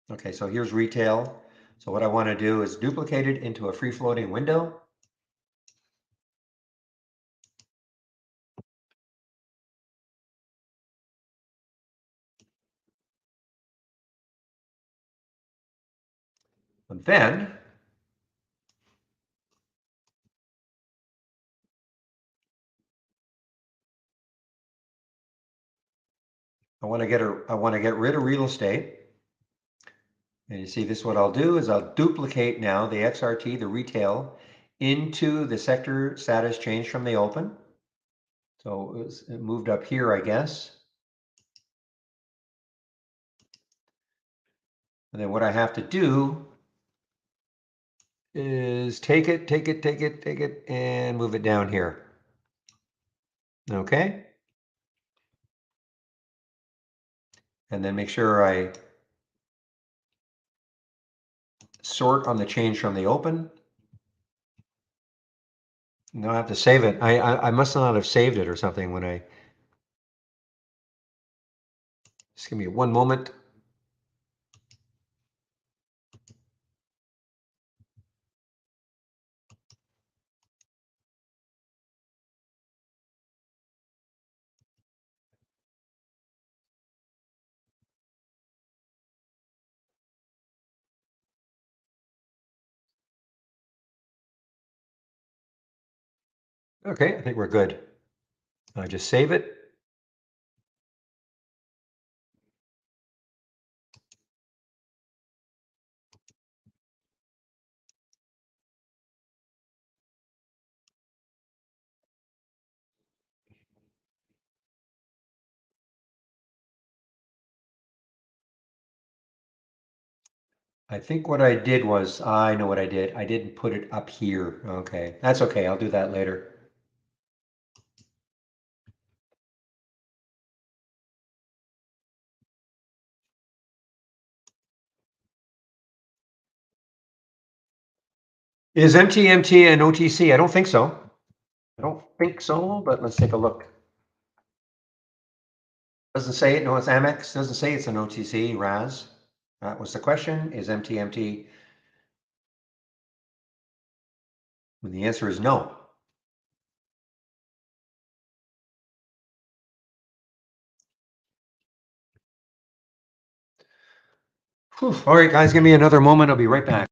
Okay, so here's retail. So what I want to do is duplicate it into a free floating window. And then I want to get rid of real estate. And you see this, what I'll do is I'll duplicate now the XRT, the retail, into the sector status change from the open. So it moved up here, I guess. And then what I have to do is take it, and move it down here. Okay. And then make sure I sort on the change from the open. Now I have to save it. I must not have saved it or something when I. Just give me one moment. Okay, I think we're good. I just save it. I think what I did was, I know what I did. I didn't put it up here. Okay, that's okay. I'll do that later. Is MTMT an OTC? I don't think so. I don't think so, but let's take a look. Doesn't say it. No, it's Amex. Doesn't say it's an OTC, Raz. That was the question. Is MTMT? And the answer is no. Whew. All right, guys, give me another moment. I'll be right back.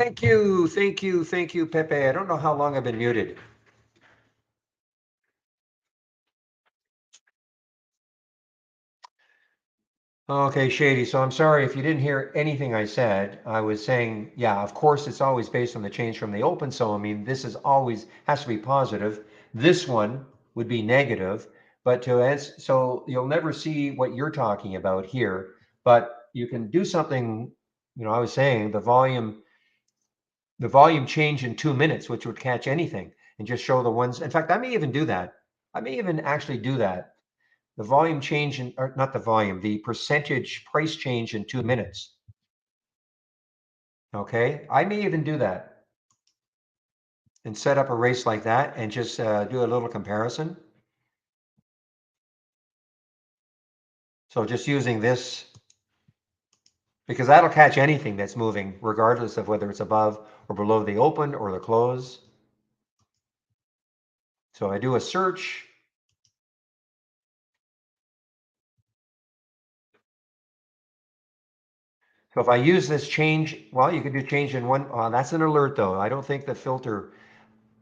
thank you, thank you, thank you, Pepe. I don't know how long I've been muted. Okay, Shady. So I'm sorry if you didn't hear anything I said. I was saying, yeah, of course, it's always based on the change from the open. So, I mean, this is always has to be positive. This one would be negative, but to answer, so you'll never see what you're talking about here, but you can do something, I was saying the volume change in 2 minutes, which would catch anything and just show the ones. In fact, I may even do that. I may even actually do that. The volume change in, or not the volume, the percentage price change in 2 minutes. Okay, I may even do that and set up a race like that and just do a little comparison. So just using this, because that'll catch anything that's moving, regardless of whether it's above or below the open or the close. So I do a search. So if I use this change, well, you could do change in one. That's an alert though. I don't think the filter,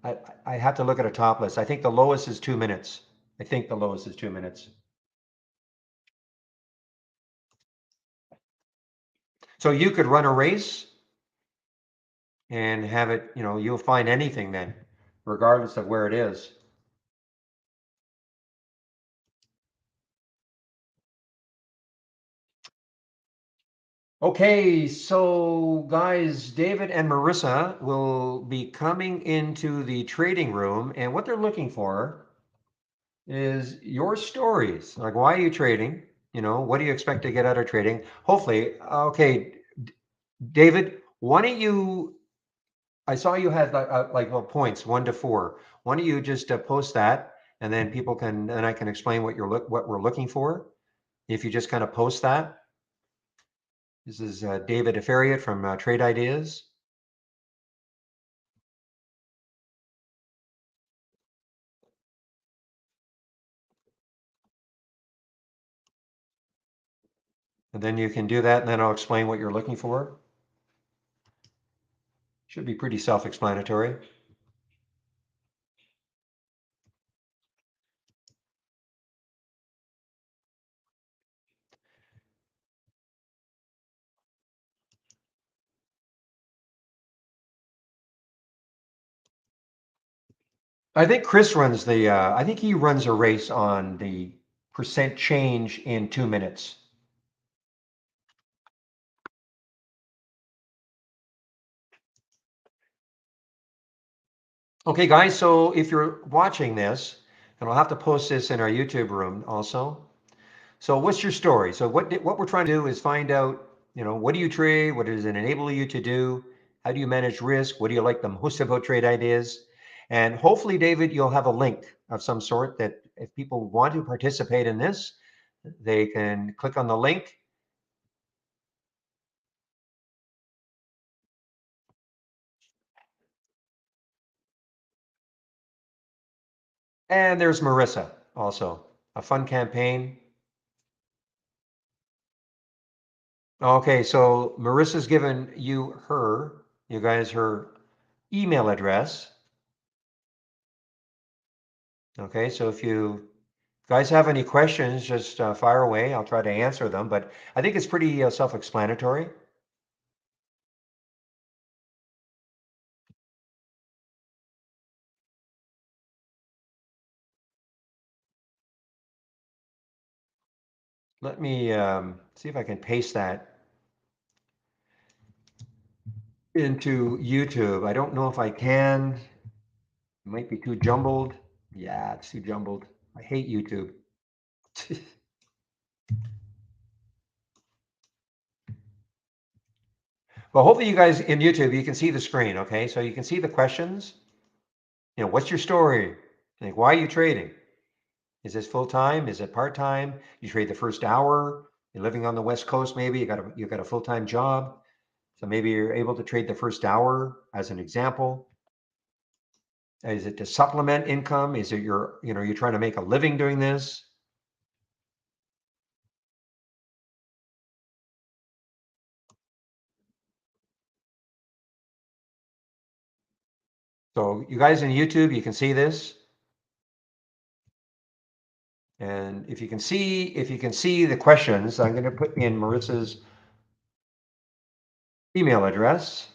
I, I have to look at a top list. I think the lowest is 2 minutes. I think the lowest is 2 minutes. So you could run a race and have it, you'll find anything then, regardless of where it is. Okay, so guys, David and Marissa will be coming into the trading room, and what they're looking for is your stories. Like, why are you trading? What do you expect to get out of trading? Hopefully, okay, David, why don't you? I saw you had well, points 1 to 4. Why don't you just post that, and then people can, and I can explain what we're looking for. If you just kind of post that. This is David Afariat from Trade Ideas. And then you can do that, and then I'll explain what you're looking for. Should be pretty self-explanatory. I think Chris runs I think he runs a race on the percent change in 2 minutes. Okay, guys, so if you're watching this, and I'll have to post this in our YouTube room also. So what's your story? So what we're trying to do is find out, what do you trade? What does it enable you to do? How do you manage risk? What do you like the most about Trade Ideas? And hopefully, David, you'll have a link of some sort that if people want to participate in this, they can click on the link. And there's Marissa also, a fun campaign. Okay, so Marissa's given you guys, her email address. Okay, so if you guys have any questions, just fire away. I'll try to answer them, but I think it's pretty self-explanatory. Let me see if I can paste that into YouTube. I don't know if I can. It might be too jumbled. Yeah, it's too jumbled. I hate YouTube. Well, hopefully you guys in YouTube, you can see the screen, okay? So you can see the questions. What's your story? Like, why are you trading? Is this full time? Is it part time? You trade the first hour. You're living on the West Coast, maybe you got a full time job, so maybe you're able to trade the first hour as an example. Is it to supplement income? Is it you're trying to make a living doing this? So you guys in YouTube, you can see this. And if you can see the questions, I'm going to put in Marissa's email address.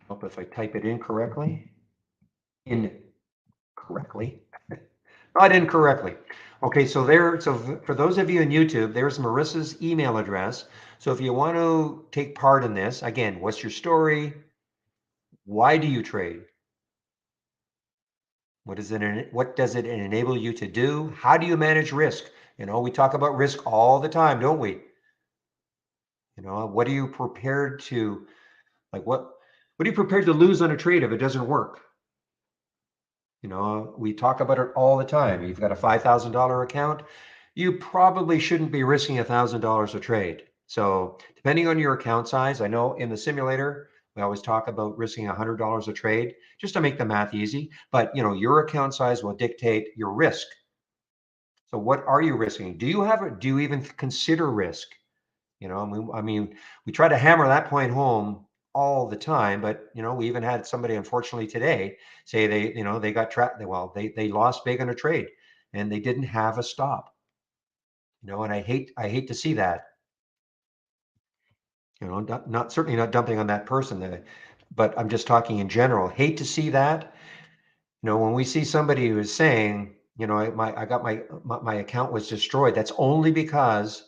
Hope if I type it in correctly. Incorrectly. Not incorrectly. Okay, so for those of you in YouTube, there's Marissa's email address. So if you want to take part in this, again, what's your story? Why do you trade? What does it enable you to do? How do you manage risk? You know, we talk about risk all the time, don't we? You know, what are you prepared to like what are you prepared to lose on a trade if it doesn't work? You know, we talk about it all the time. You've got a $5,000 account, you probably shouldn't be risking $1,000 a trade. So depending on your account size, I know in the simulator, we always talk about risking $100 a trade just to make the math easy. But you know, your account size will dictate your risk. So what are you risking? Do you even consider risk? You know, I mean, we try to hammer that point home all the time, but you know, we even had somebody, unfortunately, today say they got trapped. Well, they lost big on a trade, and they didn't have a stop. You know, and I hate to see that. You know, not certainly not dumping on that person, but I'm just talking in general. Hate to see that. You know, when we see somebody who is saying, you know, I got my account was destroyed. That's only because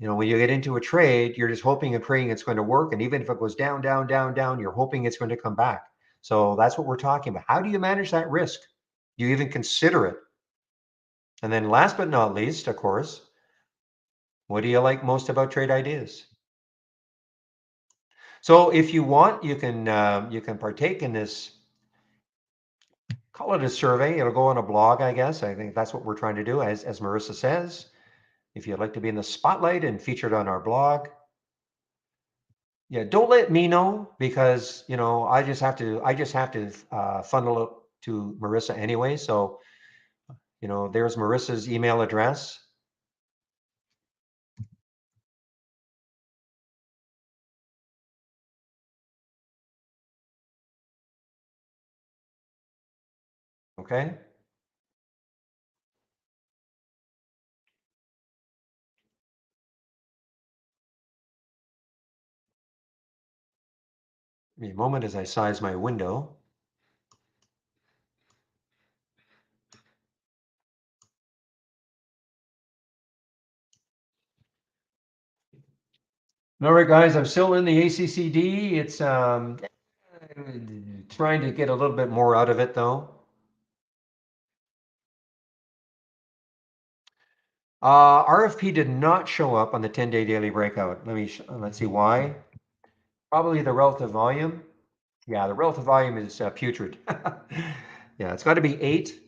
you know, when you get into a trade, you're just hoping and praying it's going to work. And even if it goes down, down, down, down, you're hoping it's going to come back. So that's what we're talking about. How do you manage that risk? Do you even consider it? And then last but not least, of course, what do you like most about trade ideas? So if you want, you can partake in this, call it a survey. It'll go on a blog, I guess. I think that's what we're trying to do, as Marissa says. If you'd like to be in the spotlight and featured on our blog, yeah, don't let me know because you know I just have to funnel it to Marissa anyway. So you know, there's Marissa's email address. Okay. Give me a moment as I size my window. All right, guys, I'm still in the ACCD. It's trying to get a little bit more out of it though. RFP did not show up on the 10-day daily breakout. Let's see why. Probably the relative volume. Yeah, the relative volume is putrid. Yeah, it's got to be 8.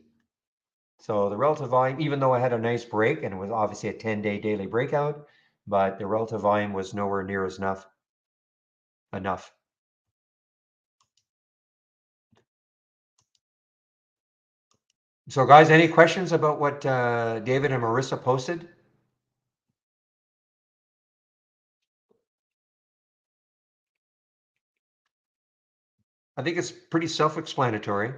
So the relative volume, even though I had a nice break and it was obviously a 10-day daily breakout, but the relative volume was nowhere near as enough. So guys, any questions about what David and Marissa posted? I think it's pretty self-explanatory.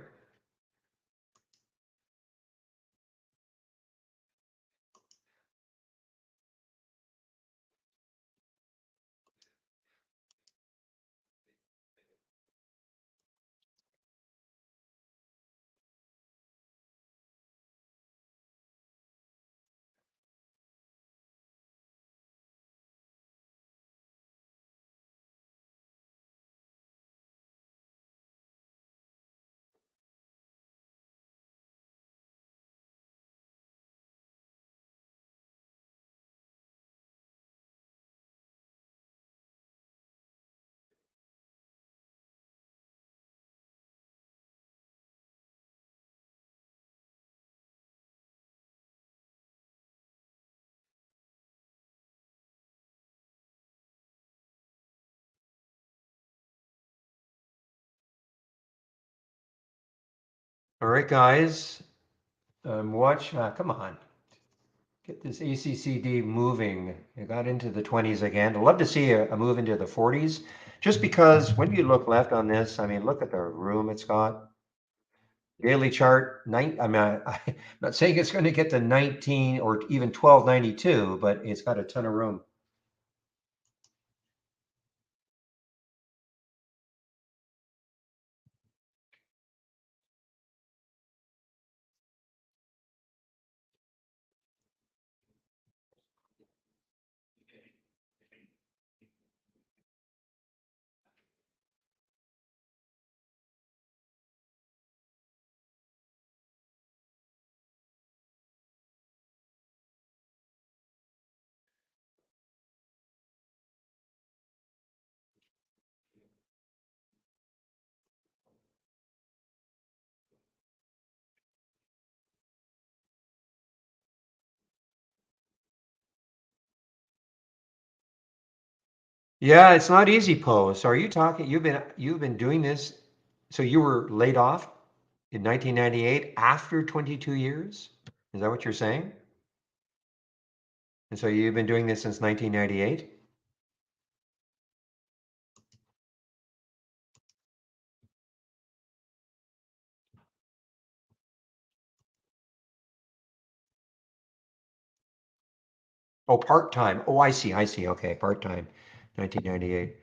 All right, guys. Watch. Come on. Get this ACCD moving. It got into the 20s again. I'd love to see a move into the 40s. Just because when you look left on this, I mean, look at the room it's got. Daily chart, I mean, I'm not saying it's going to get to 19 or even 1292, but it's got a ton of room. Yeah, it's not easy, Poe. So are you talking, you've been doing this, so you were laid off in 1998 after 22 years? Is that what you're saying? And so you've been doing this since 1998? Oh, part-time. Oh, I see, I see. Okay, part-time, 1998.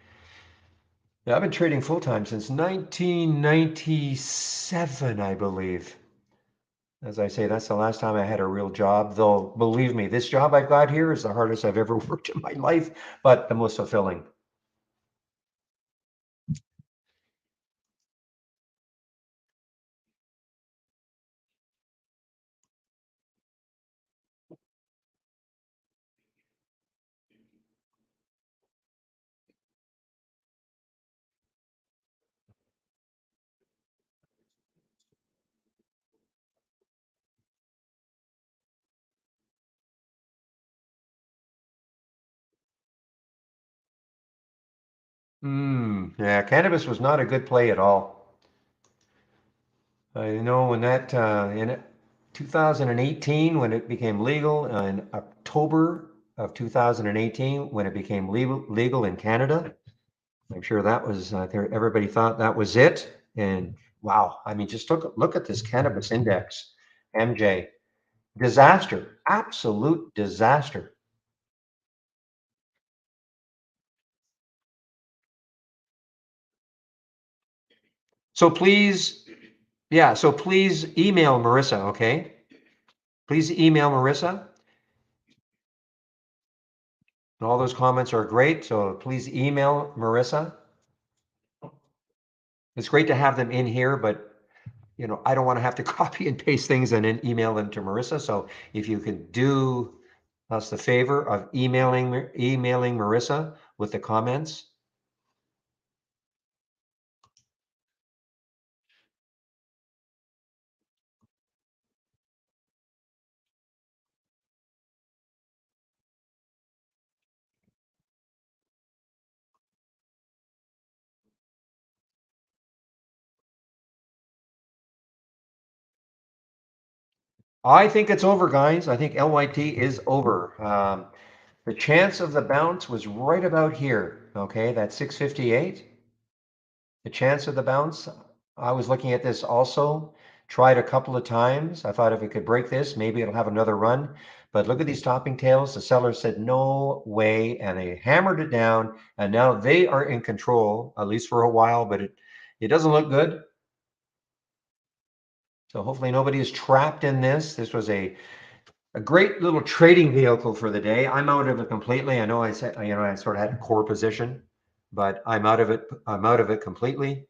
Yeah, I've been trading full-time since 1997, I believe. As I say, that's the last time I had a real job, though believe me, this job I've got here is the hardest I've ever worked in my life, but the most fulfilling. Yeah, cannabis was not a good play at all. I know when that in 2018 when it became legal, in October of 2018 when it became legal in Canada. I'm sure that was everybody thought that was it. And wow, I mean, just look at this cannabis index, MJ. Disaster, absolute disaster. So please, yeah, so please email Marissa, okay? Please email Marissa. All those comments are great, so please email Marissa. It's great to have them in here, but I don't want to have to copy and paste things and then email them to Marissa. So if you could do us the favor of emailing Marissa with the comments. I think it's over, guys. I think LYT is over. The chance of the bounce was right about here. Okay, that's 658. The chance of the bounce, I was looking at this also, tried a couple of times. I thought if it could break this, maybe it'll have another run. But look at these topping tails. The seller said, no way. And they hammered it down. And now they are in control, at least for a while, but it doesn't look good. So hopefully nobody is trapped in this. This was a great little trading vehicle for the day. I'm out of it completely. I know I said, I sort of had a core position, but I'm out of it. I'm out of it completely.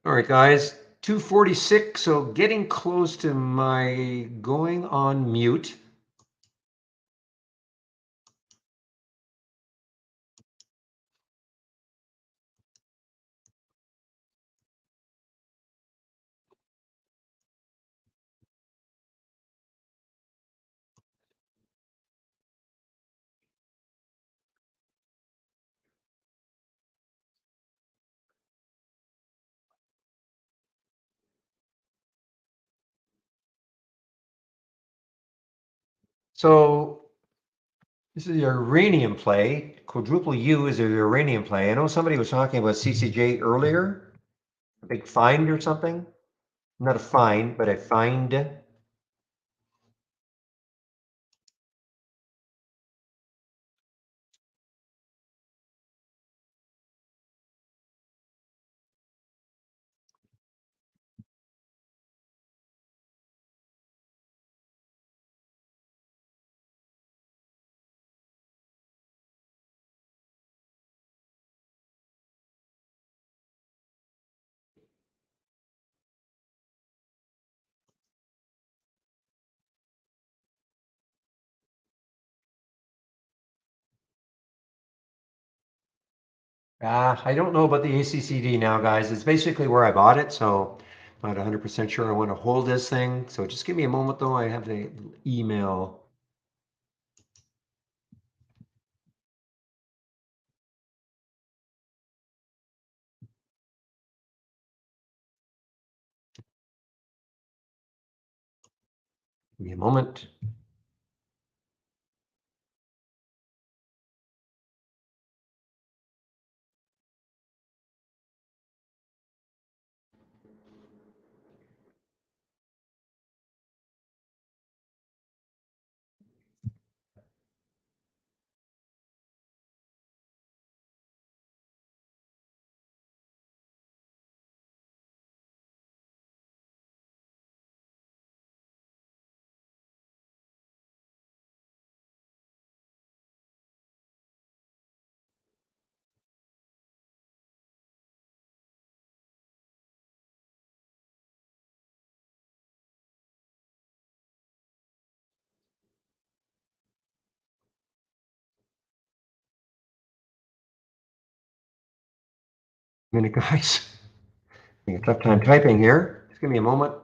All right, guys, 2:46, so getting close to my going on mute. So this is your uranium play. Quadruple U is a uranium play. I know somebody was talking about CCJ earlier, a big find or something. Not a find, but a find. I don't know about the ACCD now, guys. It's basically where I bought it, so I'm not 100% sure I want to hold this thing. So just give me a moment, though. I have the email. Give me a moment. A minute, guys. Having a tough time typing here. Just give me a moment.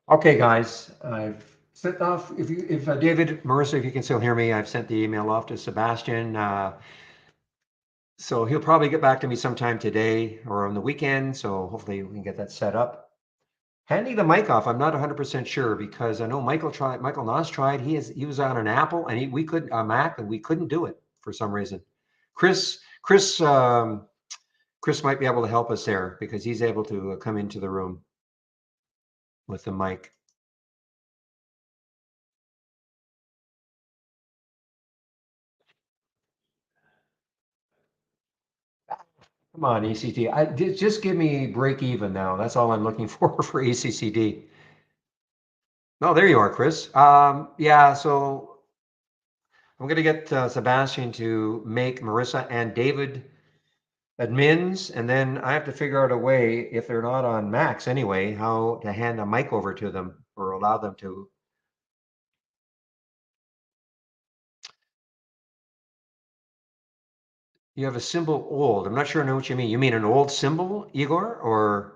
Okay, guys, I've sent off. If David, Marissa, if you can still hear me, I've sent the email off to Sebastian. So he'll probably get back to me sometime today or on the weekend. So hopefully we can get that set up. Handing the mic off, I'm not 100% sure because I know Michael tried. Michael Noss tried. He was on an Apple and we couldn't a Mac and we couldn't do it for some reason. Chris, Chris, Chris might be able to help us there because he's able to come into the room with the mic. Come on, ACT. Just give me break even now. That's all I'm looking for ACCD. No, there you are, Chris. Yeah, so I'm going to get Sebastian to make Marissa and David admins, and then I have to figure out a way, if they're not on Macs anyway, how to hand a mic over to them or allow them to. You have a symbol old. I'm not sure I know what you mean. You mean an old symbol, Igor, or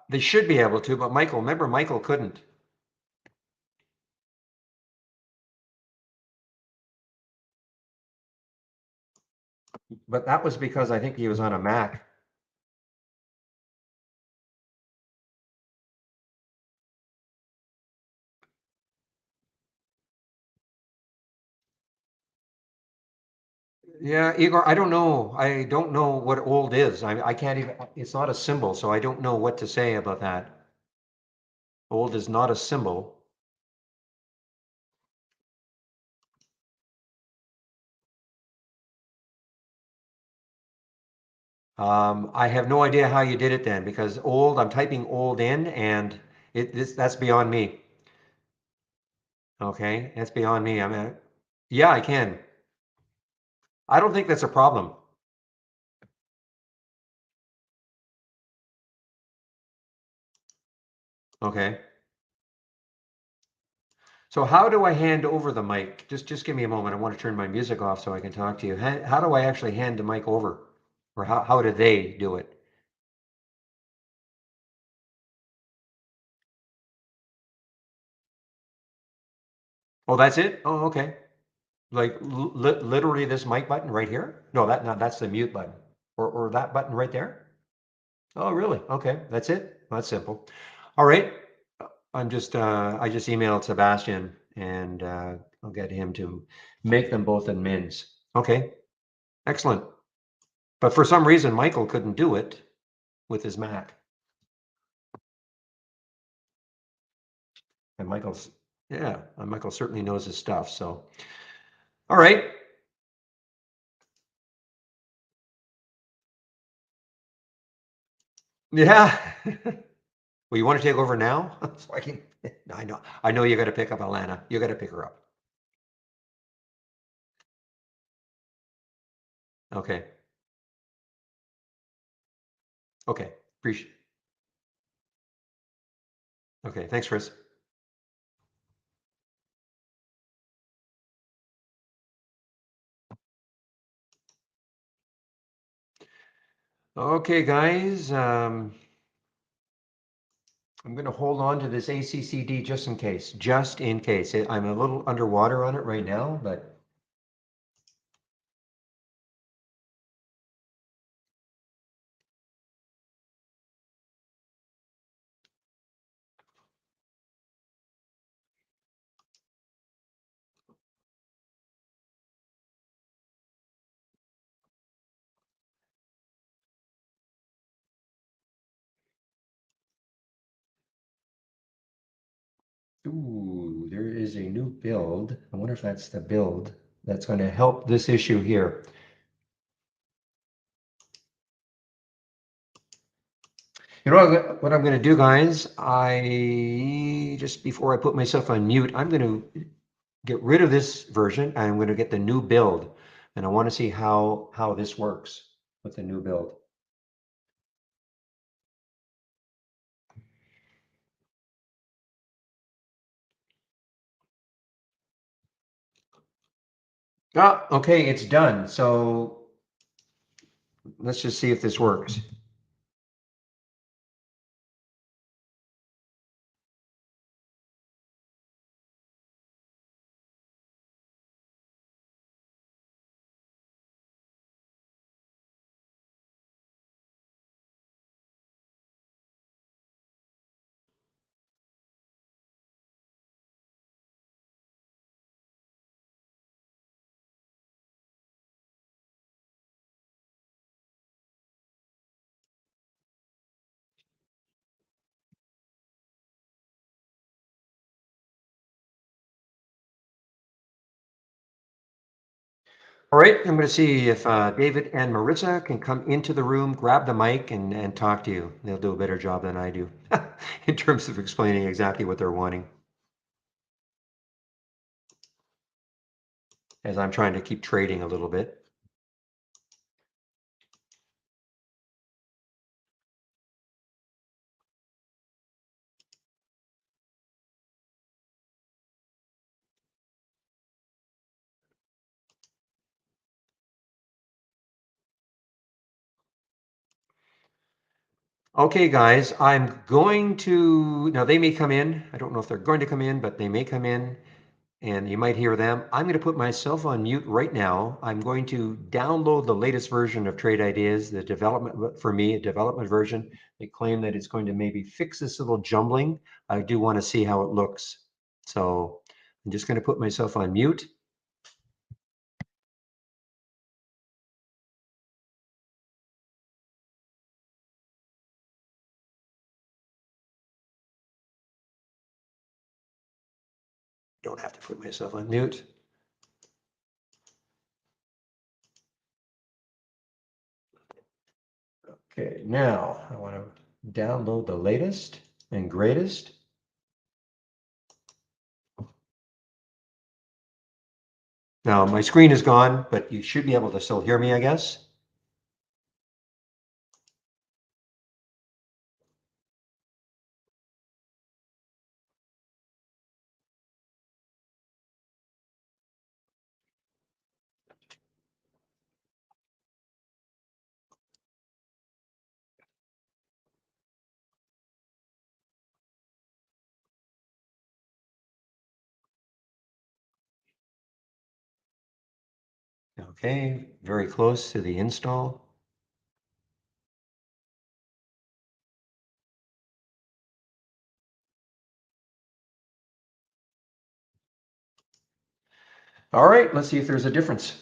they should be able to, but Michael, remember Michael couldn't. But that was because I think he was on a Mac. Yeah, Igor, I don't know. I don't know what old is. I can't even, it's not a symbol, so I don't know what to say about that. Old is not a symbol. I have no idea how you did it then because old, I'm typing old in and that's beyond me. Okay, that's beyond me. Yeah, I can. I don't think that's a problem. Okay. So how do I hand over the mic? Just give me a moment. I want to turn my music off so I can talk to you. How do I actually hand the mic over? Or how do they do it? Oh, that's it? Oh, okay. Like literally this mic button right here? No, that's the mute button. Or that button right there? Oh, really? Okay, that's it. That's simple. All right. I just emailed Sebastian and I'll get him to make them both in mins. Okay, excellent. But for some reason, Michael couldn't do it with his Mac. And yeah, and Michael certainly knows his stuff. So, all right. Yeah. Well, you want to take over now? So I can, I know you got to pick up Alana. You got to pick her up. Okay. Okay. Appreciate. Okay. Thanks, Chris. Okay, guys. I'm going to hold on to this ACCD just in case. Just in case. I'm a little underwater on it right now, but ooh, there is a new build. I wonder if that's the build that's going to help this issue here. You know what I'm going to do, guys? I just before I put myself on mute, I'm going to get rid of this version and I'm going to get the new build. And I want to see how this works with the new build. Ah, okay, it's done. So let's just see if this works. All right, I'm going to see if David and Marissa can come into the room, grab the mic, and talk to you. They'll do a better job than I do in terms of explaining exactly what they're wanting, as I'm trying to keep trading a little bit. Okay, guys, I'm going to, now they may come in. I don't know if they're going to come in, but they may come in and you might hear them. I'm going to put myself on mute right now. I'm going to download the latest version of Trade Ideas, the development, for me, a development version. They claim that it's going to maybe fix this little jumbling. I do want to see how it looks. So I'm just going to put myself on mute. Don't have to put myself on mute. Okay, now I want to download the latest and greatest. Now my screen is gone, but you should be able to still hear me, I guess. Okay, very close to the install. All right, let's see if there's a difference.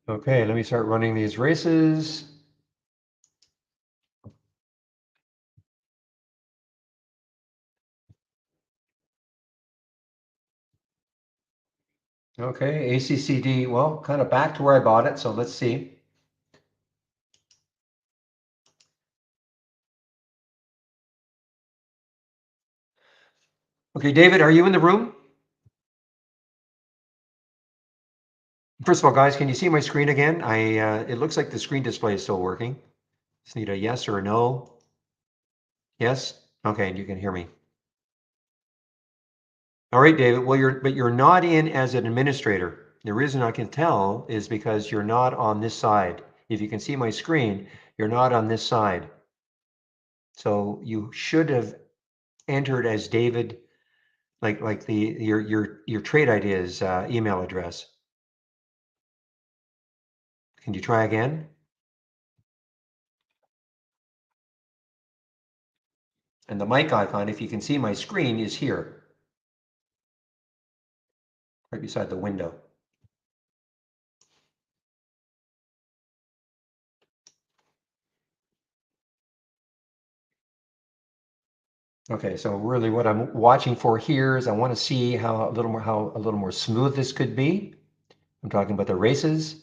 Okay, let me start running these races. Okay, ACCD, well, kind of back to where I bought it, so let's see. Okay, David, are you in the room? First of all, guys, can you see my screen again? It looks like the screen display is still working. Just need a yes or a no. Yes? Okay, and you can hear me. All right, David. Well, you're not in as an administrator. The reason I can tell is because you're not on this side. If you can see my screen, you're not on this side. So you should have entered as David, like your trade ideas email address. Can you try again? And the mic icon, if you can see my screen, is here, right beside the window. Okay, so really what I'm watching for here is I want to see how a little more smooth this could be. I'm talking about the races.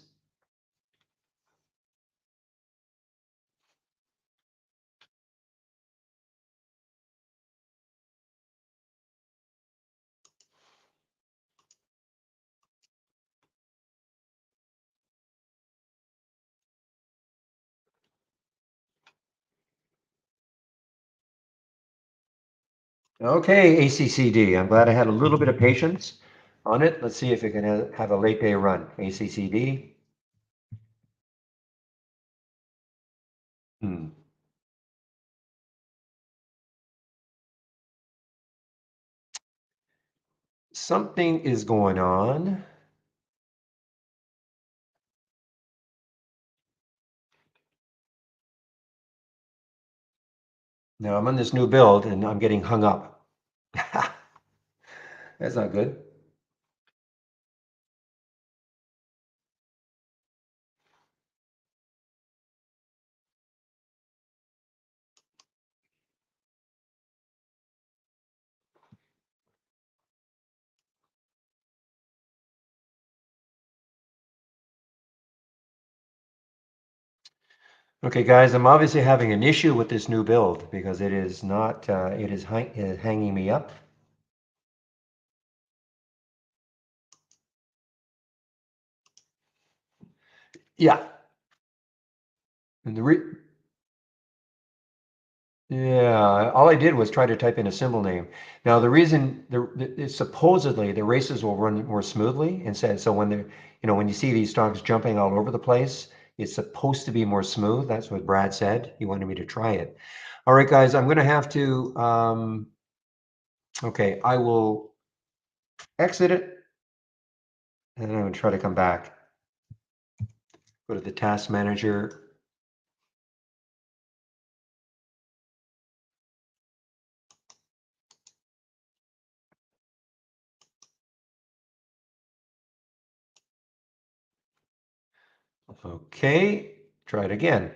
Okay, ACCD. I'm glad I had a little bit of patience on it. Let's see if it can have a late day run. ACCD. Hmm. Something is going on. Now I'm on this new build and I'm getting hung up. That's not good. Okay, guys, I'm obviously having an issue with this new build because it is not, it is hanging me up. Yeah. And Yeah, all I did was try to type in a symbol name. Now, the reason supposedly the races will run more smoothly, and so when when you see these stocks jumping all over the place, it's supposed to be more smooth. That's what Brad said. He wanted me to try it. All right, guys, I'm going to have to. Okay, I will exit it, and I'm going to try to come back. Go to the task manager. Okay, try it again.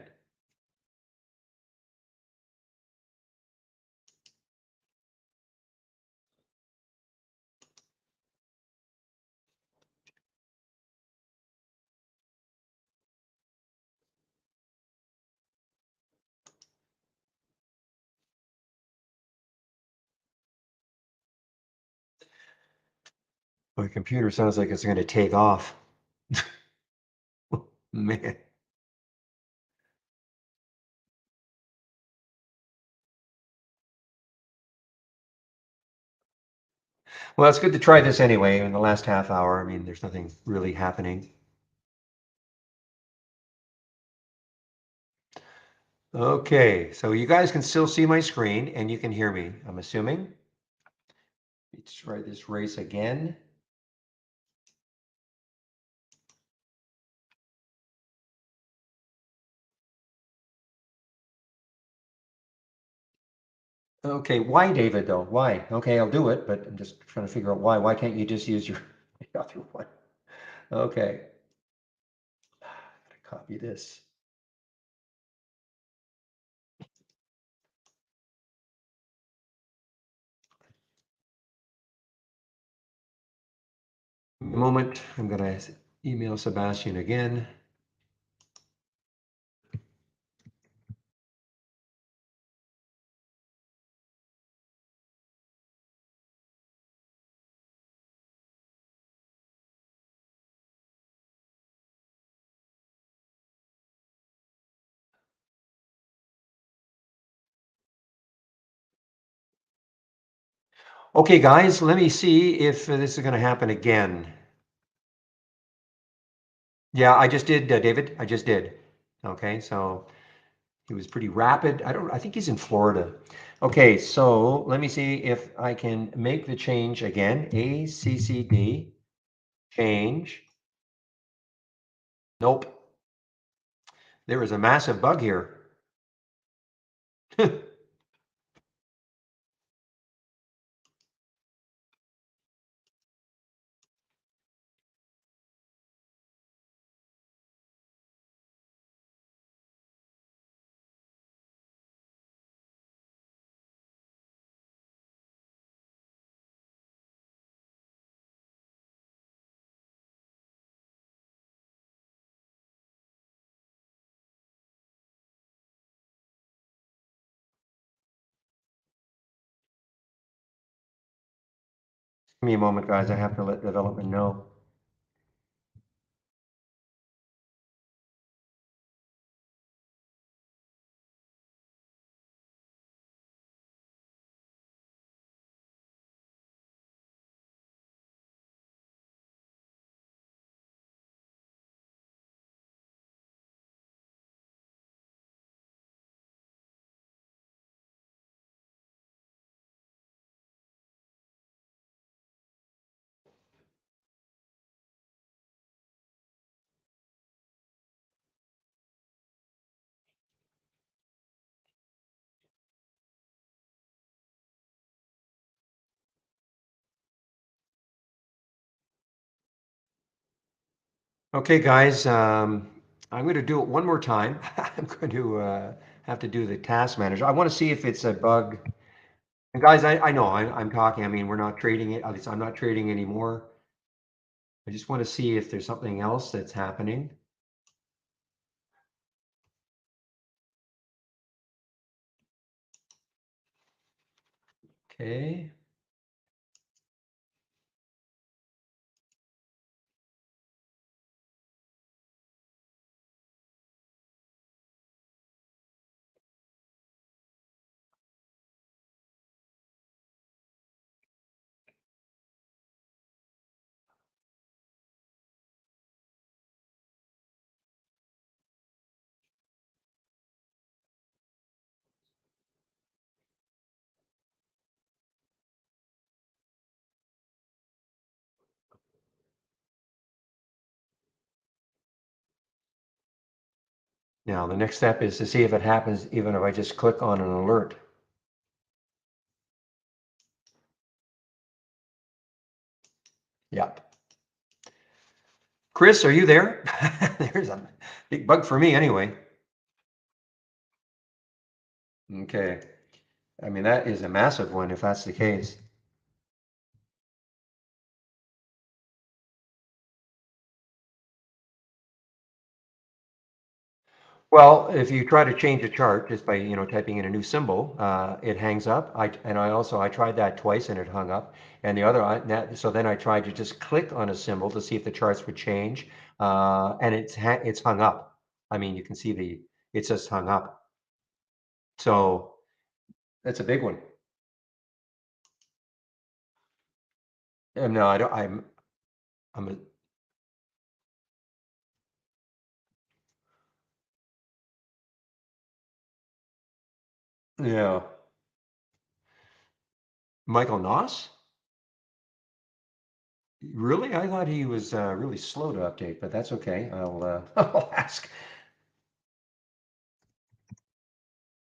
My computer sounds like it's going to take off. Man. Well, it's good to try this anyway in the last half hour. I mean, there's nothing really happening. Okay, so you guys can still see my screen and you can hear me, I'm assuming. Let's try this race again. Okay, why David though? Why? Okay, I'll do it, but I'm just trying to figure out why. Why can't you just use your other one? Okay, gotta copy this. Moment, I'm gonna email Sebastian again. Okay, guys, let me see if this is gonna happen again. Yeah, I just did, David. I just did. Okay, so he was pretty rapid. I think he's in Florida. Okay, so let me see if I can make the change again. ACCD, change. Nope. There is a massive bug here. Give me a moment, guys. I have to let development know. Okay, guys, I'm going to do it one more time. I'm going to have to do the task manager. I want to see if it's a bug. And guys, I know I'm talking. I mean, we're not trading it. At least I'm not trading anymore. I just want to see if there's something else that's happening. Okay. Now, the next step is to see if it happens even if I just click on an alert. Yep. Chris, are you there? There's a big bug for me anyway. Okay. I mean, that is a massive one if that's the case. Well, if you try to change a chart just by, typing in a new symbol, it hangs up. I tried that twice and it hung up. And the other, so then I tried to just click on a symbol to see if the charts would change, and it's hung up. I mean, you can see it's just hung up. So that's a big one. No, I don't. I'm a, yeah. Michael Noss? Really? I thought he was really slow to update, but that's okay. I'll ask.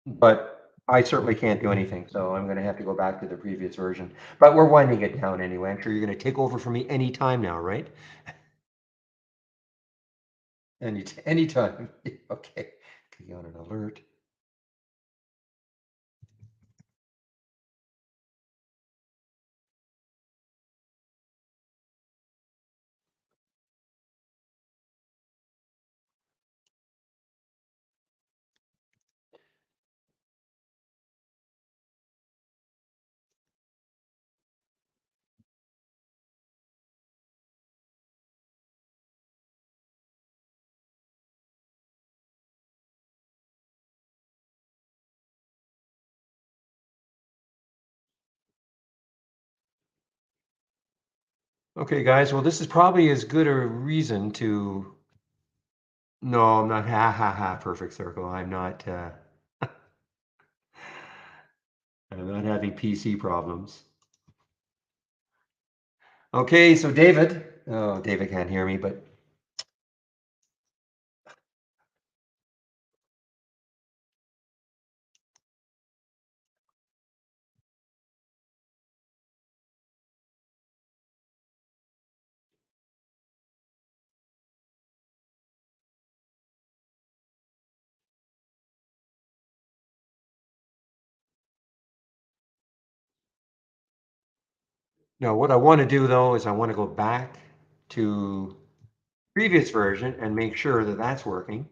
But I certainly can't do anything, so I'm going to have to go back to the previous version. But we're winding it down anyway. I'm sure you're going to take over for me anytime now, right? Anytime. Okay. Click on an alert. Okay, guys. Well, this is probably as good a reason to. No, I'm not. Ha ha ha. Perfect circle. I'm not. I'm not having PC problems. Okay, so David. Oh, David can't hear me, but no. What I want to do though is I want to go back to previous version and make sure that that's working.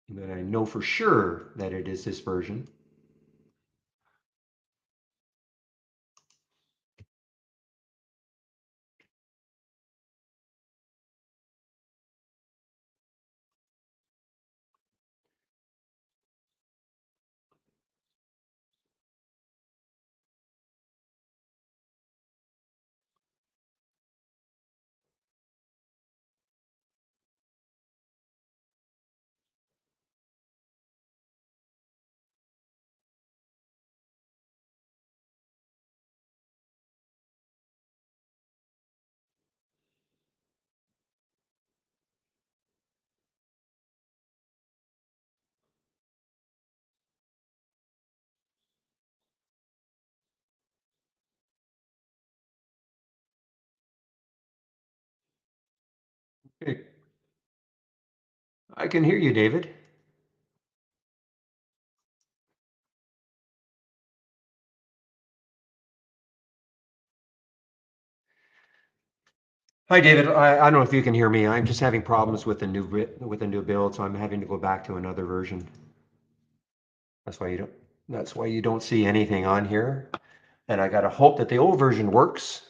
That I know for sure that it is this version. Okay. I can hear you, David. Hi, David. I don't know if you can hear me. I'm just having problems with the new build, so I'm having to go back to another version. That's why you don't. That's why you don't see anything on here. And I gotta hope that the old version works.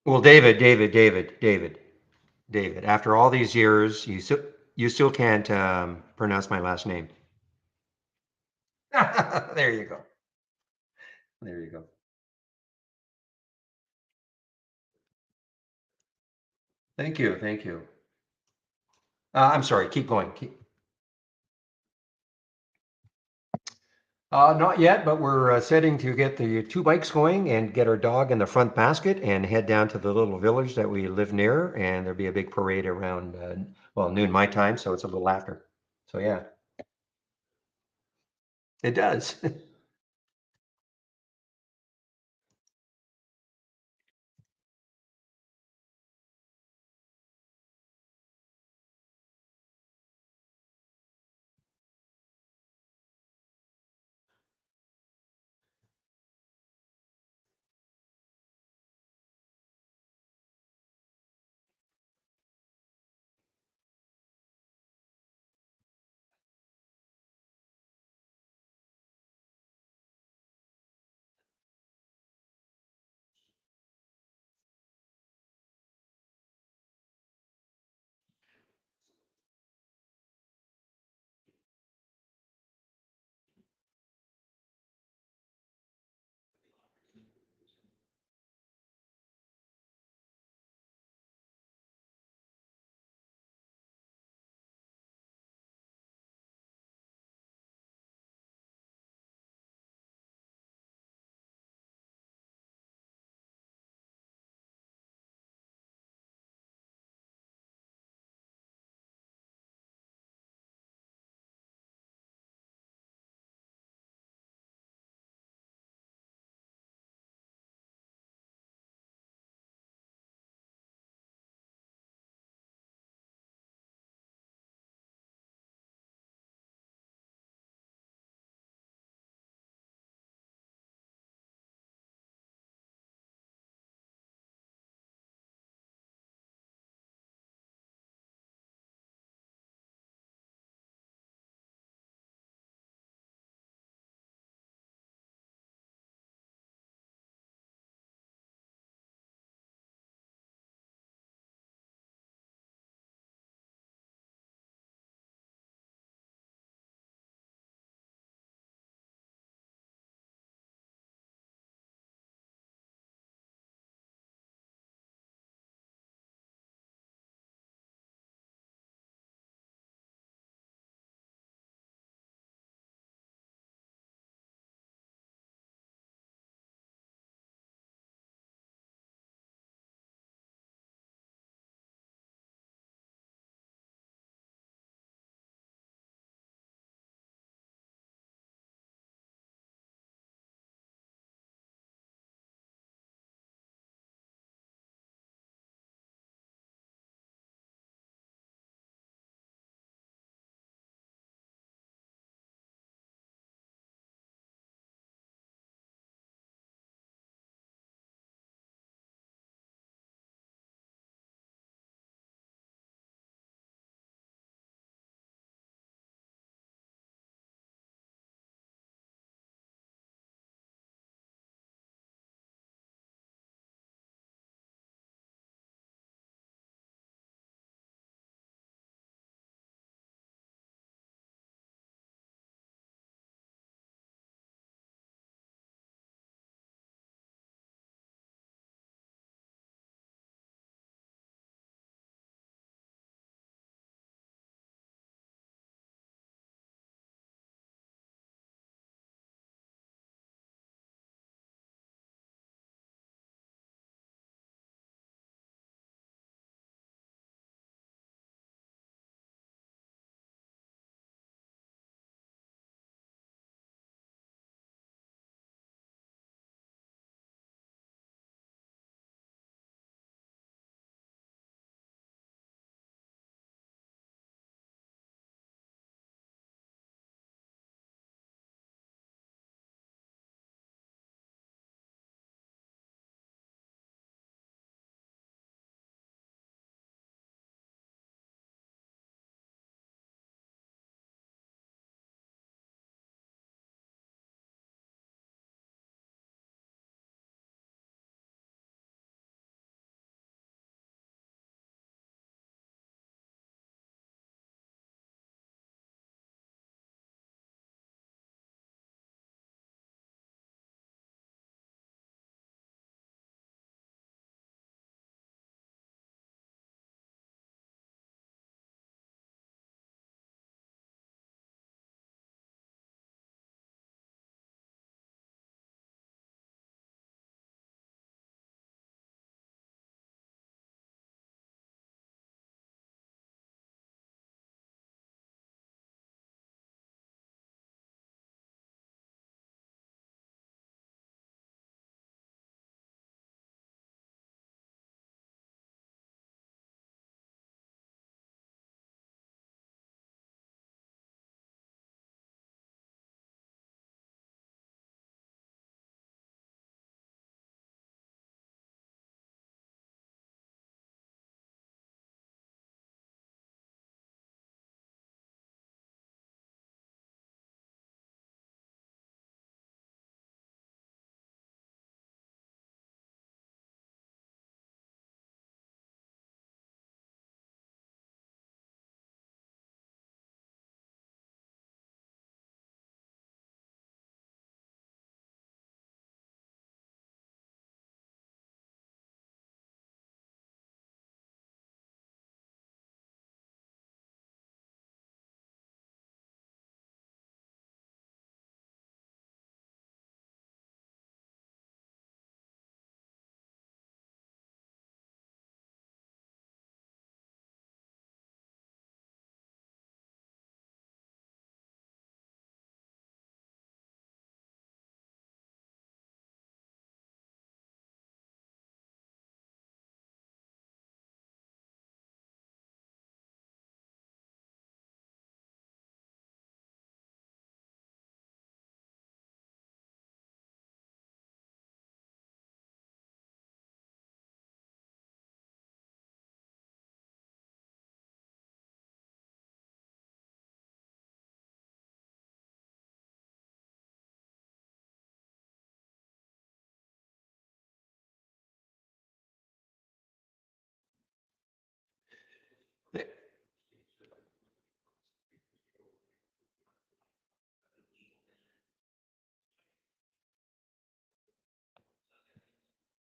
Well, David. After all these years, you still can't pronounce my last name. There you go. There you go. Thank you. Thank you. I'm sorry. Keep going. Not yet, but we're setting to get the two bikes going and get our dog in the front basket and head down to the little village that we live near. And there'll be a big parade around, well, noon my time, so it's a little after. So yeah, it does.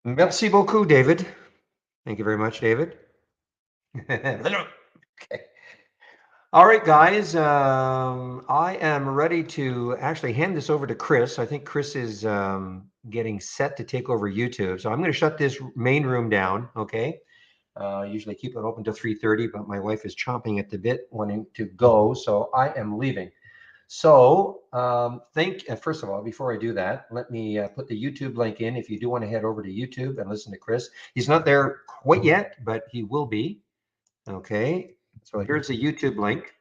Merci beaucoup, David. Thank you very much, David. Okay. All right, guys. I am ready to actually hand this over to Chris. I think Chris is getting set to take over YouTube. So I'm going to shut this main room down. Okay. Usually keep it open till 3:30, but my wife is chomping at the bit, wanting to go. So I am leaving. So first of all, before I do that, let me put the YouTube link in. If you do want to head over to YouTube and listen to Chris, he's not there quite yet, but he will be. Okay. So here's the YouTube link.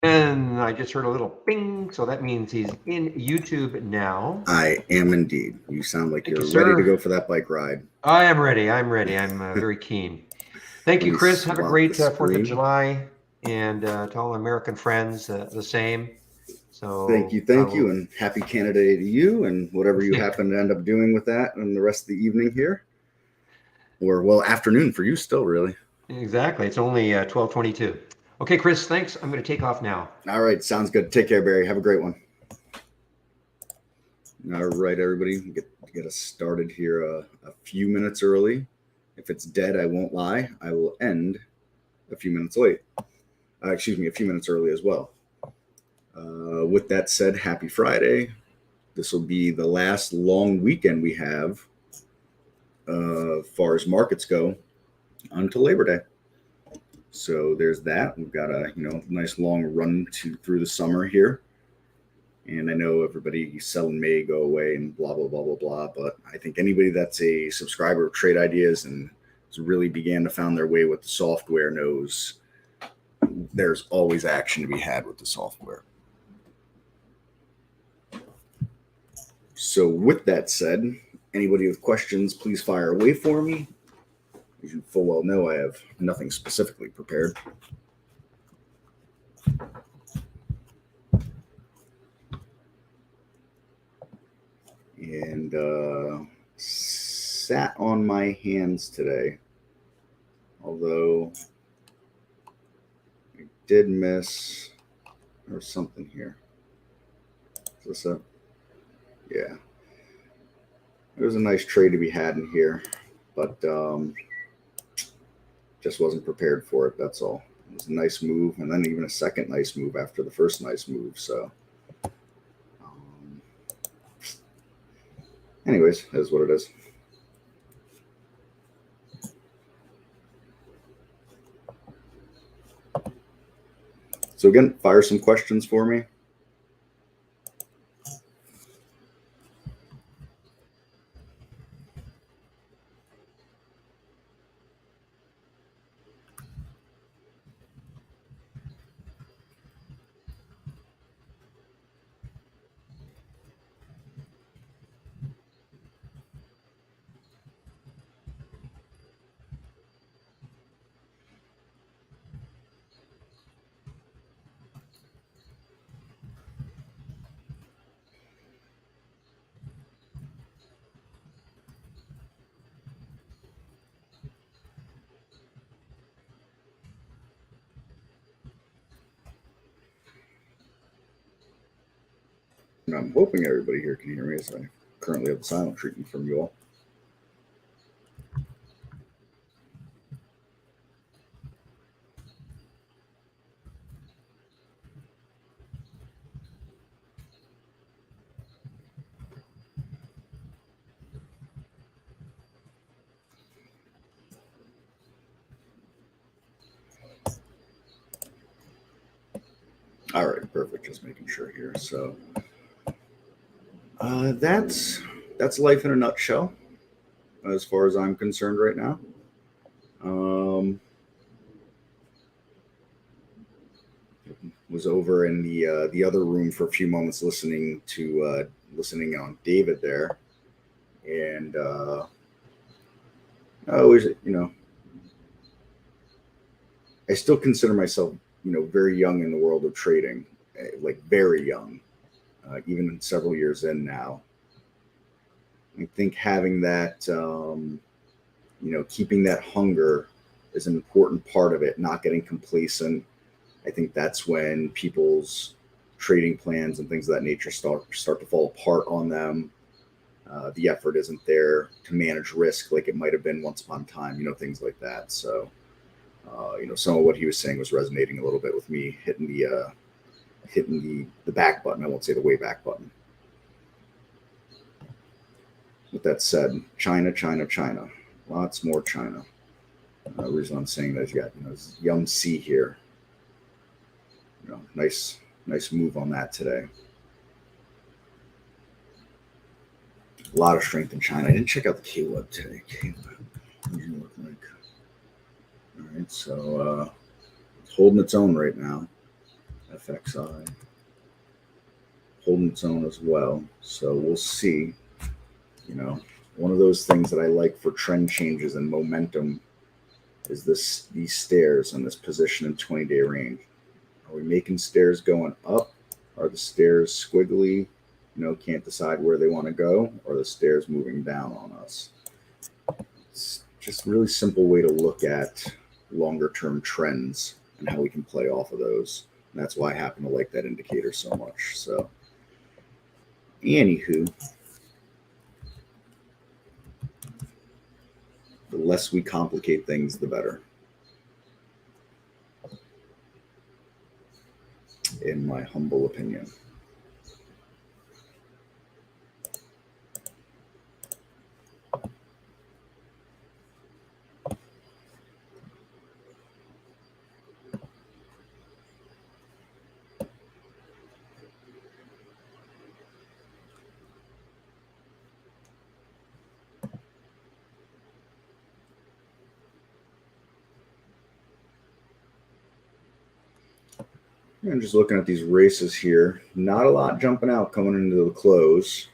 And I just heard a little ping, so that means he's in YouTube now. I am indeed. You sound like Thank you're you, ready to sir. go for that bike ride. I am ready. I'm ready. I'm very keen. Thank Let you, me Chris. Have a swap great the 4th of screen. July. And to all American friends, the same. So Thank you, and happy Canada Day to you, and whatever you happen to end up doing with that and the rest of the evening here. Or, well, afternoon for you still, really. Exactly. It's only 12:22. Okay, Chris, thanks. I'm going to take off now. All right, sounds good. Take care, Barry. Have a great one. All right, everybody, get us started here a few minutes early. If it's dead, I won't lie. I will end a few minutes late. A few minutes early as well. With that said, happy Friday. This will be the last long weekend we have, as far as markets go, until Labor Day. So there's that. We've got a nice long run through the summer here, and I know everybody selling may go away and blah blah blah blah blah. But I think anybody that's a subscriber of Trade Ideas and has really began to find their way with the software knows there's always action to be had with the software. So with that said, anybody with questions, please fire away for me. As you full well know, I have nothing specifically prepared. And sat on my hands today, although I did miss or something here. Is this a? Yeah. There's a nice trade to be had in here, but just wasn't prepared for it. That's all. It was a nice move, and then even a second nice move after the first nice move. So, anyways, that's what it is. So again, fire some questions for me. And I'm hoping everybody here can hear me, as I currently have the silent treatment from you all. All right, perfect. Just making sure here. So that's life in a nutshell, as far as I'm concerned right now. Was over in the other room for a few moments listening on David there, and I always I still consider myself very young in the world of trading, like very young, even several years in now. I think having that keeping that hunger is an important part of it, not getting complacent. I think that's when people's trading plans and things of that nature start to fall apart on them. The effort isn't there to manage risk like it might have been once upon a time, things like that. So, some of what he was saying was resonating a little bit with me, hitting the back button. I won't say the way back button. With that said, China, lots more China. The reason I'm saying that is you got this Yum C here. Nice move on that today. A lot of strength in China. I didn't check out the K-Web today. What does it look like? All right, so it's holding its own right now. FXI holding its own as well. So we'll see. One of those things that I like for trend changes and momentum is these stairs on this position in 20-day range. Are we making stairs going up? Are the stairs squiggly? Can't decide where they want to go, or the stairs moving down on us. It's just a really simple way to look at longer term trends and how we can play off of those. And that's why I happen to like that indicator so much. So, anywho, the less we complicate things, the better, in my humble opinion. I'm just looking at these races here. Not a lot jumping out coming into the close.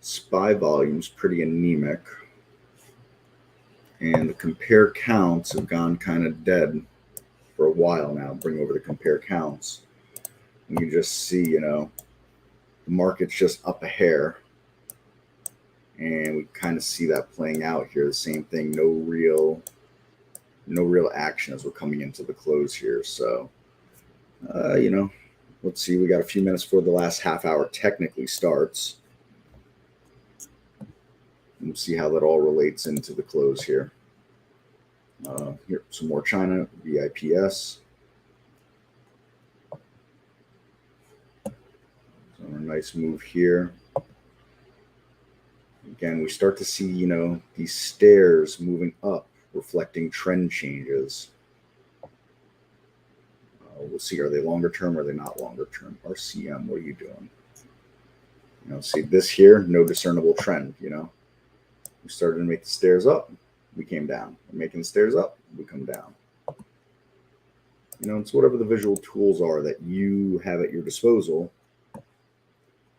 SPY volume's pretty anemic. And the compare counts have gone kind of dead for a while now. Bring over the compare counts. And you just see, the market's just up a hair. And we kind of see that playing out here. The same thing, no real action as we're coming into the close here. So, let's see. We got a few minutes before the last half hour technically starts. We'll see how that all relates into the close here. Here, some more China, BIPS. So a nice move here. Again, we start to see, these stairs moving up, reflecting trend changes. We'll see, are they longer term or are they not longer term? RCM, what are you doing? See this here, no discernible trend, We started to make the stairs up, we came down. We're making the stairs up, we come down. It's whatever the visual tools are that you have at your disposal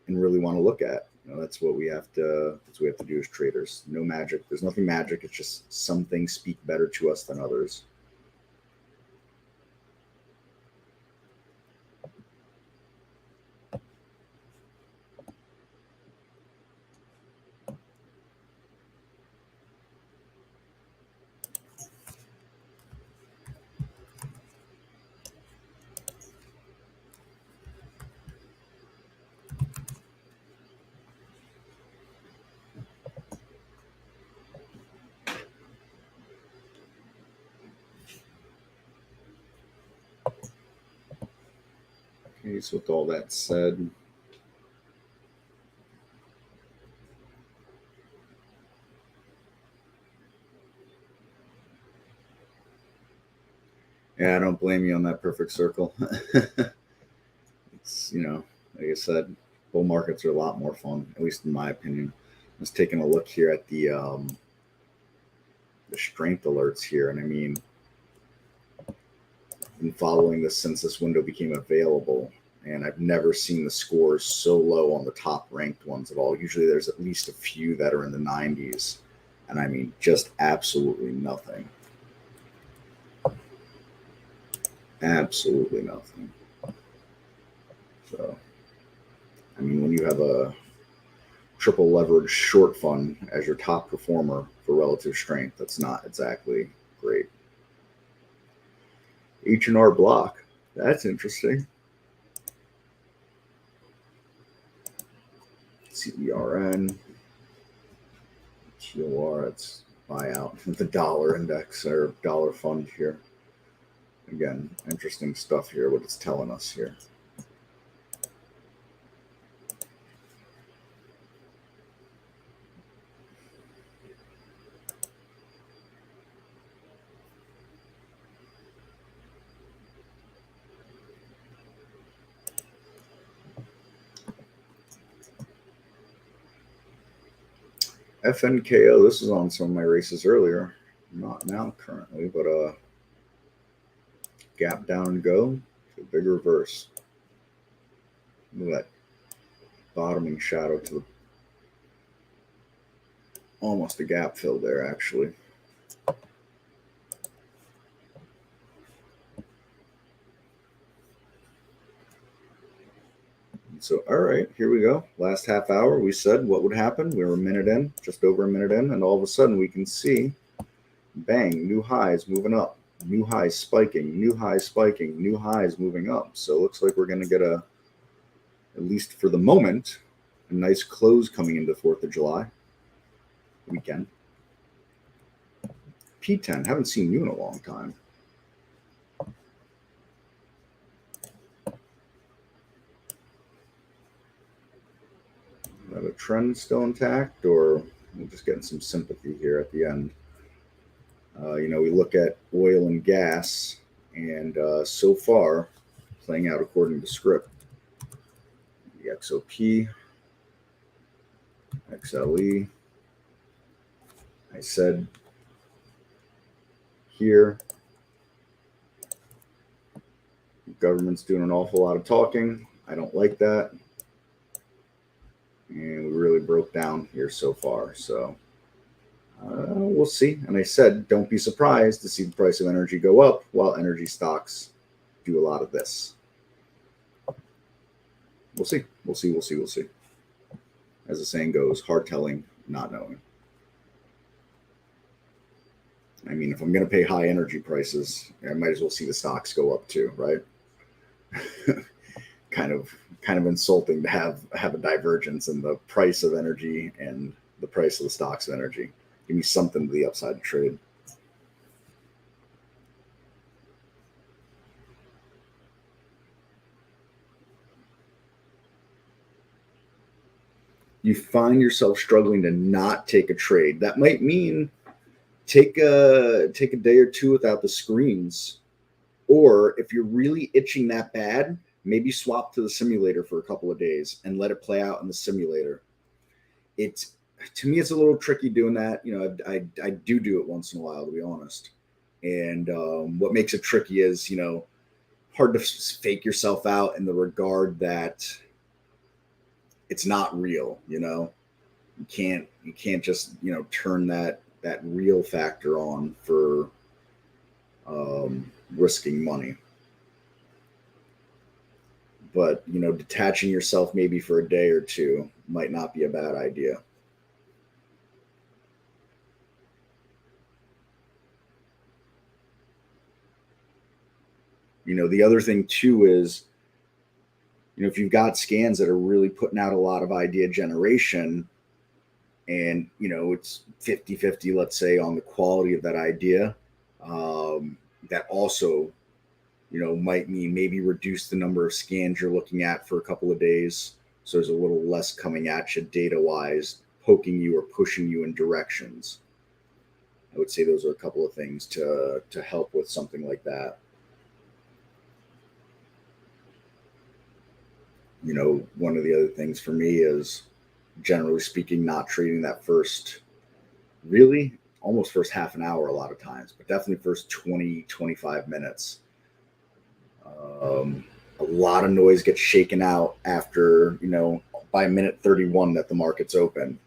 and really want to look at. That's what we have to do as traders. No magic. There's nothing magic. It's just some things speak better to us than others. Okay, so with all that said, yeah, I don't blame you on that perfect circle. It's, like I said, bull markets are a lot more fun, at least in my opinion. Just taking a look here at the strength alerts here, and I mean, been following this since this window became available, and I've never seen the scores so low on the top ranked ones at all. Usually there's at least a few that are in the 90s, and I mean, just absolutely nothing. Absolutely nothing. So, I mean, when you have a triple leverage short fund as your top performer for relative strength, that's not exactly great. H&R block, that's interesting. CERN, TOR, it's buyout, the dollar index or dollar fund here. Again, interesting stuff here, what it's telling us here. FNKO, this is on some of my races earlier. Not now currently, but gap down and go. A big reverse. Look at that bottoming shadow to the almost a gap fill there, actually. So, all right, here we go. Last half hour, we said what would happen. We were a minute in, just over a minute in, and all of a sudden we can see, bang, new highs moving up, new highs spiking, new highs spiking, new highs moving up. So it looks like we're going to get at least for the moment, a nice close coming into 4th of July weekend. P10, haven't seen you in a long time. Are the trend still intact, or we're just getting some sympathy here at the end? We look at oil and gas, and so far, playing out according to script. The XOP, XLE. I said here, the government's doing an awful lot of talking. I don't like that. And we really broke down here so far. So we'll see. And I said, don't be surprised to see the price of energy go up while energy stocks do a lot of this. We'll see. We'll see. We'll see. We'll see. As the saying goes, hard telling, not knowing. I mean, if I'm going to pay high energy prices, I might as well see the stocks go up too, right? kind of insulting to have a divergence in the price of energy and the price of the stocks of energy. Give me something to the upside to trade. You find yourself struggling to not take a trade. That might mean take a day or two without the screens. Or if you're really itching that bad, maybe swap to the simulator for a couple of days and let it play out in the simulator. To me, it's a little tricky doing that. I do it once in a while, to be honest. And what makes it tricky is, hard to fake yourself out in the regard that it's not real. You can't just turn that real factor on for risking money. But detaching yourself maybe for a day or two might not be a bad idea. The other thing too is, if you've got scans that are really putting out a lot of idea generation and, it's 50-50, let's say, on the quality of that idea, that also, might mean maybe reduce the number of scans you're looking at for a couple of days. So there's a little less coming at you data-wise, poking you or pushing you in directions. I would say those are a couple of things to help with something like that. One of the other things for me is, generally speaking, not trading that first half an hour a lot of times, but definitely first 20-25 minutes. A lot of noise gets shaken out after, by minute 31 that the market's open.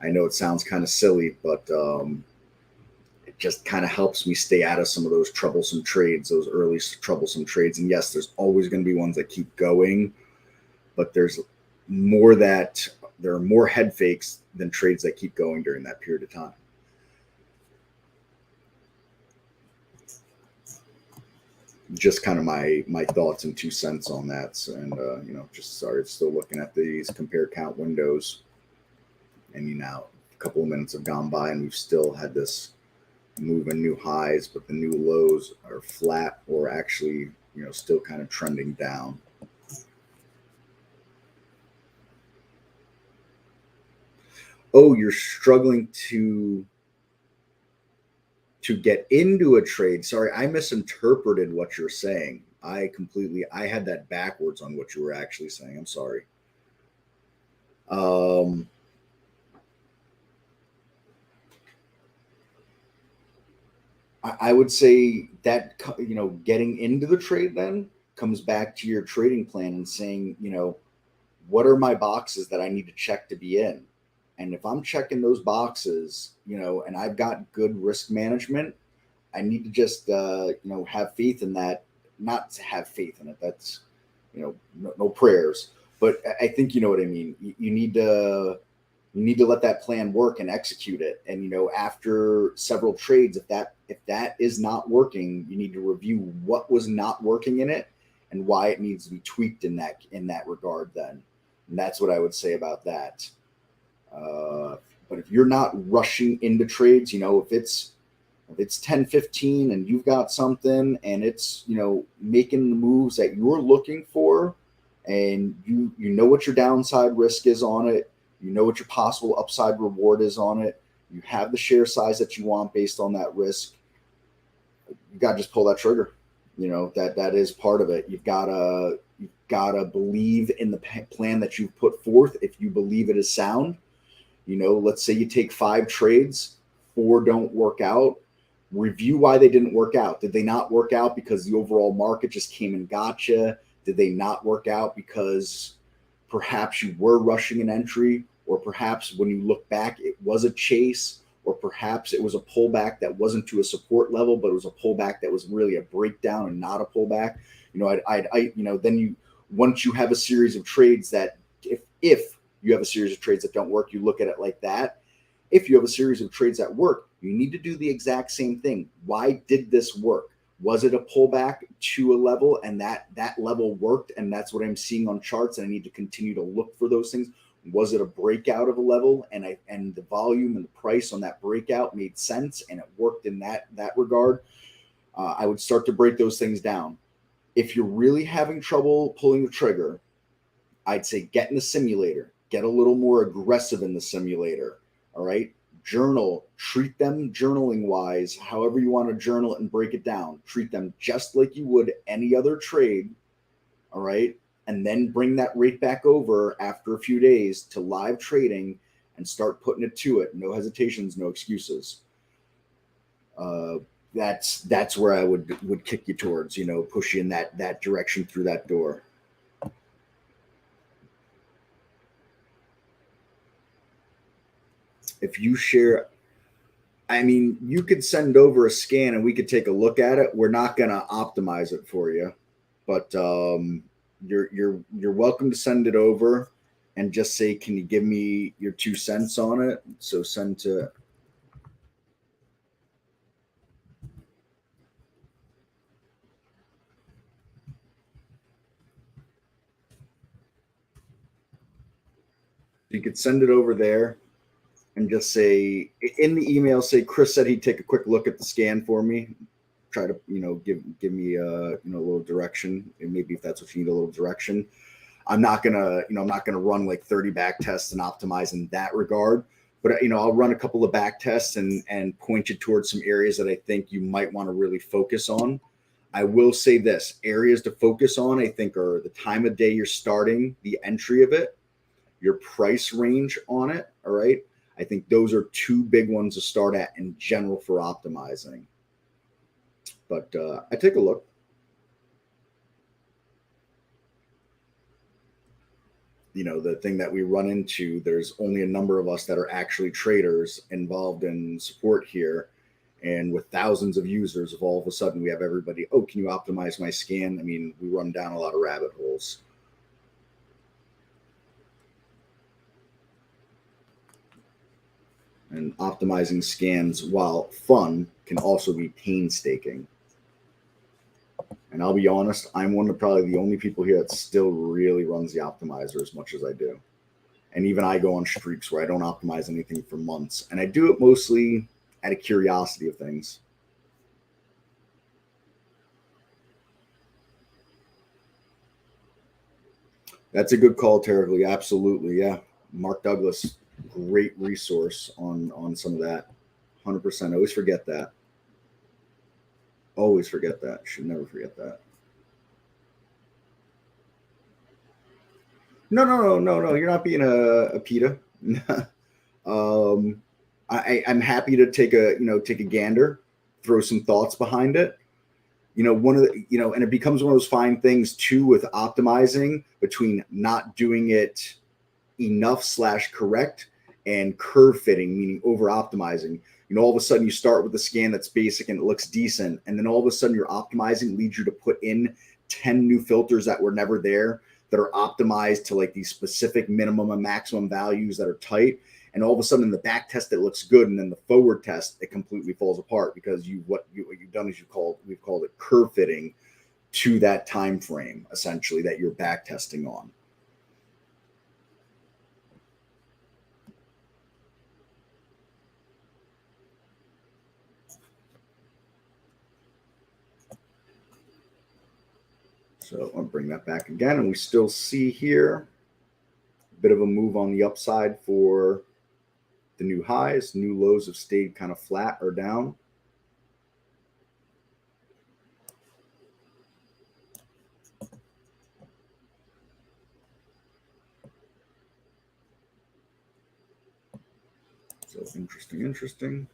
I know it sounds kind of silly, but it just kind of helps me stay out of some of those troublesome trades, those early troublesome trades. And yes, there's always going to be ones that keep going, but there are more head fakes than trades that keep going during that period of time. just kind of my thoughts and 2 cents on that. And just started still looking at these compare count windows, and a couple of minutes have gone by, and we've still had this move in new highs, but the new lows are flat or actually still kind of trending down. Oh, you're struggling to get into a trade. Sorry, I misinterpreted what you're saying. I had that backwards on what you were actually saying. I'm sorry. I would say that getting into the trade then comes back to your trading plan and saying, what are my boxes that I need to check to be in? And if I'm checking those boxes, and I've got good risk management, I need to just have faith in that. Not to have faith in it. That's no prayers, but I think you know what I mean. You need to let that plan work and execute it. And after several trades, if that is not working, you need to review what was not working in it and why it needs to be tweaked in that regard. Then, and that's what I would say about that. But if you're not rushing into trades, if it's 10-15 and you've got something and it's making the moves that you're looking for, and you know what your downside risk is on it, you know what your possible upside reward is on it, you have the share size that you want based on that risk, you got to just pull that trigger. That is part of it. You've got to believe in the plan that you've put forth. If you believe it is sound, let's say you take 5 trades, 4 don't work out. Review why they didn't work out. Did they not work out because the overall market just came and got you? Did they not work out because perhaps you were rushing an entry, or perhaps when you look back, it was a chase, or perhaps it was a pullback that wasn't to a support level, but it was a pullback that was really a breakdown and not a pullback? Then once you have a series of trades that, if you have a series of trades that don't work, you look at it like that. If you have a series of trades that work, you need to do the exact same thing. Why did this work? Was it a pullback to a level, and that level worked, and that's what I'm seeing on charts, and I need to continue to look for those things? Was it a breakout of a level, and the volume and the price on that breakout made sense, and it worked in that regard? I would start to break those things down. If you're really having trouble pulling the trigger, I'd say get in the simulator, get a little more aggressive in the simulator. All right. Journal, treat them journaling wise, however you want to journal it and break it down. Treat them just like you would any other trade. All right. And then bring that rate back over after a few days to live trading and start putting it to it. No hesitations, no excuses. That's where I would kick you towards, push you in that direction through that door. If you share, I mean, you could send over a scan and we could take a look at it. We're not going to optimize it for you, but you're welcome to send it over and just say, can you give me your 2 cents on it? So send to. You could send it over there and just say in the email, say Chris said he'd take a quick look at the scan for me. Try to give me a little direction, and maybe if that's what you need, a little direction. I'm not gonna run like 30 back tests and optimize in that regard, but I'll run a couple of back tests and point you towards some areas that I think you might want to really focus on. I will say this: areas to focus on, I think, are the time of day you're starting the entry of it, your price range on it. All right. I think those are 2 big ones to start at in general for optimizing. But I take a look. The thing that we run into, there's only a number of us that are actually traders involved in support here. And with thousands of users, if all of a sudden we have everybody, oh, can you optimize my scan? I mean, we run down a lot of rabbit holes. And optimizing scans, while fun, can also be painstaking. And I'll be honest, I'm one of probably the only people here that still really runs the optimizer as much as I do. And even I go on streaks where I don't optimize anything for months. And I do it mostly out of curiosity of things. That's a good call, terribly. Absolutely. Yeah. Mark Douglas, great resource on some of that. 100%. Always forget that. Always forget that. Should never forget that. No. You're not being a PETA. I'm happy to take a gander, throw some thoughts behind it. One of the, and it becomes one of those fine things too with optimizing between not doing it enough / correct and curve fitting, meaning over optimizing. All of a sudden you start with a scan that's basic and it looks decent. And then all of a sudden your optimizing leads you to put in 10 new filters that were never there, that are optimized to like these specific minimum and maximum values that are tight. And all of a sudden in the back test, it looks good. And then the forward test, it completely falls apart because what you've done is we've called it curve fitting to that time frame, essentially, that you're back testing on. So I'll bring that back again. And we still see here a bit of a move on the upside for the new highs. New lows have stayed kind of flat or down. So interesting.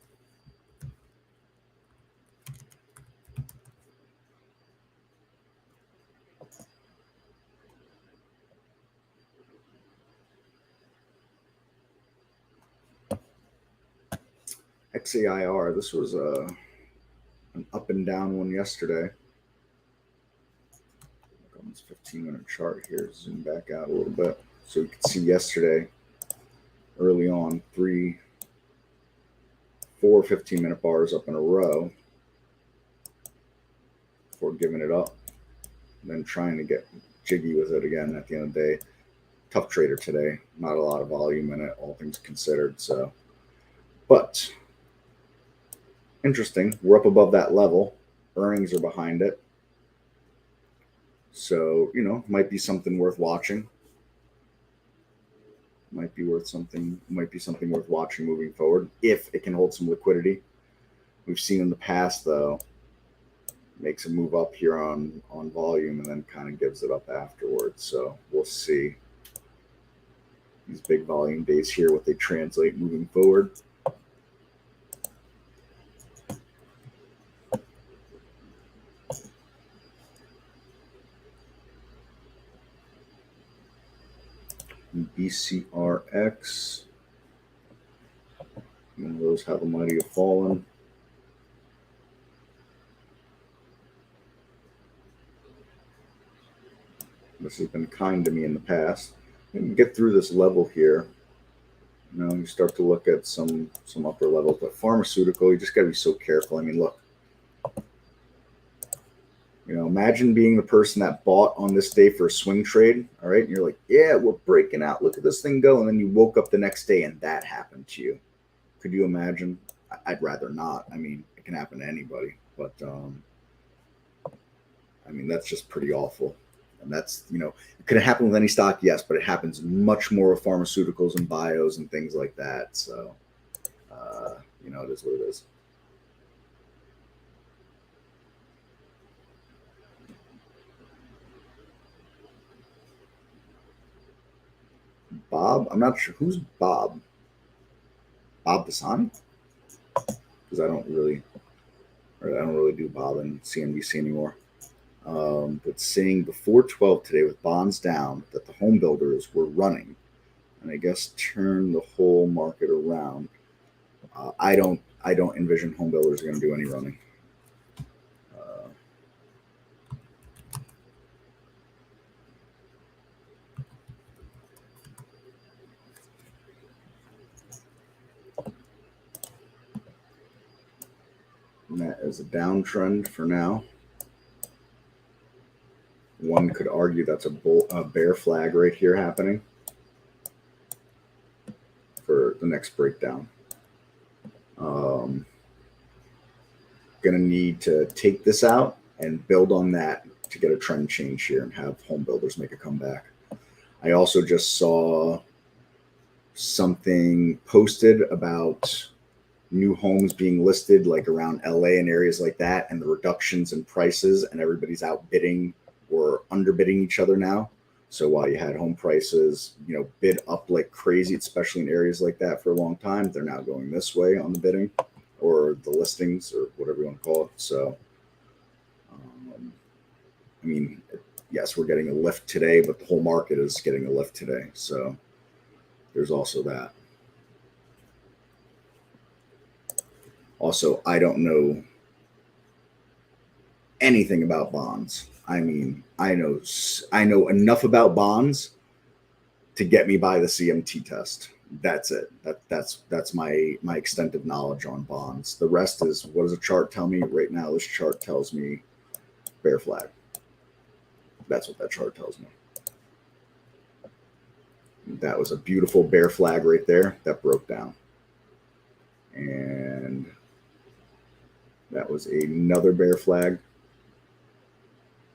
XAIR, this was an up and down one yesterday. Look on this 15-minute chart here, zoom back out a little bit. So you can see yesterday, early on, 4 15-minute bars up in a row before giving it up, and then trying to get jiggy with it again at the end of the day. Tough trader today, not a lot of volume in it, all things considered. So, but interesting, we're up above that level. Earnings are behind it. So, might be something worth watching. Might be something worth watching moving forward if it can hold some liquidity. We've seen in the past, though, makes a move up here on volume and then kind of gives it up afterwards. So we'll see these big volume days here, what they translate moving forward. BCRX, and those have a mighty fallen. This has been kind to me in the past. And get through this level here. You start to look at some upper levels, but pharmaceutical, you just got to be so careful. I mean, look. Imagine being the person that bought on this day for a swing trade, all right? And you're like, yeah, we're breaking out. Look at this thing go. And then you woke up the next day and that happened to you. Could you imagine? I'd rather not. I mean, it can happen to anybody, but that's just pretty awful. And that's, it could happen with any stock, yes, but it happens much more with pharmaceuticals and bios and things like that. So, it is what it is. Bob, I'm not sure who's Bob. Bob Dasani? Because I don't really do Bob and CNBC anymore. But saying before 12 today with bonds down that the home builders were running, and I guess turn the whole market around. I don't envision home builders are going to do any running. And that is a downtrend for now. One could argue that's a bear flag right here happening for the next breakdown. Going to need to take this out and build on that to get a trend change here and have home builders make a comeback. I also just saw something posted about new homes being listed like around LA and areas like that, and the reductions in prices, and everybody's outbidding or underbidding each other now. So while you had home prices, bid up like crazy, especially in areas like that for a long time, they're now going this way on the bidding or the listings or whatever you want to call it. So, yes, we're getting a lift today, but the whole market is getting a lift today. So there's also that. Also, I don't know anything about bonds. I know enough about bonds to get me by the CMT test. That's it. That's my extent of knowledge on bonds. The rest is, what does a chart tell me? Right now, this chart tells me bear flag. That's what that chart tells me. That was a beautiful bear flag right there that broke down. And that was another bear flag.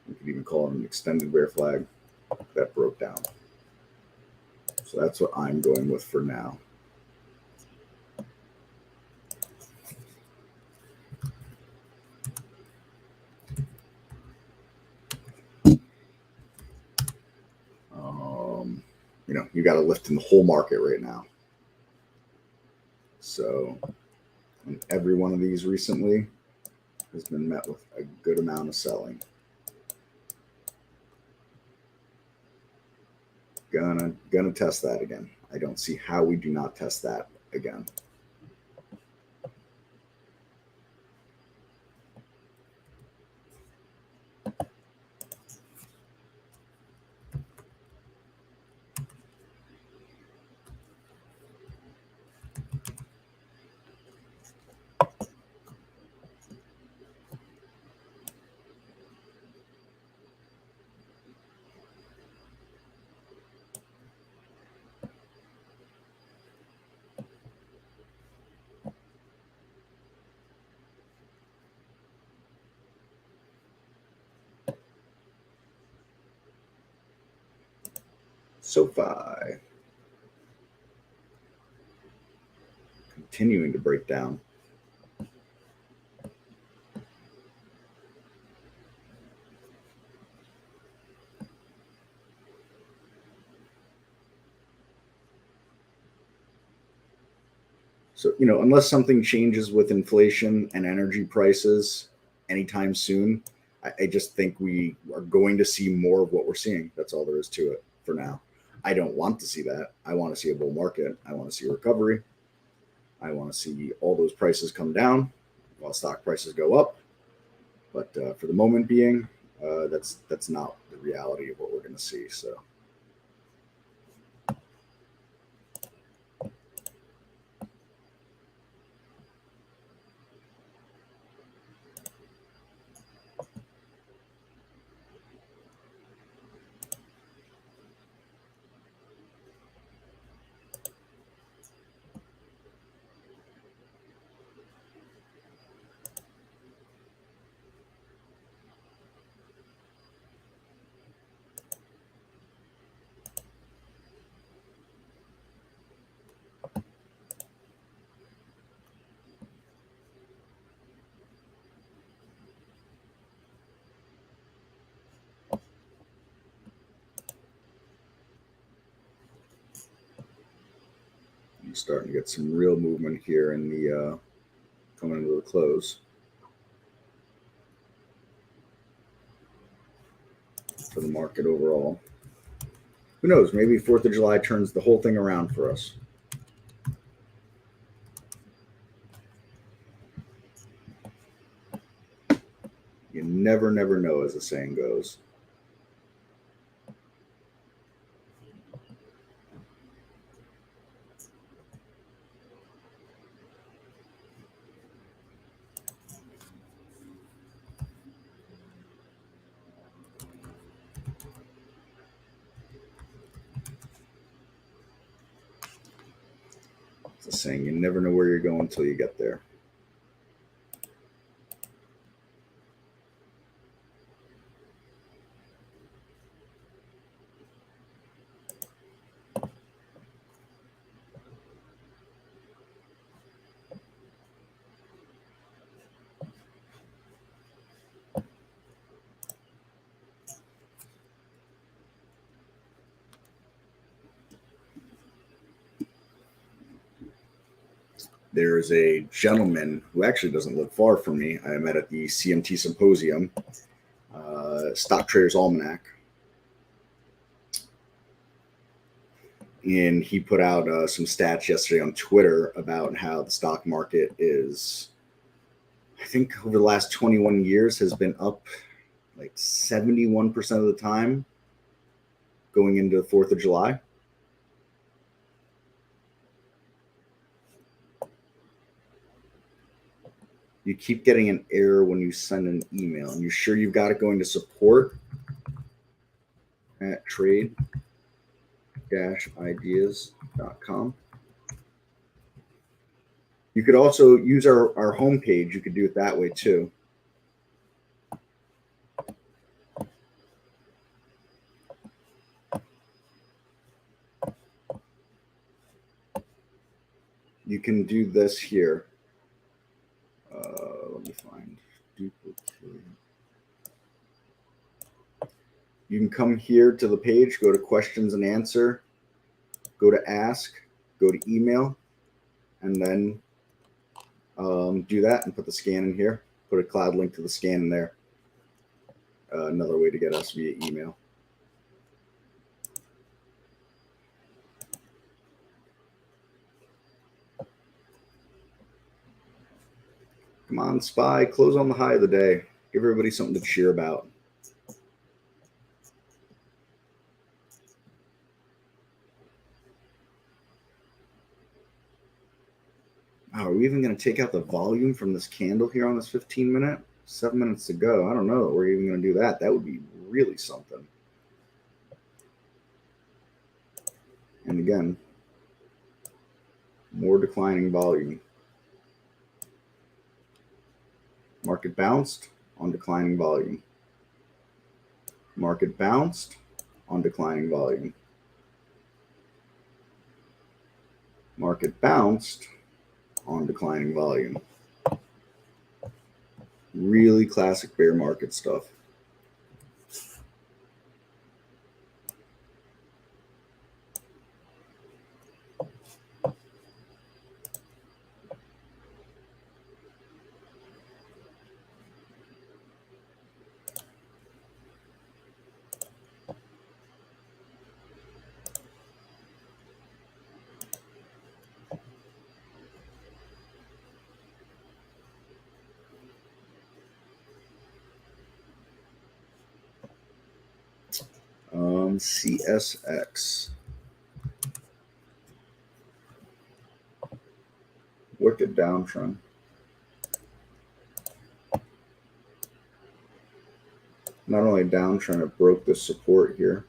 You could even call it an extended bear flag that broke down. So that's what I'm going with for now. You got a lift in the whole market right now. So, and every one of these recently has been met with a good amount of selling. Gonna test that again. I don't see how we do not test that again. SoFi continuing to break down. So, unless something changes with inflation and energy prices anytime soon, I just think we are going to see more of what we're seeing. That's all there is to it for now. I don't want to see that. I want to see a bull market. I want to see a recovery. I want to see all those prices come down while stock prices go up. But for the moment being, that's not the reality of what we're going to see. So. You're starting to get some real movement here in the coming into the close for the market overall. Who knows? Maybe 4th of July turns the whole thing around for us. You never know, as the saying goes. It's a saying, you never know where you're going until you get there. There's a gentleman who actually doesn't live far from me. I met at the CMT Symposium, Stock Traders Almanac. And he put out some stats yesterday on Twitter about how the stock market is, I think over the last 21 years, has been up like 71% of the time going into the 4th of July. You keep getting an error when you send an email, and you're sure you've got it going to support at trade-ideas.com. You could also use our homepage. You could do it that way too. You can do this here. Let me find duplicate. You can come here to the page, go to questions and answer, go to ask, go to email, and then do that and put the scan in here. Put a cloud link to the scan in there. Another way to get us via email. Come on, SPY, close on the high of the day. Give everybody something to cheer about. Wow, are we even going to take out the volume from this candle here on this 15-minute? 7 minutes to go. I don't know that we're even going to do that. That would be really something. And again, more declining volume. Market bounced on declining volume. Market bounced on declining volume. Market bounced on declining volume. Really classic bear market stuff. CSX. Wicked downtrend. Not only downtrend, it broke the support here.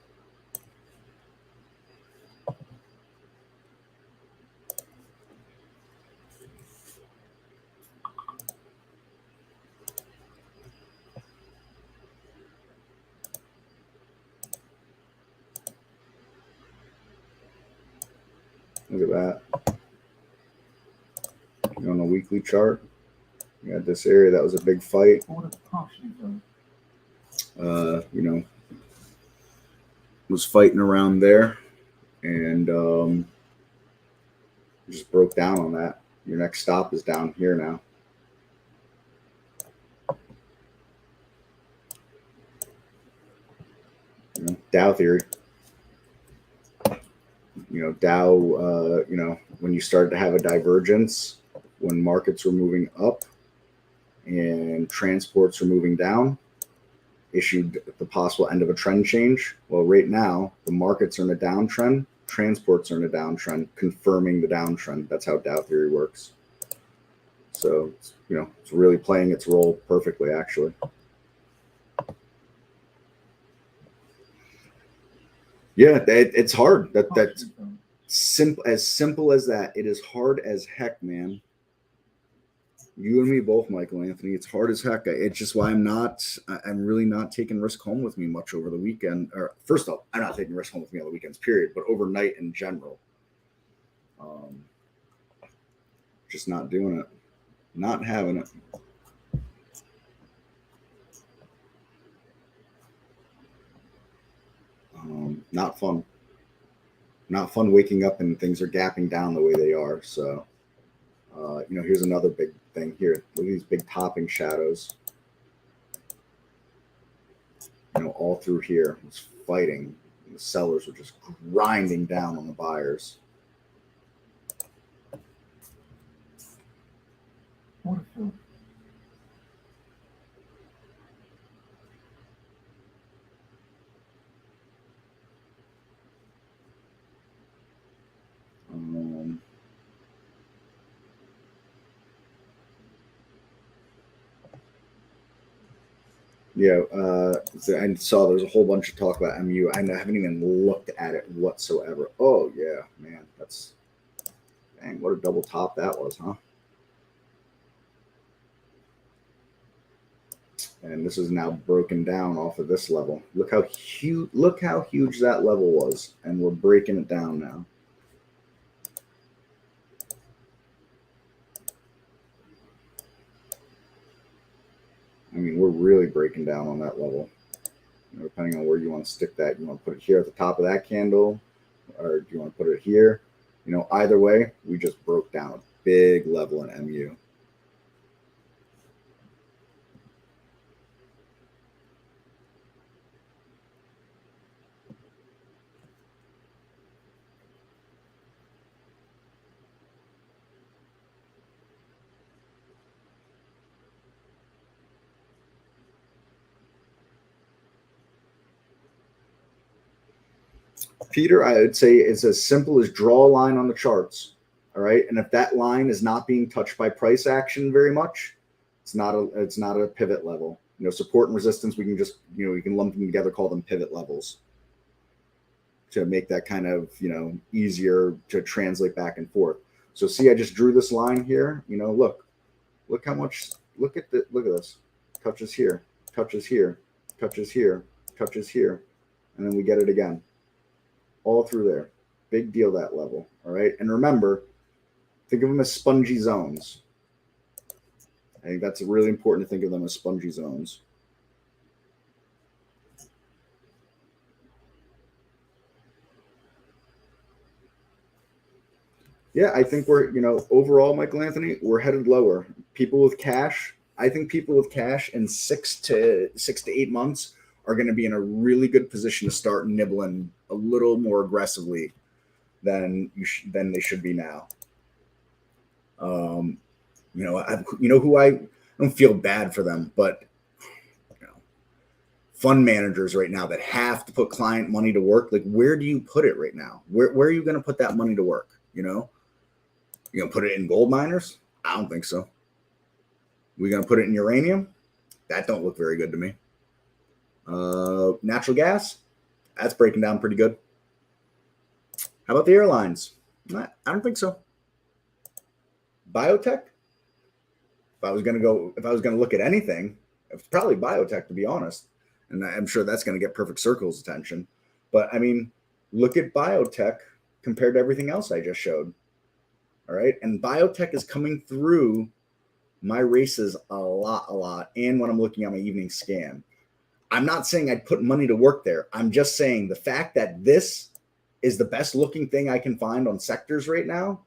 Look at that. On a weekly chart, you got this area that was a big fight. Was fighting around there, and just broke down on that. Your next stop is down here now. Dow theory. Dow, when you start to have a divergence, when markets were moving up and transports were moving down, issued the possible end of a trend change. Well, right now, the markets are in a downtrend, transports are in a downtrend, confirming the downtrend. That's how Dow theory works. So, it's really playing its role perfectly, actually. Yeah, it's hard. That Simple as that. It is hard as heck, man. You and me both, Michael Anthony. It's hard as heck. It's just why I'm really not taking risk home with me much over the weekend. Or first off, I'm not taking risk home with me on the weekends, period, but overnight in general. Just not doing it. Not having it. Not fun. Not fun waking up and things are gapping down the way they are. So, here's another big thing here. Look at these big topping shadows. All through here, it's fighting. The sellers were just grinding down on the buyers. Wonderful. I saw there's a whole bunch of talk about MU. I haven't even looked at it whatsoever. Oh yeah, man, dang, what a double top that was, huh? And this is now broken down off of this level. Look how huge that level was, and we're breaking it down now. I mean, we're really breaking down on that level. Depending on where you want to stick that, you want to put it here at the top of that candle, or do you want to put it here? Either way, we just broke down a big level in MU. Peter, I would say it's as simple as draw a line on the charts. All right. And if that line is not being touched by price action very much, it's not a pivot level. Support and resistance, we can just, we can lump them together, call them pivot levels to make that kind of, easier to translate back and forth. So see, I just drew this line here, look how much, look at this, touches here, touches here, touches here, touches here, and then we get it again. All through there. Big deal, that level. All right. And remember, think of them as spongy zones. I think that's really important to think of them as spongy zones. Yeah, I think we're, overall, Michael Anthony, we're headed lower. People with cash, I think people with cash in 6 to 8 months are going to be in a really good position to start nibbling a little more aggressively than they should be now. Who I don't feel bad for them, but fund managers right now that have to put client money to work. Like, where do you put it right now? Where are you going to put that money to work? You going to put it in gold miners? I don't think so. We going to put it in uranium? That don't look very good to me. Natural gas, that's breaking down pretty good. How about the airlines? I don't think so. Biotech, if I was going to look at anything, it's probably biotech, to be honest. And I'm sure that's going to get Perfect Circle's attention. But I mean, look at biotech compared to everything else I just showed. All right. And biotech is coming through my races a lot. And when I'm looking at my evening scan, I'm not saying I'd put money to work there. I'm just saying the fact that this is the best looking thing I can find on sectors right now,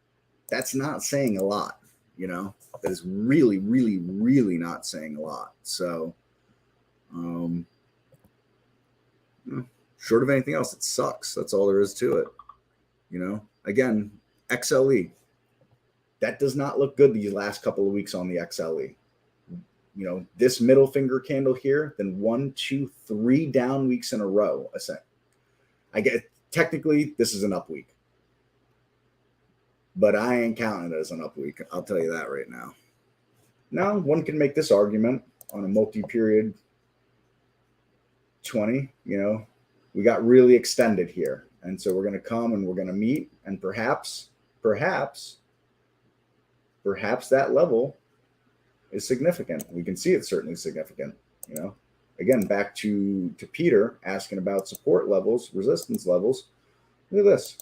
that's not saying a lot, that is really, really, really not saying a lot. So, short of anything else, it sucks. That's all there is to it. Again, XLE, that does not look good these last couple of weeks on the XLE. This middle finger candle here, then 1, 2, 3 down weeks in a row. I get, technically, this is an up week, but I ain't counting it as an up week. I'll tell you that right now. Now, one can make this argument on a multi-period 20, we got really extended here. And so we're going to come and we're going to meet, and perhaps that level is significant. We can see it's certainly significant. Again, back to Peter asking about support levels, resistance levels. Look at this.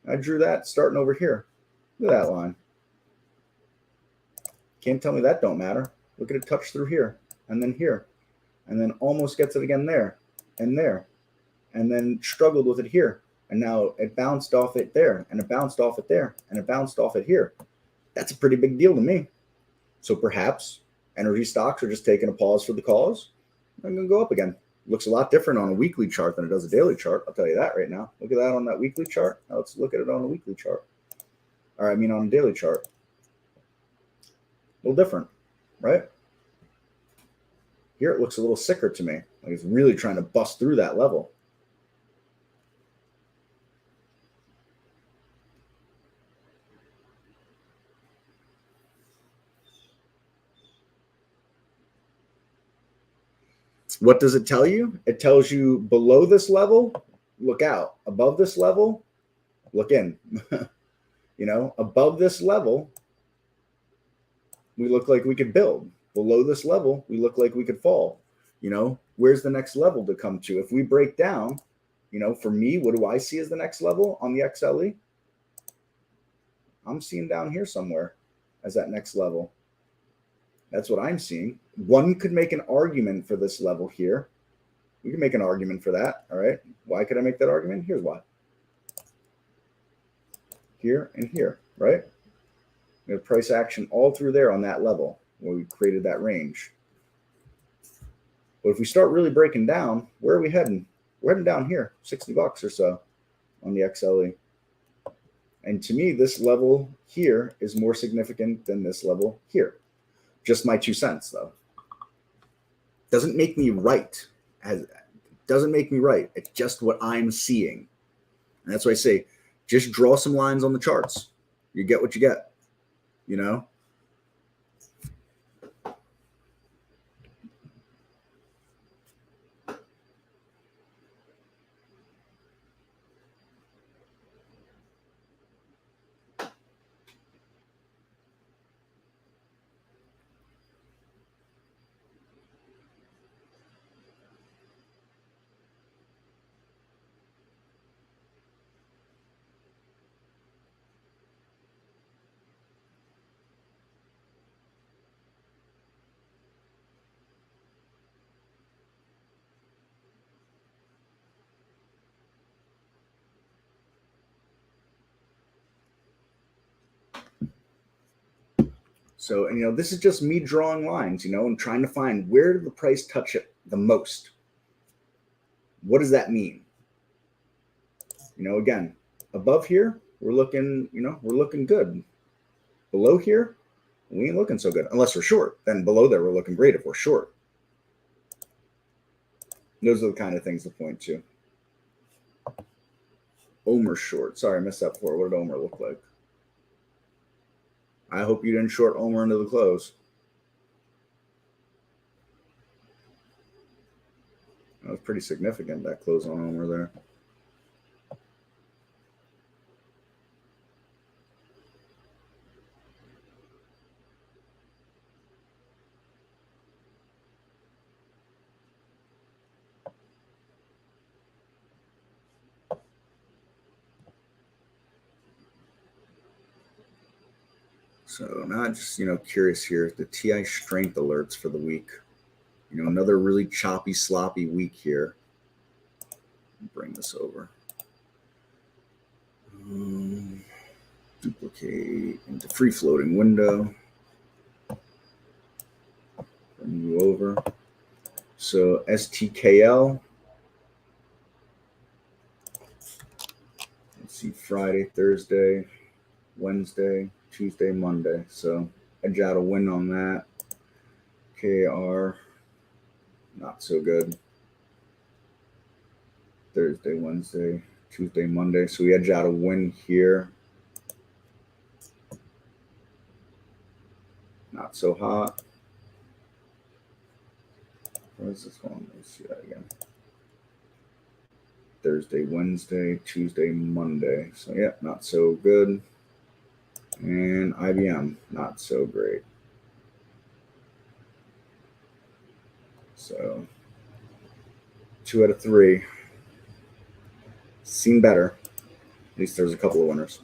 I drew that starting over here. Look at that line. Can't tell me that don't matter. Look at it touch through here, and then almost gets it again there, and then struggled with it here. And now it bounced off it there, and it bounced off it there, and it bounced off it here. That's a pretty big deal to me. So perhaps energy stocks are just taking a pause for the cause. I'm going to go up again. Looks a lot different on a weekly chart than it does a daily chart. I'll tell you that right now. Look at that on that weekly chart. Now let's look at it on a weekly chart. Or I mean on a daily chart. A little different, right? Here it looks a little sicker to me. Like it's really trying to bust through that level. What does it tell you? It tells you below this level, look out. Above this level, look in. Above this level, we look like we could build. Below this level, we look like we could fall. Where's the next level to come to? If we break down, for me, what do I see as the next level on the XLE? I'm seeing down here somewhere as that next level. That's what I'm seeing. One could make an argument for this level here. We can make an argument for that. All right. Why could I make that argument? Here's why. Here and here, right? We have price action all through there on that level where we created that range. But if we start really breaking down, where are we heading? We're heading down here, $60 or so on the XLE. And to me, this level here is more significant than this level here. Just my 2 cents, though. Doesn't make me right. Doesn't make me right. It's just what I'm seeing. And that's why I say, just draw some lines on the charts. You get what you get. So, and this is just me drawing lines, and trying to find where did the price touch it the most? What does that mean? Again, above here, we're looking good. Below here, we ain't looking so good unless we're short. Then below there, we're looking great if we're short. Those are the kind of things to point to. Omer short. Sorry, I missed that before. What did Omer look like? I hope you didn't short Omer into the close. That was pretty significant, that close on Omer there. So now I'm just, curious here, the TI strength alerts for the week. Another really choppy, sloppy week here. Bring this over. Duplicate into free floating window. Bring you over. So STKL. Let's see, Friday, Thursday, Wednesday, Tuesday, Monday. So edge out a win on that. KR, not so good. Thursday, Wednesday, Tuesday, Monday. So we edge out a win here. Not so hot. Where's this one? Let's see that again. Thursday, Wednesday, Tuesday, Monday. So yeah, not so good. And IBM, not so great. So 2 out of 3. Seen better. At least there's a couple of winners.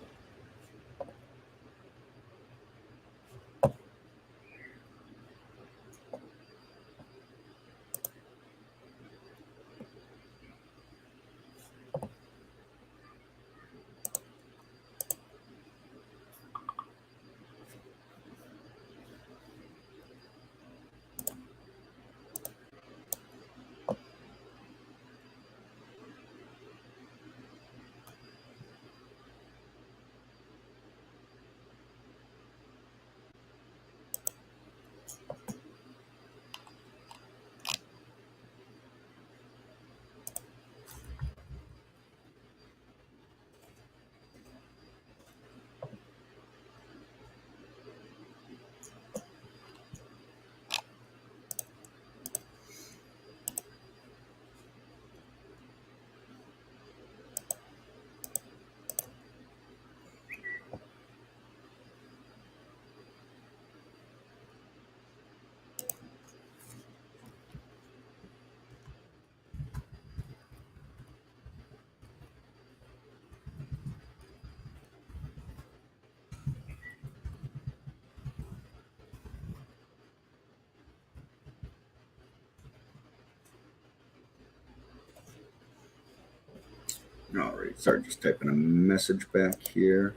All right, sorry, just typing a message back here.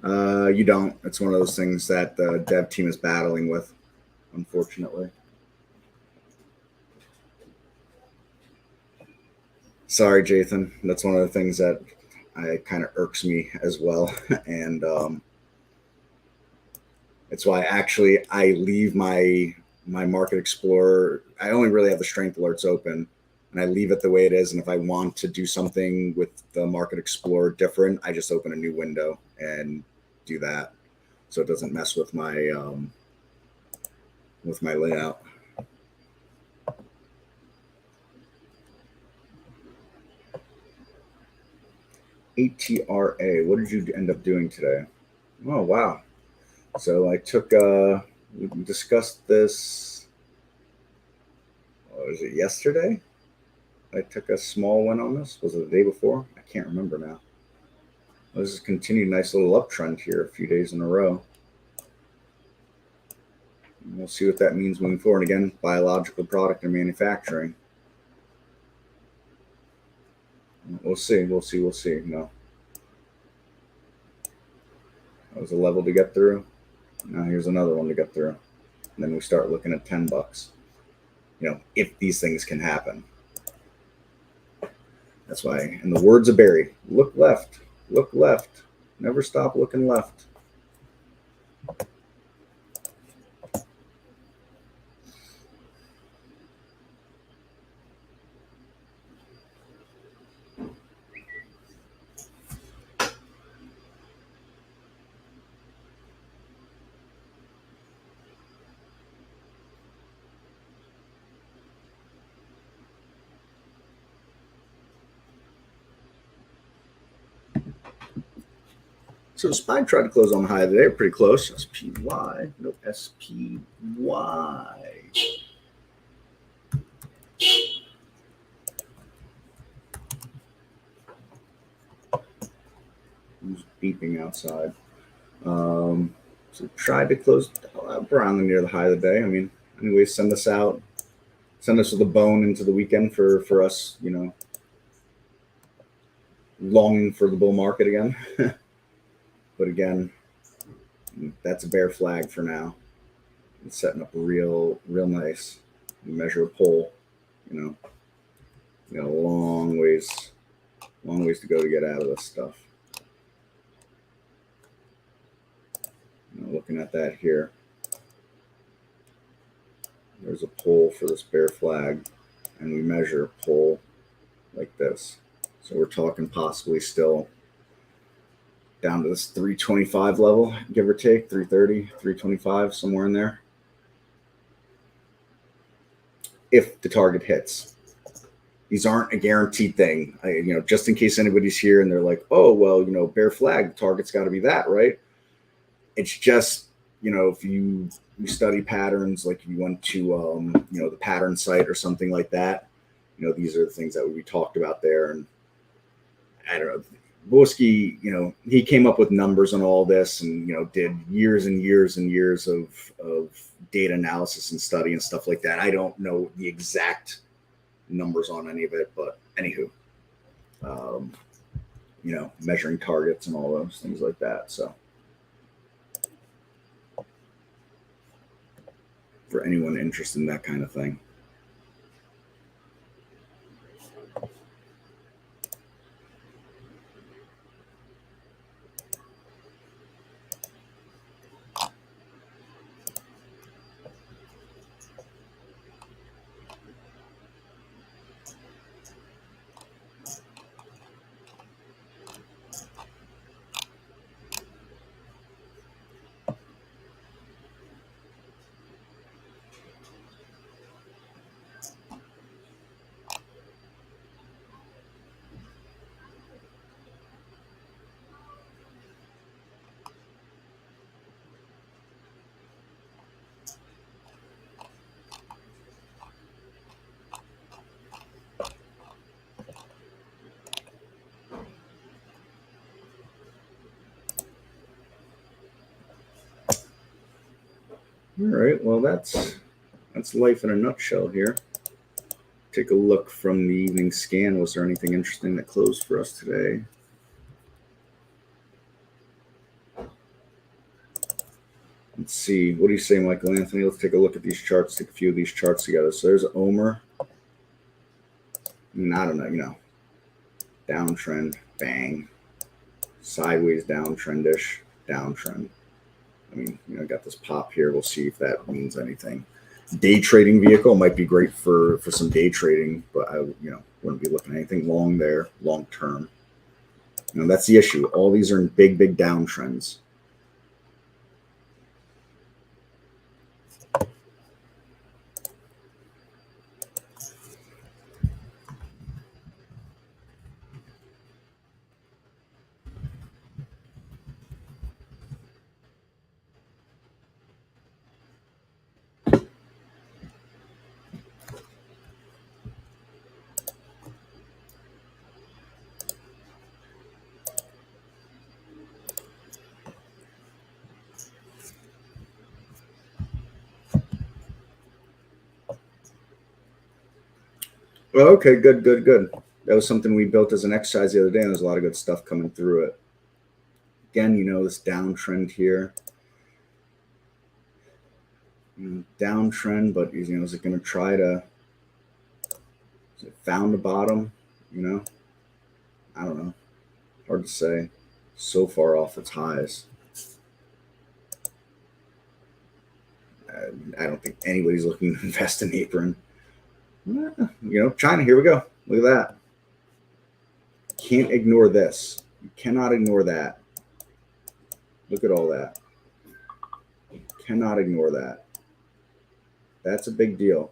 You don't. It's one of those things that the dev team is battling with, unfortunately. Sorry, Jathan. That's one of the things that kind of irks me as well. And it's why actually I leave my Market Explorer. I only really have the strength alerts open, and I leave it the way it is. And if I want to do something with the Market Explorer different, I just open a new window and do that, so it doesn't mess with my layout. ATRA, what did you end up doing today? Oh, wow. So I took, we discussed this, what was it, yesterday? I took a small one on this. Was it the day before? I can't remember now. This is a continued nice little uptrend here a few days in a row. We'll see what that means moving forward. Again, biological product and manufacturing. We'll see. We'll see. We'll see. No. That was a level to get through. Now here's another one to get through. And then we start looking at $10. You know, if these things can happen. That's why, in the words of Barry, look left, look left, never stop looking left. So SPY tried to close on the high today, pretty close. SPY, no SPY. Who's beeping outside? So tried to close around near the high of the day. I mean, anyway, send us out, send us with a bone into the weekend for us, you know, longing for the bull market again. But again, that's a bear flag for now. It's setting up real nice. You measure a pole, you know, you got a long ways to go to get out of this stuff. You know, looking at that here, there's a pole for this bear flag, and we measure a pole like this. So we're talking possibly still down to this 325 level, give or take, 330, 325, somewhere in there. if the target hits. These aren't a guaranteed thing. Just in case anybody's here and they're like, oh, well, bear flag, the target's got to be that, right? It's just, if you study patterns, like if you went to, the pattern site or something like that, these are the things that would be talked about there. And I don't know, Boski, he came up with numbers on all this and, did years and years and years of data analysis and study and stuff like that. I don't know the exact numbers on any of it, but anywho, measuring targets and all those things like that. So for anyone interested in that kind of thing. All right, well, that's life in a nutshell here. Take a look from the evening scan. Was there anything interesting that closed for us today? Let's see. What do you say, Michael Anthony? Let's take a look at these charts, take a few of these charts together. So there's Omer. I don't know, downtrend, bang. Sideways downtrend-ish, downtrend. I mean, got this pop here. We'll see if that means anything. Day trading vehicle might be great for some day trading, but I wouldn't be looking at anything long there, long term. That's the issue. All these are in big downtrends. Well, okay, good. That was something we built as an exercise the other day, and there's a lot of good stuff coming through it. Again, this downtrend here. Downtrend, but is it going to try to? Is it found the bottom? I don't know. Hard to say. So far off its highs. I don't think anybody's looking to invest in Apron. China, here we go. Look at that. Can't ignore this. You cannot ignore that. Look at all that. You cannot ignore that. That's a big deal.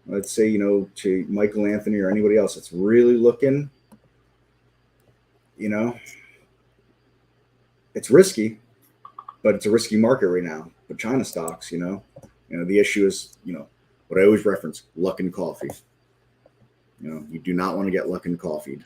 Let's say, to Michael Anthony or anybody else that's really looking, it's risky, but it's a risky market right now. But China stocks, the issue is, what I always reference, luck and coffee. You do not want to get luck and coffeed.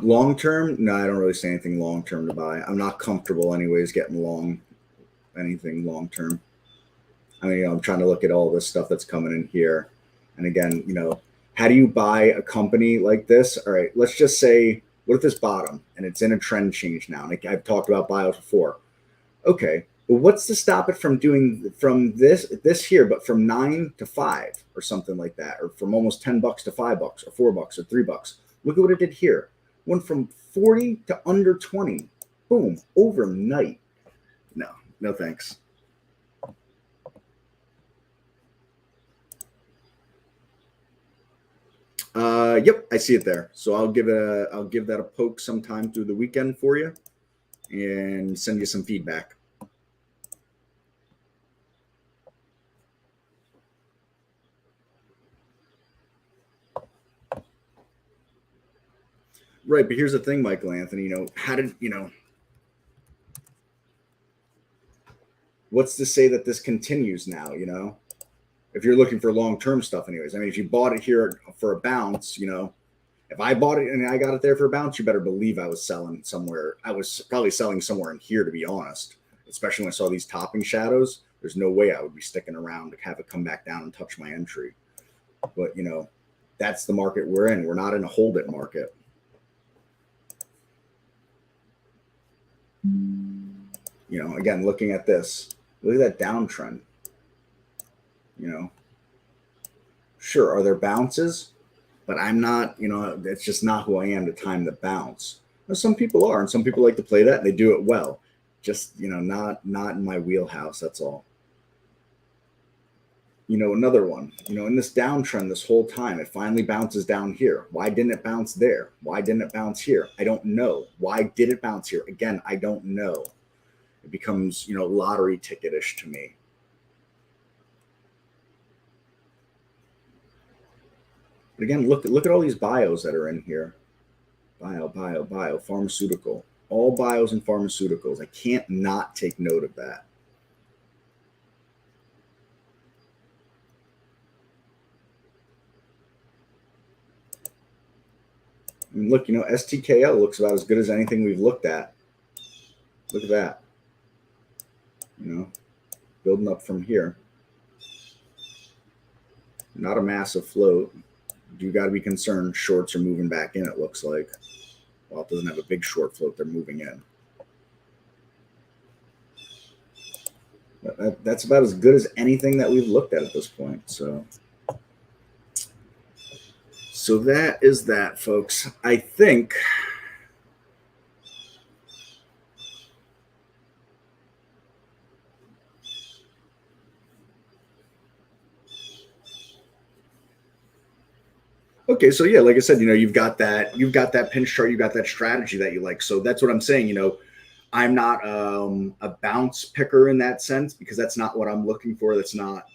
Long term, no, I don't really say anything long term to buy. I'm not comfortable anyways getting long anything long term. I mean, I'm trying to look at all this stuff that's coming in here. And again, How do you buy a company like this? All right, let's just say, what if this bottom and it's in a trend change now? And I've talked about bios before. Okay, but what's to stop it from doing from this here, but from 9 to 5 or something like that, or from almost $10 to $5 or $4 or $3? Look at what it did here. Went from 40 to under 20. Boom, overnight. No, no thanks. Yep, I see it there. So I'll give that a poke sometime through the weekend for you and send you some feedback. Right, but here's the thing, Michael Anthony, what's to say that this continues now, if you're looking for long-term stuff anyways. I mean, if you bought it here for a bounce, if I bought it and I got it there for a bounce, you better believe I was selling somewhere. I was probably selling somewhere in here, to be honest, especially when I saw these topping shadows. There's no way I would be sticking around to have it come back down and touch my entry. But, that's the market we're in. We're not in a hold it market. Again, looking at this, look at that downtrend. Sure, are there bounces? But I'm not, it's just not who I am to time the bounce. Now, some people are, and some people like to play that, and they do it well. Just, not in my wheelhouse, that's all. Another one, in this downtrend this whole time, it finally bounces down here. Why didn't it bounce there? Why didn't it bounce here? I don't know. Why did it bounce here? Again, I don't know. It becomes, lottery ticket-ish to me. But again, look at all these bios that are in here. Bio, pharmaceutical. All bios and pharmaceuticals. I can't not take note of that. I mean, look, STKL looks about as good as anything we've looked at. Look at that. Building up from here. Not a massive float. You got to be concerned. Shorts are moving back in, it looks like. Well, it doesn't have a big short float. They're moving in. That's about as good as anything that we've looked at this point. So that is that, folks. I think okay, so yeah, like I said, you've got that pinch chart, you've got that strategy that you like. So that's what I'm saying. I'm not a bounce picker in that sense, because that's not what I'm looking for. That's not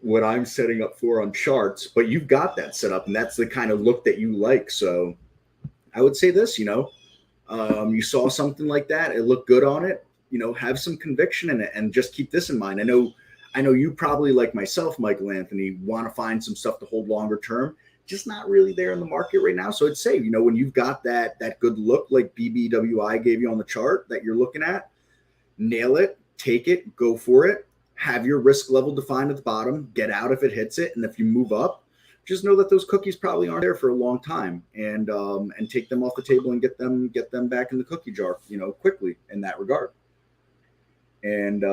what I'm setting up for on charts. But you've got that set up, and that's the kind of look that you like. So I would say this, you saw something like that, it looked good on it. Have some conviction in it, and just keep this in mind. I know you probably, like myself, Michael Anthony, want to find some stuff to hold longer term. Just not really there in the market right now. So I'd say, when you've got that good look like BBWI gave you on the chart that you're looking at, nail it, take it, go for it. Have your risk level defined at the bottom. Get out if it hits it, and if you move up, just know that those cookies probably aren't there for a long time, and take them off the table and get them back in the cookie jar, quickly in that regard. And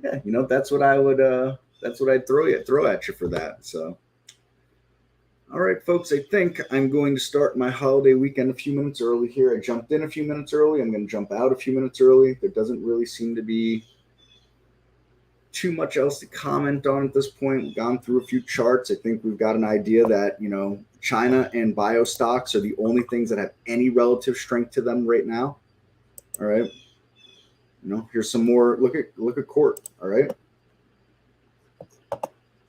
yeah, that's what I'd throw at you for that. So, all right, folks, I think I'm going to start my holiday weekend a few minutes early here. I jumped in a few minutes early. I'm going to jump out a few minutes early. There doesn't really seem to be too much else to comment on at this point. We've gone through a few charts. I think we've got an idea that, China and bio stocks are the only things that have any relative strength to them right now. All right. Here's some more. Look at Court. All right.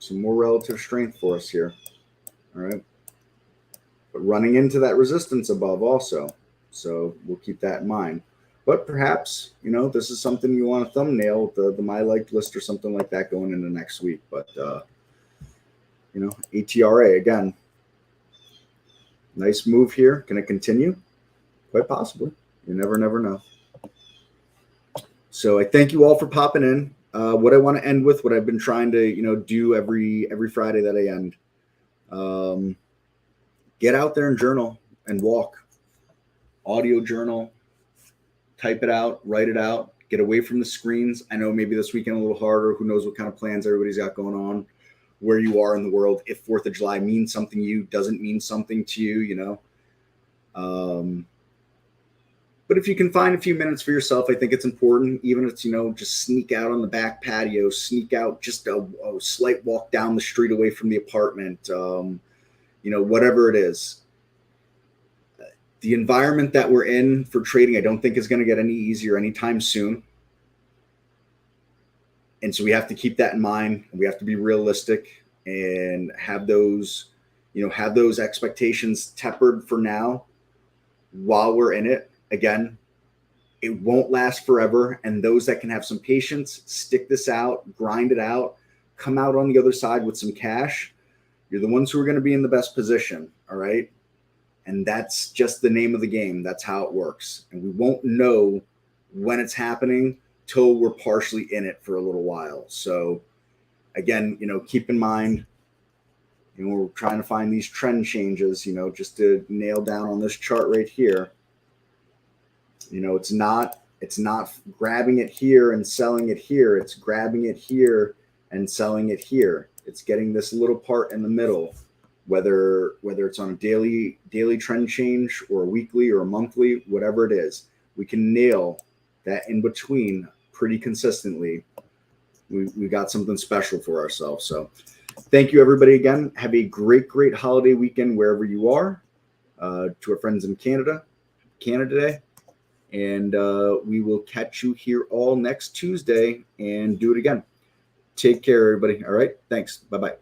Some more relative strength for us here. All right. But running into that resistance above also. So we'll keep that in mind. But perhaps, this is something you want to thumbnail with the My Liked list or something like that going into next week. But, ATRA, again, nice move here. Can it continue? Quite possibly. You never know. So I thank you all for popping in. what I want to end with, what I've been trying to do every Friday that I end. Get out there and journal and walk. Audio journal, type it out, write it out, get away from the screens. I know maybe this weekend a little harder. Who knows what kind of plans everybody's got going on, where you are in the world. If 4th of July means something to you, doesn't mean something to you, but if you can find a few minutes for yourself, I think it's important, even if it's, just sneak out on the back patio, sneak out just a slight walk down the street away from the apartment, whatever it is. The environment that we're in for trading, I don't think is going to get any easier anytime soon. And so we have to keep that in mind. We have to be realistic and have those expectations tempered for now while we're in it. Again, it won't last forever. And those that can have some patience, stick this out, grind it out, come out on the other side with some cash, you're the ones who are going to be in the best position. All right. And that's just the name of the game. That's how it works. And we won't know when it's happening till we're partially in it for a little while. So again, keep in mind, we're trying to find these trend changes, just to nail down on this chart right here. It's not grabbing it here and selling it here. It's grabbing it here and selling it here. It's getting this little part in the middle. Whether it's on a daily trend change or a weekly or a monthly, whatever it is, we can nail that in between pretty consistently. We got something special for ourselves. So thank you, everybody, again. Have a great holiday weekend wherever you are. To our friends in Canada Day. And we will catch you here all next Tuesday and do it again. Take care, everybody. All right. Thanks. Bye-bye.